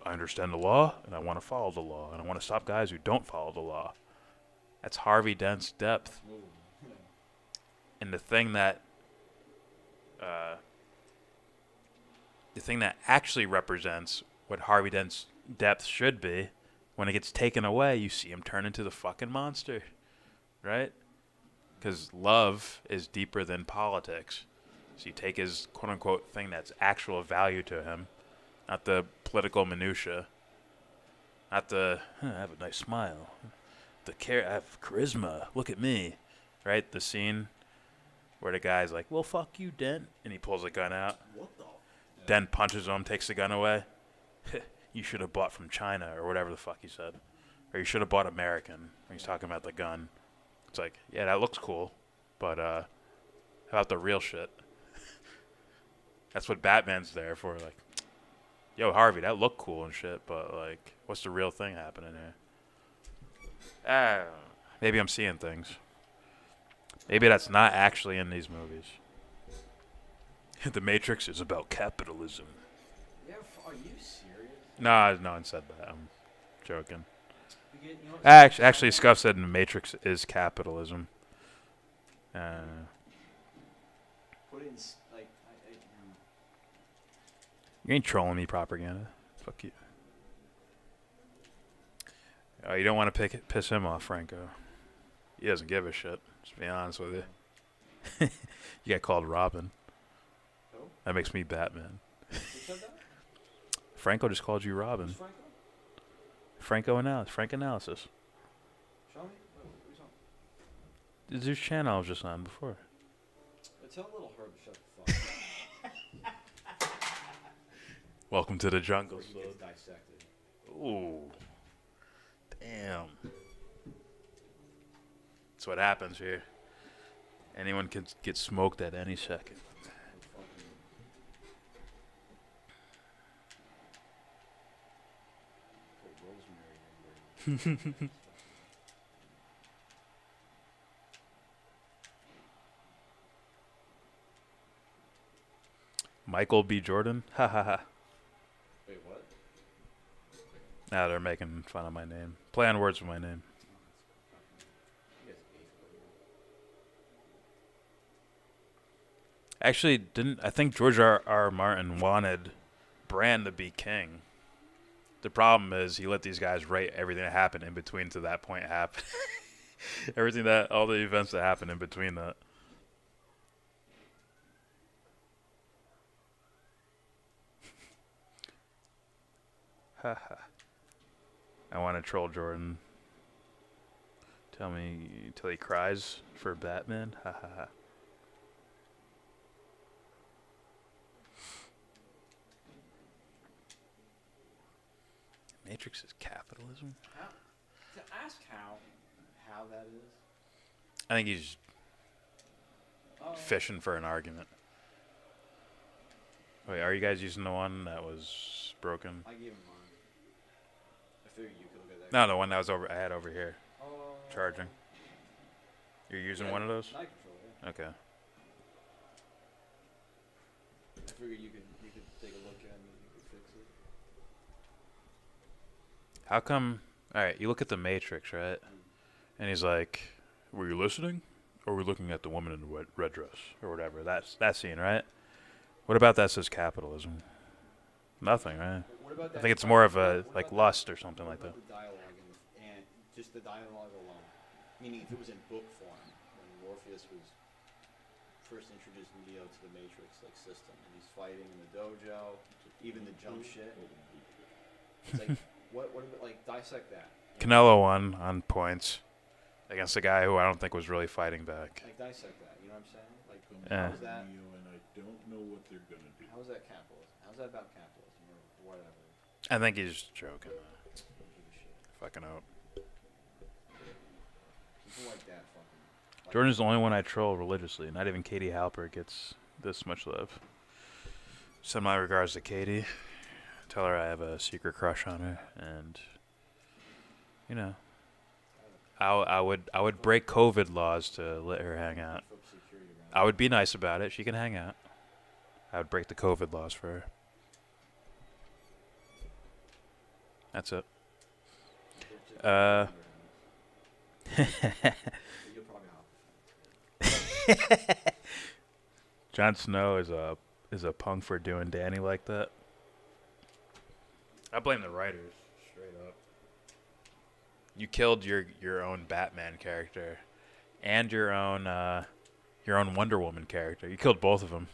I understand the law and I want to follow the law and I want to stop guys who don't follow the law. That's Harvey Dent's depth. And the thing that actually represents what Harvey Dent's depth should be, when it gets taken away, you see him turn into the fucking monster, right? Because love is deeper than politics. So you take his quote-unquote thing that's actual value to him, not the political minutia, not the, I have a nice smile, I have charisma, look at me, right? The scene where the guy's like, well, fuck you, Dent, and he pulls a gun out. What the? Dent punches him, takes the gun away. You should have bought from China, or whatever the fuck he said. Or you should have bought American, when he's talking about the gun. It's like, yeah, that looks cool, but how about the real shit? That's what Batman's there for, like, yo, Harvey, that looked cool and shit, but, like, what's the real thing happening here? Maybe I'm seeing things. Maybe that's not actually in these movies. The Matrix is about capitalism. Are you serious? No one said that. I'm joking. Actually, Scuff said the Matrix is capitalism. Put it in, like, you ain't trolling me, propaganda. Fuck you. Oh, you don't want to piss him off, Franco. He doesn't give a shit. Just be honest with you. You got called Robin. Who? That makes me Batman. Who said that? Franco just called you Robin. Who's Franco? Frank Analysis. Show me. Who's on? This is channel I was just on before. Tell little Herb to shut the fuck up. Welcome to the jungle. Before he gets dissected. Ooh. Damn. That's what happens here. Anyone could get smoked at any second. Michael B. Jordan? Ha ha ha. Wait, what? Now they're making fun of my name. Play on words with my name. Actually, I think George R. Martin wanted Bran to be king. The problem is he let these guys write everything that happened in between to that point happen. All the events that happened in between that. Haha. I want to troll Jordan. Tell me till he cries for Batman. Ha ha ha. Matrix is capitalism? To ask how that is? I think he's fishing for an argument. Wait, are you guys using the one that was broken? I gave him mine. I figured you could look at that. No, the one that was I had over here. Charging. You're using one of those? Night control, yeah. Okay. I figured you could take a look at it and you could fix it. How come? All right, you look at the Matrix, right? And he's like, "Were you listening, or were we looking at the woman in the red dress, or whatever?" That scene, right? What about that says capitalism? Nothing, right? I think it's more of a like lust or something like that. The dialogue and just the dialogue alone. Meaning, if it was in book form, when Morpheus was first introduced Neo to the Matrix like system, and he's fighting in the dojo, even the jump shit. It's like, what about, like, dissect that? Canelo won on points against a guy who I don't think was really fighting back. Like, dissect that. You know what I'm saying? Like, Yeah. how's that? And I don't know what they're gonna do. How's that capitalism? How's that about capitalism or whatever? I think he's joking. Don't give a shit. Fucking out. People like that fucking. Jordan's the only one I troll religiously. Not even Katie Halper gets this much love. Send my regards to Katie. Tell her I have a secret crush on her, and you know, I would break COVID laws to let her hang out. I would be nice about it. She can hang out. I would break the COVID laws for her. That's it. Jon Snow is a punk for doing Danny like that. I blame the writers, straight up. You killed your own Batman character, and your own Wonder Woman character. You killed both of them.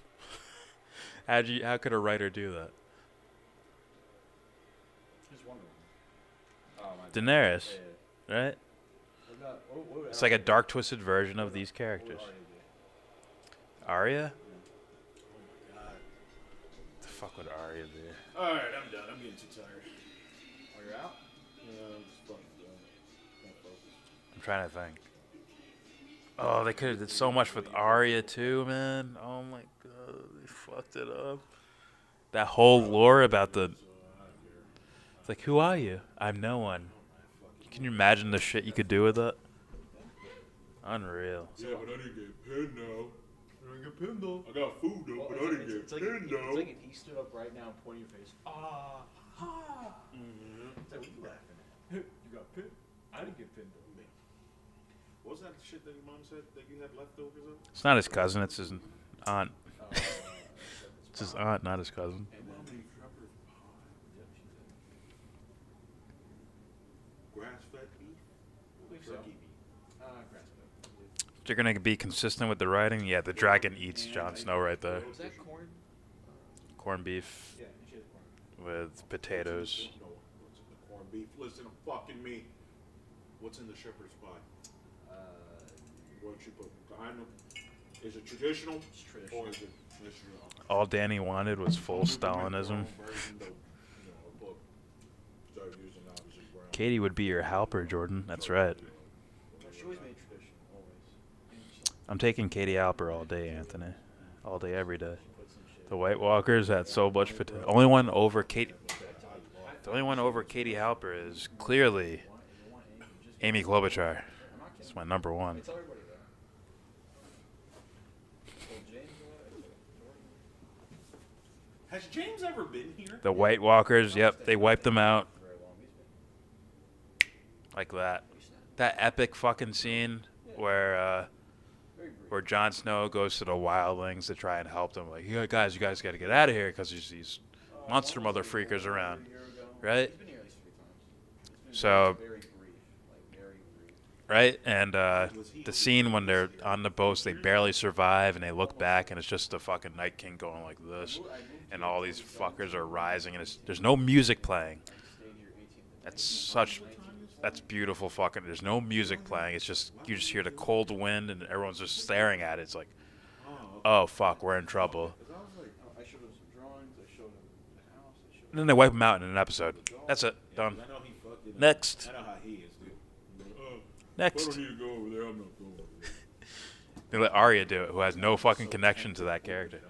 How could a writer do that? Who's Wonder Woman? Oh, Daenerys, yeah. right? What It's like a dark, twisted version of these characters. Arya? Oh my god. The fuck would Arya be? Alright, I'm done. I'm getting too tired. Oh, you're out? Yeah, I'm just fucking done. Can't focus. I'm trying to think. Oh, they could have did so much with Arya too, man. Oh my god, they fucked it up. That whole lore about the. It's like, who are you? I'm no one. Can you imagine the shit you could do with it? Unreal. Yeah, but I didn't get pinned now. I didn't get pinned though. I got food though, but I didn't get pinned though. It's like if he stood up right now and pointed your face. Ah, ha. It's like, what are you laughing at? You got pinned? I didn't get pinned though. What was that shit that your mom said that you had leftovers of? It's not his cousin, it's his aunt. It's his aunt, not his cousin. Grass-fed beef? Turkey beef. Grass-fed. If you're gonna be consistent with the writing, yeah, the dragon eats Jon Snow right there. Was that corn? Corned beef Yeah, she has corn. with potatoes. No, what's in the corned beef? Listen to fucking me. What's in the shepherd's pie? What you put? I know. Is it traditional? It's traditional. Or is it traditional? All Danny wanted was full Stalinism. Katie would be your helper, Jordan. That's right. She always made tradition, always. I'm taking Katie Alper all day, Anthony. All day, every day. The White Walkers had so much potential. The only one over Katie Halper is clearly Amy Klobuchar. That's my number one. Has James ever been here? The White Walkers, yep, they wiped them out. Like that. That epic fucking scene where Jon Snow goes to the wildlings to try and help them. Like, yeah, guys, you guys got to get out of here because there's these monster mother freakers around, right? So, right, and the scene when they're on the boats, they barely survive, and they look back, and it's just the fucking Night King going like this, and all these fuckers are rising, and there's no music playing. That's beautiful fucking. There's no music playing. It's just you just hear the cold wind and everyone's just staring at it. It's like, oh fuck, we're in trouble. And then they wipe him out in an episode. That's it. Done. Next. I know how he is, dude. Next. I don't need to go over there. I'm not going over there. They let Arya do it, who has no fucking connection to that character.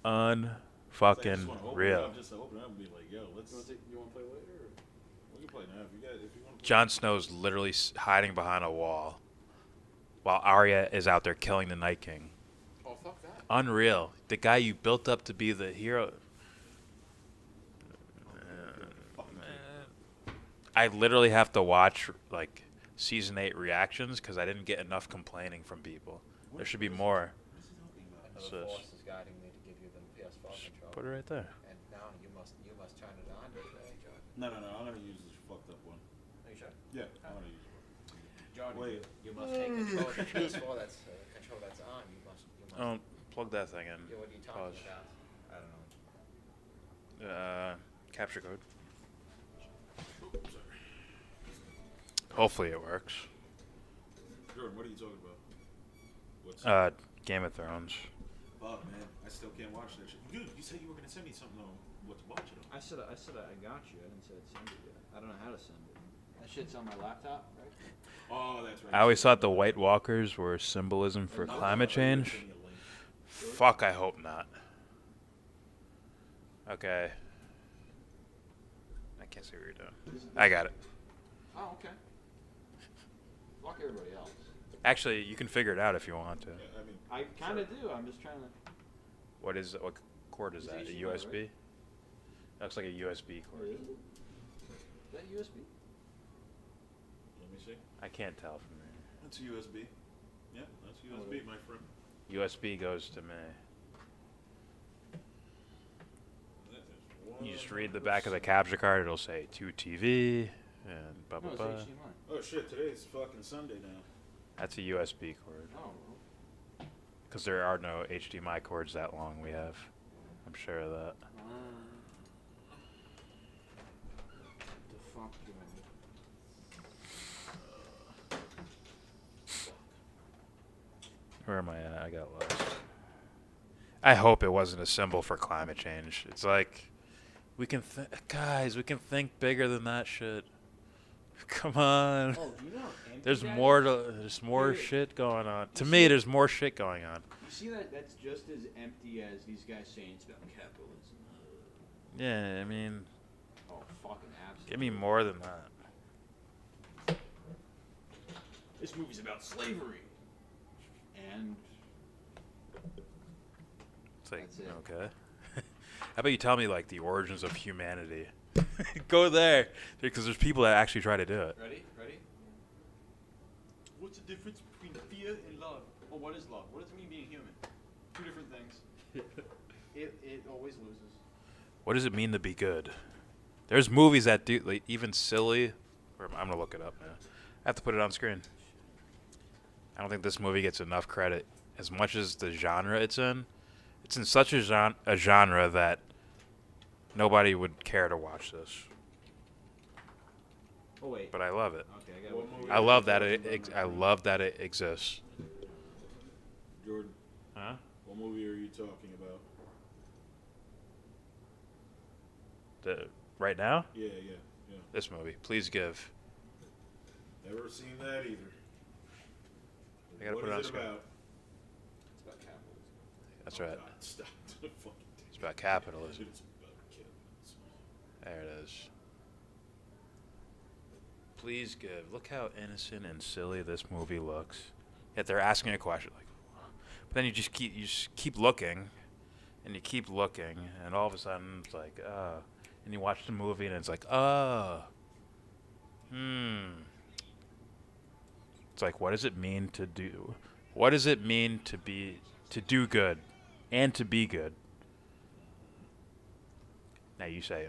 Unfucking real. Just open up and be like, yo, let's. You want to play later? We can play now if you guys. If you want to. Jon Snow's literally hiding behind a wall, while Arya is out there killing the Night King. Oh fuck that. Unreal. The guy you built up to be the hero. I literally have to watch like season 8 reactions because I didn't get enough complaining from people. There should be more. The Force is guiding me to give you the PS4 controller. Put it right there. And now you must turn it on, John. No. I'm gonna use this fucked up one. Are you sure? Yeah, I'm gonna use it. John, wait. You must take control of the PS4 that's control that's on. You must. Oh, plug that thing in. Yeah, what are you talking about? I don't know. Capture code. Hopefully it works. Jordan, what are you talking about? What's Game of Thrones. Fuck, man, I still can't watch that shit. Dude, you said you were gonna send me something on what to watch it on. I said I got you. I didn't say I'd send it yet. I don't know how to send it. That shit's on my laptop, right? Oh, that's right. I always thought the White Walkers were symbolism for climate change. Fuck, I hope not. Okay. I can't see what you're doing. I got it. Oh, okay. Fuck everybody else. Actually, you can figure it out if you want to. Yeah, I kind of do. I'm just trying to. What cord is that? A USB? Right? Looks like a USB cord. Is that USB? Let me see. I can't tell from here. That's a USB. Yeah, that's USB, my friend. USB goes to me. You just read the back of the capture card. It'll say to TV and blah blah blah. Oh shit! Today's fucking Sunday now. That's a USB cord. Oh. Because there are no HDMI cords that long. We have. I'm sure of that. The fuck do Where am I at? I got lost. I hope it wasn't a symbol for climate change. It's like, guys, we can think bigger than that shit. Come on. Oh, do you know There's more shit going on. To me, there's more shit going on. You see that? That's just as empty as these guys saying it's about capitalism. Yeah, I mean, Oh, fucking absolutely. give me more than that. This movie's about slavery. And It's like, That's it. okay. How about you tell me, like, the origins of humanity? Go there. Because there's people that actually try to do it. ready? What's the difference between fear and love? Well, what is love? What does it mean being human? Two different things. it always loses. What does it mean to be good? There's movies that do, like, even silly. I'm going to look it up now. I have to put it on screen. I don't think this movie gets enough credit. As much as the genre it's in such a genre that nobody would care to watch this. Oh wait. But I love it. Okay, I got one. I love that it exists. Jordan. Huh? What movie are you talking about? Right now? Yeah. This movie. Please give. Never seen that either. I gotta What put it is on it screen. about? It's about capitalism. That's right. God, stop. It's about capitalism. It's about capitalism. There it is. Please give. Look how innocent and silly this movie looks. Yet they're asking a question like, but then you just keep looking, and you keep looking, and all of a sudden it's like, and you watch the movie and it's like, It's like, what does it mean to do? What does it mean to do good, and to be good? Now you say,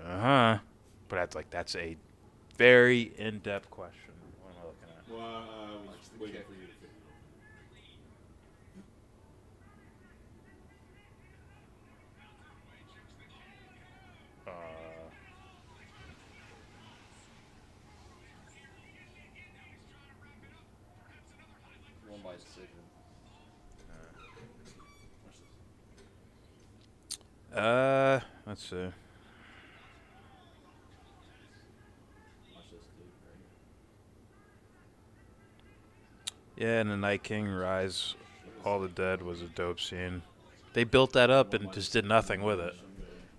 but that's a very in-depth question. What am I looking at? Well, I was waiting for you to figure Won by decision. Let's see. Watch this dude, right? Yeah, and the Night King Rise, All the Dead was a dope scene. They built that up and just did nothing with it.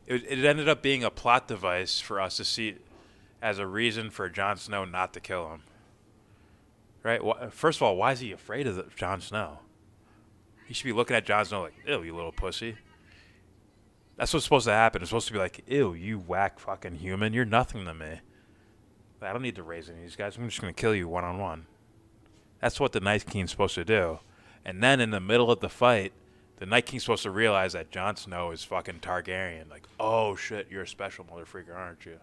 It ended up being a plot device for us to see as a reason for Jon Snow not to kill him. Right? First of all, why is he afraid of Jon Snow? He should be looking at Jon Snow like, ew, you little pussy. That's what's supposed to happen. It's supposed to be like, ew, you whack fucking human. You're nothing to me. I don't need to raise any of these guys. I'm just going to kill you one-on-one. That's what the Night King's supposed to do. And then in the middle of the fight, the Night King's supposed to realize that Jon Snow is fucking Targaryen. Like, oh, shit, you're a special motherfucker, aren't you?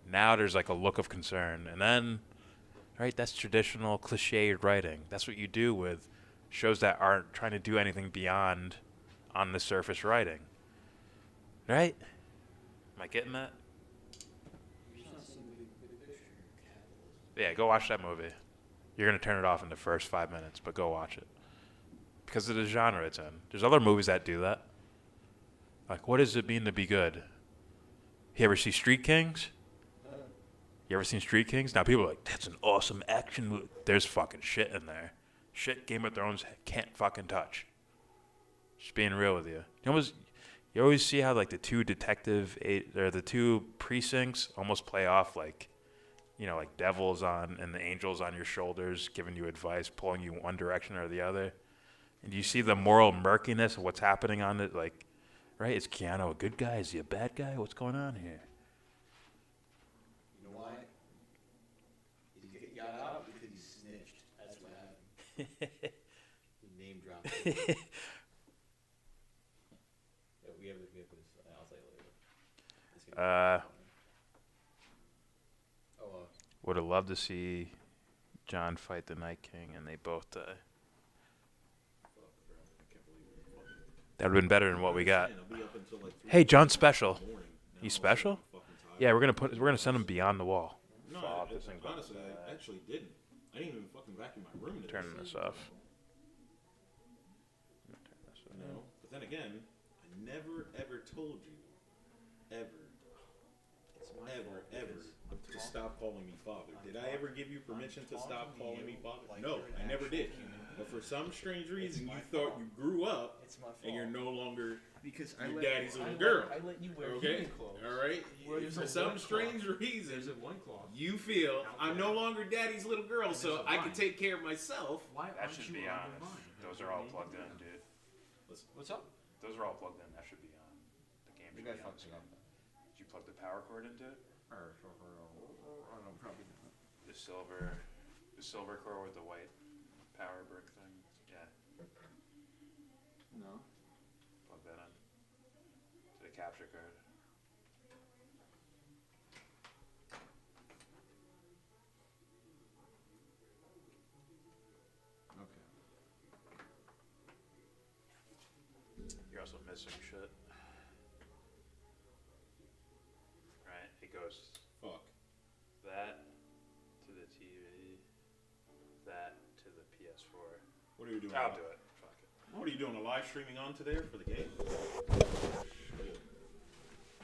Now there's like a look of concern. And then, right, that's traditional cliched writing. That's what you do with shows that aren't trying to do anything beyond on the surface writing. Right? Am I getting that? Yeah, go watch that movie. You're going to turn it off in the first 5 minutes, but go watch it. Because of the genre it's in. There's other movies that do that. Like, what does it mean to be good? You ever see Street Kings? You ever seen Street Kings? Now people are like, that's an awesome action movie. There's fucking shit in there. Shit Game of Thrones can't fucking touch. Just being real with you. You always see how like the two the two precincts almost play off like, you know, like devils on and the angels on your shoulders, giving you advice, pulling you one direction or the other. And you see the moral murkiness of what's happening on it, like, right? Is Keanu a good guy? Is he a bad guy? What's going on here? You know why? He got out because he snitched. That's what happened. He name dropped. We have this. I'll tell you later. Would have loved to see Jon fight the Night King, and they both die. That would have been better than what we got. Hey, Jon's special. He's special? Yeah, we're gonna send him beyond the wall. No, honestly, I actually didn't. I didn't even fucking vacuum my room. Turning this off. No, but then again, I never ever told you, ever, to stop calling me father. Did I ever give you permission to stop calling me father? No, I never did. But for some strange reason, you thought you grew up and you're no longer your daddy's little girl. I let you wear okay? clothes. All right? For some strange reason, you feel I'm no longer daddy's little girl, so I can take care of myself. That should be on. Those are all plugged in, dude. What's up? Those are all plugged in. That should be on. The game should be on. Did you plug the power cord into it? Probably not. The silver core with the white power brick thing. Yeah. No. Plug that in. To the capture card. Okay. You're also missing shit. Right? It goes Fuck. that to the TV, that to the PS4. What are you doing? I'll do it. Fuck it. What are you doing? A live streaming onto there for the game? Shit.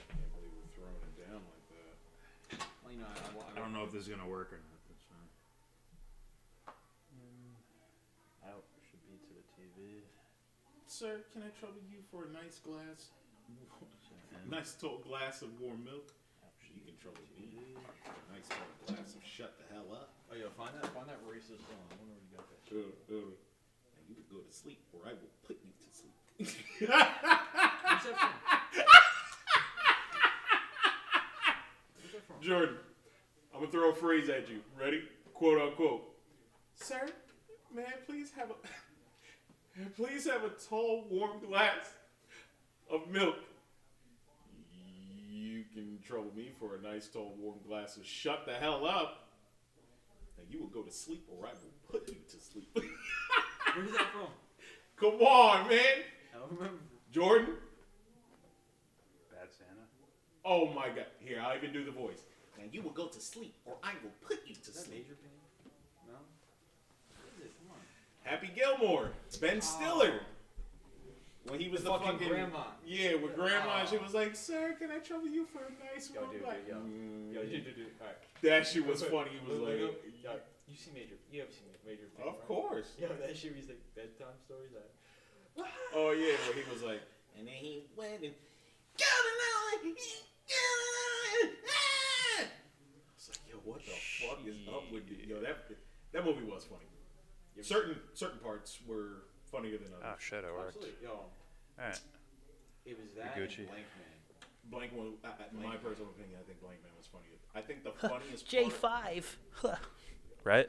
Can't believe we're throwing it down like that. Well, you know, I don't know if this is gonna work or not. That's fine. Out should be to the TV. Sir, can I trouble you for a nice glass? Nice tall glass of warm milk? You can trouble me. Nice tall glass of shut the hell up. Oh yeah, find that racist song. I wonder where you got that shit. And you can go to sleep, or I will put you to sleep. Where's that from? Where's that from? Jordan, I'm gonna throw a phrase at you. Ready? Quote unquote. Sir, may I please have a tall, warm glass of milk? You can trouble me for a nice, tall, warm glass of shut the hell up. And you will go to sleep, or I will put you to sleep. Where's that from? Come on, man. I don't remember. Jordan? Bad Santa. Oh my God. Here, I'll even do the voice. And you will go to sleep, or I will put you to Is that sleep. Major Pain? No? What is it? Come on. Happy Gilmore. Ben Stiller. When he was the fucking fucking grandma. Yeah, with grandma, she was like, "Sir, can I trouble you for a nice Yo, warm dude, glass?" Yo, dude. All right. That shit was funny. He was like, You see Major? You ever seen Major Pain? "Of course." Yeah, that shit was like bedtime stories. Oh yeah, where he was like, and then he went and it's like, yo, what the fuck is up with you? Yo, that movie was funny. Certain parts were funnier than others. Oh shit, it worked. Absolutely. Yo, All right. it was that Gucci. and Blank Man. Blank one, in my personal opinion, I think Blank Man was funnier. I think the funniest J5. Right?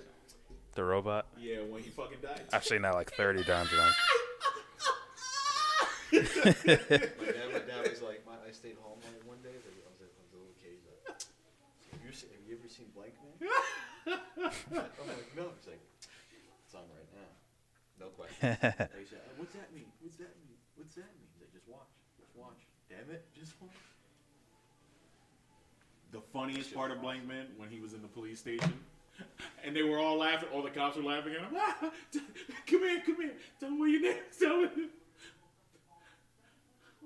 The robot. Yeah, when he fucking died. I've seen that like 30 times now. My dad was like, I stayed home like one day. I was a little kid. He's like, have you ever seen Blank Man? I'm like, no. He's like, it's on right now. No question. He said, what's that mean? What's that mean? What's that mean? He's like, just watch. Just watch. Damn it. Just watch. The funniest part of Blank Man when he was in the police station, and they were all laughing. All the cops were laughing at him. Come here. Tell me what your name is. Tell me.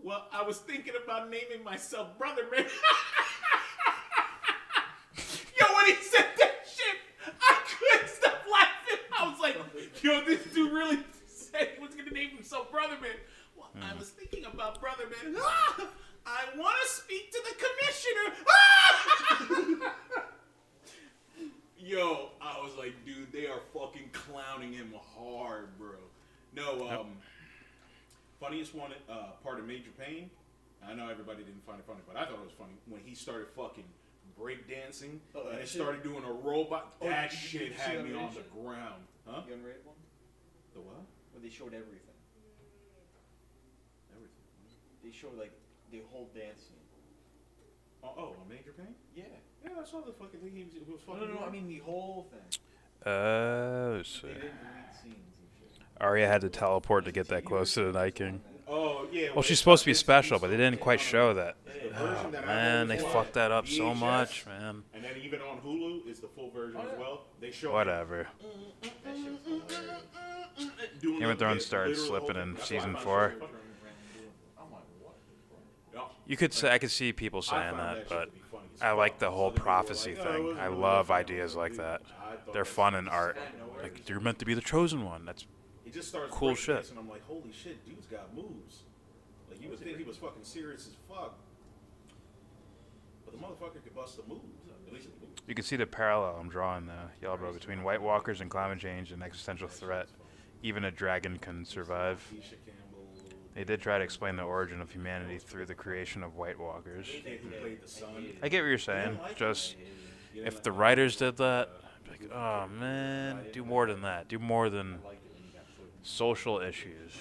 Well, I was thinking about naming myself Brother Man. Yo, when he said that shit, I couldn't stop laughing. I was like, yo, this dude really said he was going to name himself Brother Man. Well, I was thinking about Brother Man. I want to speak to the commissioner. Yo, I was like, dude, they are fucking clowning him hard, bro. No, funniest one, part of Major Pain. I know everybody didn't find it funny, but I thought it was funny when he started fucking breakdancing and it started doing a robot. That shit had me on the ground. Huh? The unrated one? The what? Where they showed everything. They showed like the whole dance scene. Oh, a Major Pain? Yeah. Yeah, I saw the fucking thing. He was fucking. No. I mean the whole thing. Oh, They didn't delete scenes and shit. Arya had to teleport to get that close to the Night King. Oh, yeah. Well, she's supposed to be special, but they didn't quite show that. Oh, man, they fucked that up so much, man. And then even on Hulu is the full version as well. They show Whatever. Game of Thrones started slipping in season 4. You could say, I could see people saying that, but I like the whole prophecy thing. I love ideas like that. They're fun in art. Like, you're meant to be the chosen one. That's He just starts cool shit. And I'm like, holy shit, dude's got moves. Like, you would think he was fucking serious as fuck. But the motherfucker could bust the moves. At least he moves. You can see the parallel I'm drawing there, Yellow, between White Walkers and climate change and existential threat. Even a dragon can survive. They did try to explain the origin of humanity through the creation of White Walkers. I get what you're saying. Just, if the writers did that, I'd be like, oh man, do more than that. Do more than social issues.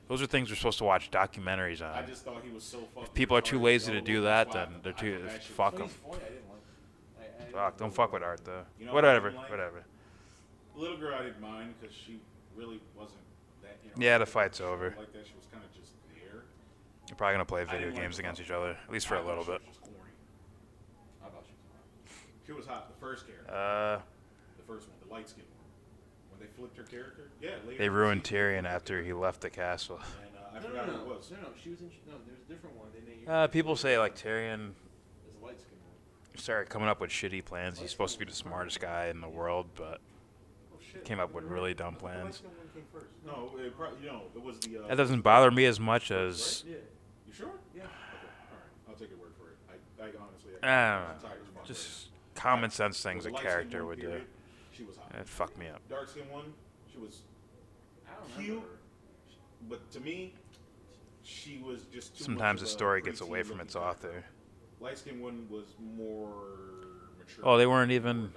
Those are things we're supposed to watch documentaries on. I just thought he was so fucking If people are too retarded, lazy so to do that, then they're too. Fuck them. Fuck, don't fuck with art though. You know Whatever, what I didn't like? whatever. Little girl, I didn't mind because she really wasn't that. Yeah, the fight's over. Like that, she was kind of just there. You're probably gonna play video didn't like games the against fuck- each other, at least for I a little thought bit. she was corny. I thought she was hot. She was hot. The first character. The first one, the light skin one. When they flipped her character, yeah. Later They in the ruined season, Tyrion after he left the castle. And I forgot who it was. No, she was in. No, there's a different one. They named People say like Tyrion There's a light skin one. started coming up with shitty plans. He's supposed to be the smartest guy in the world, but came up with really dumb plans. No, it was the. That doesn't bother me as much as. Yeah. You sure? Yeah. Okay. All right. I'll take your word for it. I honestly. I don't know. Just common sense things a character would do. She was hot. It fucked me up. Dark skin one, she was cute, but to me, she was just too Sometimes much the of a story gets away preteen from its looking author. Light skin one was more mature. Oh, they weren't even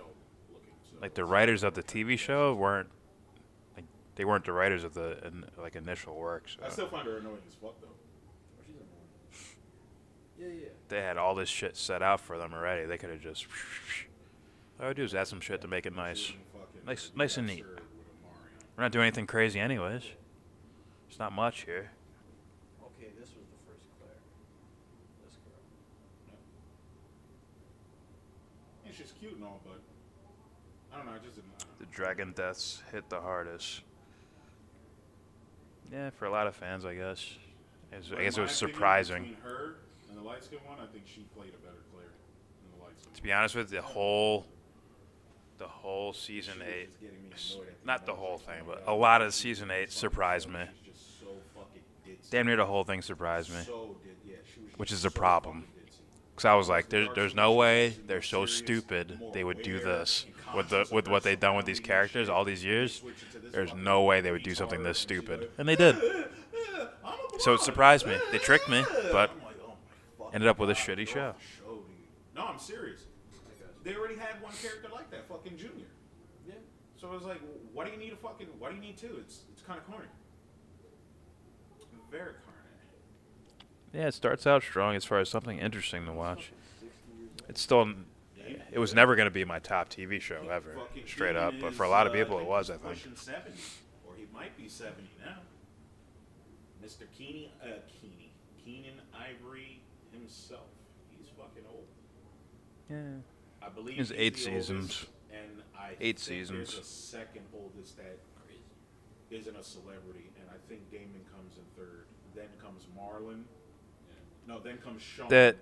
like the writers of the TV show weren't like they weren't the writers of the like initial work. So. I still find her annoying as fuck though. Yeah. They had all this shit set out for them already. They could have just. All I would do is add some shit to make it nice, nice and neat. We're not doing anything crazy, anyways. There's not much here. Okay, this was the first Claire. This girl. And she's cute and all, but I don't know. I just didn't. The dragon deaths hit the hardest. Yeah, for a lot of fans, I guess. I guess it was surprising. Between her and the light skin one, I think she played a better Claire than the light skin. To be honest with you, the whole season 8, not the whole thing, but a lot of season 8 surprised me. Damn near the whole thing surprised me, which is a problem. Because I was like, there's no way they're so stupid they would do this with what they've done with these characters all these years. There's no way they would do something this stupid, and they did. So it surprised me. They tricked me, but ended up with a shitty show. No, I'm serious. They already had one character like that, fucking Junior. Yeah. So I was like, why do you need two? It's kind of corny. Very corny. Yeah, it starts out strong as far as something interesting to watch. It was never going to be my top TV show ever, straight up. But for a lot of people, it was, I think. 70, or he might be 70 now. Mr. Keenan Ivory himself. He's fucking old. Yeah. I believe It was he's 8 the seasons. oldest, and I 8 think seasons. There's a second oldest that isn't a celebrity, and I think Damon comes in third. Then comes Marlon. No, then comes Sean. Then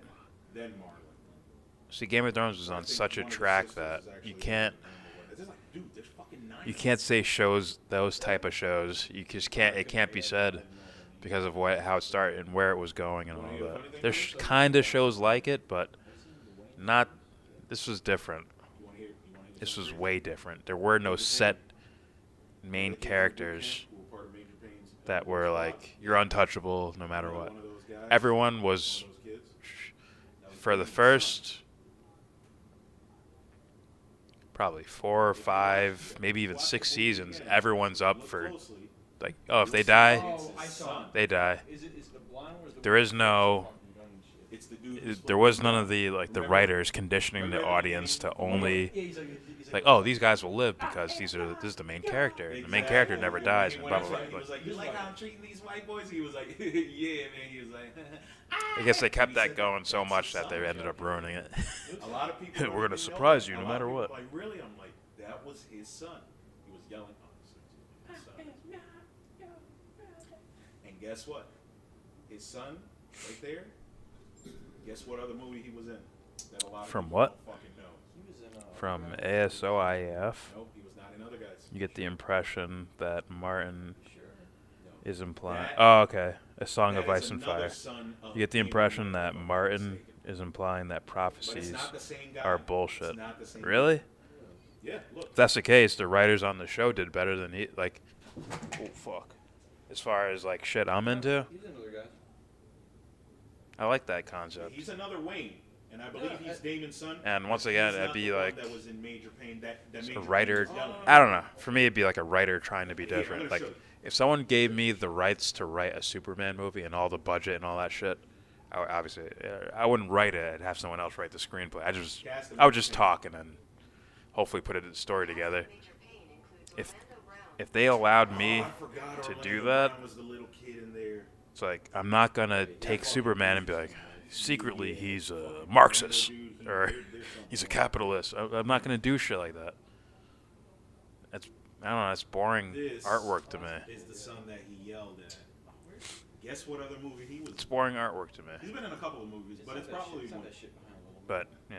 Marlon. See, Game of Thrones was on such a track that you can't say those type of shows. You just can't. It can't be said because of how it started and where it was going and all that. There's kind of shows like it, but not. This was different. This was way different. There were no set main characters that were like you're untouchable no matter what. Everyone was for the first probably 4 or 5, maybe even 6 seasons. Everyone's up for like, oh, if they die, they die. There is no. There was none of the the writers conditioning the audience to only like, oh, these guys will live because this is the main character. The main character never dies. And blah, blah, blah. He was like, you like how I'm treating these white boys? He was like, yeah, man. He was like, I guess they kept that going so much that they ended up ruining it. A lot of people We're gonna surprise you no matter what. Like, really? I'm like, that was his son. He was yelling, oh, his son. And guess what? His son, right there. Guess what other movie he was in? That a lot of From people what? don't fucking know. From ASOIF. Nope, he was not in other guys. You get the impression that Martin is implying. Oh, okay. A Song of Ice and Fire. You get the impression that Martin is implying that prophecies are bullshit. Really? Yeah, look. If that's the case, the writers on the show did better than he. Like, oh, fuck. As far as, like, shit I'm into, He's another guy. I like that concept. He's another Wayne, and I believe he's Damon's son. And once again, He's it'd not be the one like that was in Major Pain, that a Major writer. Pain was yelling. I don't know. For me, it'd be like a writer trying to be Here, I'm different. gonna Like, show you. if someone gave me the rights to write a Superman movie and all the budget and all that shit, I wouldn't write it. I'd have someone else write the screenplay. I would just talk and then hopefully put a story together. If they allowed me to do that, Was the little kid in there. it's like I'm not gonna take Superman and be like, secretly he's a Marxist or he's a capitalist. I'm not gonna do shit like that. I don't know. It's boring This artwork to me. is the son that he yelled at. Guess what other movie he was It's boring artwork to me. He's been in a couple of movies, but it's probably one. But yeah,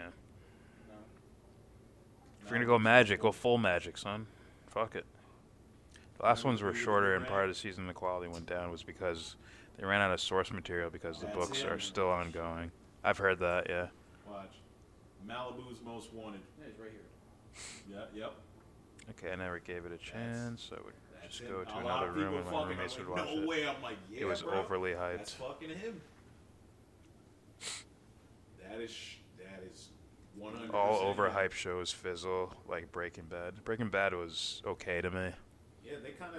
if you're gonna go magic, go full magic, son. Fuck it. The last ones were shorter, and part of the season the quality went down was because they ran out of source material because the books are still ongoing. I've heard that, yeah. Watch. Malibu's Most Wanted. Yeah, he's right here. Yep. Okay, I never gave it a chance. I would just go to A lot another of people room and my fucking roommates like, would watch no it. way. I'm like, yeah, It was bro. overly hyped. That's fucking him. That is 100%. All overhyped shows fizzle, like Breaking Bad. Breaking Bad was okay to me. Yeah, they kind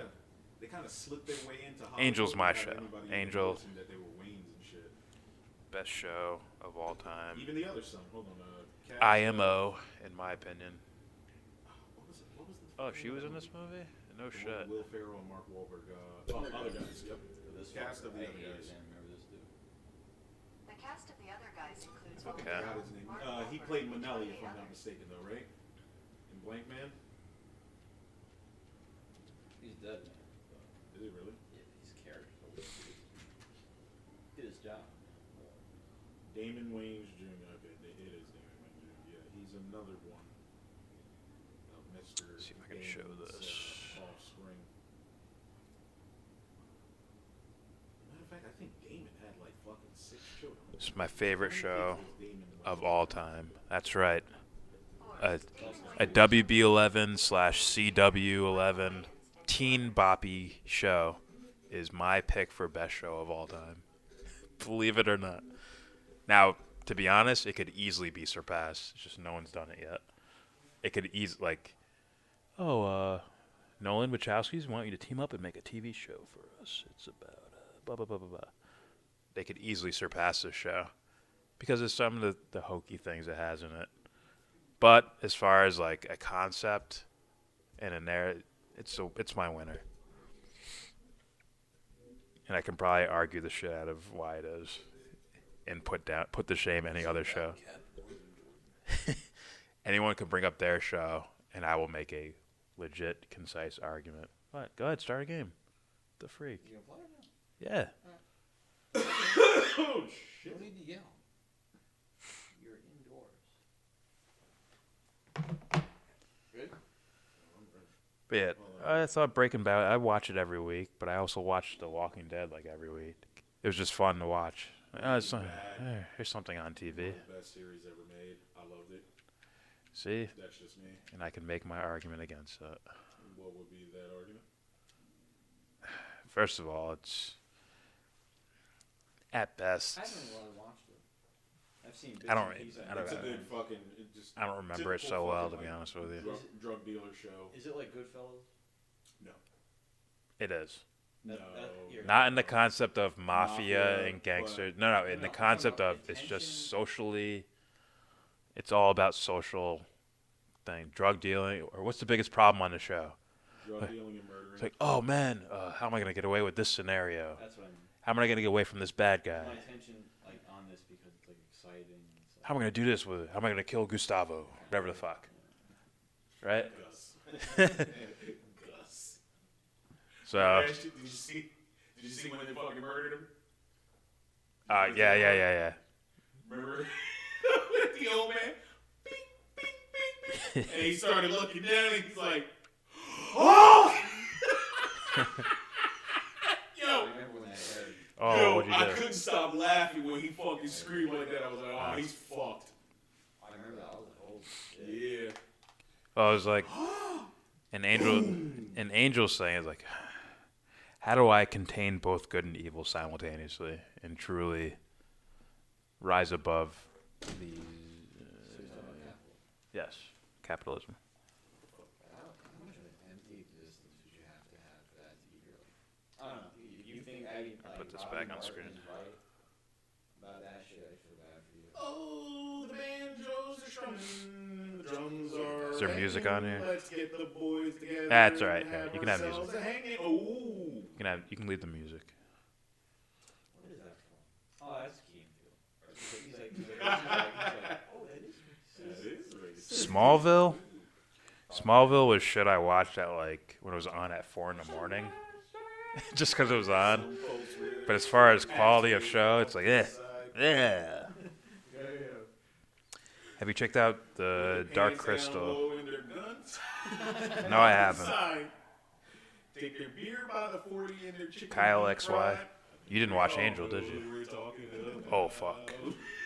of slipped their way into Hollywood. Angel's my without show. anybody even Angel, noticing that they were Waynes and shit. best show of all time. Even the other son. Hold on. IMO, in my opinion. What was the Oh, she was in this movie? No the shit. Will Ferrell and Mark Wahlberg. Other guys. Yep. This Cast of the other guys. Remember this dude? The cast of the other guys includes I forgot his name. He played Manelli, if I'm not mistaken, though, right? In Blank Man. He's dead now. Is he really? Yeah, he's a character. Did his job. Damon Wayans Jr. Okay, it is Damon Wayans Jr. Yeah, he's another one. Mr. See if I can show this. Offspring. Matter of fact, I think Damon had like fucking 6 children. It's my favorite show of all time. That's right. A WB11 / CW11 teen boppy show is my pick for best show of all time. Believe it or not. Now, to be honest, it could easily be surpassed. It's just no one's done it yet. It could easily, like, Nolan Wachowski's want you to team up and make a TV show for us. It's about blah, blah, blah, blah, blah. They could easily surpass this show because of some of the hokey things it has in it. But as far as, like, a concept and a narrative, it's my winner. And I can probably argue the shit out of why it is. And put to shame any other show. Anyone can bring up their show, and I will make a legit, concise argument. What? Go ahead, start a game. The freak. You gonna play it Yeah. now? Oh shit! Don't need to yell. You're indoors. Good. But yeah, I thought Breaking Bad. I watch it every week, but I also watch The Walking Dead like every week. It was just fun to watch. Here's something on TV. One of the best series ever made. I loved it. See? That's just me. And I can make my argument against it. What would be that argument? First of all, it's at best. I haven't really watched it. I've seen bits I don't. and pieces. It's a good fucking. I don't remember it so well, to be honest with you. Drug dealer show. Is it like Goodfellas? No. It is. No. Not in the concept of mafia and but- gangster. No, in the concept of it's just socially. It's all about social thing, drug dealing, or what's the biggest problem on the show? Drug dealing and murdering. It's like, oh man, how am I gonna get away with this scenario? That's what I mean. How am I gonna get away from this bad guy? My attention like on this because it's like exciting. And stuff. How am I gonna do this with it? How am I gonna kill Gustavo? Whatever the fuck. Right? Gus. Gus. So. Did you see when they fucking murdered him? Yeah. Remember? The old man. Bing, bing, bing, bing. And he started looking down and he's like, oh! Yo, what'd you I do? couldn't stop laughing when he fucking screamed like that. I was like, oh, he's fucked. I remember that. I was like, oh shit. Yeah. I was like, an angel saying is like, how do I contain both good and evil simultaneously and truly rise above the yes, capitalism. How much of an empty existence would you have to have for that to be real? I don't know. You think Put this back on screen. Right about that shit? I feel bad for you. Oh, the banjos are strumming. The drums are. Is there music on here? Let's get the boys together. That's all right. and Yeah, you can have music. ourselves a hanging. Oh. You can leave the music. What is that for? Oh, that's Key and Peele. He's like, oh, that is racist. Smallville was shit I watched at like when it was on at 4 a.m. just because it was on. But as far as quality of show, it's like yeah. Have you checked out the Dark Crystal? No, I haven't. Take their beer by the 40 and their chicken. Kyle XY. You didn't watch Angel, did you? Oh, fuck.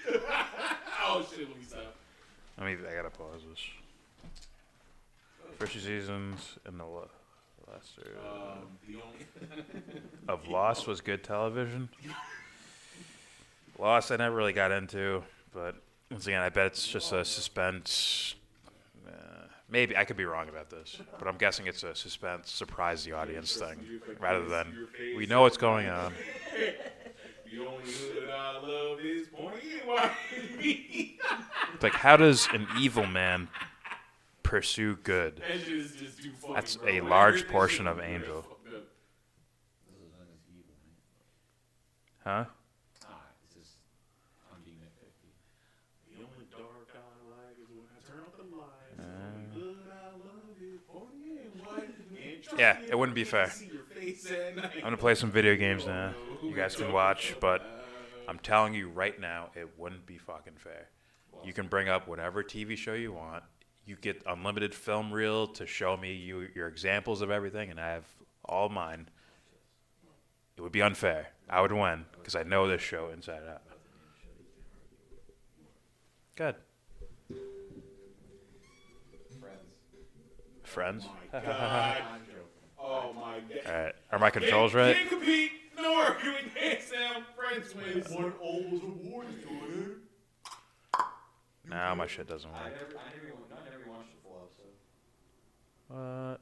Oh, shit, let me stop. I gotta pause this. First two seasons and the last of Lost was good television. Lost I never really got into, but once again, I bet it's just a suspense. Maybe I could be wrong about this, but I'm guessing it's a suspense, surprise the audience thing, rather than we know what's going on. The only hood I love is pointy and white. It's like, how does an evil man pursue good? That's a large portion of Angel. Huh? The only dark I like is when I turn off the lights. The only hood I love is pointy and white. Yeah, it wouldn't be fair. I'm gonna play some video games now. You guys can watch, but I'm telling you right now, it wouldn't be fucking fair. You can bring up whatever TV show you want. You get unlimited film reel to show me your examples of everything, and I have all mine. It would be unfair. I would win because I know this show inside out. Good. Friends? Oh my god. Oh my god. Alright. Are my controls right? Can't compete. No arguing. Hands down. Friends wins. One always awards to it. Now my shit doesn't work. I never watched the full episode.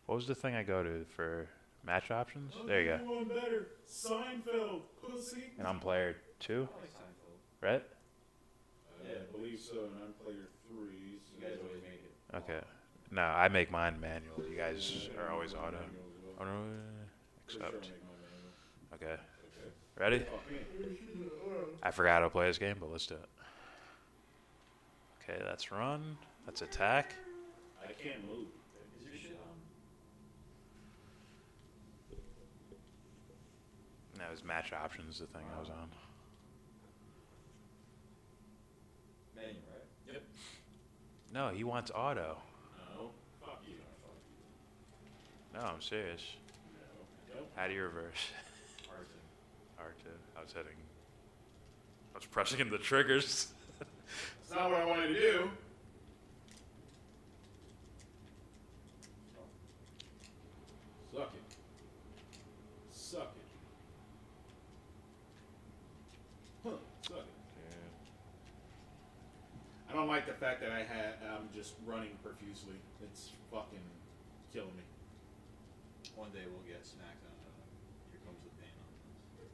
What was the thing I go to for match options? There you go. One better. Seinfeld. Pussy. And I'm player 2, right? Yeah, I believe so. And I'm player 3. So you guys always make it. Okay. No, I make mine manual. You guys are always auto. Oh, no, except. Okay. Ready? I forgot how to play this game, but let's do it. Okay, that's run. That's attack. I can't move. Is your shit on? That was match options, the thing I was on. Menu, right? Yep. No, he wants auto. No. Fuck you. No, I'm serious. No. How do you reverse? R2. R2. I was pressing in the triggers. That's not what I wanted to do. Suck it. Suck it. Huh. Suck it. I don't like the fact that I'm just running profusely. It's fucking killing me. One day we'll get snacked on Here Comes the Pain on this.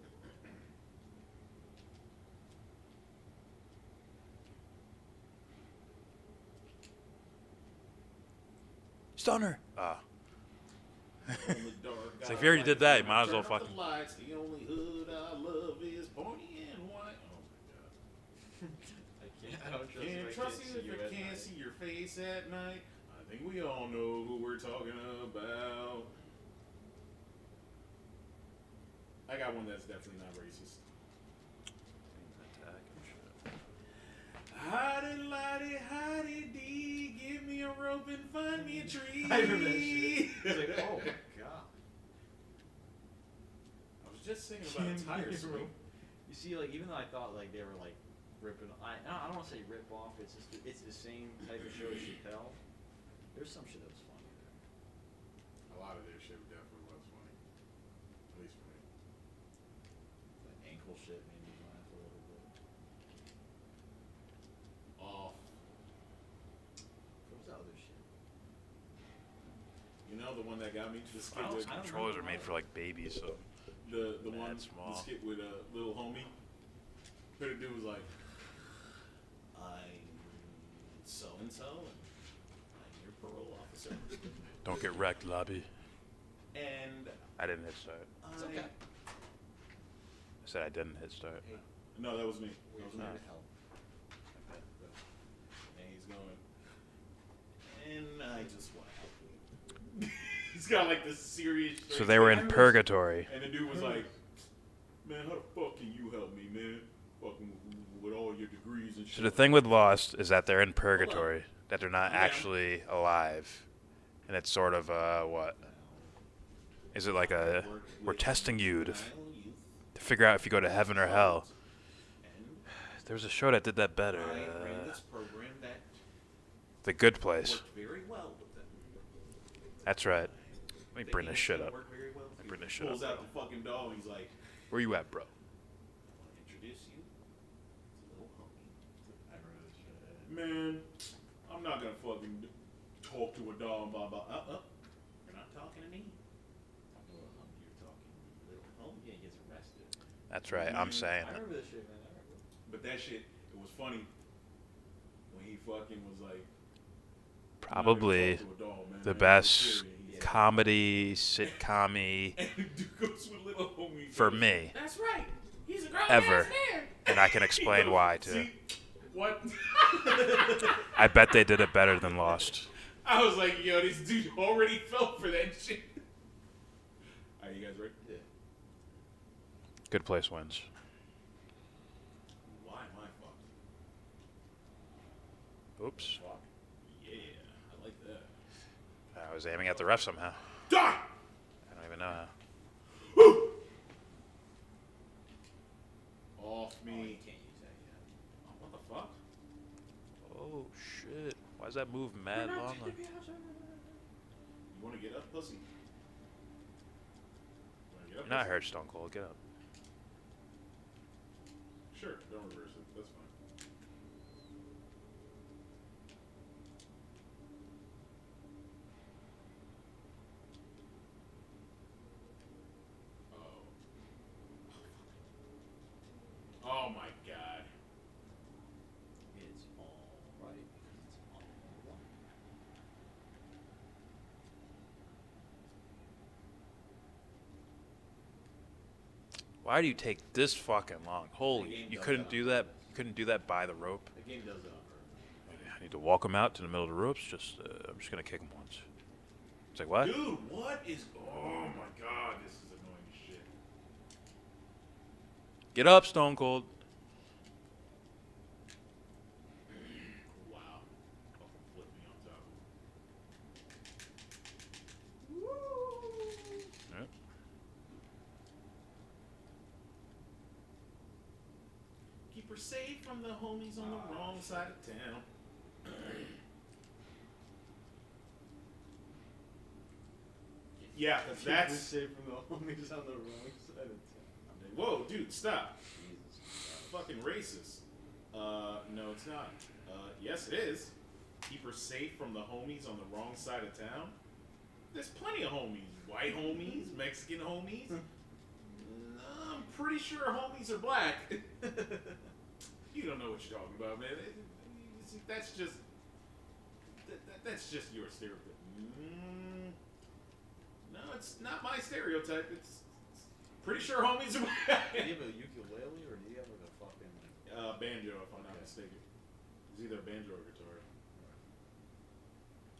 Stunner. Ah. It's like if you already did that, you might as well fucking. The lights, the only hood I love is pointy and white. Oh my god. I don't Trust you if I can't see your face at night. I think we all know who we're talking about. I got one that's definitely not racist. Hotty lotty, hotty dee, give me a rope and find me a tree. I remember that shit. It's like, oh my god. I was just singing about a tire swing. You see, like, even though I thought like they were like ripping, I don't want to say rip off. It's just it's the same type of show as Chappelle. There's some shit that was funny there. A lot of their shit definitely was funny. At least for me. Like ankle shit made me laugh a little bit. Off. What was that other shit? You know the one that got me to the skit Those with controllers are made for like babies, so the one small. the skit with a little homie. What the dude was like, I'm so and so, and I'm your parole officer. Don't get wrecked, lobby. And I didn't hit start. It's okay. I said I didn't hit start. No, that was me. That was me. Help. And he's going, and I just want to help you. He's got like this serious. So they were in purgatory. And the dude was like, man, how the fuck can you help me, man? Fucking with all your degrees and shit. So the thing with Lost is that they're in purgatory. that they're not actually alive, and it's sort of what? Is it like we're testing you to figure out if you go to heaven or hell? There was a show that did that better. The Good Place. That's right. Let me bring this shit up. Let me bring this shit up. Pulls out the fucking doll. He's like, "Where you at, bro?" Introduce you to little homie. I remember this shit. Man, I'm not gonna fucking talk to a doll and blah blah. You're not talking to me. Little homie, you're talking to little homie. Yeah, he gets arrested. That's right. I'm saying I it. remember this shit, man. I remember. But that shit, it was funny when he fucking was like, Probably the best comedy sitcom-y for me that's right. He's a grown ever, ass man. and I can explain why too. See, what? I bet they did it better than Lost. I was like, yo, this dude already fell for that shit. Are you guys ready? Yeah. Good Place wins. Why am I fucked? Oops. Fuck. Yeah, I like that. I was aiming at the ref somehow. Die! I don't even know how. Woo! Off me. Oh, you can't use that yet. Oh, what the fuck? Oh shit! Why does that move mad long? You want to get up, pussy? You're not hurt, Stone Cold. Get up. Sure, don't reverse it. That's fine. Oh my god. It's alright. It's alright. Why do you take this fucking long? Holy! You couldn't do that. You couldn't do that by the rope. The game does it on purpose. I need to walk him out to the middle of the ropes. I'm just gonna kick him once. It's like what? Dude, what is... Oh my god, this is annoying as shit. Get up, Stone Cold. Wow. Fucking flip me on top of it. Yep. Keep her safe from the homies on the wrong side of town. Yeah, because that's... safe from the homies on the wrong side of town. Whoa, dude, stop. Fucking racist. No, it's not. Yes, it is. Keep her safe from the homies on the wrong side of town. There's plenty of homies. White homies, Mexican homies. I'm pretty sure homies are black. You don't know what you're talking about, man. That's just... That's just your stereotype. No, it's not my stereotype. It's pretty sure homies are black. Do you have a ukulele or do you have like a fucking... Banjo, if I'm not mistaken. It's either a banjo or guitar.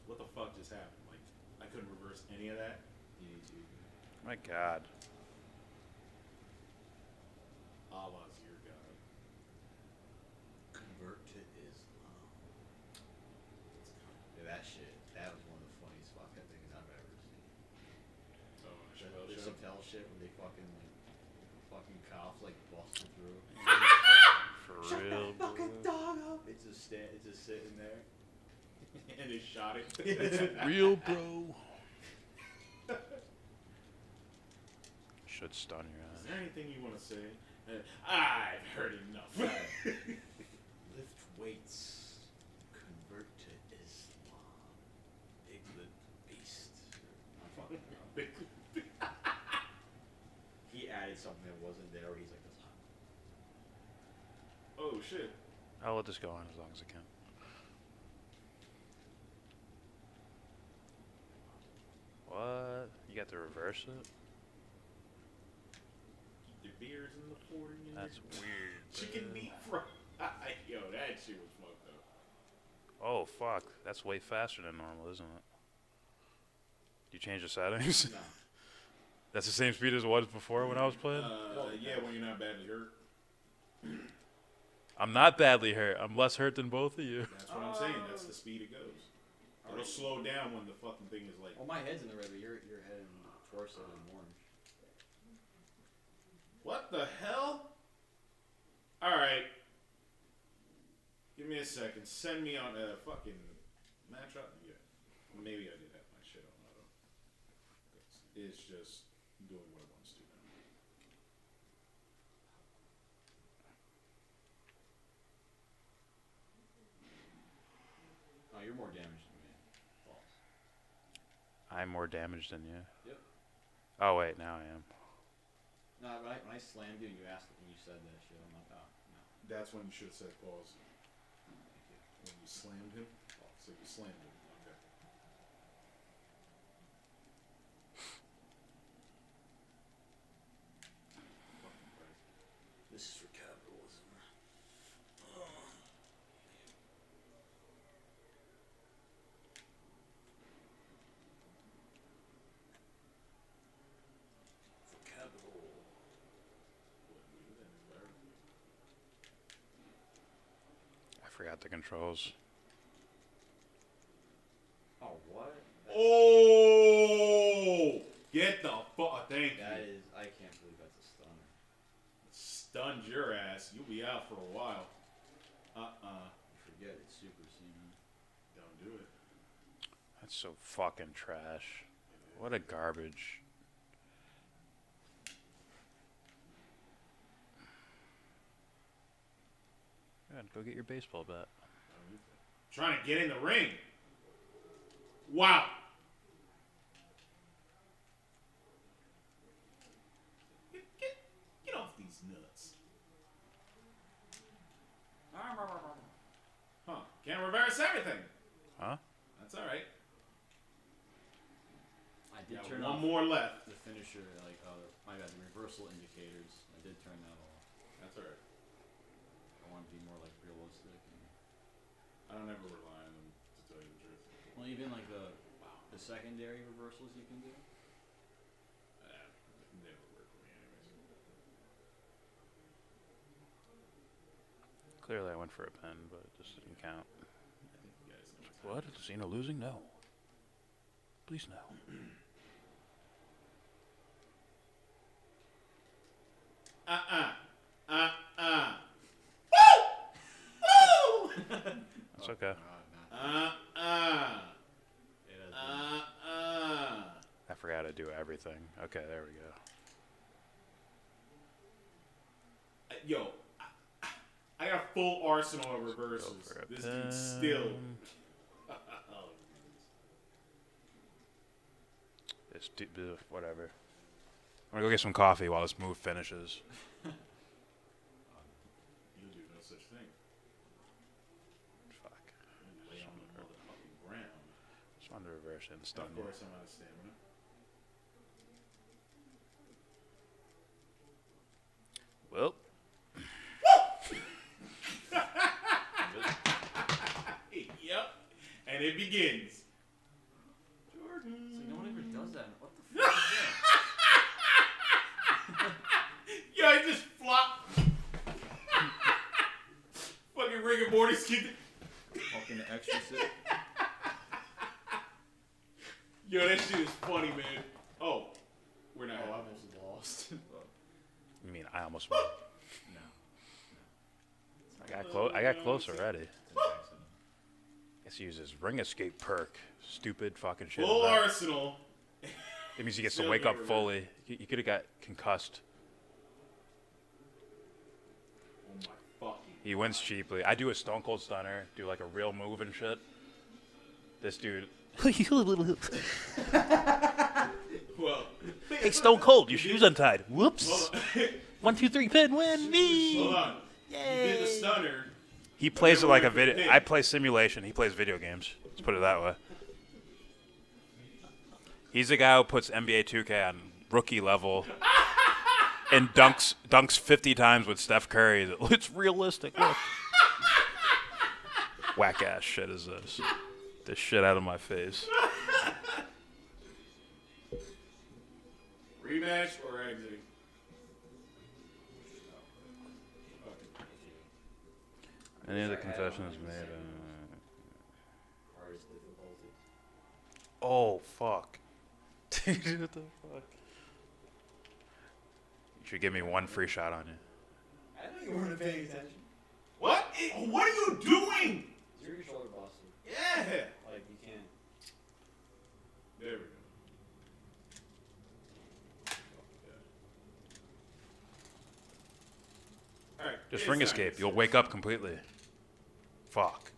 What the fuck just happened? Like, I couldn't reverse any of that? You need to. My God. Allah's your god. Convert to Islam. Yeah, that shit. That was one of the funniest fucking things I've ever seen. Oh, There's some tell shit when they fucking cops like busting through. For real, bro. Fucking dog up. It's just sitting there. And they shot it. Real, bro. Should stun your Is ass. there anything you want to say? I've heard enough. Lift weights. Convert to Islam. Big Lip Beast. Big- He added something that wasn't there. He's like, that's hot. Oh shit. I'll let this go on as long as I can. What? You got to reverse it? Your beers in the 40 and That's your weird. chicken meat fry. Yo, that shit was fucked up. Oh, fuck. That's way faster than normal, isn't it? You change the settings? No. That's the same speed as it was before when I was playing? Yeah, when you're not badly hurt. I'm not badly hurt. I'm less hurt than both of you. That's what I'm saying. That's the speed it goes. It'll slow down when the fucking thing is like. Well, my head's in the red, but your head and torso is orange. What the hell? All right. Give me a second. Send me on a fucking match up. Yeah. Maybe I did have my shit on auto. It's just doing what it wants to now. Oh, you're more damaged than me. False. I'm more damaged than you. Yep. Oh wait, now I am. No, when I slammed you, you asked when you said that shit. I'm like, oh no. That's when you should have said pause. When you slammed him. Oh, so you slammed him. Okay. This is for capitalism. For capital. I forgot the controls. Oh, what? Oh! Get the fuck. Thank you. That is, I can't believe that's a stunner. Stunned your ass. You'll be out for a while. Forget it's super CD. Don't do it. That's so fucking trash. What a garbage. Good, go get your baseball bat. Trying to get in the ring. Wow. Get off these nuts. Huh. Can't reverse everything. Huh? That's alright. I did Got turn one off more left. the finisher, like, my bad, the reversal indicators. I did turn that off. That's alright. I want to be more, like, realistic. And, I don't ever rely on them, to tell you the truth. well, even, like, the secondary reversals you can do. They never work for me anyways. Clearly I went for a pen, but it just didn't count. I think you guys know What? Is Cena losing? No. Please no. Woo! That's okay. I forgot to do everything. Okay, there we go. Yo, I got a full arsenal of reversals. This dude's still. It's whatever. I'm gonna go get some coffee while this move finishes. You do no such thing. Fuck. Lay on the motherfucking ground. Just wanted to reverse it and stun Of you. course, I'm out of stamina. Well. Yep. And it begins. Jordan. It's like, no one ever does that. What the fuck is that? Yo, I just flopped. Fucking rigor mortis kicked it. Fucking extra sit. Yo, that shit is funny, man. Oh, we're not. Oh, I almost lost. You mean I almost won? No. I got close already. Guess he uses ring escape perk. Stupid fucking shit. Full arsenal. It means he gets to Still wake up can't fully. He could have got concussed. Oh my fucking. He wins cheaply. I do a Stone Cold Stunner, do like a real move and shit. This dude. Well. Hey, Stone Cold, your shoe's untied. Whoops. 1, 2, 3, pin, win me. Hold on. Yay. You did the stunner. He plays it like a video. I play simulation. He plays video games. Let's put it that way. He's the guy who puts NBA 2K on rookie level and dunks 50 times with Steph Curry. It's realistic. Look. Whack ass shit is this? This shit out of my face. Rematch or exiting? Any of the confessions made. Hardest difficulty. Oh, fuck. Dude, what the fuck? You should give me one free shot on you. I know you weren't paying attention. What? What are you doing? You're your shoulder busted. Yeah. Like, you can't. There we go. All right. Just ring escape. You'll wake up completely. Fuck.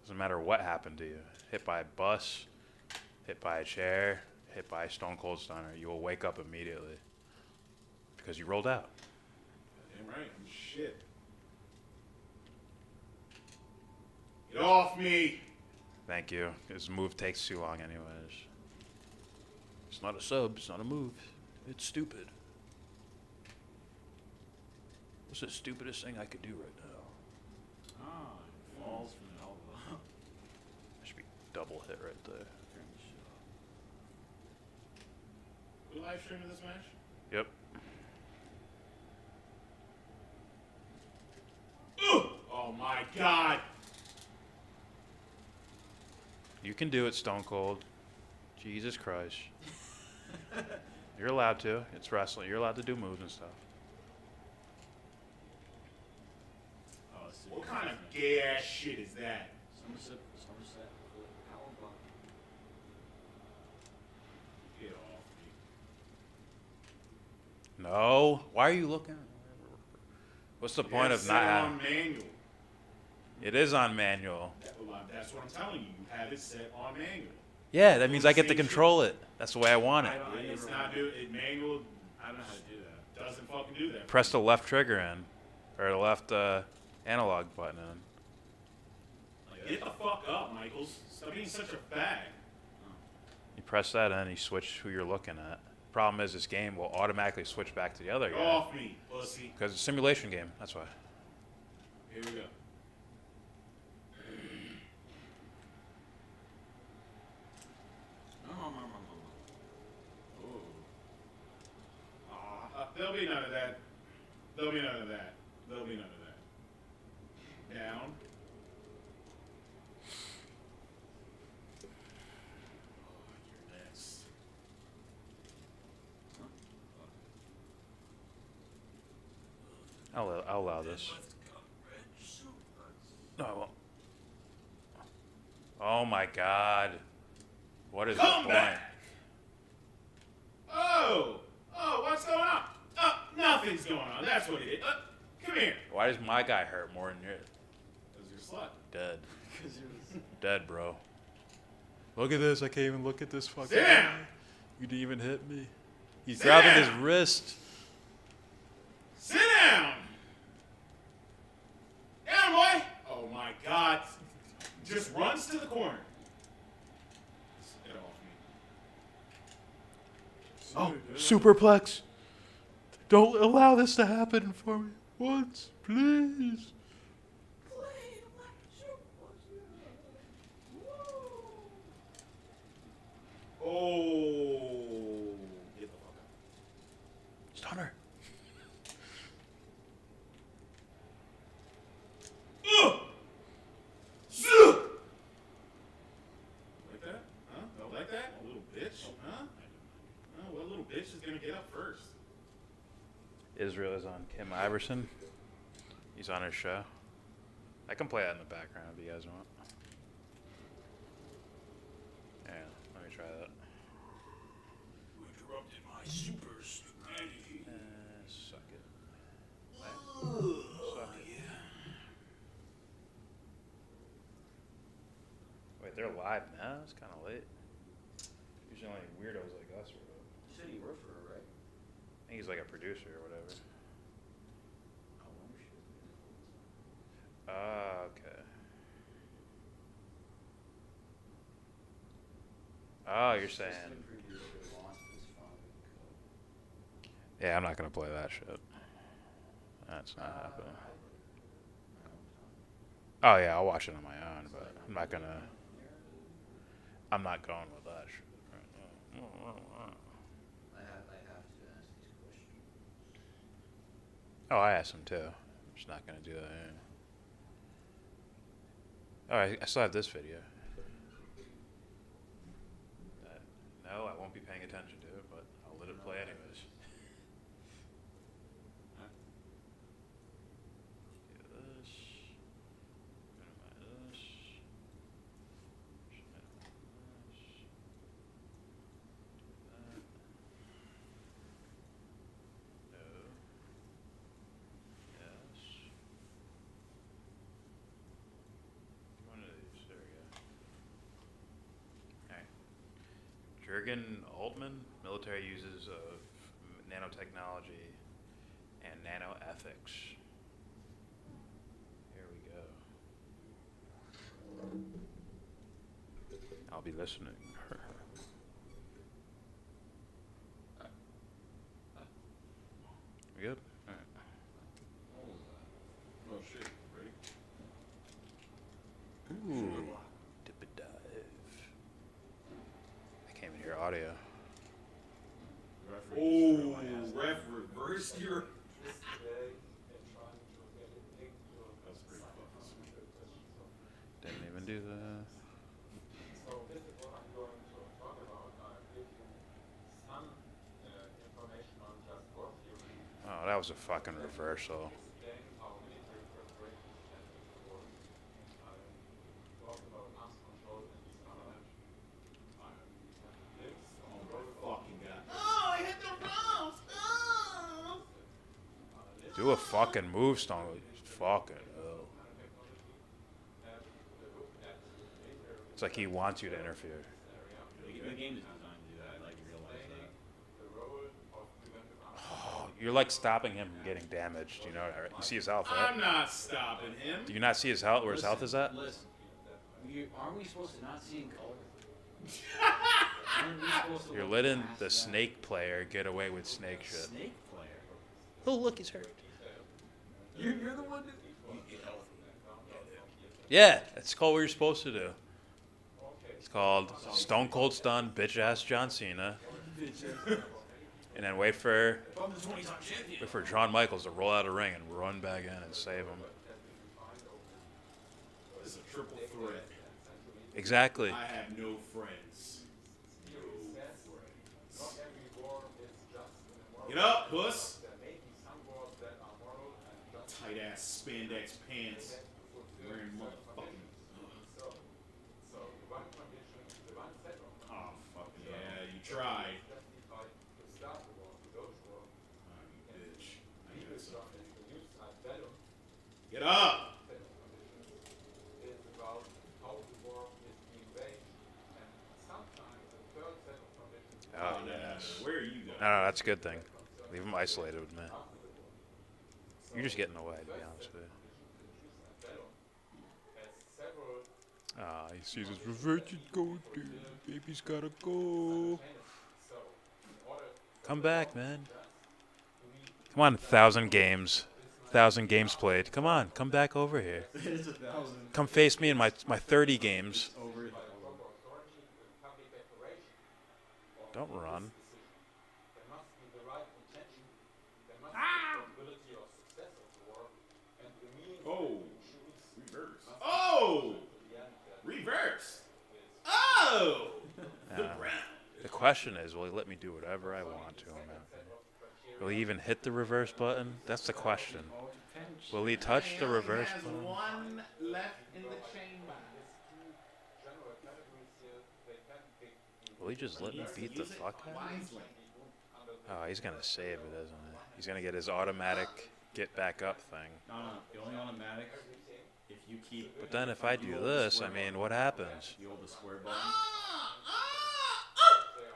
Doesn't matter what happened to you. Hit by a bus, hit by a chair, hit by a Stone Cold Stunner. You will wake up immediately. Because you rolled out. Damn right. Shit. Get off me. Thank you. His move takes too long anyways. It's not a sub. It's not a move. It's stupid. What's the stupidest thing I could do right now? Falls from the elbow. That should be double hit right there. We live streaming this match? Yep. Oh my god. You can do it, Stone Cold. Jesus Christ. You're allowed to. It's wrestling. You're allowed to do moves and stuff. What kind of gay ass shit is that? Somerset, power bomb. Get off me. No. Why are you looking? What's the point of not on having? manual. It is on manual. That's what I'm telling you. You have it set on manual. Yeah, that means I get to control it. That's the way I want it. It's not do it manual. I don't know how to do that. Doesn't fucking do that. Press the left trigger in, or the left analog button in. Like, get the fuck up, Michaels. Stop being such a fag. You press that in, you switch who you're looking at. Problem is, this game will automatically switch back to the other Get guy. off me, pussy. Because it's a simulation game. That's why. Here we go. There'll be none of that. There'll be none of that. There'll be none of that. Down. Your ass. I'll allow this. No, I won't. Oh my God. What is the Come point? back. Oh, what's going on? Nothing's going on. That's what it is. Come here. Why does my guy hurt more than yours? Because you're a slut. Dead. Dead, bro. Look at this. I can't even look at this fucking Sit down. guy. You didn't even hit me. He's Sit grabbing down. his wrist. Sit down. Down, boy. Oh my God. Just runs to the corner. Get off me. Oh, superplex. Don't allow this to happen for me once, please. Oh. Get the fuck up. Stunner. Like that? Huh? Don't like that? A little bitch? Huh? Oh, what little bitch is gonna get up first? Israel is on Kim Iverson. He's on his show. I can play that in the background if you guys want. Yeah, let me try that. You interrupted my super strategy. Suck it. Suck it. Wait, they're live now? It's kind of late. Usually only weirdos like us are up. You said you worked for her, right? I think he's like a producer or whatever. Oh, shit. Ah, okay. Oh, you're saying. Yeah, I'm not gonna play that shit. That's not happening. Oh yeah, I'll watch it on my own, but I'm not gonna. I'm not going with that shit. I have to ask these questions. Oh, I asked him too. I'm just not gonna do that. Yeah. Oh, I still have this video. No, I won't be paying attention to it, but I'll let it play anyways. Do this. Minimize this. Minimize this. Do that. No. Yes. One of these. There we go. Alright. Jürgen Altman, military uses of nanotechnology and nanoethics. Here we go. I'll be listening. We good? All right. Oh shit! Ready? Ooh, dip a dive. I can't even hear audio. Oh, ref reversed your. That's pretty fucking sweet. Didn't even do that. So this is what I'm going to talk about. Give you some information on just war theory. Oh, that was a fucking reversal. Explain how military preparations can work. Talk about arms control and disarmament. Fucking god. Oh, I hit the ropes! Oh! Do a fucking move, Stone. Fucking hell. It's like he wants you to interfere. The game is designed to do that. I like to realize that. Oh, you're like stopping him from getting damaged. You know, you see his health, right? I'm not stopping him. Do you not see his health? Where his health is at? Listen, aren't we supposed to not see in color? You're letting the snake player get away with snake shit. Snake player? Oh, look, he's hurt. You're the one that... Yeah, that's called what you're supposed to do. It's called Stone Cold Stun, bitch ass John Cena. And then wait for Shawn Michaels to roll out of the ring and run back in and save him. It's a triple threat. Exactly. I have no friends. No friends. Get up, puss. Tight ass spandex pants. Wearing motherfucking. Oh fuck yeah, you tried. Oh, you bitch. I got something. Get up! Oh, yes. Where are you going? No, that's a good thing. Leave him isolated with me. You're just getting away, to be honest with you. Ah, he sees his revenge go, dude. Baby's gotta go. Come back, man. Come on, 1,000 games. 1,000 games played. Come on, come back over here. It's 1,000. Come face me in my 30 games. Over. Don't run. Oh! Reverse. Oh! Reverse! Oh! The question is, will he let me do whatever I want to him? Will he even hit the reverse button? That's the question. Will he touch the reverse button? One left in the chamber. Will he just let me beat the fuck out of him? Oh, he's gonna save it, isn't he? He's gonna get his automatic get back up thing. No. The only automatic, if you keep... But then if I do this, I mean, what happens? You hold the square button.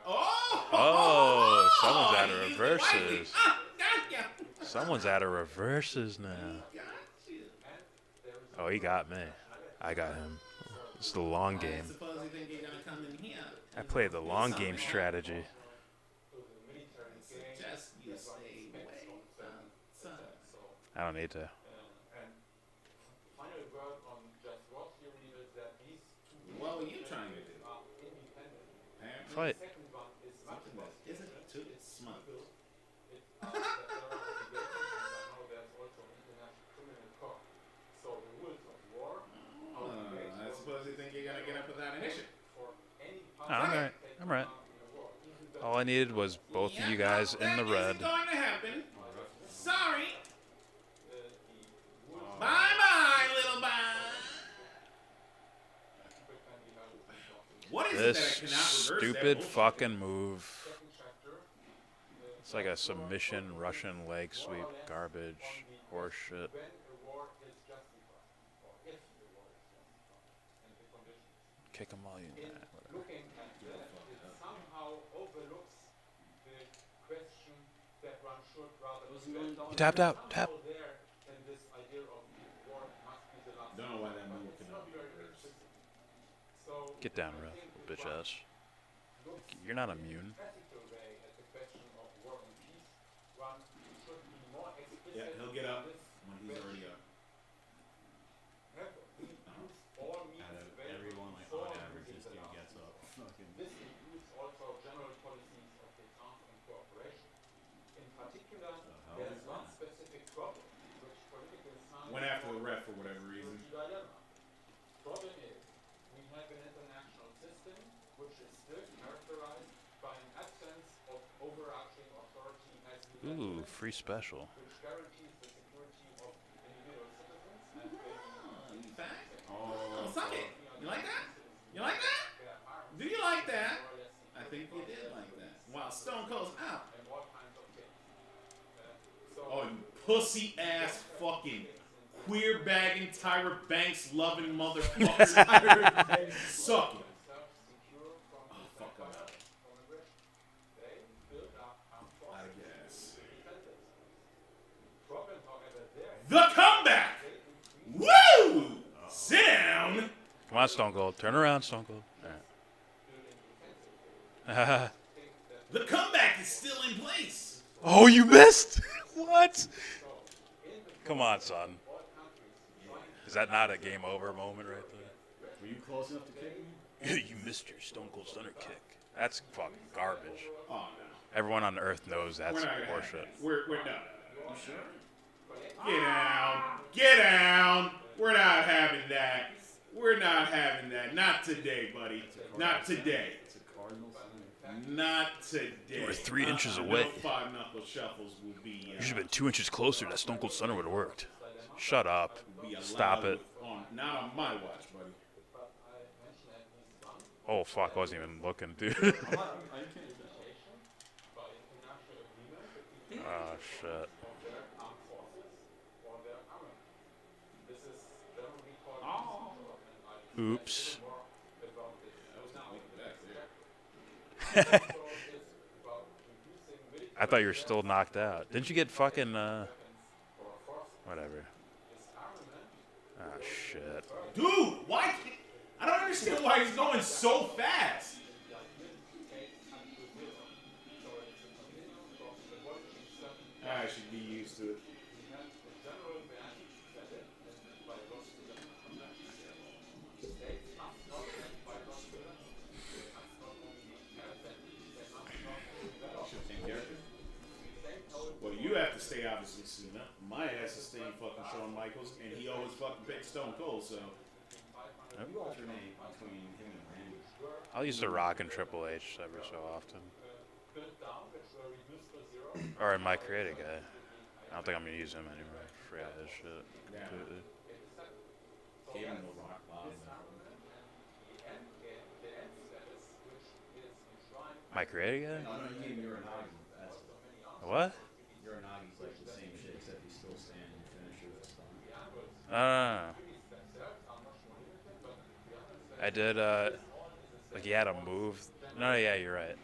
Oh, someone's out of reverses. Someone's out of reverses now. Oh, he got me. I got him. It's the long game. I played the long game strategy. I don't need to. What were you trying to do? Fight. Something that isn't too smart. I'm all right. I'm all right. All I needed was both of you guys in the red. Isn't going to happen. Sorry. Bye-bye, little bye. What is This it that I cannot reverse stupid that fucking move. It's like a submission Russian leg sweep garbage horse shit. Kick him while you whatever. He tapped out. Tap. Don't know why that move cannot be reversed. Get down, ref. Bitch ass. You're not immune. Yeah, he'll get up when he's already up. Out of every one of my odd averages, dude gets up. Fucking. This includes also general policies of détente and cooperation. In particular, there's one specific problem which political science Went after the ref for whatever reason. Problem is, we have an international system which is still characterized by an absence of overarching authority as Ooh, free special. which guarantees the security of individual citizens and Oh, suck it. You like that? You like that? Do you like that? I think you did like that. Wow, Stone Cold's out. Oh, you pussy ass fucking queer bagging Tyra Banks loving motherfucker. Suck it. Oh, fuck him up. I guess. The comeback! Woo! Sit down! Come on, Stone Cold. Turn around, Stone Cold. All right. The comeback is still in place. Oh, you missed? What? Come on, son. Is that not a game over moment right there? Were you close enough to kick me? You missed your Stone Cold Stunner kick. That's fucking garbage. Oh, no. Everyone on Earth knows that's horseshit. We're done. You sure? Get down. Get down. We're not having that. We're not having that. Not today, buddy. Not today. Not today. You were 3 inches away. No five knuckle shuffles will be. You should have been 2 inches closer. That Stone Cold Stunner would have worked. Shut up. Stop it. Not on my watch, buddy. Oh, fuck. I wasn't even looking, dude. Oh, shit. Oops. I thought you were still knocked out. Didn't you get fucking, whatever. Ah, shit. Dude, why? I don't understand why he's going so fast. I should be used to it. Well, you have to stay obviously Cena. My ass is staying fucking Shawn Michaels, and he always fucking picked Stone Cold, so. You alternate between him and Randy. I'll use The Rock and Triple H every so often. Or in my creative guy. I don't think I'm going to use him anymore. Forget his shit completely. Gave him the rock bottom. My creative guy? No, you gave Uranagi. What? Uranagi's like the same shit, except he's still standing and finisher with a stun. I did, like he had a move. No, yeah, you're right.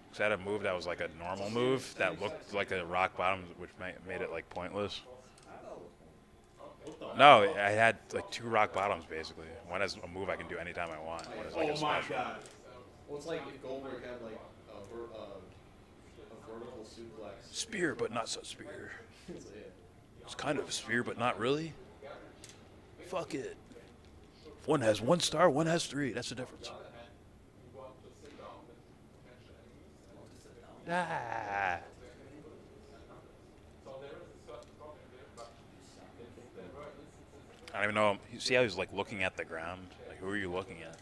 Because I had a move that was like a normal move that looked like a rock bottom, which made it like pointless. No, I had like 2 rock bottoms basically. One is a move I can do anytime I want. One is like a special. God. Well, it's like if Goldberg had like a vertical suplex. Spear, but not so spear. It's kind of a spear, but not really. Fuck it. One has 1 star, one has 3. That's the difference. Ah. I don't even know. You see how he's like looking at the ground? Like, who are you looking at?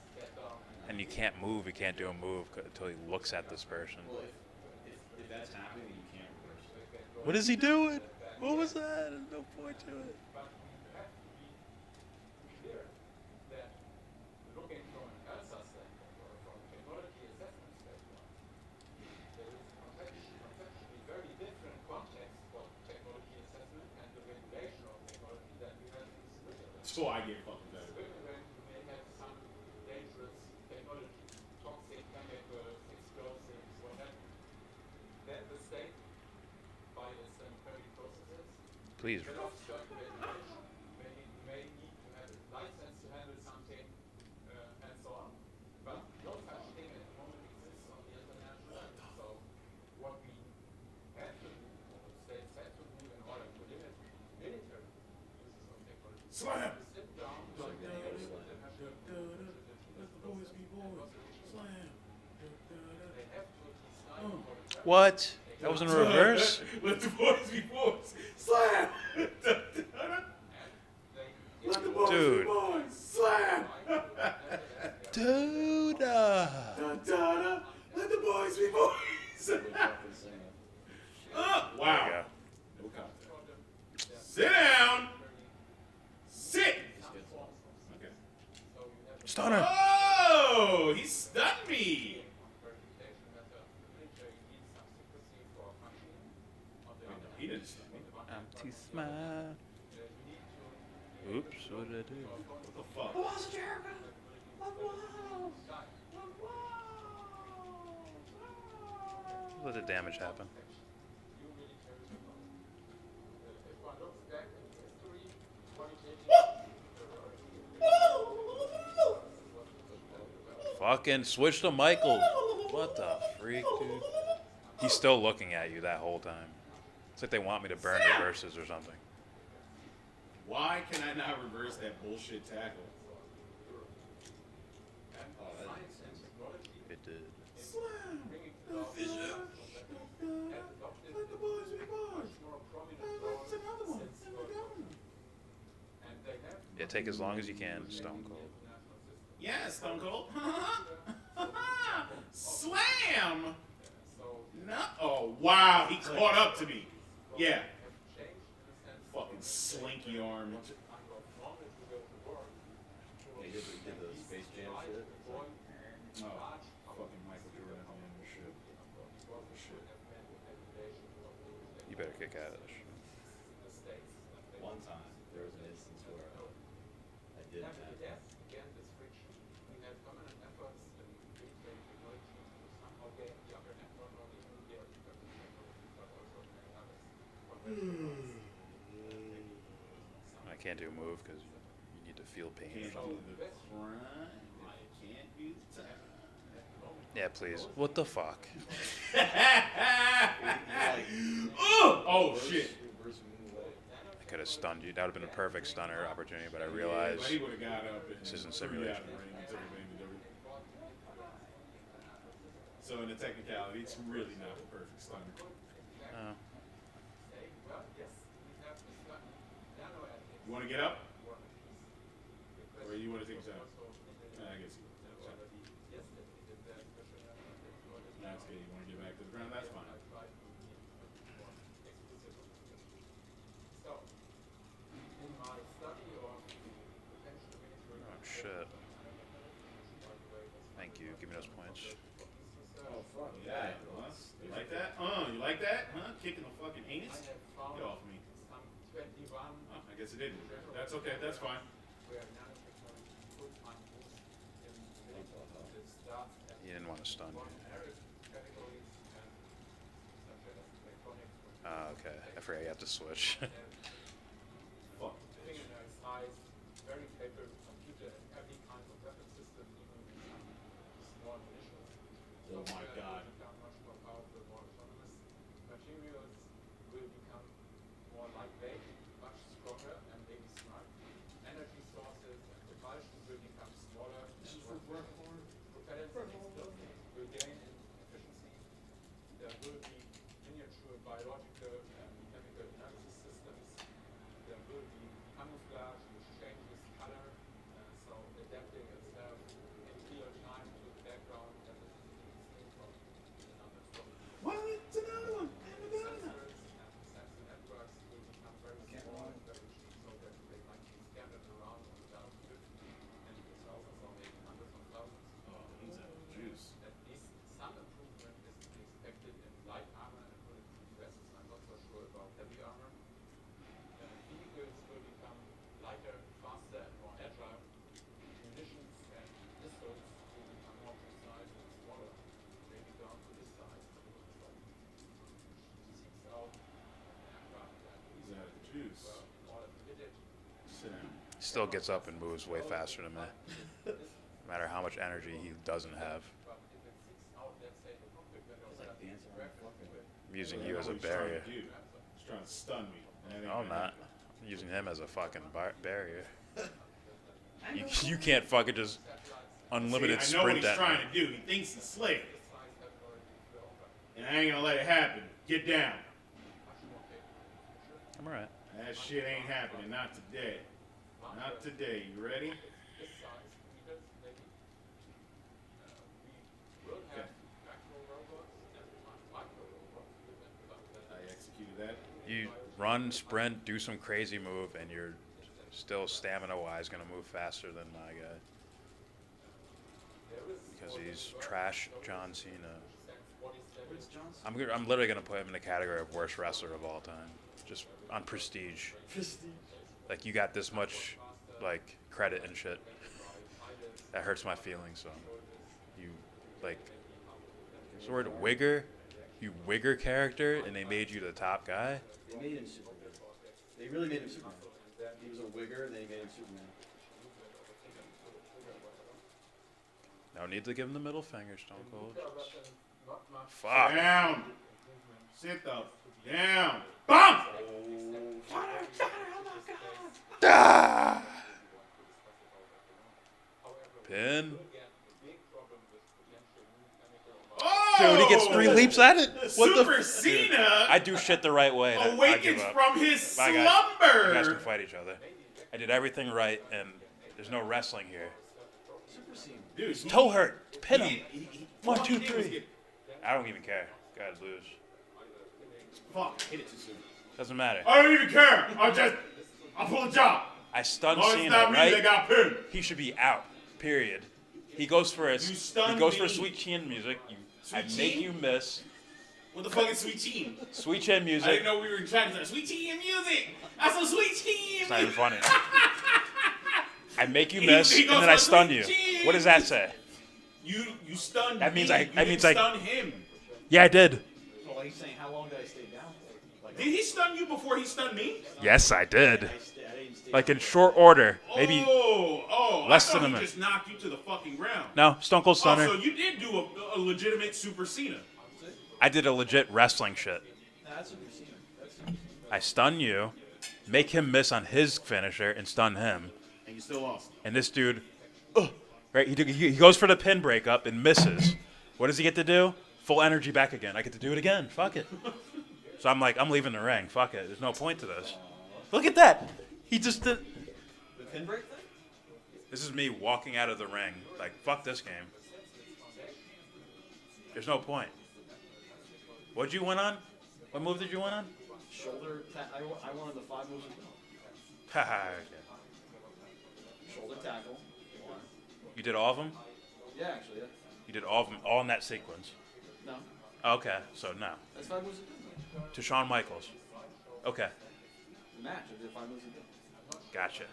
And you can't move. You can't do a move until he looks at this person. Well, if that's happening, you can't reverse it. What is he doing? What was that? There's no point to it. Looking from an ELSA standpoint or from a technology assessment standpoint, there is conceptually very different context for technology assessment and the regulation of technology that we have in Switzerland. So I get fucking better. Switzerland may have some dangerous technology, toxic chemicals, explosives, whatever. Then the state, by its democratic processes, Please. develops certain regulation. May need to have a license to handle something and so on. But no such thing at the moment exists on the international level. So what we have to do, or the states have to do in order to limit military uses of technology, Slam! is sit down, Let the boys be boys. Slam! they have to decide What? That was in reverse? Let the boys be boys. Slam! Let the boys Dude. be boys. Slam! Dude. Da-da-da. Let the boys be boys. Wow. No contact. Sit down. Sit. Okay. Stunner. Oh, he stunned me. He didn't stun me. I'm too smart. Oops, what did I do? What the fuck? Let the damage happen. Fucking switch to Michael. What the freak, dude? He's still looking at you that whole time. It's like they want me to burn reverses or something. Why can I not reverse that bullshit tackle? It did. Slam! The vision! Let the boys be boys! That's another one! Yeah, take as long as you can, Stone Cold. Yeah, Stone Cold. Slam! No. Oh, wow. He caught up to me. Yeah. Fucking slinky arm. He did the Space Jam shit. Oh, fucking Michael Jordan shit. You better kick out of this shit. One time, there was an instance where I did that. I can't do a move because you need to feel pain or Can't do something. the crime. Can't do the time. Yeah, please. What the fuck? Oh, shit. I could have stunned you. That would have been a perfect stunner opportunity, but I realized But he would have got up and this isn't threw you out simulation. of the ring and took advantage of it. So in the technicality, it's really not the perfect stunner. Oh. You want to get up? Or you want to take a shot? I guess you want to take a shot. That's good. You want to get back to the ground? That's fine. Oh, shit. Thank you. Give me those points. Oh, fuck yeah. You like that? You like that? Huh? Kicking the fucking anus? Get off me. Oh, I guess it didn't. That's okay. That's fine. He didn't want to stun you. Okay. I forgot you have to switch. Fuck. Very capable computer and every kind of weapon system, even small munitions. Oh my god. Much more powerful, more autonomous. Materials will become more lightweight, much stronger, and maybe smart. Energy sources and propulsion will become smaller. Propellant systems will gain in efficiency. There will be miniature biological and chemical analysis systems. There will be camouflage which changes color, so adapting itself in real time to still gets up and moves way faster than me. No matter how much energy he doesn't have. I'm using you as a barrier. He's trying to stun me. No, I'm not. I'm using him as a fucking barrier. You can't fucking just unlimited I know what sprint he's at trying me. to do. He thinks he's slick. And I ain't gonna let it happen. Get down. I'm alright. That shit ain't happening. Not today. Not today. You ready? Okay. I executed that. You run, sprint, do some crazy move, and you're still stamina-wise going to move faster than my guy. Because he's trash John Cena. I'm literally going to put him in the category of worst wrestler of all time. Just on prestige. Like, you got this much, like, credit and shit. That hurts my feelings, so. You, like, what's the word? Wigger? You wigger character, and they made you the top guy? They made him Superman. They really made him Superman. He was a wigger, and they made him Superman. No need to give him the middle finger, Stone Cold. Fuck. Down. Sit the down. Bump! Ah! Pin. Dude, he gets 3 leaps at it. What Super the Cena I do shit the right way. I awakens give up. from his Bye, guys. slumber. You guys can fight each other. I did everything right, and there's no wrestling here. Dude, His toe hurt. Pin him. all 1, 2, he did was 3. get- I don't even care. Guys lose. Fuck, hit it too soon. Doesn't matter. I don't even care. I'll pull a job. I stunned No, it's Cena, not me right? that got pinned. He should be out. Period. He goes for his. You He stunned goes for me. sweet chin music. I Sweet make chin? you miss. What the fuck is sweet teen? Sweet chin I music. didn't know we were trying to say sweet teen music. That's some sweet teen. It's not even funny. I make you He- miss, he and goes then I for stun sweet you. chin. What does that say? You stunned That means me. I- You that didn't means I- stun him. Yeah, I did. So he's saying, how long did I stay down for? Like, Did he stun you before he stunned me? Yes, I did. I didn't stay Like in short order, maybe less I thought than a he minute. just knocked you to the fucking ground. No, Stone Cold Stunner. Oh, so you did do a legitimate Super Cena. I did a legit wrestling shit. Nah, that's Super Cena. That's Super Cena. I stun you, make him miss on his finisher, and stun him. And you still lost. And this dude, right? He goes for the pin breakup and misses. What does he get to do? Full energy back again. I get to do it again. Fuck it. So I'm like, I'm leaving the ring. Fuck it. There's no point to this. Look at that. He just did. The pin break thing? This is me walking out of the ring. Like, fuck this game. There's no point. What'd you win on? What move did you win on? Shoulder. I wanted the 5 moves. Haha. Shoulder tackle. One. You did all of them? Yeah, actually, yeah. You did all of them, all in that sequence. No. Okay, so no. That's 5 moves. To Shawn Michaels. Okay, The match. I did 5 moves. gotcha.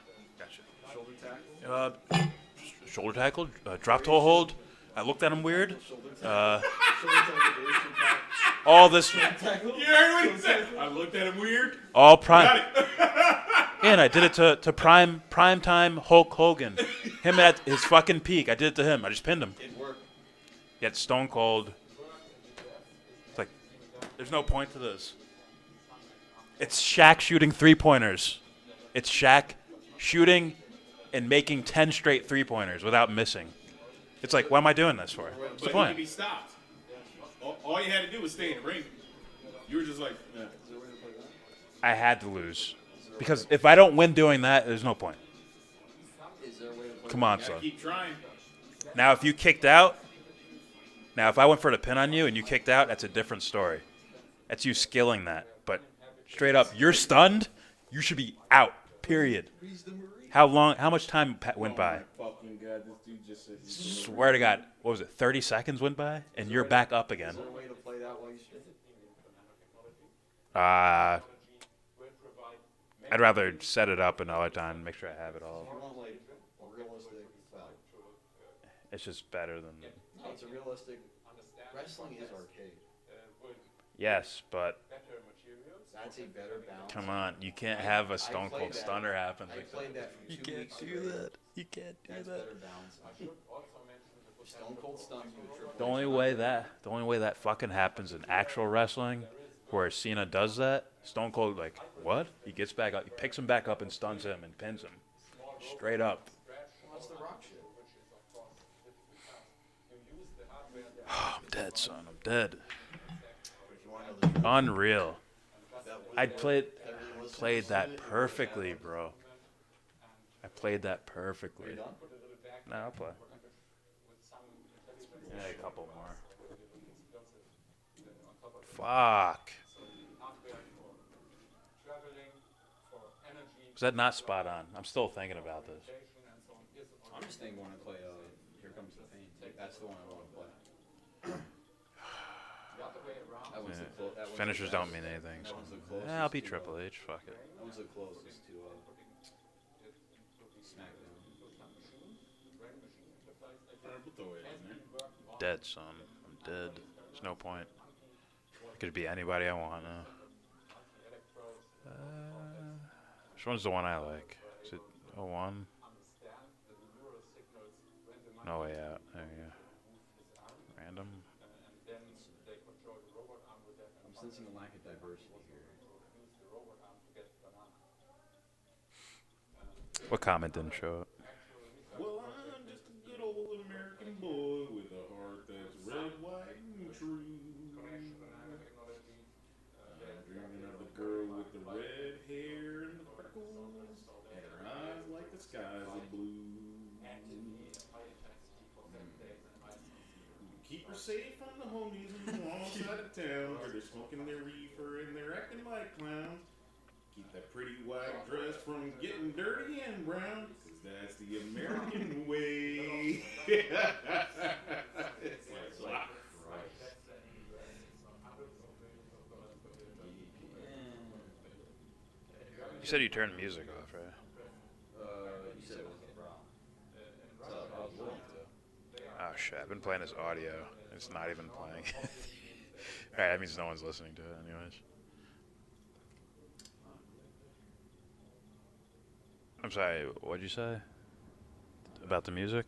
Shoulder tackle. Shoulder tackle, drop toe hold. I looked at him weird. All this. You heard what he said? I looked at him weird. All prime. Got it. And I did it to prime time Hulk Hogan. Him at his fucking peak. I did it to him. I just pinned him. It worked. Yet Stone Cold. It's like, there's no point to this. It's Shaq shooting 3-pointers. It's Shaq shooting and making 10 straight 3-pointers without missing. It's like, what am I doing this for? What's the But he point? could be stopped. All you had to do was stay in the ring. You were just like, yeah. I had to lose. Because if I don't win doing that, there's no point. Come on, Gotta son. keep trying. Now, if you kicked out, now if I went for the pin on you and you kicked out, that's a different story. That's you skilling that. But straight up, you're stunned, you should be out, period. How much time went by? Fucking God, this dude just said Swear to God, what was it, 30 seconds went by? And you're back up again. Is there a way to play that while you spin it? I'd rather set it up another time, make sure I have it all. You want like a realistic battle. It's just better than... No, it's a realistic. Wrestling is arcade. Yes, but That's a better balance. Come on, you can't have a Stone played Cold that. Stunner happen I like played that. that for You 2 can't weeks do straight. that. You can't do That's that. better balance. Stone Cold stuns you with Triple The H. only way that fucking happens in actual wrestling, where Cena does that, Stone Cold like what? He gets back up, he picks him back up and stuns him and pins him, straight up. What's the Rock shit? Oh, I'm dead, son. I'm dead. Unreal. I played that perfectly, bro. I played that perfectly. No, I'll play. Yeah, a couple more. Fuck. Was that not spot on? I'm still thinking about this. I'm just thinking when I play Here Comes the Pain. That's the one I want to play. That one's the Finishers don't mean anything. So. Yeah, I'll be Triple H. Fuck it. That one's the closest to SmackDown. Dead, son. I'm dead. There's no point. It could be anybody I want now. Which one's the one I like? Is it 01? No way out. There you go. Random. I'm sensing a lack of diversity here. What comment didn't show up? Well, I'm just a good old American boy with a heart that's red, white, and true. I'm dreaming of the girl with the red hair and the freckles, and her eyes like the skies of blue. Keep her safe from the homies on the wrong side of town, where they're smoking their reefer and they're acting like clowns. Keep that pretty white dress from getting dirty and brown, 'cause that's the American way. You said you turned music off, right? You said it wasn't a problem. So I was willing to. Oh shit, I've been playing this audio. It's not even playing. Alright, that means no one's listening to it anyways. I'm sorry, what'd you say? About the music?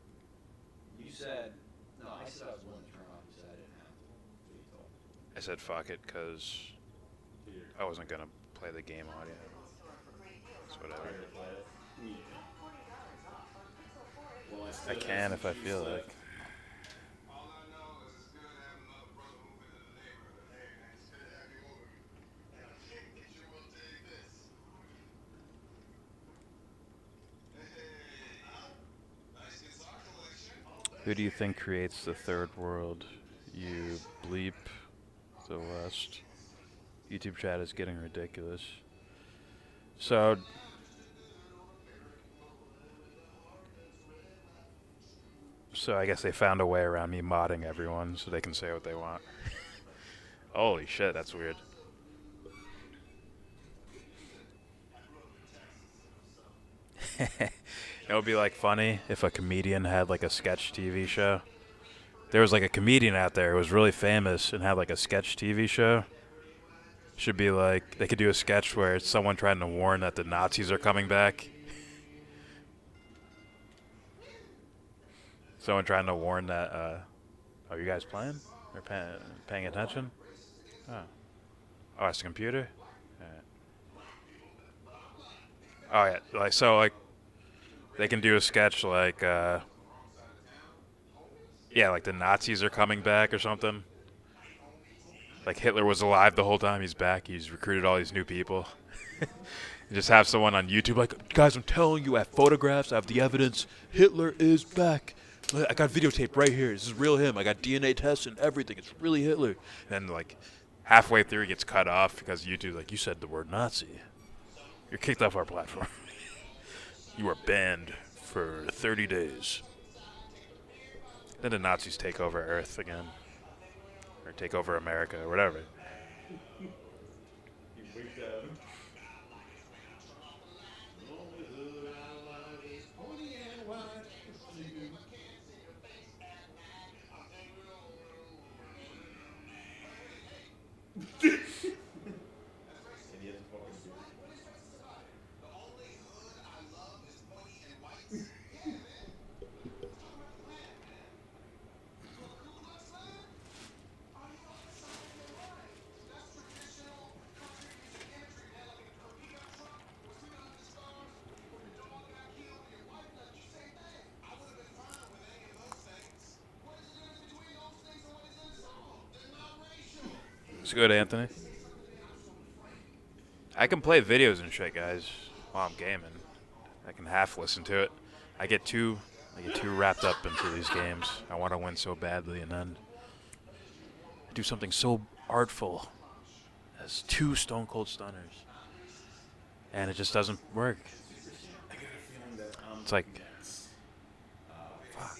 You said, no, I said I was willing to turn off. You said I didn't have to. What you told me. I said fuck it, because I wasn't gonna play the game audio. It's whatever. I can if I feel like. Who do you think creates the third world? You bleep the West. YouTube chat is getting ridiculous. So I guess they found a way around me modding everyone so they can say what they want. Holy shit, that's weird. It would be like funny if a comedian had like a sketch TV show. There was like a comedian out there who was really famous and had like a sketch TV show. Should be like, they could do a sketch where it's someone trying to warn that the Nazis are coming back. Someone trying to warn that, are you guys playing? Or paying attention? Oh, it's the computer? Oh yeah, like, so like, they can do a sketch like, yeah, like the Nazis are coming back or something. Like Hitler was alive the whole time, he's back, he's recruited all these new people. Just have someone on YouTube like, guys, I'm telling you, I have photographs, I have the evidence, Hitler is back. I got videotape right here, this is real him, I got DNA tests and everything, it's really Hitler. And then like, halfway through he gets cut off because YouTube's like, you said the word Nazi. You're kicked off our platform. You are banned for 30 days. Then the Nazis take over Earth again. Or take over America, or whatever. It's good, Anthony. I can play videos and shit, guys, while I'm gaming. I can half listen to it. I get too wrapped up into these games. I want to win so badly, and then I do something so artful as 2 Stone Cold Stunners, and it just doesn't work. It's like, fuck.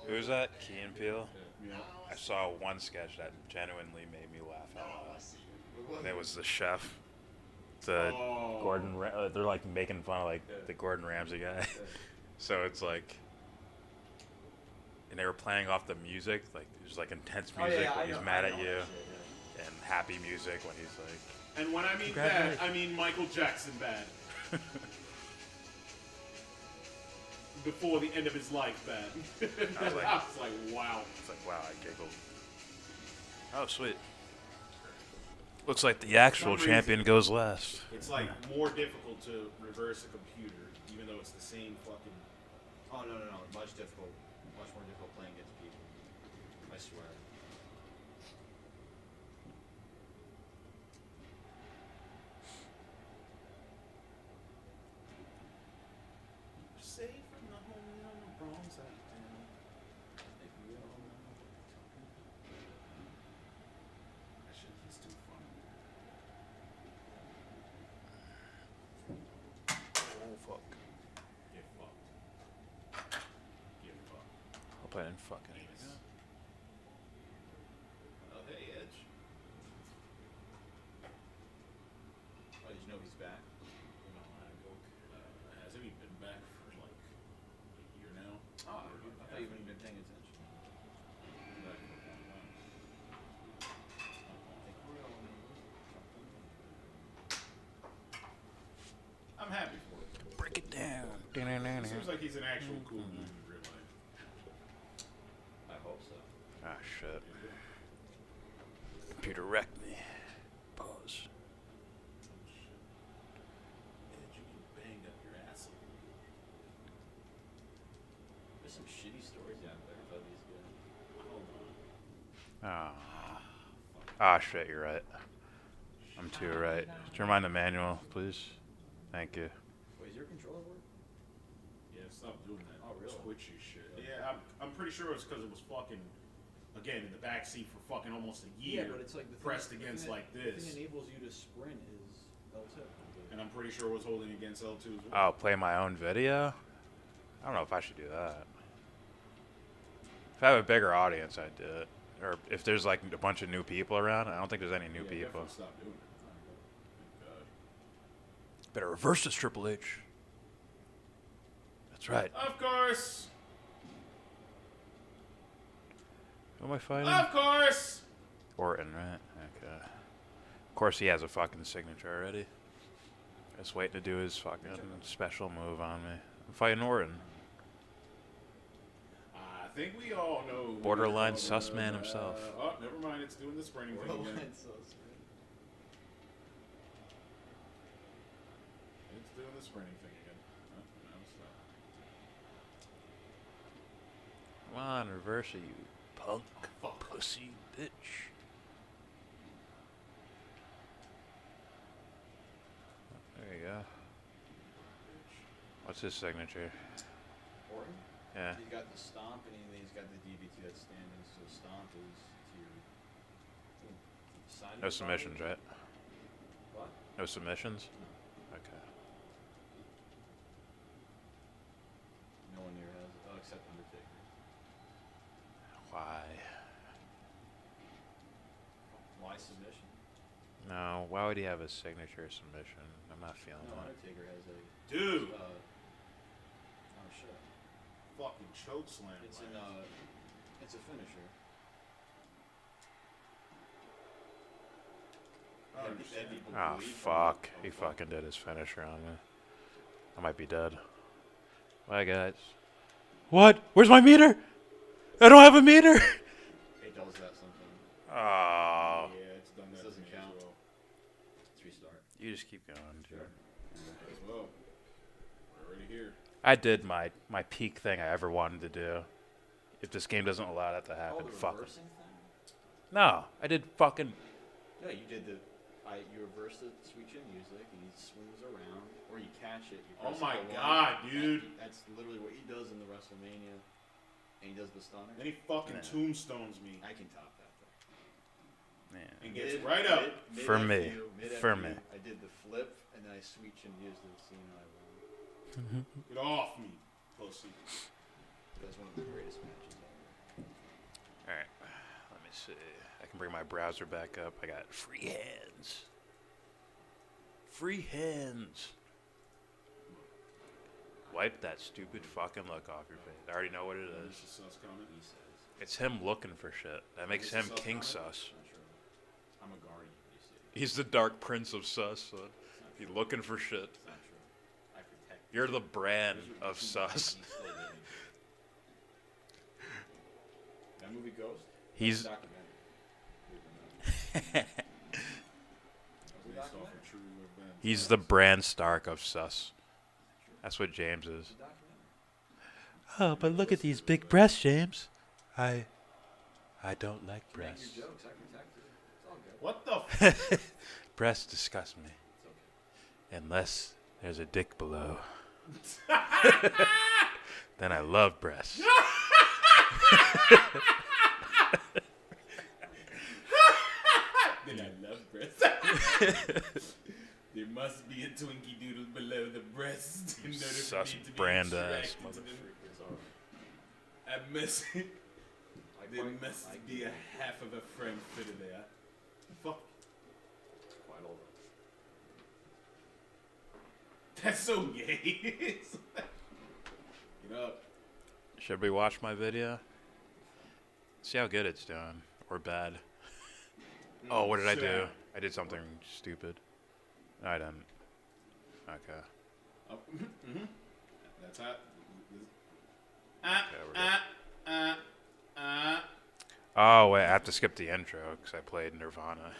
Who's that? Key and Peele? Yeah. I saw one sketch that genuinely made me laugh out loud. And it was the chef. They're like making fun of like the Gordon Ramsay guy. So it's like, and they were playing off the music, like there's like intense music when he's mad at you, and happy music when he's like. And when I mean bad, I mean Michael Jackson bad. Before the end of his life, bad. I was like, wow. It's like, wow, I giggled. Oh, sweet. Looks like the actual champion goes last. It's like more difficult to reverse a computer, even though it's the same fucking. Oh no, much difficult, much more difficult playing against people. I swear. Safe from the home on the wrong side of town. If we all know. That shit is too funny. Oh, fuck. Get fucked. Get fucked. Hope I didn't fuck anything up. Oh, hey, Edge. Oh, did you know he's back? Hasn't he been back for like a year now? Oh, I thought you wouldn't been paying attention. Back for a long time. I'm happy for it. Break it down. It seems like he's an actual cool dude in real life. I hope so. Ah, shit. Computer wrecked me. Pause. Edge, you banged up your ass. There's some shitty stories out there about these guys. Ah, shit, you're right. I'm too right. Could you remind the manual, please? Thank you. Wait, is your controller work? Yeah, stop doing that. Oh, really? Twitchy shit. Yeah, I'm pretty sure it's because it was fucking, again, in the back seat for fucking almost a year. Yeah, but it's like the pressed thing, against like The this. thing that enables you to sprint is L2. And I'm pretty sure it was holding against L2 as well. Oh, play my own video? I don't know if I should do that. If I have a bigger audience, I'd do it. Or if there's like a bunch of new people around, I don't think there's any new people. Stop doing it. Better reverse this, Triple H. That's right. Of course. Who am I fighting? Of course. Orton, right? Okay. Of course, he has a fucking signature already. Just waiting to do his fucking special move on me. I'm fighting Orton. I think we all know. Borderline sus man himself. Oh, never mind. It's doing the sprinting thing again. It's doing the sprinting thing again. Oh, now stop. Come on, reverse it, you punk pussy bitch. There you go. What's his signature? Orton? Yeah. He's got the stomp and then he's got the DBT that's standing. So stomp is to side. No submissions, right? What? No submissions? Okay. No one here has it. Oh, except Undertaker. Why? Why submission? No, why would he have a signature submission? I'm not feeling No, that. Undertaker has a. Dude. Oh shit. Fucking choke slam. It's a finisher. Oh, fuck. He fucking did his finisher on me. I might be dead. Bye, guys. What? Where's my meter? I don't have a meter. It does that sometimes. Oh. Yeah, it's done that. This doesn't to me count. as well. Let's restart. You just keep going, dude. As well. We're already here. I did my peak thing I ever wanted to do. If this game doesn't allow that to happen, the fuck it. reversing thing? No, I did fucking. No, you did the. You reverse the sweet chin music, and he swings around, or you catch it. You Oh press my L1. God, dude! That's literally what he does in the WrestleMania, and he does the stunner. Then he fucking tombstones me. I can top that though. Man. And gets right up. For me. For me. I did the flip, and then I sweet chin used the scene I won. Get off me, pussy. That's one of the greatest matches ever. Alright, let me see. I can bring my browser back up. I got free hands. Free hands. Wipe that stupid fucking look off your face. I already know what it is. This is sus comment. He says. It's him looking for shit. That makes This is him sus king comment? sus. I'm a guardian. You see. He's the dark prince of sus, son. He's looking for shit. It's not true. I protect. You're the brand of sus. That movie Ghost. He's. Documentary. Based off of true events. He's the Bran Stark of sus. That's what James is. Oh, but look at these big breasts, James. I don't like breasts. Your jokes, I protect you. It's all good. What the? Breasts disgust me. Unless there's a dick below. Then I love breasts. Then I love breasts. There must be a Twinkie Doodle below the breast in order for Sus me to be brand attracted ass to them. motherfucker. I must. There must be a half of a frankfurter there. Fuck. Quite old. That's so gay. Get up. Should we watch my video? See how good it's doing. Or bad. Oh, what did I do? I did something stupid. No, I didn't. Okay. Oh, mm-hmm. That's hot. Oh, wait, I have to skip the intro because I played Nirvana.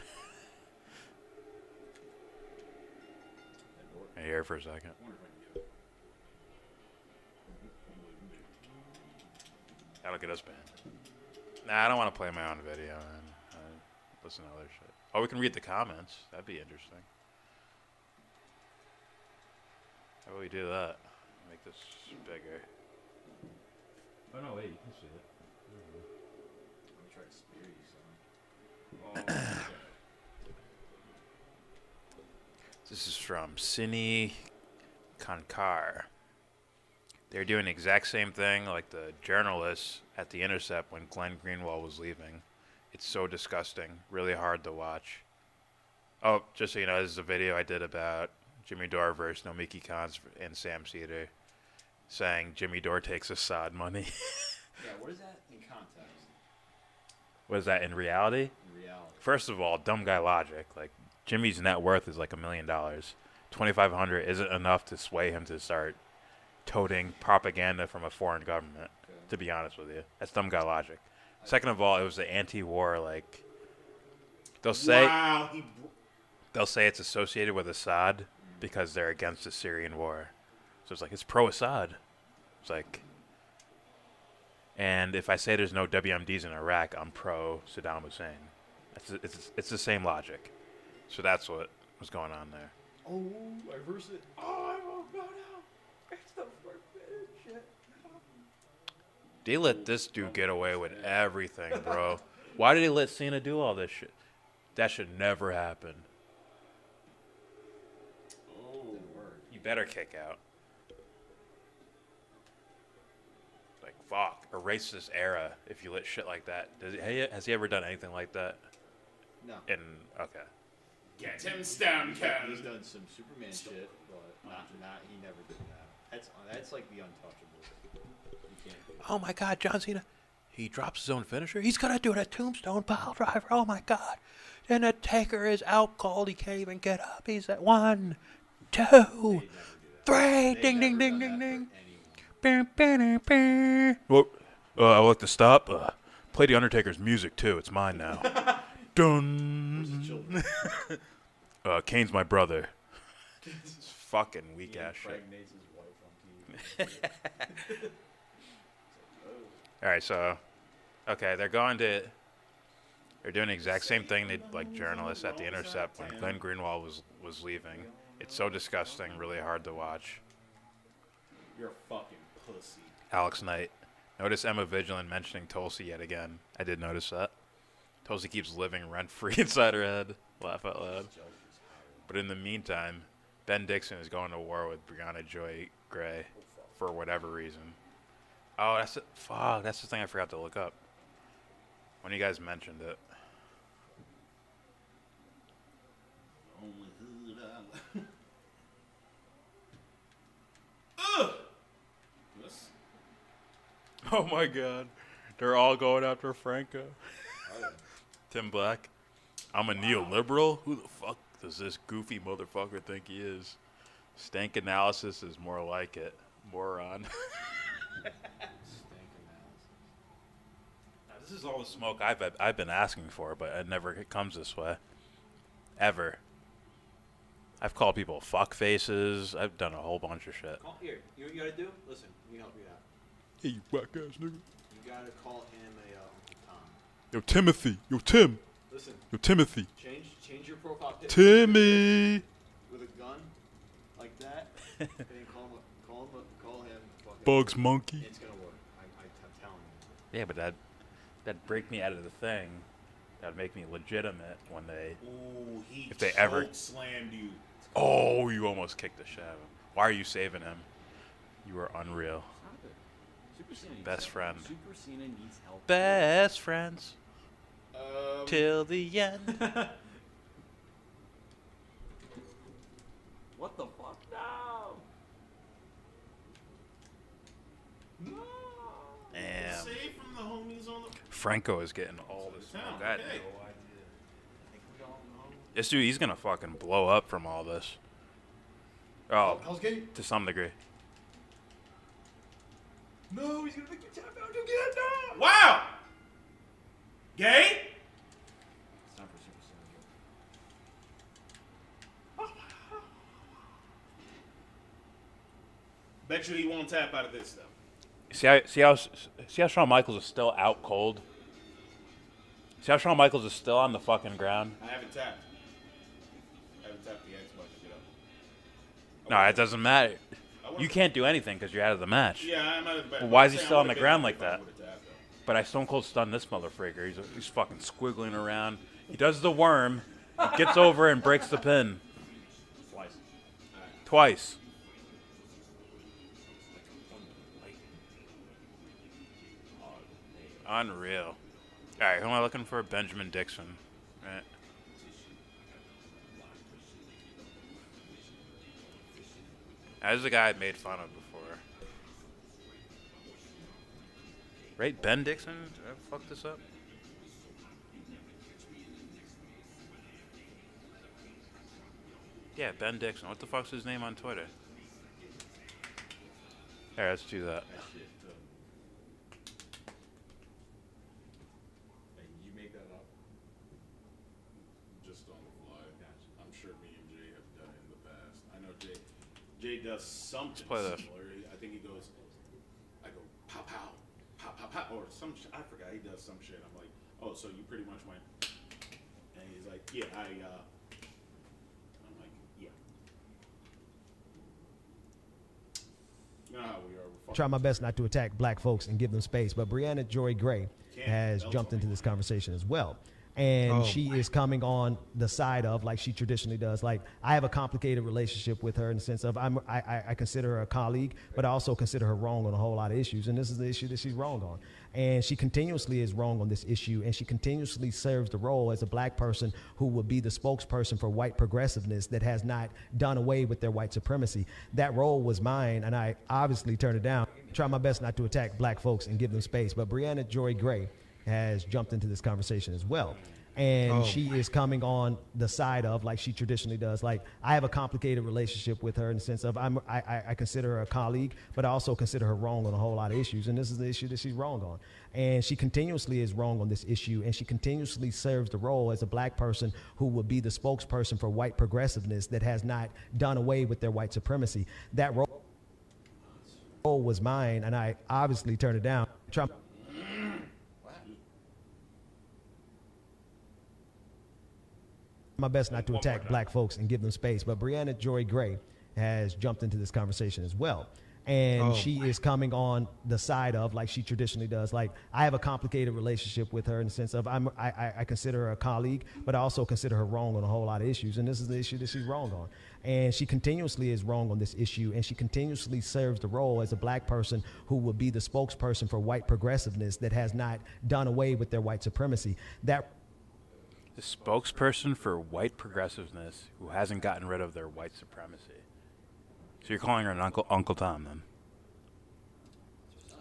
Can you hear it for a second? That'll get us banned. Nah, I don't want to play my own video and listen to other shit. Oh, we can read the comments. That'd be interesting. How about we do that? Make this bigger. Oh, no, wait, you can see it. I'm trying to spear you, son. This is from Cine Kankar. They're doing the exact same thing like the journalists at The Intercept when Glenn Greenwald was leaving. It's so disgusting. Really hard to watch. Oh, just so you know, this is a video I did about Jimmy Dore versus Nomiki Khan's and Sam Cedar, saying Jimmy Dore takes Assad money. Yeah, what is that in context? What is that in reality? In reality. First of all, dumb guy logic. Like, Jimmy's net worth is like $1 million. $2,500 isn't enough to sway him to start toting propaganda from a foreign government, to be honest with you. That's dumb guy logic. Second of all, it was the anti-war, like, they'll say it's associated with Assad because they're against the Syrian war. So it's like, it's pro-Assad. It's like, and if I say there's no WMDs in Iraq, I'm pro-Saddam Hussein. It's the same logic. So that's what was going on there. Oh, I verse it. Oh, I won't go now. It's the forbidden shit. They let this dude get away with everything, bro. Why did they let Cena do all this shit? That should never happen. Oh, You better kick out. Like, fuck. Erase this era if you let shit like that. Has he ever done anything like that? No. Okay. Get him stoned, Ken. He's done some Superman shit, but not. He never did that. That's like the untouchables. You can't do that. Oh my God, John Cena. He drops his own finisher. He's gonna do it at Tombstone Pile Driver. Oh my God. And the Taker is out cold. He can't even get up. He's at 1, 2, 3. Ding, ding, ding, ding, ding. Well, I like to stop. Play the Undertaker's music too. It's mine now. Dun. Kane's my brother. It's fucking weak ass shit. All right, so okay, they're doing the exact same thing they like journalists at the Intercept when Glenn Greenwald was leaving. It's so disgusting, really hard to watch. You're a fucking pussy. Alex Knight. Notice Emma Vigilant mentioning Tulsi yet again. I did notice that. Tulsi keeps living rent-free inside her head. Laugh out loud. But in the meantime, Ben Dixon is going to war with Brianna Joy Gray for whatever reason. Oh, that's the thing I forgot to look up. When you guys mentioned it. Oh my God. They're all going after Franco. Tim Black. I'm a neoliberal? Who the fuck does this goofy motherfucker think he is? Stank analysis is more like it. Moron. Now, this is all the smoke I've been asking for, but it never comes this way. Ever. I've called people fuck faces. I've done a whole bunch of shit. Here, you know what you gotta do? Listen, let me help you out. Hey, you whack ass nigga. You gotta call him a Uncle Tom. Yo, Timothy. Yo, Tim. Listen. Yo, Timothy. Change your profile picture. Timmy. With a gun, like that, and then call him. Bugs Monkey. It's gonna work. I'm telling you. Yeah, but that'd break me out of the thing. That'd make me legitimate when they, Ooh, if they ever slammed you. Oh, you almost kicked the shit out of him. Why are you saving him? You are unreal. Best friend. Super Cena needs help. Best friends. Till the end. What the fuck? No! No! Damn. Save from the homies on the. Franco is getting all this smoke. I had no Okay. idea. This dude, he's gonna fucking blow up from all this. Oh, Hell's Gate? to some degree. No, he's gonna make you tap out again. No. Wow. Gay. It's time for Super Cena. Bet you he won't tap out of this though. See how Shawn Michaels is still out cold? See how Shawn Michaels is still on the fucking ground? I haven't tapped. I haven't tapped the X button to get up. No, it doesn't matter. You can't do anything because you're out of the match. Yeah, I'm out of the match. But why is he I'm still on saying the I would've ground like been that? if I would've tapped, though. But I Stone Cold stunned this motherfucker. He's fucking squiggling around. He does the worm, gets over and breaks the pin. Twice. Unreal. Alright, who am I looking for? Benjamin Dixon. Right. That is a guy I made fun of before. Right? Ben Dixon? Did I fuck this up? Yeah, Ben Dixon. What the fuck's his name on Twitter? Alright, let's do that. You make that up? Just on the fly. I'm sure me and Jay have done it in the past. I know Jay does something play this. similar. I think he goes, I go pow pow, pow pow pow, or some shit. I forgot. He does some shit. I'm like, oh, so you pretty much went, and he's like, yeah, I'm like, yeah. You know how we are. We're Try my best not to attack black folks and give them space, but Brianna Joy Gray has jumped into this conversation as well. And she is coming on the side of, like she traditionally does, like I have a complicated relationship with her in the sense of I consider her a colleague, but I also consider her wrong on a whole lot of issues. And this is the issue that she's wrong on. And she continuously is wrong on this issue. And she continuously serves the role as a black person who would be the spokesperson for white progressiveness that has not done away with their white supremacy. That role was mine, and I obviously turned it down. Try my best not to attack black folks and give them space. But Brianna Joy Gray has jumped into this conversation as well. And she is coming on the side of, like she traditionally does. Like, I have a complicated relationship with her in the sense of I consider her a colleague, but I also consider her wrong on a whole lot of issues. And this is the issue that she's wrong on. And she continuously is wrong on this issue. And she continuously serves the role as a black person who would be the spokesperson for white progressiveness that has not done away with their white supremacy. That role was mine, and I obviously turned it down. Trump. My best not to attack black folks and give them space, but Breonna Joy Gray has jumped into this conversation as well. And she is coming on the side of, like she traditionally does. Like, I have a complicated relationship with her in the sense of I consider her a colleague, but I also consider her wrong on a whole lot of issues. And this is the issue that she's wrong on. And she continuously is wrong on this issue. And she continuously serves the role as a black person who would be the spokesperson for white progressiveness that has not done away with their white supremacy. That the spokesperson for white progressiveness who hasn't gotten rid of their white supremacy. So you're calling her an Uncle Tom, then?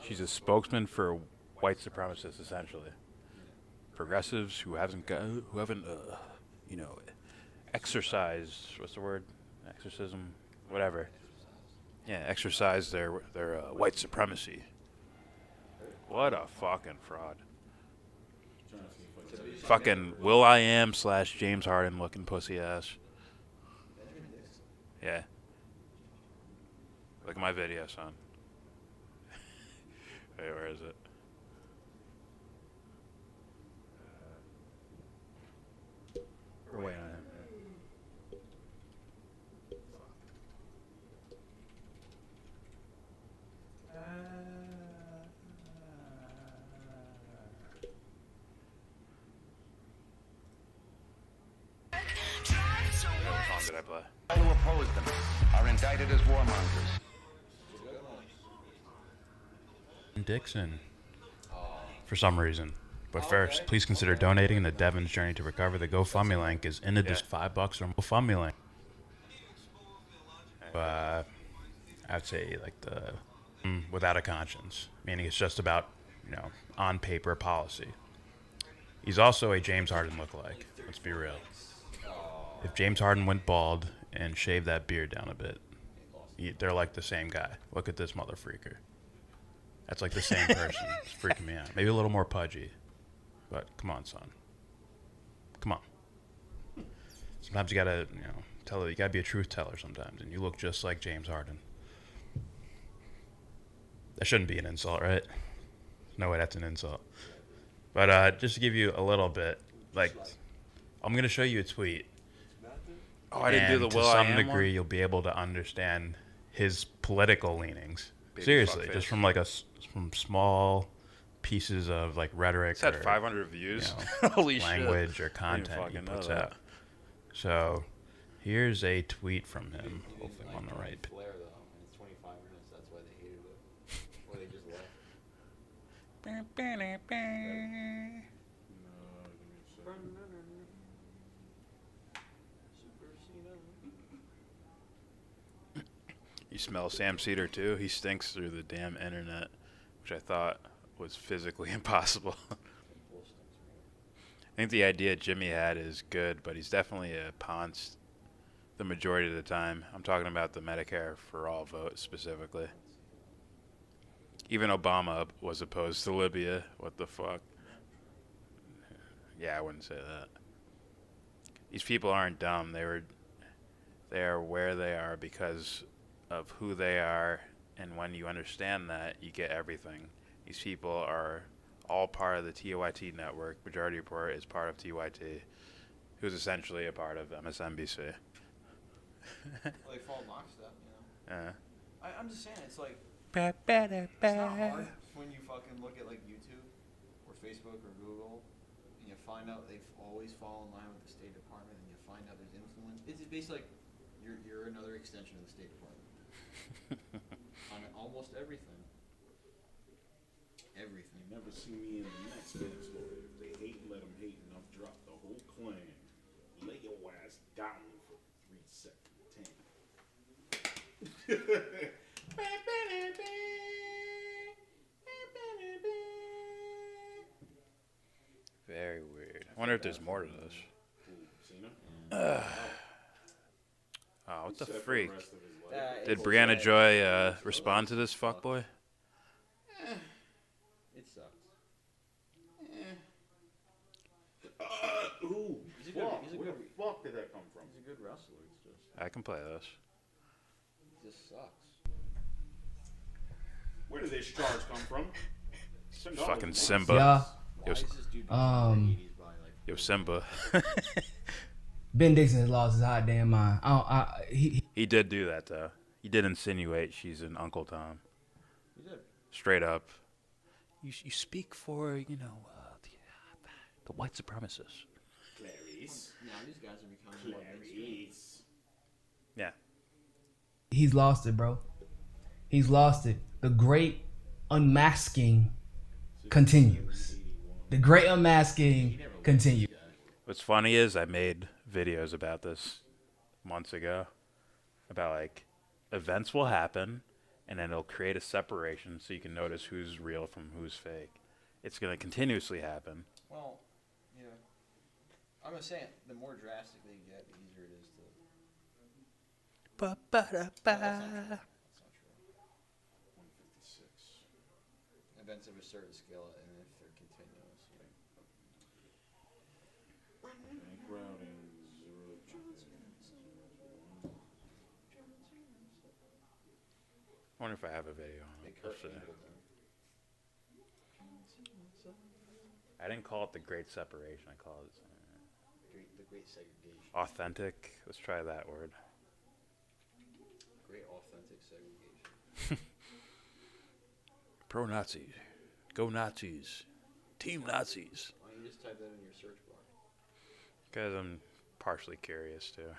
She's a spokesman for white supremacists, essentially. Progressives who haven't, exercised. What's the word? Exorcism, whatever. Yeah, exercise their white supremacy. What a fucking fraud. Fucking Will.I.Am / James Harden looking pussy ass. Yeah. Look at my video, son. Hey, where is it? We're waiting on him. What song did I play? Who oppose them are indicted as warmongers. Dixon. For some reason. But first, please consider donating to Devon's journey to recover. The GoFundMe link is in the just $5 or GoFundMe link. I'd say like the without a conscience, meaning it's just about, on paper policy. He's also a James Harden lookalike. Let's be real. If James Harden went bald and shaved that beard down a bit, they're like the same guy. Look at this motherfreaker. That's like the same person. It's freaking me out. Maybe a little more pudgy. But come on, son. Come on. Sometimes you gotta, you gotta be a truth teller sometimes, and you look just like James Harden. That shouldn't be an insult, right? No way, that's an insult. But just to give you a little bit, I'm gonna show you a tweet. Oh, I didn't do the to Will.I.Am some degree, one? you'll be able to understand his political leanings. Baby Seriously, fuckface. just from from small pieces of rhetoric. It's had or, 500 views. Holy shit. language or I didn't content he fucking know puts that. out. So here's a tweet from him. Hopefully I'm on the right. Flair though, and it's 25 minutes. That's why they hated it, or they just left. You smell Sam Cedar too? He stinks through the damn internet, which I thought was physically impossible. I think the idea Jimmy had is good, but he's definitely a ponce the majority of the time. I'm talking about the Medicare for All vote specifically. Even Obama was opposed to Libya. What the fuck? Yeah, I wouldn't say that. These people aren't dumb. They are where they are because of who they are, and when you understand that, you get everything. These people are all part of the TYT network. Majority Report is part of TYT, who's essentially a part of MSNBC. Well, they fall lockstep, I'm just saying, it's like it's not hard when you fucking look at YouTube or Facebook or Google, and you find out they've always fallen in line with the State Department, and you find out there's influence. It's basically like you're another extension of the State Department on almost everything. Everything. You never see me in the next bit story. If they hate, let them hate, and I've dropped the whole clan. Lay your ass down for 3 seconds. 10. Very weird. I wonder if there's more to this. Oh, what the freak? Did Brianna Joy respond to this fuckboy? It sucks. Ooh, He's a where good. the fuck did that come from? He's a good wrestler. It's just. I can play this. It just sucks. Where did this charge come from? Fucking Simba. Yeah. Yo, Simba. Ben Dixon has lost his hot damn mind. He did do that though. He did insinuate she's an Uncle Tom. He did. Straight up. You speak for the white supremacists. Clarice. Now these guys are becoming more mainstream. Yeah. He's lost it, bro. He's lost it. The great unmasking continues. The great unmasking continues. What's funny is I made videos about this months ago. About like events will happen and then it'll create a separation so you can notice who's real from who's fake. It's going to continuously happen. Well, yeah. I'm just saying, the more drastic they get, the easier it is to. That's not true. 156. Events of a certain scale, and if they're continuous. Bank routing 0. I wonder if I have a video on it. Let's see. I didn't call it the Great Separation. I call it The great segregation. authentic. Let's try that word. Great authentic segregation. Pro-Nazi. Go Nazis. Team Nazis. Why don't you just type that in your search bar? Because I'm partially curious too.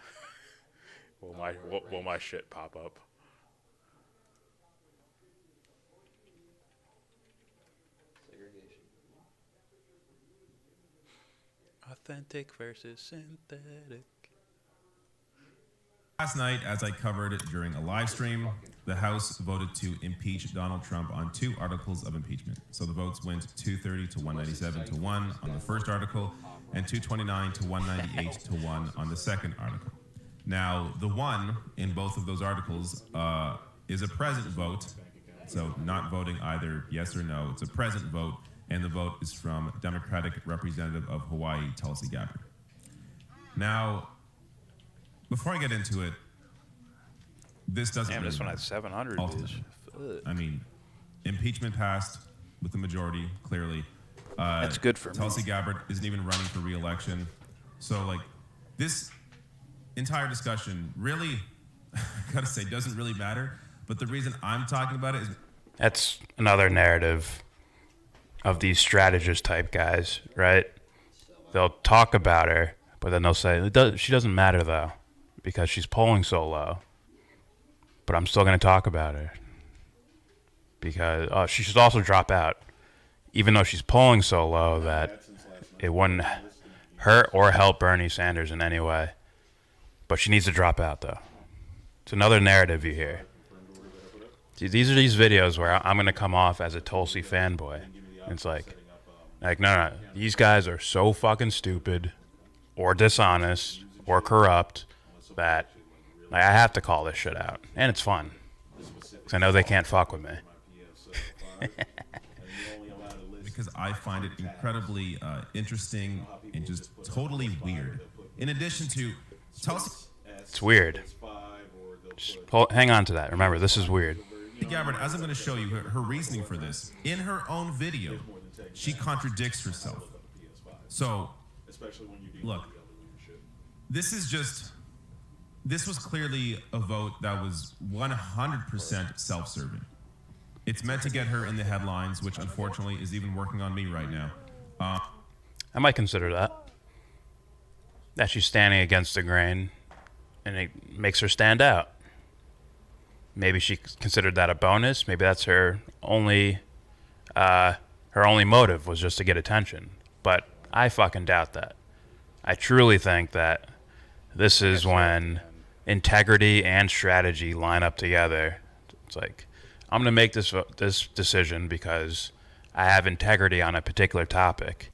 Will my shit pop up? Segregation. Authentic versus synthetic. Last night, as I covered it during a live stream, the House voted to impeach Donald Trump on 2 articles of impeachment. So the votes went 230 to 197 to 1 on the first article, and 229 to 198 to 1 on the second article. Now, the 1 in both of those articles is a present vote, so not voting either yes or no. It's a present vote, and the vote is from Democratic Representative of Hawaii, Tulsi Gabbard. Now, before I get into it, this doesn't. Damn, really this one matter, had 700 ultimately. views. I mean, impeachment passed with the majority, clearly. That's good for me. Tulsi Gabbard isn't even running for re-election. So, like, this entire discussion really, I gotta say, doesn't really matter. But the reason I'm talking about it is... That's another narrative of these strategist type guys, right? They'll talk about her, but then they'll say, she doesn't matter though, because she's polling so low. But I'm still going to talk about her. Because she should also drop out. Even though she's polling so low that it wouldn't hurt or help Bernie Sanders in any way. But she needs to drop out though. It's another narrative you hear. See, these are these videos where I'm going to come off as a Tulsi fanboy. And it's like, no, these guys are so fucking stupid or dishonest or corrupt that I have to call this shit out. And it's fun. Because I know they can't fuck with me. Because I find it incredibly interesting and just totally weird. In addition to Tulsi... It's weird. Just hang on to that. Remember, this is weird. Gabbard, as I'm going to show you her reasoning for this, in her own video, she contradicts herself. So, look, this was clearly a vote that was 100% self-serving. It's meant to get her in the headlines, which unfortunately is even working on me right now. I might consider that. That she's standing against the grain, and it makes her stand out. Maybe she considered that a bonus. Maybe that's her only motive was just to get attention. But I fucking doubt that. I truly think that this is when integrity and strategy line up together. It's like, I'm going to make this decision because I have integrity on a particular topic.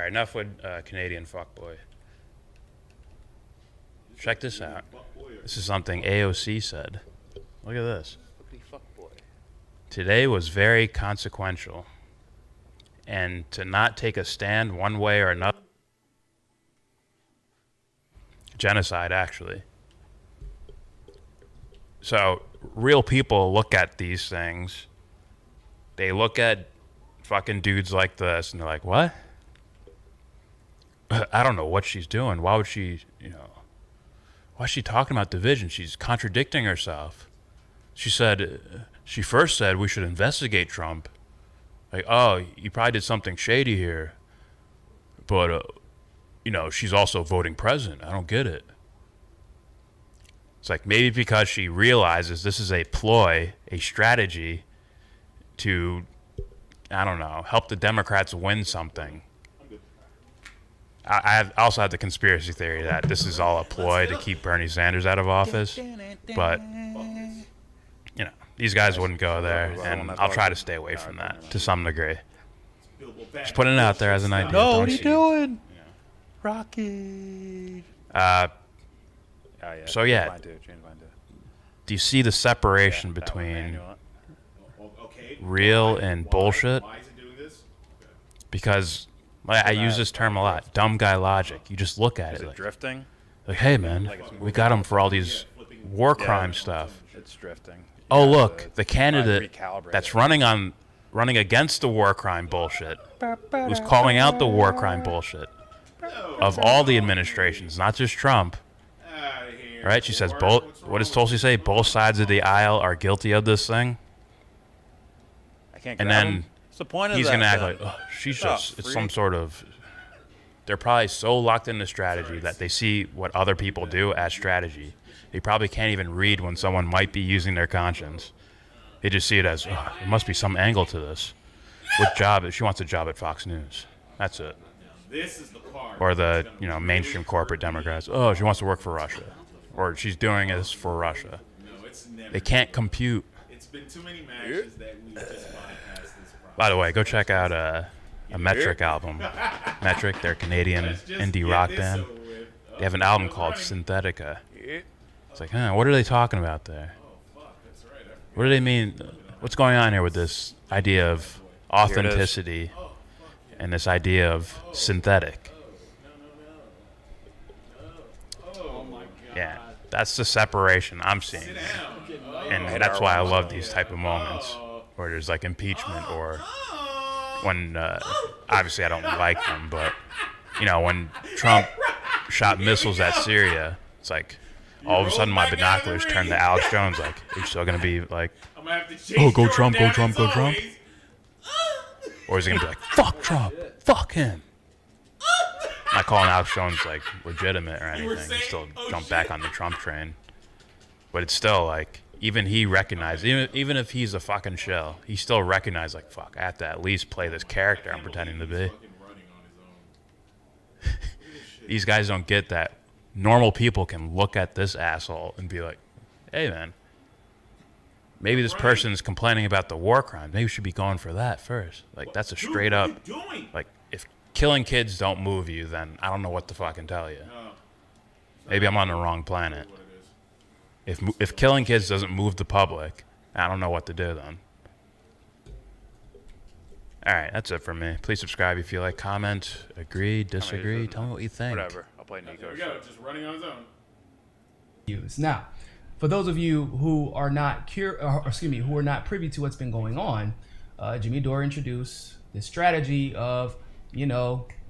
right, enough with Canadian fuckboy. Check this out. This is something AOC said. Look at this. Today was very consequential. And to not take a stand one way or another. Genocide, actually. So, real people look at these things. They look at fucking dudes like this, and they're like, what? I don't know what she's doing. Why would she, why is she talking about division? She's contradicting herself. She first said we should investigate Trump. Like, oh, you probably did something shady here. But, she's also voting president. I don't get it. It's like maybe because she realizes this is a ploy, a strategy to, I don't know, help the Democrats win something. I also have the conspiracy theory that this is all a ploy to keep Bernie Sanders out of office. But, these guys wouldn't go there, and I'll try to stay away from that to some degree. Just putting it out there as an idea. No, what are you doing? Rocky. So yeah, do you see the separation between real and bullshit? Because I use this term a lot, dumb guy logic. You just look at it like, drifting? Like, hey man, we got him for all these war crime stuff. It's drifting. Oh, Look, the candidate that's running against the war crime bullshit, who's calling out the war crime bullshit of all the administrations, not just Trump. Right? She says, what does Tulsi say? Both sides of the aisle are guilty of this thing. I can't. And grab then him. What's the point of he's that, going to act then? like, it's Free? some sort of. They're probably so locked into strategy that they see what other people do as strategy. They probably can't even read when someone might be using their conscience. They just see it as, there must be some angle to this. What job? She wants a job at Fox News. That's it. This is the part. Or the mainstream corporate Democrats. Oh, she wants to work for Russia. Or she's doing this for Russia. No, it's never. They can't compute. It's been too many matches that we just bypassed this process. By the way, go check out a Metric album. Metric, they're a Canadian indie rock band. They have an album called Synthetica. It's like, what are they talking about there? What do they mean? What's going on here with this idea of authenticity and this idea of synthetic? Yeah, that's the separation I'm seeing. And that's why I love these type of moments where there's like impeachment or when, obviously I don't like them, but, when Trump shot missiles at Syria, it's like, all of a sudden my binoculars turn to Alex Jones, like, are you still going to be like, oh, go Trump, go Trump, go Trump? Or is he going to be like, fuck Trump, fuck him? I'm not calling Alex Jones, like, legitimate or anything. He still jumped back on the Trump train. But it's still, like, even he recognized, even if he's a fucking shell, he still recognized, like, fuck, I have to at least play this character I'm pretending to be. These guys don't get that. Normal people can look at this asshole and be like, hey, man, maybe this person's complaining about the war crime. Maybe we should be going for that first. Like, that's a straight up, like, if killing kids don't move you, then I don't know what to fucking tell you. Maybe I'm on the wrong planet. If killing kids doesn't move the public, I don't know what to do then. All right, that's it for me. Please subscribe if you like, comment, agree, disagree, tell me what you think. Whatever. I'll play Nico. There we go, just running on his own. Now, for those of you who are not who are not privy to what's been going on, Jimmy Dore introduced this strategy of,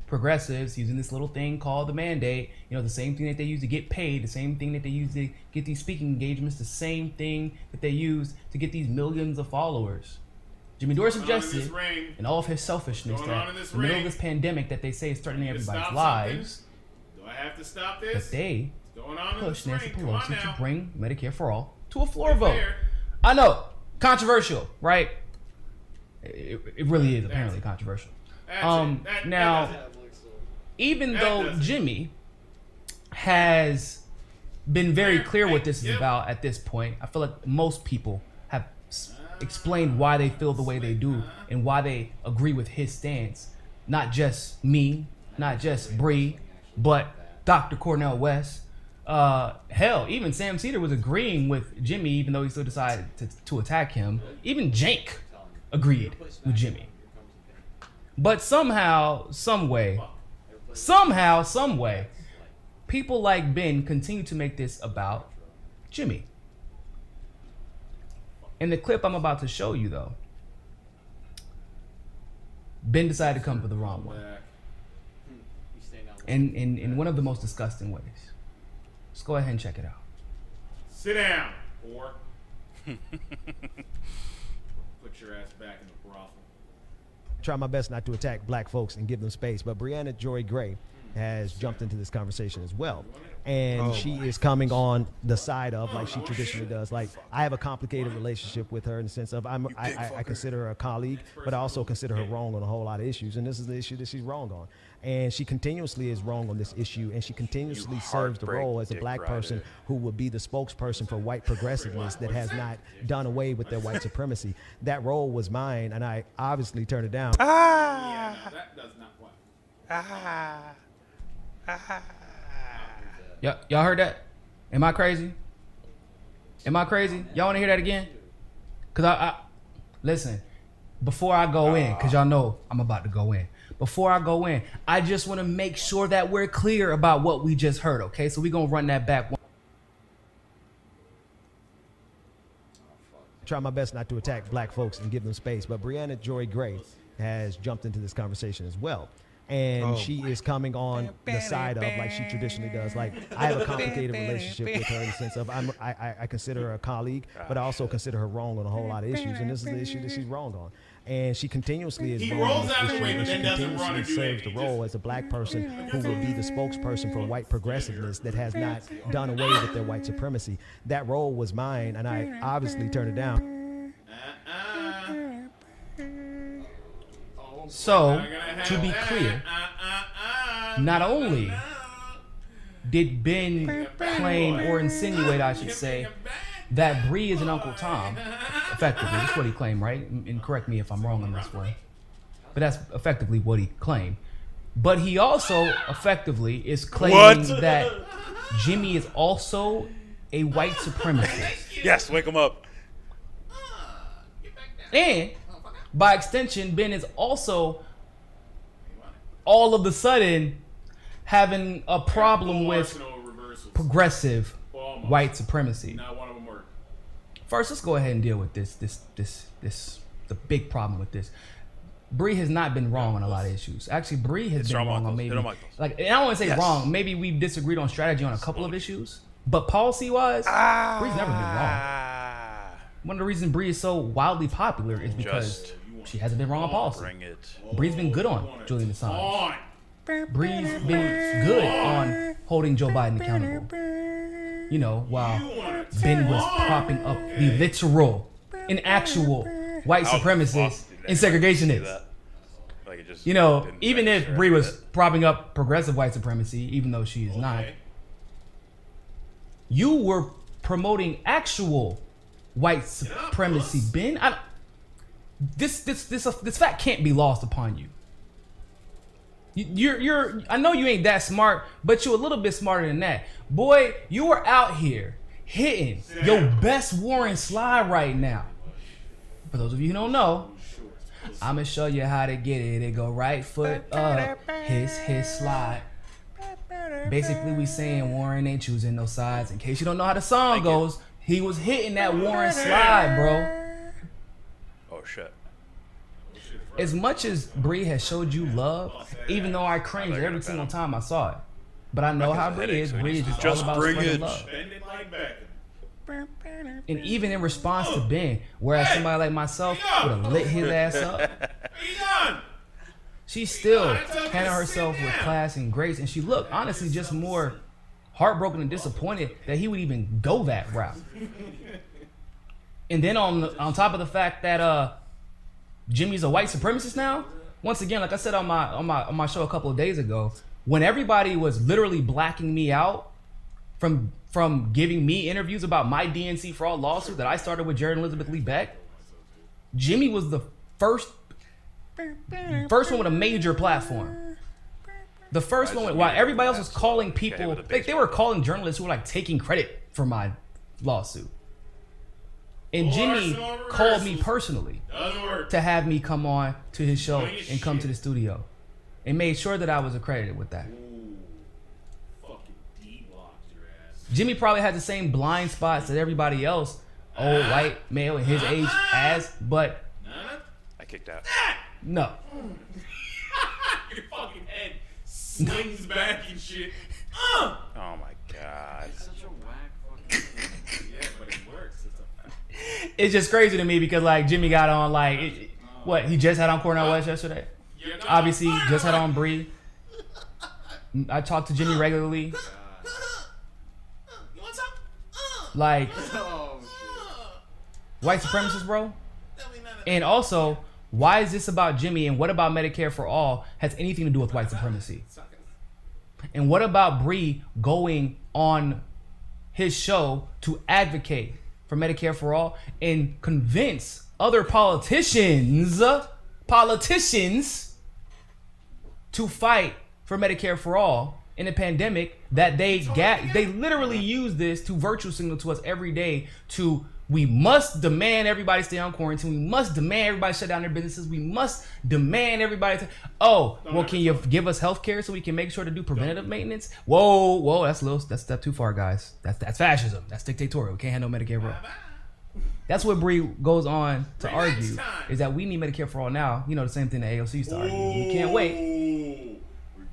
progressives using this little thing called the mandate, the same thing that they use to get paid, the same thing that they use to get these speaking engagements, the same thing that they use to get these millions of followers. Jimmy Dore suggested, in all of his selfishness, that in the middle of this pandemic that they say is threatening everybody's lives, do I have to stop this? that they push Nancy Pelosi to bring Medicare for all to a floor vote. I know, controversial, right? It really is apparently controversial. Now, even though Jimmy has been very clear what this is about at this point, I feel like most people have explained why they feel the way they do and why they agree with his stance. Not just me, not just Bree, but Dr. Cornell West. Hell, even Sam Cedar was agreeing with Jimmy, even though he still decided to attack him. Even Jake agreed with Jimmy. But somehow, some way, people like Ben continue to make this about Jimmy. In the clip I'm about to show you, though, Ben decided to come for the wrong one. In one of the most disgusting ways. Let's go ahead and check it out. Sit down, whore. Put your ass back in the brothel. Try my best not to attack black folks and give them space, but Brianna Joy Gray has jumped into this conversation as well. And she is coming on the side of, like she traditionally does. Like, I have a complicated relationship with her in the sense of I consider her a colleague, but I also consider her wrong on a whole lot of issues. And this is the issue that she's wrong on. And she continuously is wrong on this issue, and she continuously serves the role as a black person who would be the spokesperson for white progressiveness that has not done away with their white supremacy. That role was mine, and I obviously turned it down. Yeah, no, that does not work. Y'all heard that? Am I crazy? Am I crazy? Y'all want to hear that again? Because I listen, before I go in, because y'all know I'm about to go in. Before I go in, I just want to make sure that we're clear about what we just heard, okay? So we're going to run that back. Try my best not to attack black folks and give them space, but Brianna Joy Gray has jumped into this conversation as well. And she is coming on the side of, like she traditionally does. Like, I have a complicated relationship with her in the sense of I consider her a colleague, but I also consider her wrong on a whole lot of issues. And this is the issue that she's wrong on. And she continuously is wrong on this issue, and she continuously serves the role as a black person who will be the spokesperson for white progressiveness that has not done away with their white supremacy. That role was mine, and I obviously turned it down. So, to be clear, not only did Ben claim or insinuate, I should say, that Bree is an Uncle Tom, effectively. That's what he claimed, right? And correct me if I'm wrong on this one. But that's effectively what he claimed. But he also effectively is claiming that Jimmy is also a white supremacist. Yes, wake him up. And by extension, Ben is also all of the sudden having a problem with progressive white supremacy. First, let's go ahead and deal with the big problem with this. Bree has not been wrong on a lot of issues. Actually, Bree has been wrong on maybe, like, and I don't want to say wrong. Maybe we disagreed on strategy on a couple of issues, but policy-wise, Bree's never been wrong. One of the reasons Bree is so wildly popular is because she hasn't been wrong on policy. Bree's been good on Julian Assange. Bree's been good on holding Joe Biden accountable. You know, while Ben was propping up the literal and actual white supremacists and segregationists. You know, even if Bree was propping up progressive white supremacy, even though she is not, you were promoting actual white supremacy, Ben. This fact can't be lost upon you. You're I know you ain't that smart, but you're a little bit smarter than that. Boy, you are out here hitting your best Warren slide right now. For those of you who don't know, I'm gonna show you how to get it. It go right foot up, his slide. Basically, we saying Warren ain't choosing no sides. In case you don't know how the song goes, he was hitting that Warren slide, bro. Oh shit. As much as Bree has showed you love, even though I cringed every single time I saw it, but I know how Bree is. Bree is just all about spreading love. And even in response to Ben, whereas somebody like myself would have lit his ass up, she still handled herself with class and grace, and she looked honestly just more heartbroken and disappointed that he would even go that route. And then on top of the fact that Jimmy's a white supremacist now, once again, like I said on my show a couple of days ago, when everybody was literally blacking me out from giving me interviews about my DNC fraud lawsuit that I started with Jared and Elizabeth Lee Beck, Jimmy was the first one with a major platform The first one, while everybody else was calling people, like they were calling journalists who were like taking credit for my lawsuit. And Jimmy called me personally to have me come on to his show and come to the studio, and made sure that I was accredited with that. Jimmy probably had the same blind spots that everybody else, old white male in his age, has, but I kicked out. No. Your fucking head swings back and shit. Oh my god. It's such a whack fucking thing. Yeah, but it works. It's a fact. It's just crazy to me because like Jimmy got on like what he just had on Cornell West yesterday. Obviously, just had on Bree. I talk to Jimmy regularly. Like white supremacists, bro. And also, why is this about Jimmy? And what about Medicare for All has anything to do with white supremacy? And what about Bree going on his show to advocate for Medicare for All and convince other politicians to fight for Medicare for All in a pandemic that they literally use this to virtue signal to us every day to we must demand everybody stay on quarantine. We must demand everybody shut down their businesses. We must demand everybody can you give us health care so we can make sure to do preventative maintenance? Whoa, that's a step too far, guys. That's fascism. That's dictatorial. We can't have no Medicare for All. That's what Bree goes on to argue, is that we need Medicare for All now. You know, the same thing that AOC used to argue. We can't wait.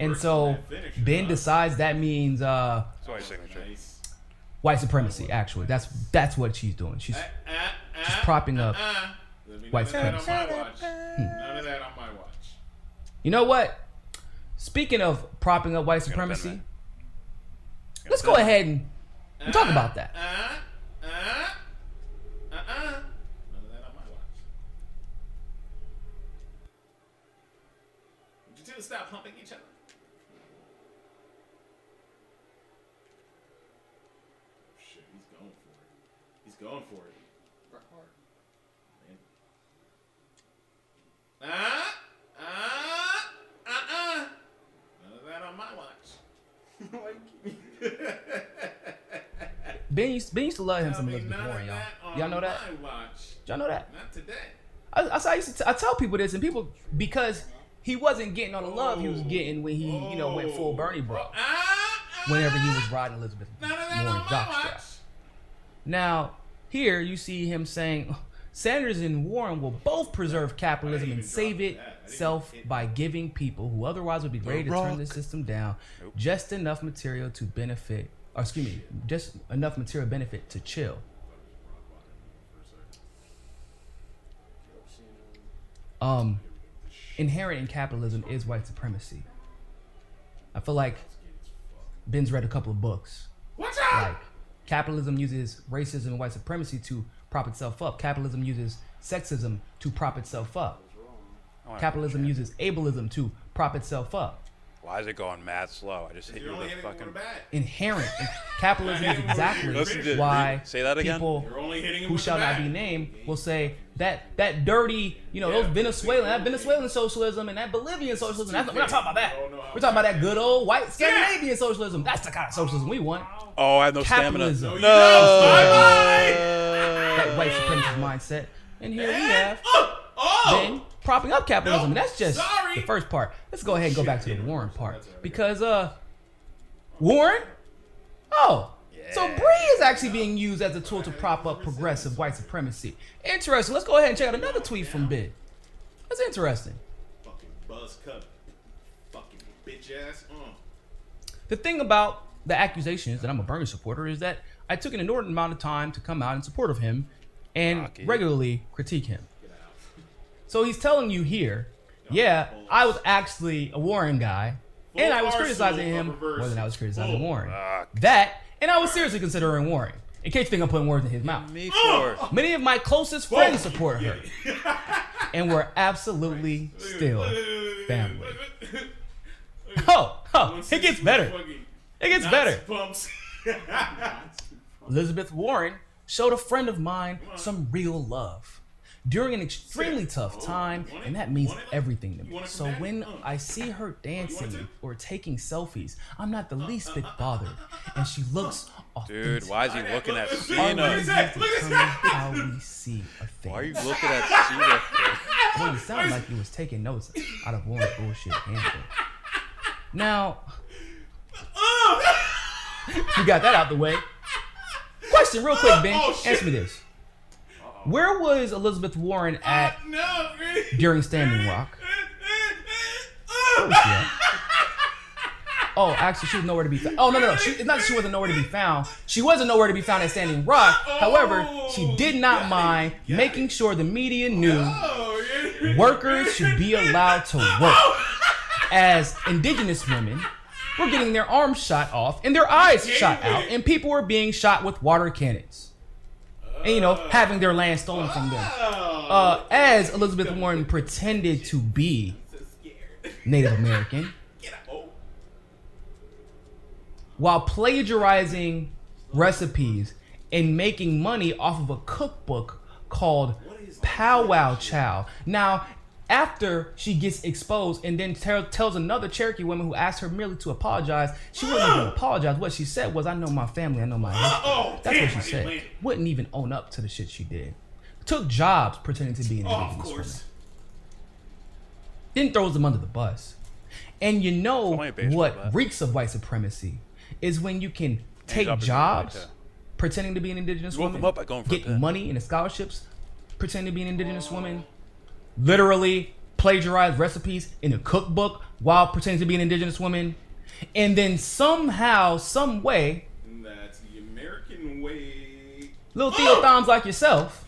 And so Ben decides that means white supremacy, actually. That's what she's doing. She's propping up white supremacy. None of that on my watch. You know what? Speaking of propping up white supremacy, let's go ahead and talk about that. None of that on my watch. Would you two stop humping each other? Shit, he's going for it. He's going for it. Rock hard. None of that on my watch. Ben used to love him some Elizabeth Warren, y'all. Y'all know that? Y'all know that? Not today. I tell people this, and people, because he wasn't getting all the love he was getting when he, went full Bernie bro. Whenever he was riding Elizabeth Warren's jockstrap. Now, here you see him saying Sanders and Warren will both preserve capitalism and save itself by giving people who otherwise would be ready to turn the system down just enough material to benefit, just enough material benefit to chill. Inherent in capitalism is white supremacy. I feel like Ben's read a couple of books. Like, capitalism uses racism and white supremacy to prop itself up. Capitalism uses sexism to prop itself up. Capitalism uses ableism to prop itself up. Why is it going mad slow? I just hit you with a fucking... Inherent in capitalism is exactly why say that again? People who shall not be named will say that dirty, those Venezuelan socialism and that Bolivian socialism. We're not talking about that. We're talking about that good old white Scandinavian socialism. That's the kind of socialism we want. Oh, I have no capitalism. stamina. No. That white supremacist mindset. And here we have Ben propping up capitalism. And that's just the first part. Let's go ahead and go back to the Warren part. Because Warren? So Bree is actually being used as a tool to prop up progressive white supremacy. Interesting. Let's go ahead and check out another tweet from Ben. That's interesting. Fucking buzz cut. Fucking bitch ass. The thing about the accusations that I'm a Bernie supporter is that I took an inordinate amount of time to come out in support of him and regularly critique him. So he's telling you here, I was actually a Warren guy, and I was criticizing him more than I was criticizing Warren. And I was seriously considering Warren. In case you think I'm putting words in his mouth. Many of my closest friends support her. And we're absolutely still family. It gets better. It gets better. Elizabeth Warren showed a friend of mine some real love. during an extremely tough time, and that means everything to me. So when I see her dancing or taking selfies, I'm not the least bit bothered, and she looks authentic. Dude, why is he looking at Our Cena? lenses determine how we see a thing. Why are you looking at Cena? Well, you sound like you was taking notes out of Warren's bullshit answer. Now, you got that out the way. Question real quick, Ben. Answer me this. Where was Elizabeth Warren at during Standing Rock? Where was she at? Oh, actually, she was nowhere to be found. Oh, no. It's not that she wasn't nowhere to be found. She wasn't nowhere to be found at Standing Rock. However, she did not mind making sure the media knew workers should be allowed to work. As indigenous women were getting their arms shot off and their eyes shot out, and people were being shot with water cannons. And, having their land stolen from them. As Elizabeth Warren pretended to be Native American, while plagiarizing recipes and making money off of a cookbook called Pow Wow Chow. Now, after she gets exposed and then tells another Cherokee woman who asked her merely to apologize, she wouldn't even apologize. What she said was, I know my family, I know my history. That's what she said. Wouldn't even own up to the shit she did. Took jobs pretending to be an indigenous woman. Then throws them under the bus. And you know what reeks of white supremacy is when you can take jobs pretending to be an indigenous woman, get money and the scholarships pretending to be an indigenous woman, literally plagiarize recipes in a cookbook while pretending to be an indigenous woman, and then somehow, some way, that's the American way. Little Theothons like yourself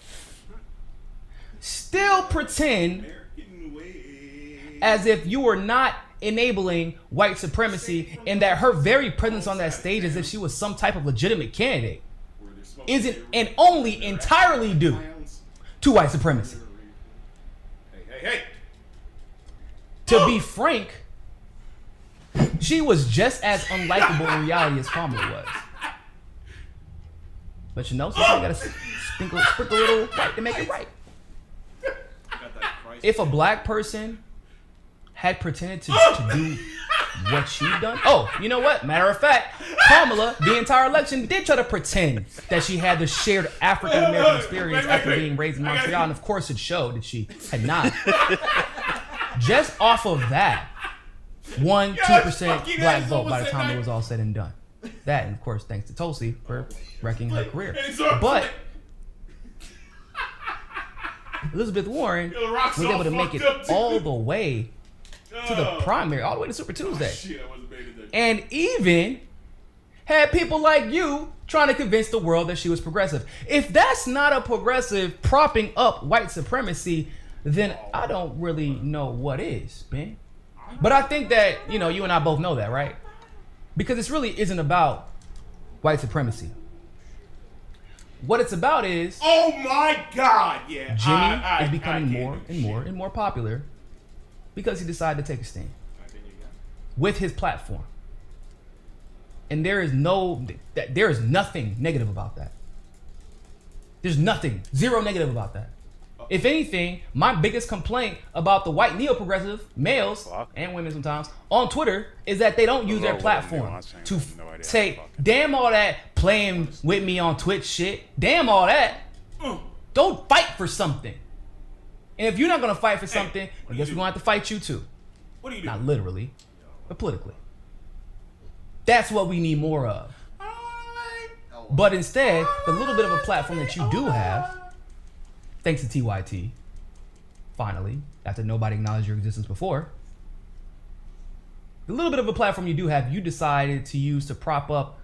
still pretend as if you were not enabling white supremacy, and that her very presence on that stage as if she was some type of legitimate candidate isn't and only entirely due to white supremacy. Hey. To be frank, she was just as unlikable in reality as Kamala was. But sometimes you gotta sprinkle a little white to make it right. If a black person had pretended to do what she done. Oh, you know what? Matter of fact, Kamala, the entire election, did try to pretend that she had the shared African-American experience after being raised in Montreal, and of course it showed that she had not. Just off of that, 2% black vote by the time it was all said and done. That, and of course, thanks to Tulsi for wrecking her career. But Elizabeth Warren was able to make it all the way to the primary, all the way to Super Tuesday. And even had people like you trying to convince the world that she was progressive. If that's not a progressive propping up white supremacy, then I don't really know what is, Ben. But I think that, you and I both know that, right? Because this really isn't about white supremacy. What it's about is... Oh my God, yeah. Jimmy is becoming more and more and more popular because he decided to take a stand with his platform. And there is nothing negative about that. There's nothing, zero negative about that. If anything, my biggest complaint about the white neo-progressive males and women sometimes on Twitter is that they don't use their platform to say, damn all that playing with me on Twitch shit. Damn all that. Don't fight for something. And if you're not going to fight for something, I guess we're going to have to fight you too. What do you do? Not literally, but politically. That's what we need more of. But instead, the little bit of a platform that you do have, thanks to TYT, finally, after nobody acknowledged your existence before, the little bit of a platform you do have, you decided to use to prop up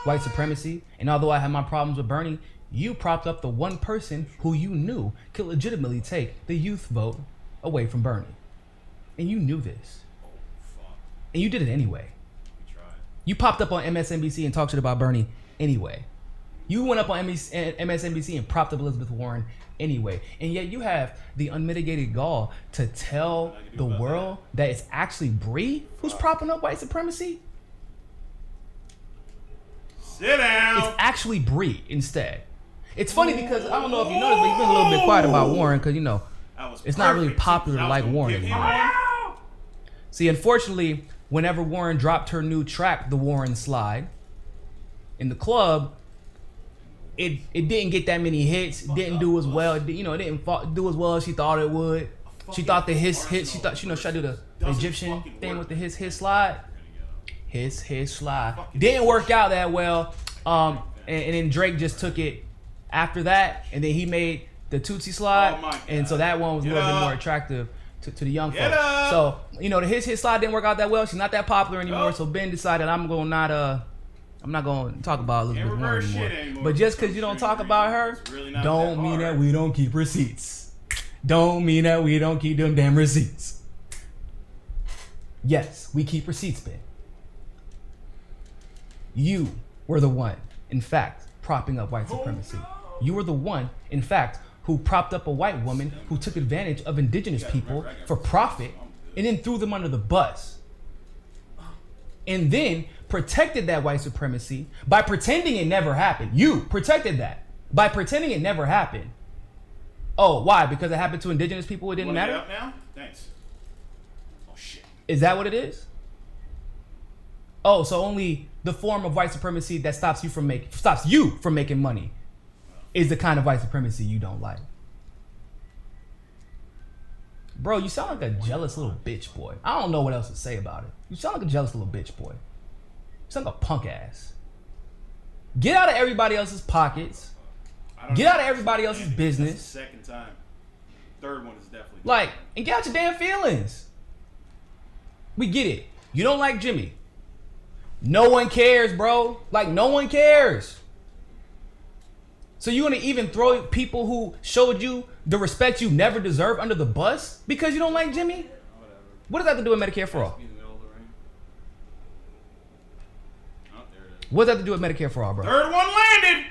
white supremacy. And although I have my problems with Bernie, you propped up the one person who you knew could legitimately take the youth vote away from Bernie. And you knew this. And you did it anyway. You popped up on MSNBC and talked shit about Bernie anyway. You went up on MSNBC and propped up Elizabeth Warren anyway. And yet you have the unmitigated gall to tell the world that it's actually Bree who's propping up white supremacy? Sit down. It's actually Bree instead. It's funny because I don't know if you noticed, but you've been a little bit quiet about Warren because, it's not really popular to like Warren anymore. See, unfortunately, whenever Warren dropped her new track, The Warren Slide, in the club, it didn't get that many hits. It didn't do as well. It didn't do as well as she thought it would. She thought the hit. She thought, should I do the Egyptian thing with the his slide? His slide didn't work out that well. And then Drake just took it after that, and then he made the Tootsie Slide, and so that one was a little bit more attractive to the young folks. So the his slide didn't work out that well. She's not that popular anymore. So Ben decided I'm not going to talk about Elizabeth Warren anymore. But just because you don't talk about her, don't mean that we don't keep receipts. Don't mean that we don't keep them damn receipts. Yes, we keep receipts, Ben. You were the one, in fact, propping up white supremacy. You were the one, in fact, who propped up a white woman who took advantage of indigenous people for profit and then threw them under the bus. And then protected that white supremacy by pretending it never happened. You protected that by pretending it never happened. Oh, why? Because it happened to indigenous people, it didn't matter? Get up now? Thanks. Oh, shit. Is that what it is? Oh, so only the form of white supremacy that stops you from making money is the kind of white supremacy you don't like. Bro, you sound like a jealous little bitch boy. I don't know what else to say about it. You sound like a jealous little bitch boy. You sound like a punk ass. Get out of everybody else's pockets. Get out of everybody else's business. That's the second time. Third one is definitely. And get out your damn feelings. We get it. You don't like Jimmy. No one cares, bro. No one cares. So you want to even throw people who showed you the respect you never deserved under the bus because you don't like Jimmy? What does that have to do with Medicare for All? What does that have to do with Medicare for All, bro? Third one landed.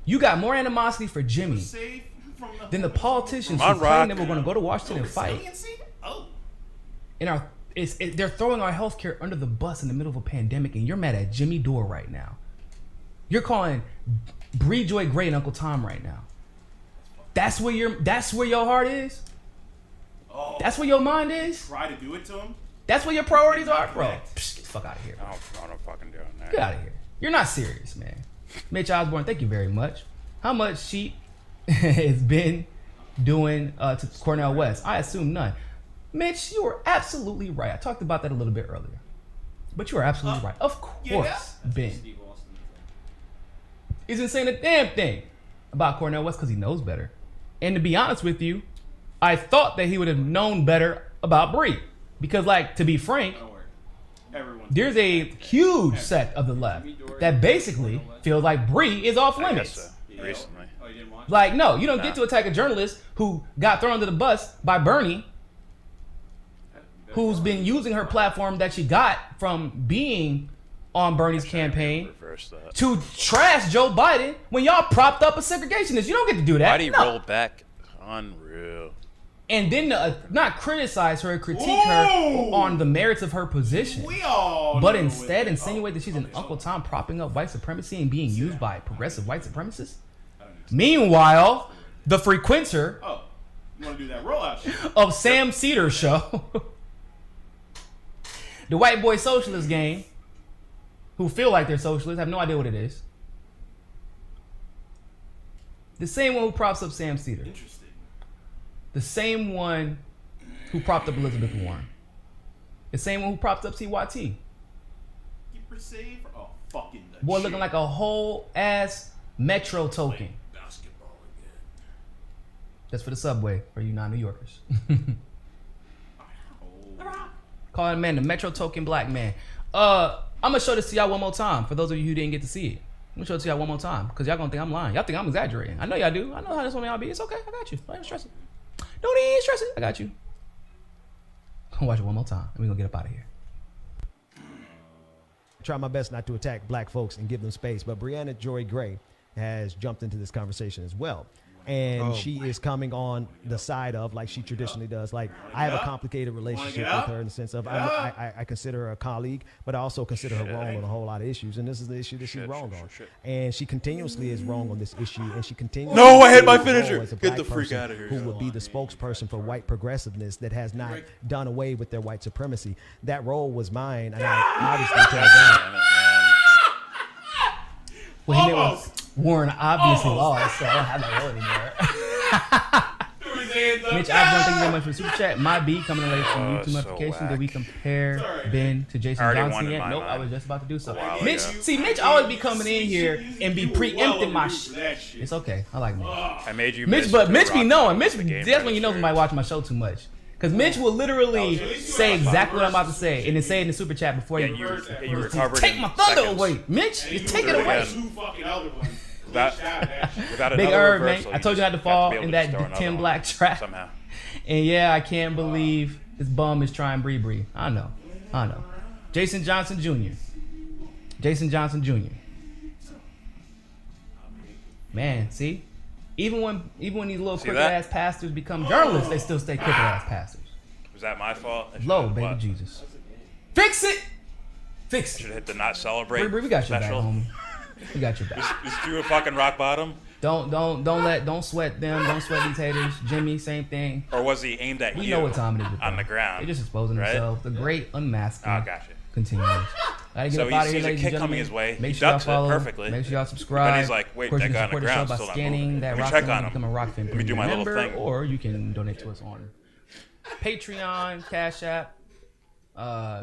You got more animosity for Jimmy than the politicians who claimed they were going to go to Washington and fight. And they're throwing our healthcare under the bus in the middle of a pandemic, and you're mad at Jimmy Dore right now. You're calling Joy Gray and Uncle Tom right now. That's where your heart is? Oh, that's where your mind is? Try to do it to him? That's where your priorities are? Bro, get the fuck out of here. I don't fucking do it. Get out of here. You're not serious, man. Mitch Osborne, thank you very much. How much Sheep has been doing to Cornell West? I assume none. Mitch, you were absolutely right. I talked about that a little bit earlier. But you are absolutely right. Of course, Ben isn't saying a damn thing about Cornell West because he knows better. And to be honest with you, I thought that he would have known better about Bree. Because, to be frank, there's a huge sect of the left that basically feels like Bree is off limits. Recently. No, you don't get to attack a journalist who got thrown under the bus by Bernie, who's been using her platform that she got from being on Bernie's campaign to trash Joe Biden when y'all propped up a segregationist. You don't get to do that. Why'd he roll back? Unreal. And then not criticize her, critique her on the merits of her position, but instead insinuate that she's an Uncle Tom propping up white supremacy and being used by progressive white supremacists. Meanwhile, the frequenter you want to do that rollout shit? Of Sam Cedar show, the white boy socialist gang, who feel like they're socialists, have no idea what it is. The same one who props up Sam Cedar. Interesting. The same one who propped up Elizabeth Warren. The same one who propped up CYT. Oh, fucking boy, looking like a whole ass Metro token. Basketball again. That's for the subway for you non-New Yorkers. Call that man the Metro token black man. I'm gonna show this to y'all one more time for those of you who didn't get to see it. I'm gonna show it to y'all one more time because y'all gonna think I'm lying. Y'all think I'm exaggerating. I know y'all do. I know how this one y'all be. It's okay. I got you. Don't even stress it. Don't even stress it. I got you. Come watch it one more time and we're gonna get up out of here. Try my best not to attack black folks and give them space, but Brianna Joy Gray has jumped into this conversation as well. and she is coming on the side of like she traditionally does. Like I have a complicated relationship with her in the sense of I consider her a colleague, but I also consider her wrong on a whole lot of issues, and this is the issue that she's wrong on. And she continuously is wrong on this issue, and she continues. No, I hit my finisher. Get the freak out of here. Who would be the spokesperson for white progressiveness that has not done away with their white supremacy? That role was mine, and I obviously tell that. Well, Warren obviously lost, so I don't have that role anymore. Mitch, I want to thank you very much for the super chat. My B coming in late from YouTube notification. Did we compare Ben to Jason Johnson yet? Nope, I was just about to do so. Mitch always be coming in here and be preempting my shit. It's okay. I like Mitch. I made you Mitch, but Mitch be knowing. Mitch, that's when you know somebody watching my show too much. Because Mitch will literally say exactly what I'm about to say and then say it in the super chat before you recovered. Take my thunder away. Mitch, you take it away. Big Herb, man. I told you I had to fall in that Tim Black trap. Somehow. And yeah, I can't believe this bum is trying Bree. I know. Jason Johnson Jr. Man, see? Even when these little crooked ass pastors become journalists, they still stay crooked ass pastors. Was that my fault? Low, baby Jesus. Fix it! Fix it. Should hit the not celebrate. We got your back, special. homie. We got your back. Is Drew a fucking rock bottom? Don't sweat them. Don't sweat these haters. Jimmy, same thing. Or was he aimed at you? We know what time it is. On the ground. They're just exposing themselves. The great unmasking. Oh, gotcha. Continues. Gotta get So up out of he here, sees a ladies kick and coming gentlemen. his way. Make He sure y'all ducks it follow. perfectly. Make sure y'all subscribe. But he's like, wait, Of course, that you guy can on the support the show ground's by still not scanning moving. that Let me rock check fan on to him. become a rock fan. Let me do my little member, thing. Or you can donate to us on Patreon, Cash App.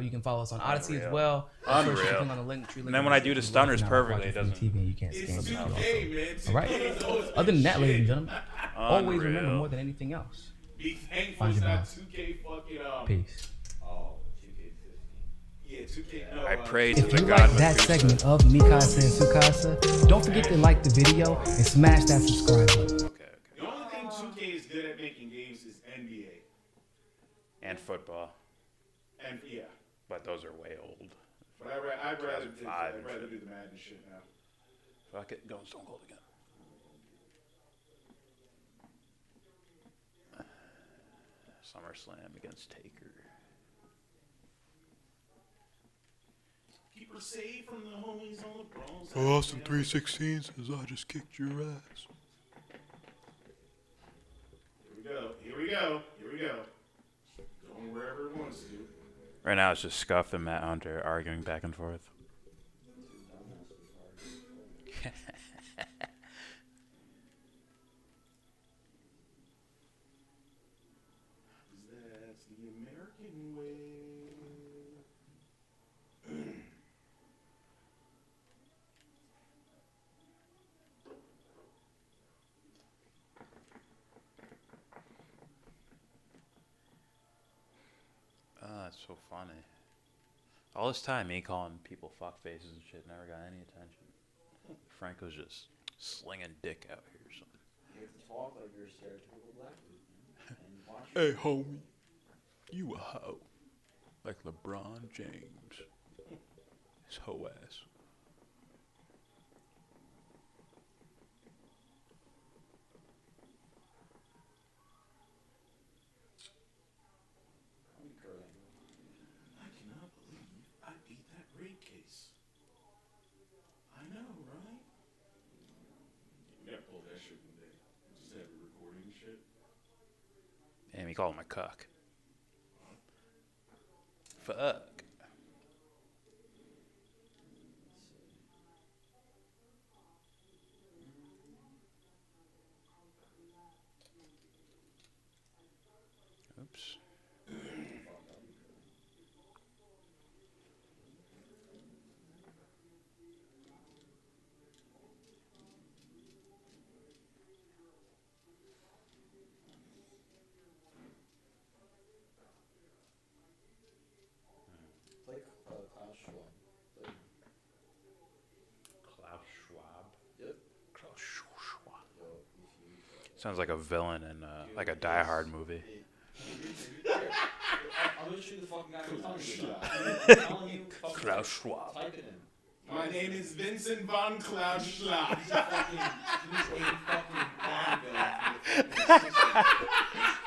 You can follow us on Odyssey as well. Of course, you can click on the link tree. And then when I do the stunners perfectly, it doesn't. TV, you can't scan it. All right. Other than that, ladies and gentlemen, always remember more than anything else. Be thankful Find it's your not balance. 2K fucking Peace. Oh, 2K15. Yeah, 2K. No, I pray to If the you God like with that pizza. segment of Mikasa and Tsukasa, don't forget to like the video and smash that subscribe button. The only thing 2K is good at making games is NBA. And football. And yeah. But those are way old. But I'd rather do 2005 the Madden shit now. Fuck it, go Stone Cold again. SummerSlam against Taker. Keep her safe from the homies on the bronze. Austin 316 says I just kicked your ass. Here we go. Going wherever it wants to. Right now it's just Scuff and Matt Hunter arguing back and forth. That's the American way. That's so funny. All this time, me calling people fuck faces and shit never got any attention. Franco's just slinging dick out here or something. You have to talk like you're a stereotypical black dude. And watch Hey, homie, you a hoe. Like LeBron James. His hoe ass. I cannot believe I beat that rape case. I know, right? You gotta pull that shit one day. Just have a recording shit. Damn, he called him a cuck. Fuck. Oops. like Klaus Schwab. Like, Klaus Schwab. yep. Klaus Schwab. Yo, if you, Sounds like a villain in like a Die Hard movie. I'm gonna shoot the fucking guy who's telling you. I'm telling you, fucking Klaus Schwab. type it in. My name is Vincent von Klausschlag. He's a fucking Bond villain from the fucking 60s.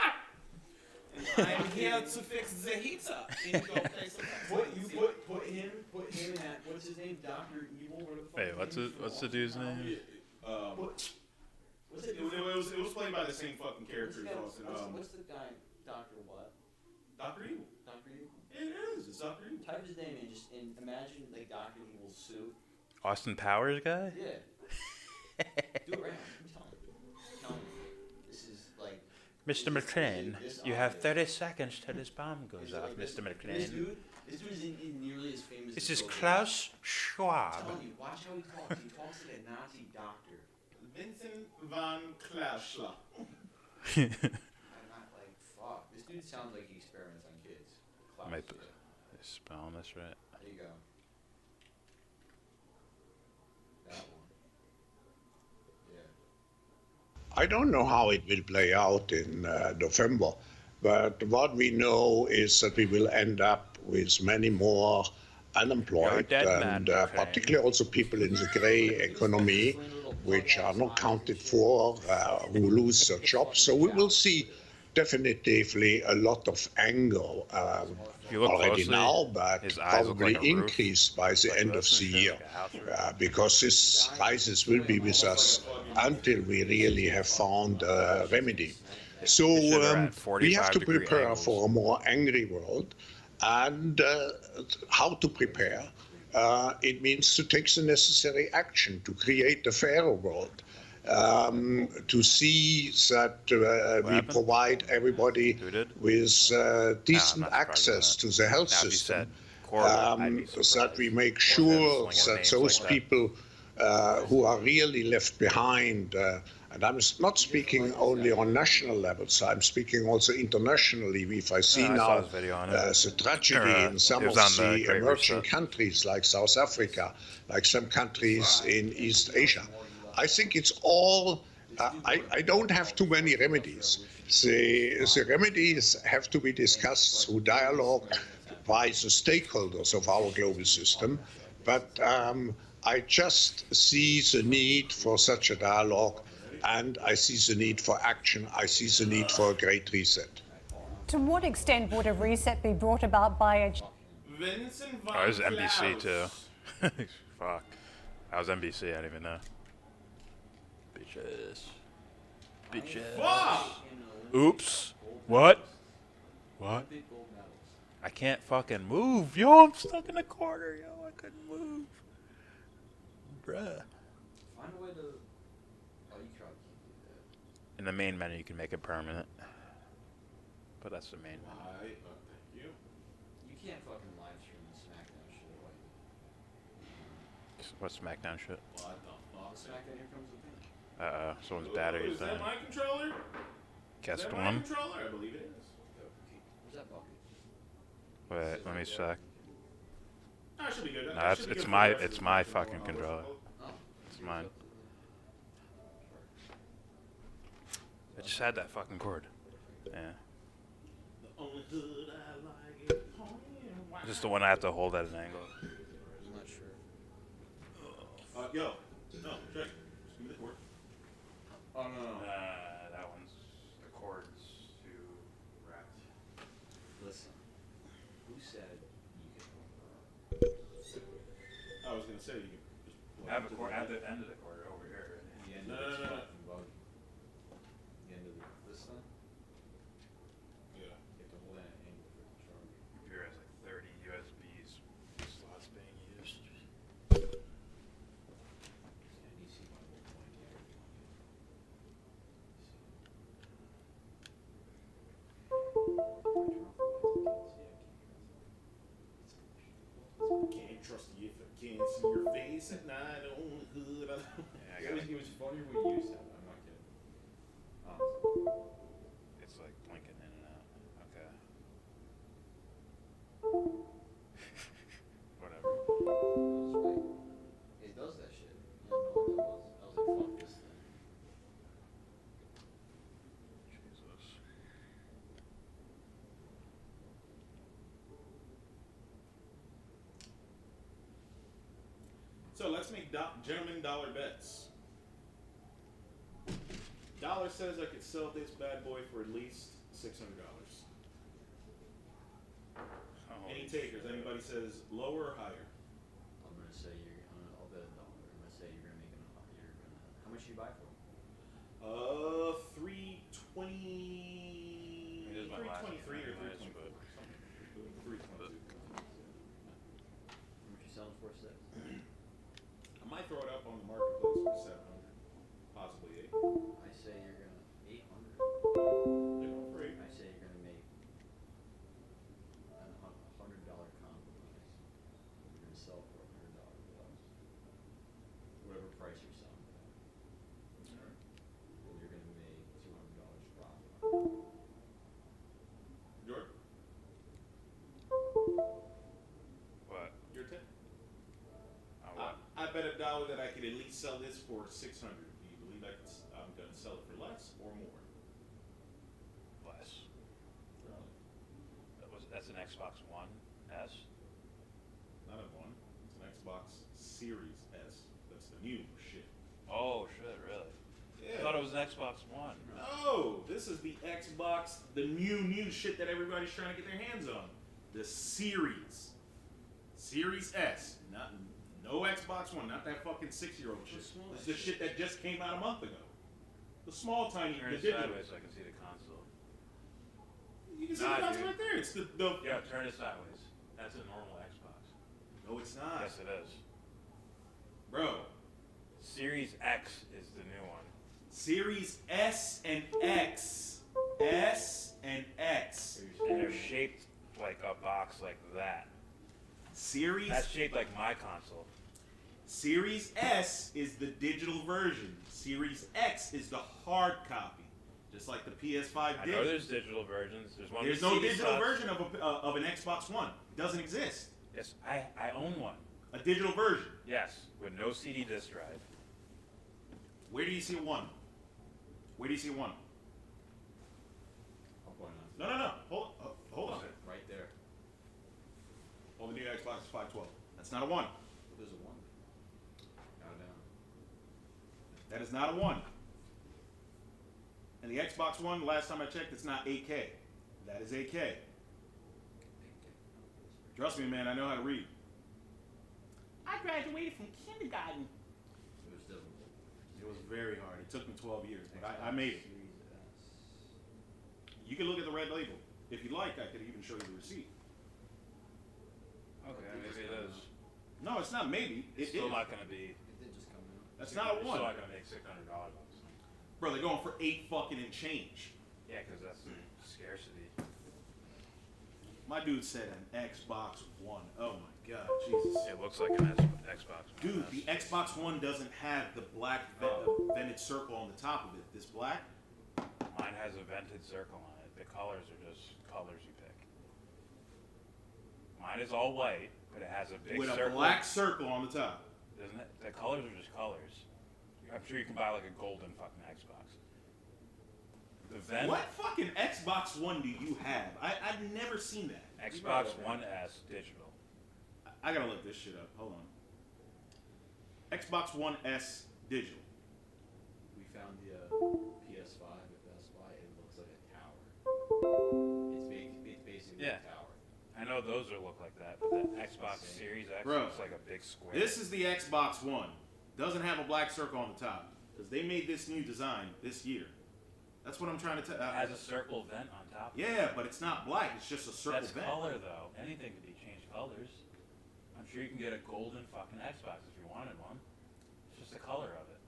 I'm here to fix the heater. Put him in at, what's his name? Dr. Evil? Wait, what's the dude's name? It was played by the same fucking character as Austin. What's the guy? Dr. what? Dr. Evil. Dr. Evil? It is. It's Dr. Evil. Type his name in, and imagine like Dr. Evil's suit. Austin Powers guy? Yeah. Do it right now. Tell him. This is like. Mr. McLean, you have 30 seconds till this bomb goes off, Mr. McLean. This dude isn't nearly as famous. This as is Logan. Klaus Schwab. I'm telling you, watch how he talks. He talks like a Nazi doctor. Vincent von Klausschlag. I'm not like, fuck. This dude sounds like he experiments on kids. Klaus, Am I spelling this right? There you go. That one. Yeah. I don't know how it will play out in November, but what we know is that we will end up with many more unemployed and particularly also people in the gray economy, which are not counted for, who lose their jobs. So we will see definitively a lot of anger already closely, now, but probably like increased by the end of the year, because this crisis will be with us until we really have found a remedy. So we have to prepare for a more angry world, and how to prepare? It means to take the necessary action to create a fairer world, to see that we provide everybody with decent access to the health system, that we make sure that those people who are really left behind, and I'm not speaking only on national levels, I'm speaking also internationally. If I see now the tragedy in some of the emerging countries like South Africa, like some countries in East Asia, I think it's all, I don't have too many remedies. The remedies have to be discussed through dialogue by the stakeholders of our global system, but I just see the need for such a dialogue, and I see the need for action. I see the need for a great reset. To what extent would a reset be brought about by a... Vincent von Oh, it was NBC too. Fuck. That was NBC, I didn't even know. Bitches. Bitches. Fuck! Oops. What? What? I can't fucking move. Yo, I'm stuck in the corner. Yo, I couldn't move. Bruh. Find a way to. Oh, you can't do that. In the main menu, you can make it permanent. But that's the main menu. Thank you. You can't fucking live stream the SmackDown shit. What SmackDown shit? What the fuck? SmackDown, here comes the thing. Uh-oh, someone's battery's Is that dying. my controller? Guess Is that one. my controller? I believe it is. Where's that bucket? Wait, let me check. That should be good. No, That should be good for the rest it's of my the fucking hour. controller. It's mine. I just had that fucking cord. Yeah. The only hood I like is pony and white. Is this the one I have to hold at an angle? I'm not sure. Yo. No, check. Just give me the cord. Oh, no. That one's, the cord's too wrapped. Listen. Who said you can. I was going to say you can just. I have a cord at the end of the cord over here. The end No, of no, this no, no. fucking bug. The end of this thing? Yeah. You have to hold that at an angle for the charger. Computer has like 30 USBs slots being used. And you see my little point here. Can't trust you if I can't see your face at night on the hood. It was funny when you used that. I'm not kidding. Honestly. It's like blinking in and out. Okay. Whatever. It does that shit. I don't know what that was. I was like, fuck this thing. Jesus. So let's make gentlemen dollar bets. Dollar says I could sell this bad boy for at least $600. Any takers? Anybody says lower or higher? I'm gonna say I'll bet $1. I'm gonna say you're gonna make how much do you buy for? 320. 323 or 324. 322. How much you selling for, 6? I might throw it up on the marketplace for 700, possibly 8. I say you're gonna 800. They're going for 8. I say you're gonna make $100 compromise. You're gonna sell for $100 plus. Whatever price you're selling for. Alright. And you're gonna make $200 profit. Jordan? What? Your tip? What? I bet $1 that I could at least sell this for $600. Do you believe I'm going to sell it for less or more? Less. Really? That's an Xbox One S? Not a one. It's an Xbox Series S. That's the new shit. Oh shit, really? Yeah. I thought it was an Xbox One. No, this is the Xbox, the new shit that everybody's trying to get their hands on. The Series. Series S. No Xbox One, not that fucking 6-year-old shit. It's the shit that just came out a month ago. The small, tiny, Turn the it digital. sideways so I can see the console. You can see the console right there. It's the Yeah, turn it sideways. That's a normal Xbox. No, it's not. Yes, it is. Bro. Series X is the new one. Series S and X. S and X. And they're shaped like a box like that. Series. That's shaped like my console. Series S is the digital version. Series X is the hard copy, just like the PS5 I did. know there's digital versions. There's one. There's with no CD digital slots. version of an Xbox One. It doesn't exist. Yes, I own one. A digital version. Yes, with no CD disc drive. Where do you see a one? Where do you see a one? I'll point on. No. Hold on. Right there. Oh, the new Xbox is 512. That's not a one. There's a 1. Count it down. That is not a one. And the Xbox One, last time I checked, it's not 8K. That is 8K. Trust me, man, I know how to read. I graduated from kindergarten. It was difficult. It was very hard. It took me 12 years, but I made it. You can look at the red label. If you like, I could even show you the receipt. Okay, maybe it is. No, it's not maybe. It's still not going to be. It did just come in. That's not a It's one. still not going to make $600 on this thing. Bro, they're going for 8 fucking and change. Yeah, because that's scarcity. My dude said an Xbox One. Oh my god, Jesus. It looks like an Xbox One. Dude, the Xbox One doesn't have the black vented circle on the top of it. This black? Mine has a vented circle on it. The colors are just colors you pick. Mine is all white, but it has a big With circle. a black circle on the top. Isn't it? The colors are just colors. I'm sure you can buy like a golden fucking Xbox. The vent. What fucking Xbox One do you have? I've never seen that. Xbox One S digital. I gotta look this shit up. Hold on. Xbox One S digital. We found the PS5 at Best Buy. It looks like a tower. It's basically Yeah. a tower. I know those are look like that, but the Xbox Series X Bro, looks like a big square. This is the Xbox One. Doesn't have a black circle on the top. Because they made this new design this year. That's what I'm trying to tell. It has a circle vent on top. Yeah, but it's not black. It's just a circle That's vent. color though. Anything can be changed colors. I'm sure you can get a golden fucking Xbox if you wanted one. It's just the color of it.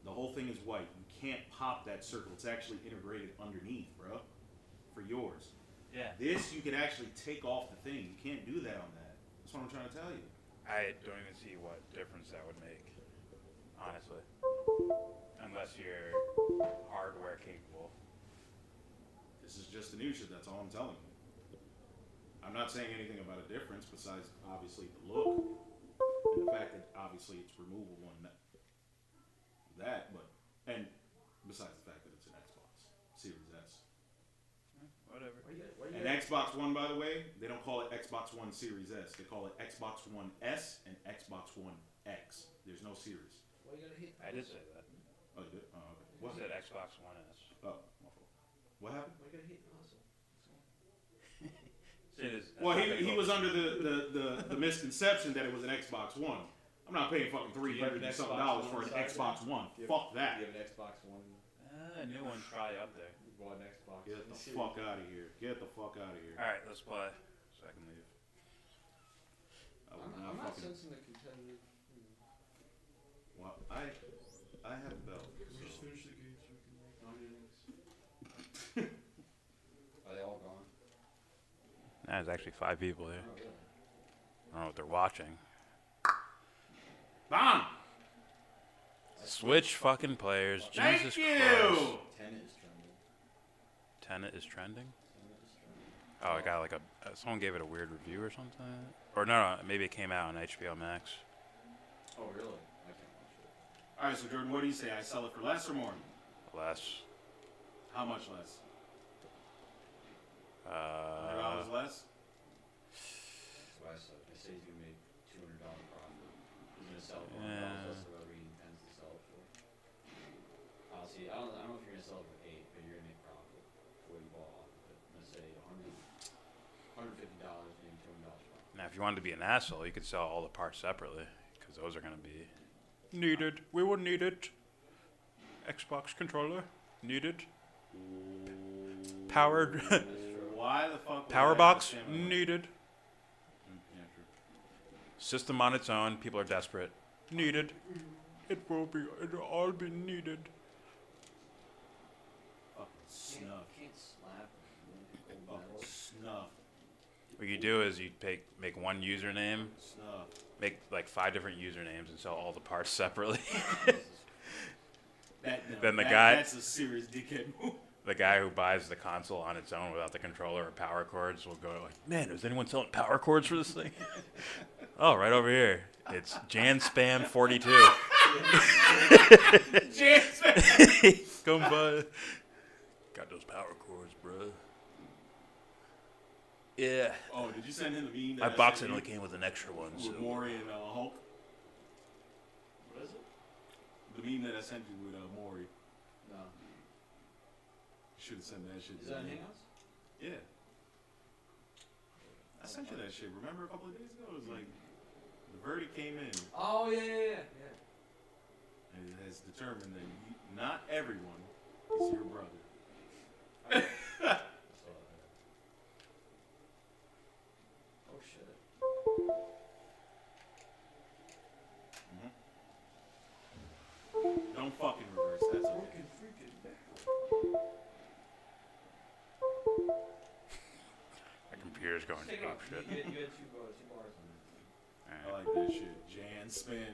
The whole thing is white. You can't pop that circle. It's actually integrated underneath, bro. For yours. Yeah. This you can actually take off the thing. You can't do that on that. That's what I'm trying to tell you. I don't even see what difference that would make, honestly. Unless you're hardware capable. This is just the new shit. That's all I'm telling you. I'm not saying anything about a difference besides obviously the look and the fact that obviously it's removable and that, but and besides the fact that it's an Xbox Series S. Whatever. And Xbox One, by the way, they don't call it Xbox One Series S. They call it Xbox One S and Xbox One X. There's no series. Well, you gotta hit. I did say that. Oh, you did? Oh, okay. What said Xbox One S? Oh, my fault. What happened? Well, you gotta hit the hustle. Well, he was under the misconception that it was an Xbox One. I'm not paying fucking $300 and something for an Xbox One. Fuck that. You have an Xbox One. A new one's probably up there. You bought an Xbox. Get the fuck out of here. Get the fuck out of here. All right, let's play. So I can leave. I'm not sensing the competitive. Well, I have a belt. Just finish the game so we can make $9. Are they all gone? Nah, there's actually 5 people here. Oh, really? I don't know what they're watching. Bomb! Switch fucking players. Thank Jesus you! Christ. Tenet is trending. Tenet is trending? Tenet is trending. Oh, it got like someone gave it a weird review or something? Or no, maybe it came out on HBO Max. Oh, really? I can't watch it. Alright, so Jordan, what do you say? I sell it for less or more? Less. How much less? $100 less? That's what I said. I say he's gonna make $200 profit. He's gonna sell it for $100 less than whatever he intends to sell it for. Honestly, I don't know if you're gonna sell it for $8, but you're gonna make profit for what you bought off of it. I'm gonna say $150, maybe $200 profit. Now, if you wanted to be an asshole, you could sell all the parts separately, because those are going to be needed. We will need it. Xbox controller needed. Powered. Why the fuck? Power box needed. Yeah, true. System on its own. People are desperate. Needed. It'll all be needed. Fucking snuff. You can't slap him. Fucking snuff. What you do is you make one username, Snuff. make like 5 different usernames, and sell all the parts separately. Then the guy. That's a serious dickhead move. The guy who buys the console on its own without the controller or power cords will go like, man, is anyone selling power cords for this thing? Oh, right over here. It's Janspam 42. Janspam. Come by. Got those power cords, bro. Yeah. Oh, did you send him the meme? My box only came with an extra one. So. With Maury and Hulk? What is it? The meme that I sent you with Maury. No. Should have sent that shit. Is that on Hangouts? Yeah. I sent you that shit. Remember a couple of days ago? It was like the verdict came in. Oh yeah. And it has determined that not everyone is your brother. Oh shit. Don't fucking reverse. That's okay. My computer's going Take it ape off. shit. You had two bars on it. I like that shit. Jan spin.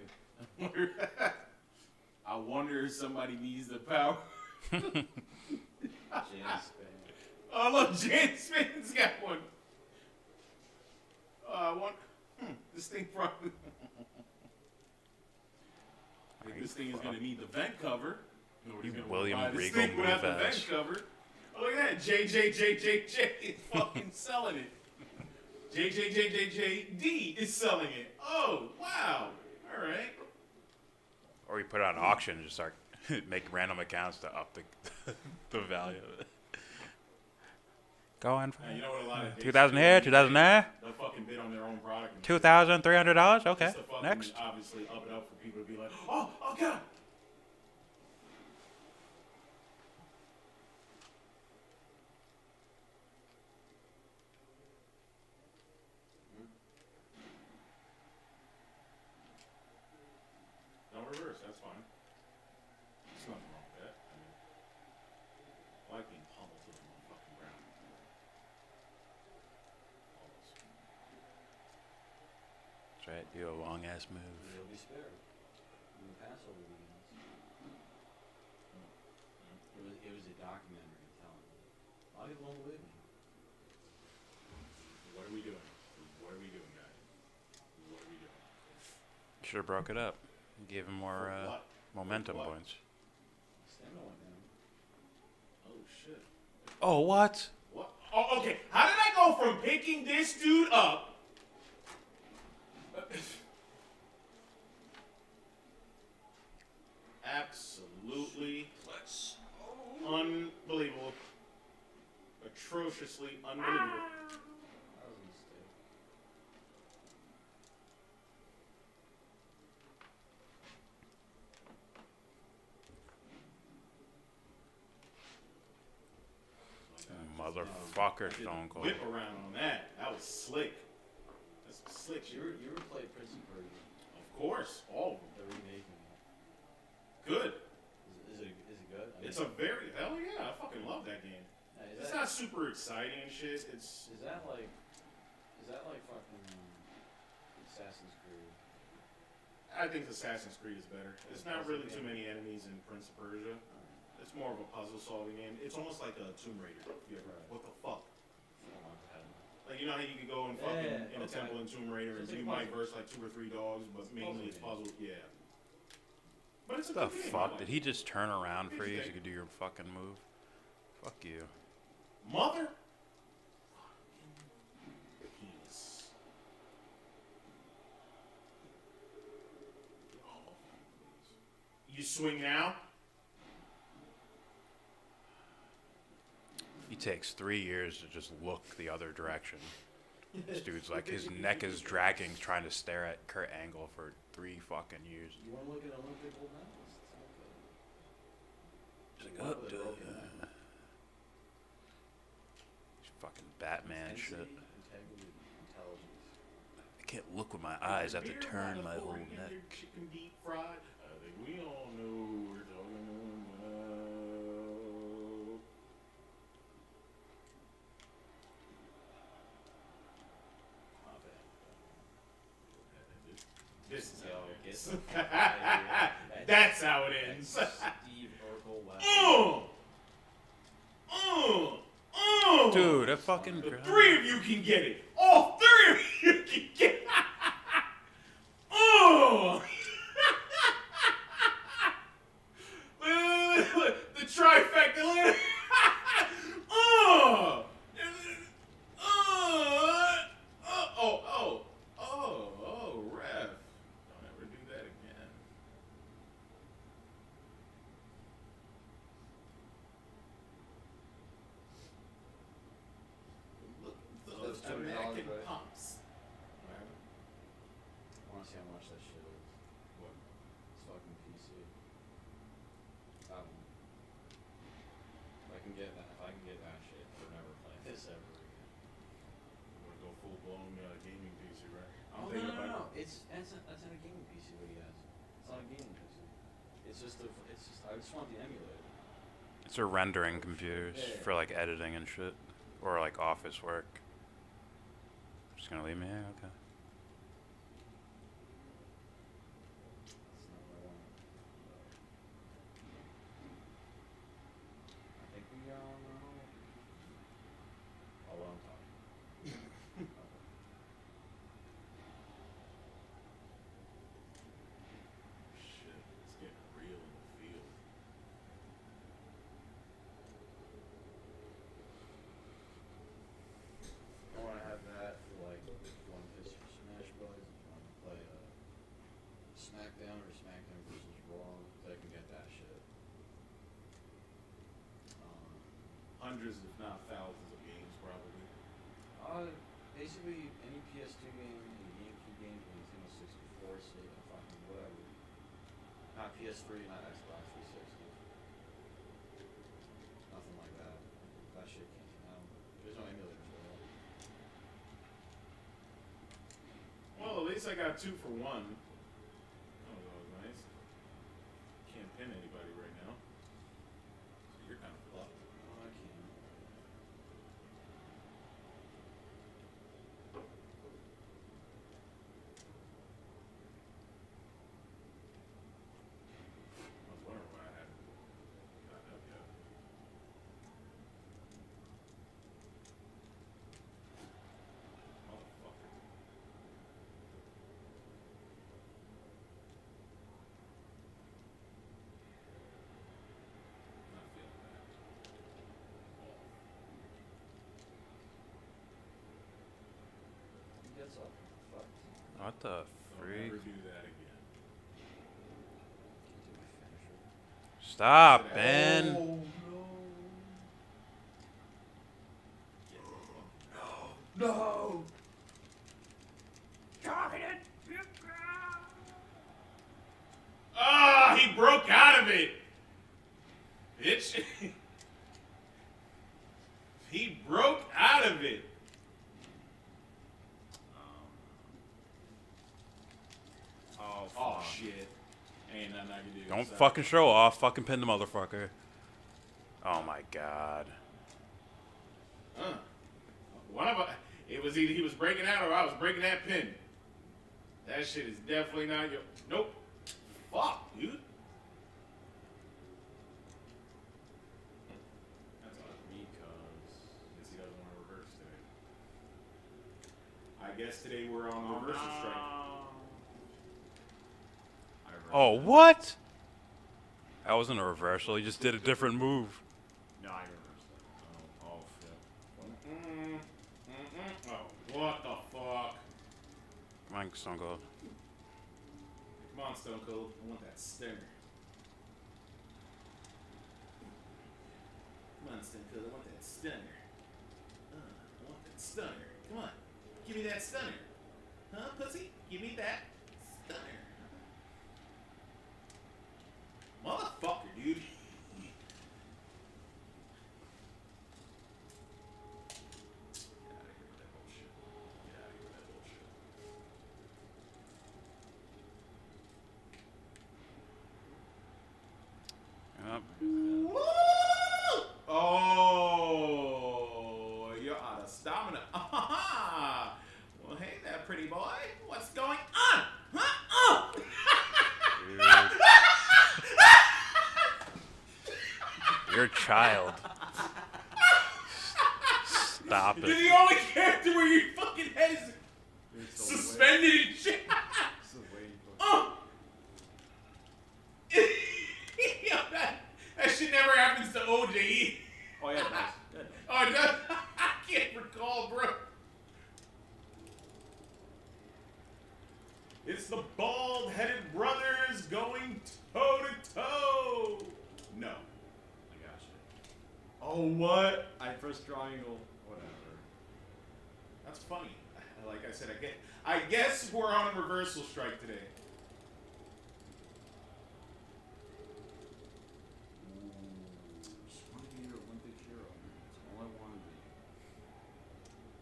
I wonder if somebody needs the power. Jan spin. Oh look, Jan Spin's got one. This thing probably. This thing is gonna need the vent cover. Nobody's gonna William buy this Regal thing without the move vent ass. cover. Oh, look at that, JJJJJ is fucking selling it. JJJJJD is selling it. Oh wow! All right. Or we put it on auction and just start make random accounts to up the value of it. Go on. You know what a lot of 2,000 here, 2,000 there. They'll fucking bid on their own product. $2,300. Okay, Just to fucking next. Obviously, up it up for people to be like, oh god. No reverse, that's fine. There's nothing wrong with that. I like being pummeled to the motherfucking ground. Almost. That's right. Do a long ass move. You'll be spared. You can pass over the ends. It was a documentary, I'm telling you. A lot of people don't believe me. What are we doing? What are we doing, guys? What are we doing? Should have broke it up. Gave him more what? momentum For what? points. Stamina went down. Oh shit. Oh, what? What? Oh, okay. How did I go from picking this dude up? Absolutely unbelievable. Atrociously unbelievable. That was a mistake. Motherfucker, Stone Cold. Whip around on that. That was slick. That's slick. You ever played Prince of Persia? Of course, all of them. They're remaking it. Good. Is it good? I mean, It's a very hell yeah. I fucking love that game. It's not super exciting and shit. It's Is that like fucking Assassin's Creed? I think Assassin's Creed is better. It's not really too many enemies in Prince of Persia. It's more of a puzzle solving game. It's almost like a Tomb Raider. If you ever, what the fuck? Like, you know how you could go and fucking in a temple in Tomb Raider and you might verse like 2 or 3 dogs, but mainly it's puzzles. Yeah. But it's a What the good game. fuck? Did he just turn around for you so you could do your fucking move? Fuck you. Mother. Penis. You swing now? He takes 3 years to just look the other direction. This dude's like, his neck is dragging, trying to stare at Kurt Angle for 3 fucking years. You want to look at Olympic gold medals? He's like, oh, dude. Fucking Batman shit. Integrity, intelligence. I can't look with my eyes. I have to turn my whole neck. Chicken deep fried. I think we all know who we're talking about. This is how it gets. That's how it ends. Steve Urkel left. Dude, that fucking. The 3 of you can get it. All 3 of you can get it. The trifecta. Ref. Don't ever do that again. Look, That's the $200, American right? pumps. I want to see how much that shit is. What? It's fucking PC. That one. If I can get that shit, we're never playing this ever again. You want to go full blown gaming PC, right? I'm Oh, thinking about no. That's not a gaming PC. What he has. It's not a gaming PC. I just want the emulator. It's a rendering computers for like editing and shit. Or like office work. Just gonna leave me here? Okay. That's not what I want. I think we all know. Oh, well, I'm talking. shit. It's getting real in the field. I want to have that for like one pitch for Smash Bros. If you want to play SmackDown or SmackDown versus Raw, I can get that shit. Hundreds, if not thousands, of games probably. Basically any PS2 game, any GameCube game, any Nintendo 64, Sega, fucking whatever. Not PS3, not Xbox 360. Nothing like that. That shit can't. There's no emulators for that. Well, at least I got 2 for 1. Oh, that was nice. Can't pin anybody right now. So you're kind of fucked. Oh, I can't. I was wondering why I hadn't gotten up yet. Motherfucker. Not feeling that. He gets up. Fuck. What the Don't freak? ever do that again. Can't do my finisher. Stop, Ben. Oh, no. No. Ah, he broke out of it. Bitch. He broke out of it. Oh, shit. Ain't nothing I can do. Don't Sorry. fucking show off. Fucking pin the motherfucker. Oh my god. One of it was either he was breaking out or I was breaking that pin. That shit is definitely not your. Nope. Fuck, dude. That's on me, cuz. Guess he doesn't want to reverse today. I guess today we're on reversal strike. Oh, what? That wasn't a reversal. He just did a different move. No, I reversed that. Oh shit. Oh, what the fuck? Come on, Stone Cold. Come on, Stone Cold. I want that stinger. Come on, Stone Cold. I want that stunner. I want that stunner. Come on. Give me that stunner. Huh, pussy? Give me that stunner. Motherfucker, dude. Yep. Oh, you're out of stamina. Well, hey there, pretty boy. What's going on? Huh? You're a child. Stop You're it. the only character where your fucking head is suspended and shit. Yo, that shit never happens to OJ. Oh, yeah, it does. Oh, it does? I can't recall, bro. It's the bald-headed brothers going toe-to-toe. No. I got you. Oh, what? I press triangle. Whatever. That's funny. Like I said, I guess we're on a reversal strike today. Just want to be your Olympic hero, man. That's all I want to be.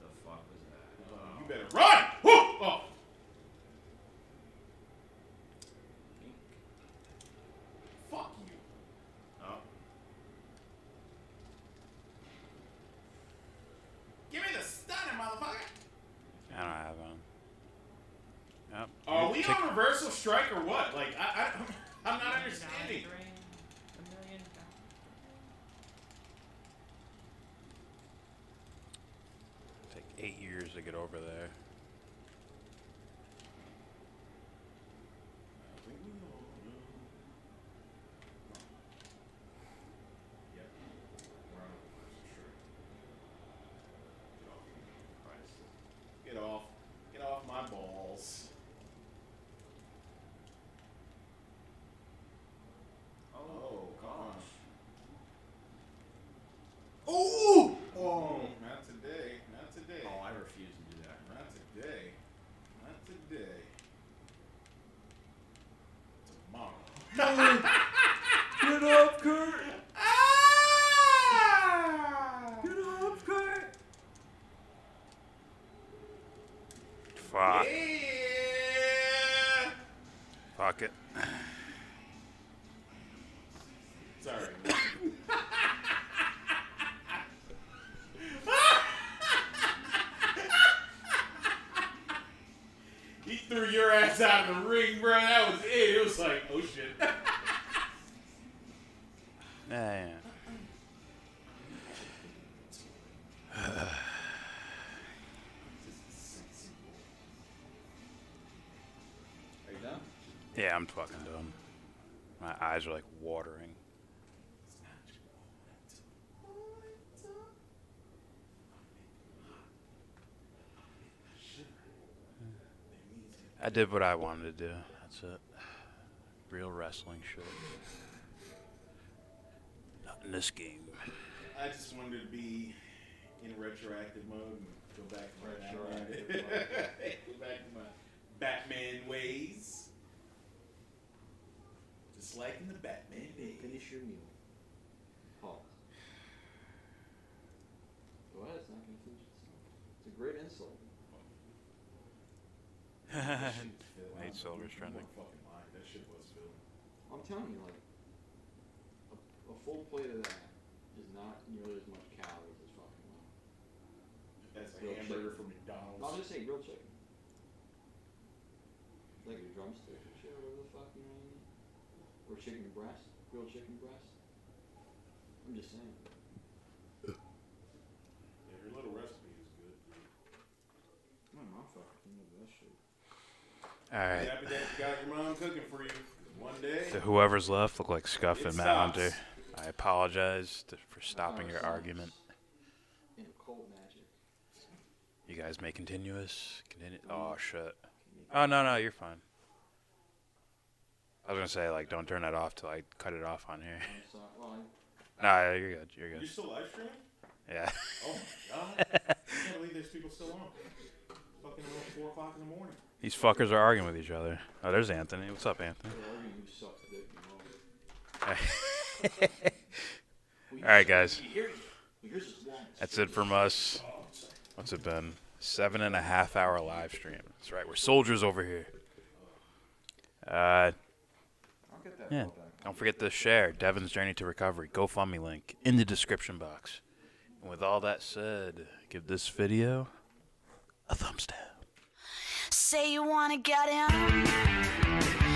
The fuck was that? You better run! Woo! Oh. Fuck you. Oh. Give me the stunner, motherfucker! I don't have one. Yep. Are we on reversal strike or what? Like, I'm not understanding. Take 8 years to get over there. Get off. Get off my balls. Oh, gosh. Ooh! Oh, not today. Not today. Oh, I refuse to do that. Not today. Not today. Tomorrow. Get up, Kurt! Ah! Get up, Kurt! Fuck. Yeah! Fuck it. Sorry. He threw your ass out of the ring, bro. That was it. It was like, oh shit. Yeah. Are you done? Yeah, I'm fucking done. My eyes are like watering. I did what I wanted to do. That's it. Real wrestling shit. Not in this game. I just wanted to be in retroactive mode and go back to my Retroactive go back to my Batman ways. Just like in the Batman days. Finish your meal. Pause. Go ahead, it's not going to finish itself. It's a great insult. Nate Silver's trending. Fucking line. That shit was filling. I'm telling you, like, a full plate of that is not nearly as much calories as fucking well. That's a Grilled hamburger chicken. from McDonald's. I'll just say grilled chicken. Like a drumstick or shit, whatever the fuck, you know what I mean? Or chicken breast, grilled chicken breast. I'm just saying. Yeah, your little recipe is good. My mom fucking knows that shit. All right. Happy that you got your mom cooking for you. One day. To whoever's left, look like Scuff It and Matt stops. Hunter. I apologize for stopping your argument. In cold magic. You guys may continuous. Oh, shit. Oh, no, you're fine. I was going to say, like, don't turn that off till I cut it off on here. I'm sorry. Well, Nah, you're good. You're You good. still live streaming? Yeah. Oh my god. I can't believe there's people still on. Fucking around 4 o'clock in the morning. These fuckers are arguing with each other. Oh, there's Anthony. What's up, Anthony? you suck dick, you know. All right, guys. Here's this long. That's it from us. What's it been? 7.5 hour live stream. That's right. We're soldiers over here. I'll get that Yeah. ball back. Don't forget to share Devon's Journey to Recovery GoFundMe link in the description box. And with all that said, give this video a thumbs down. Say you wanna get in.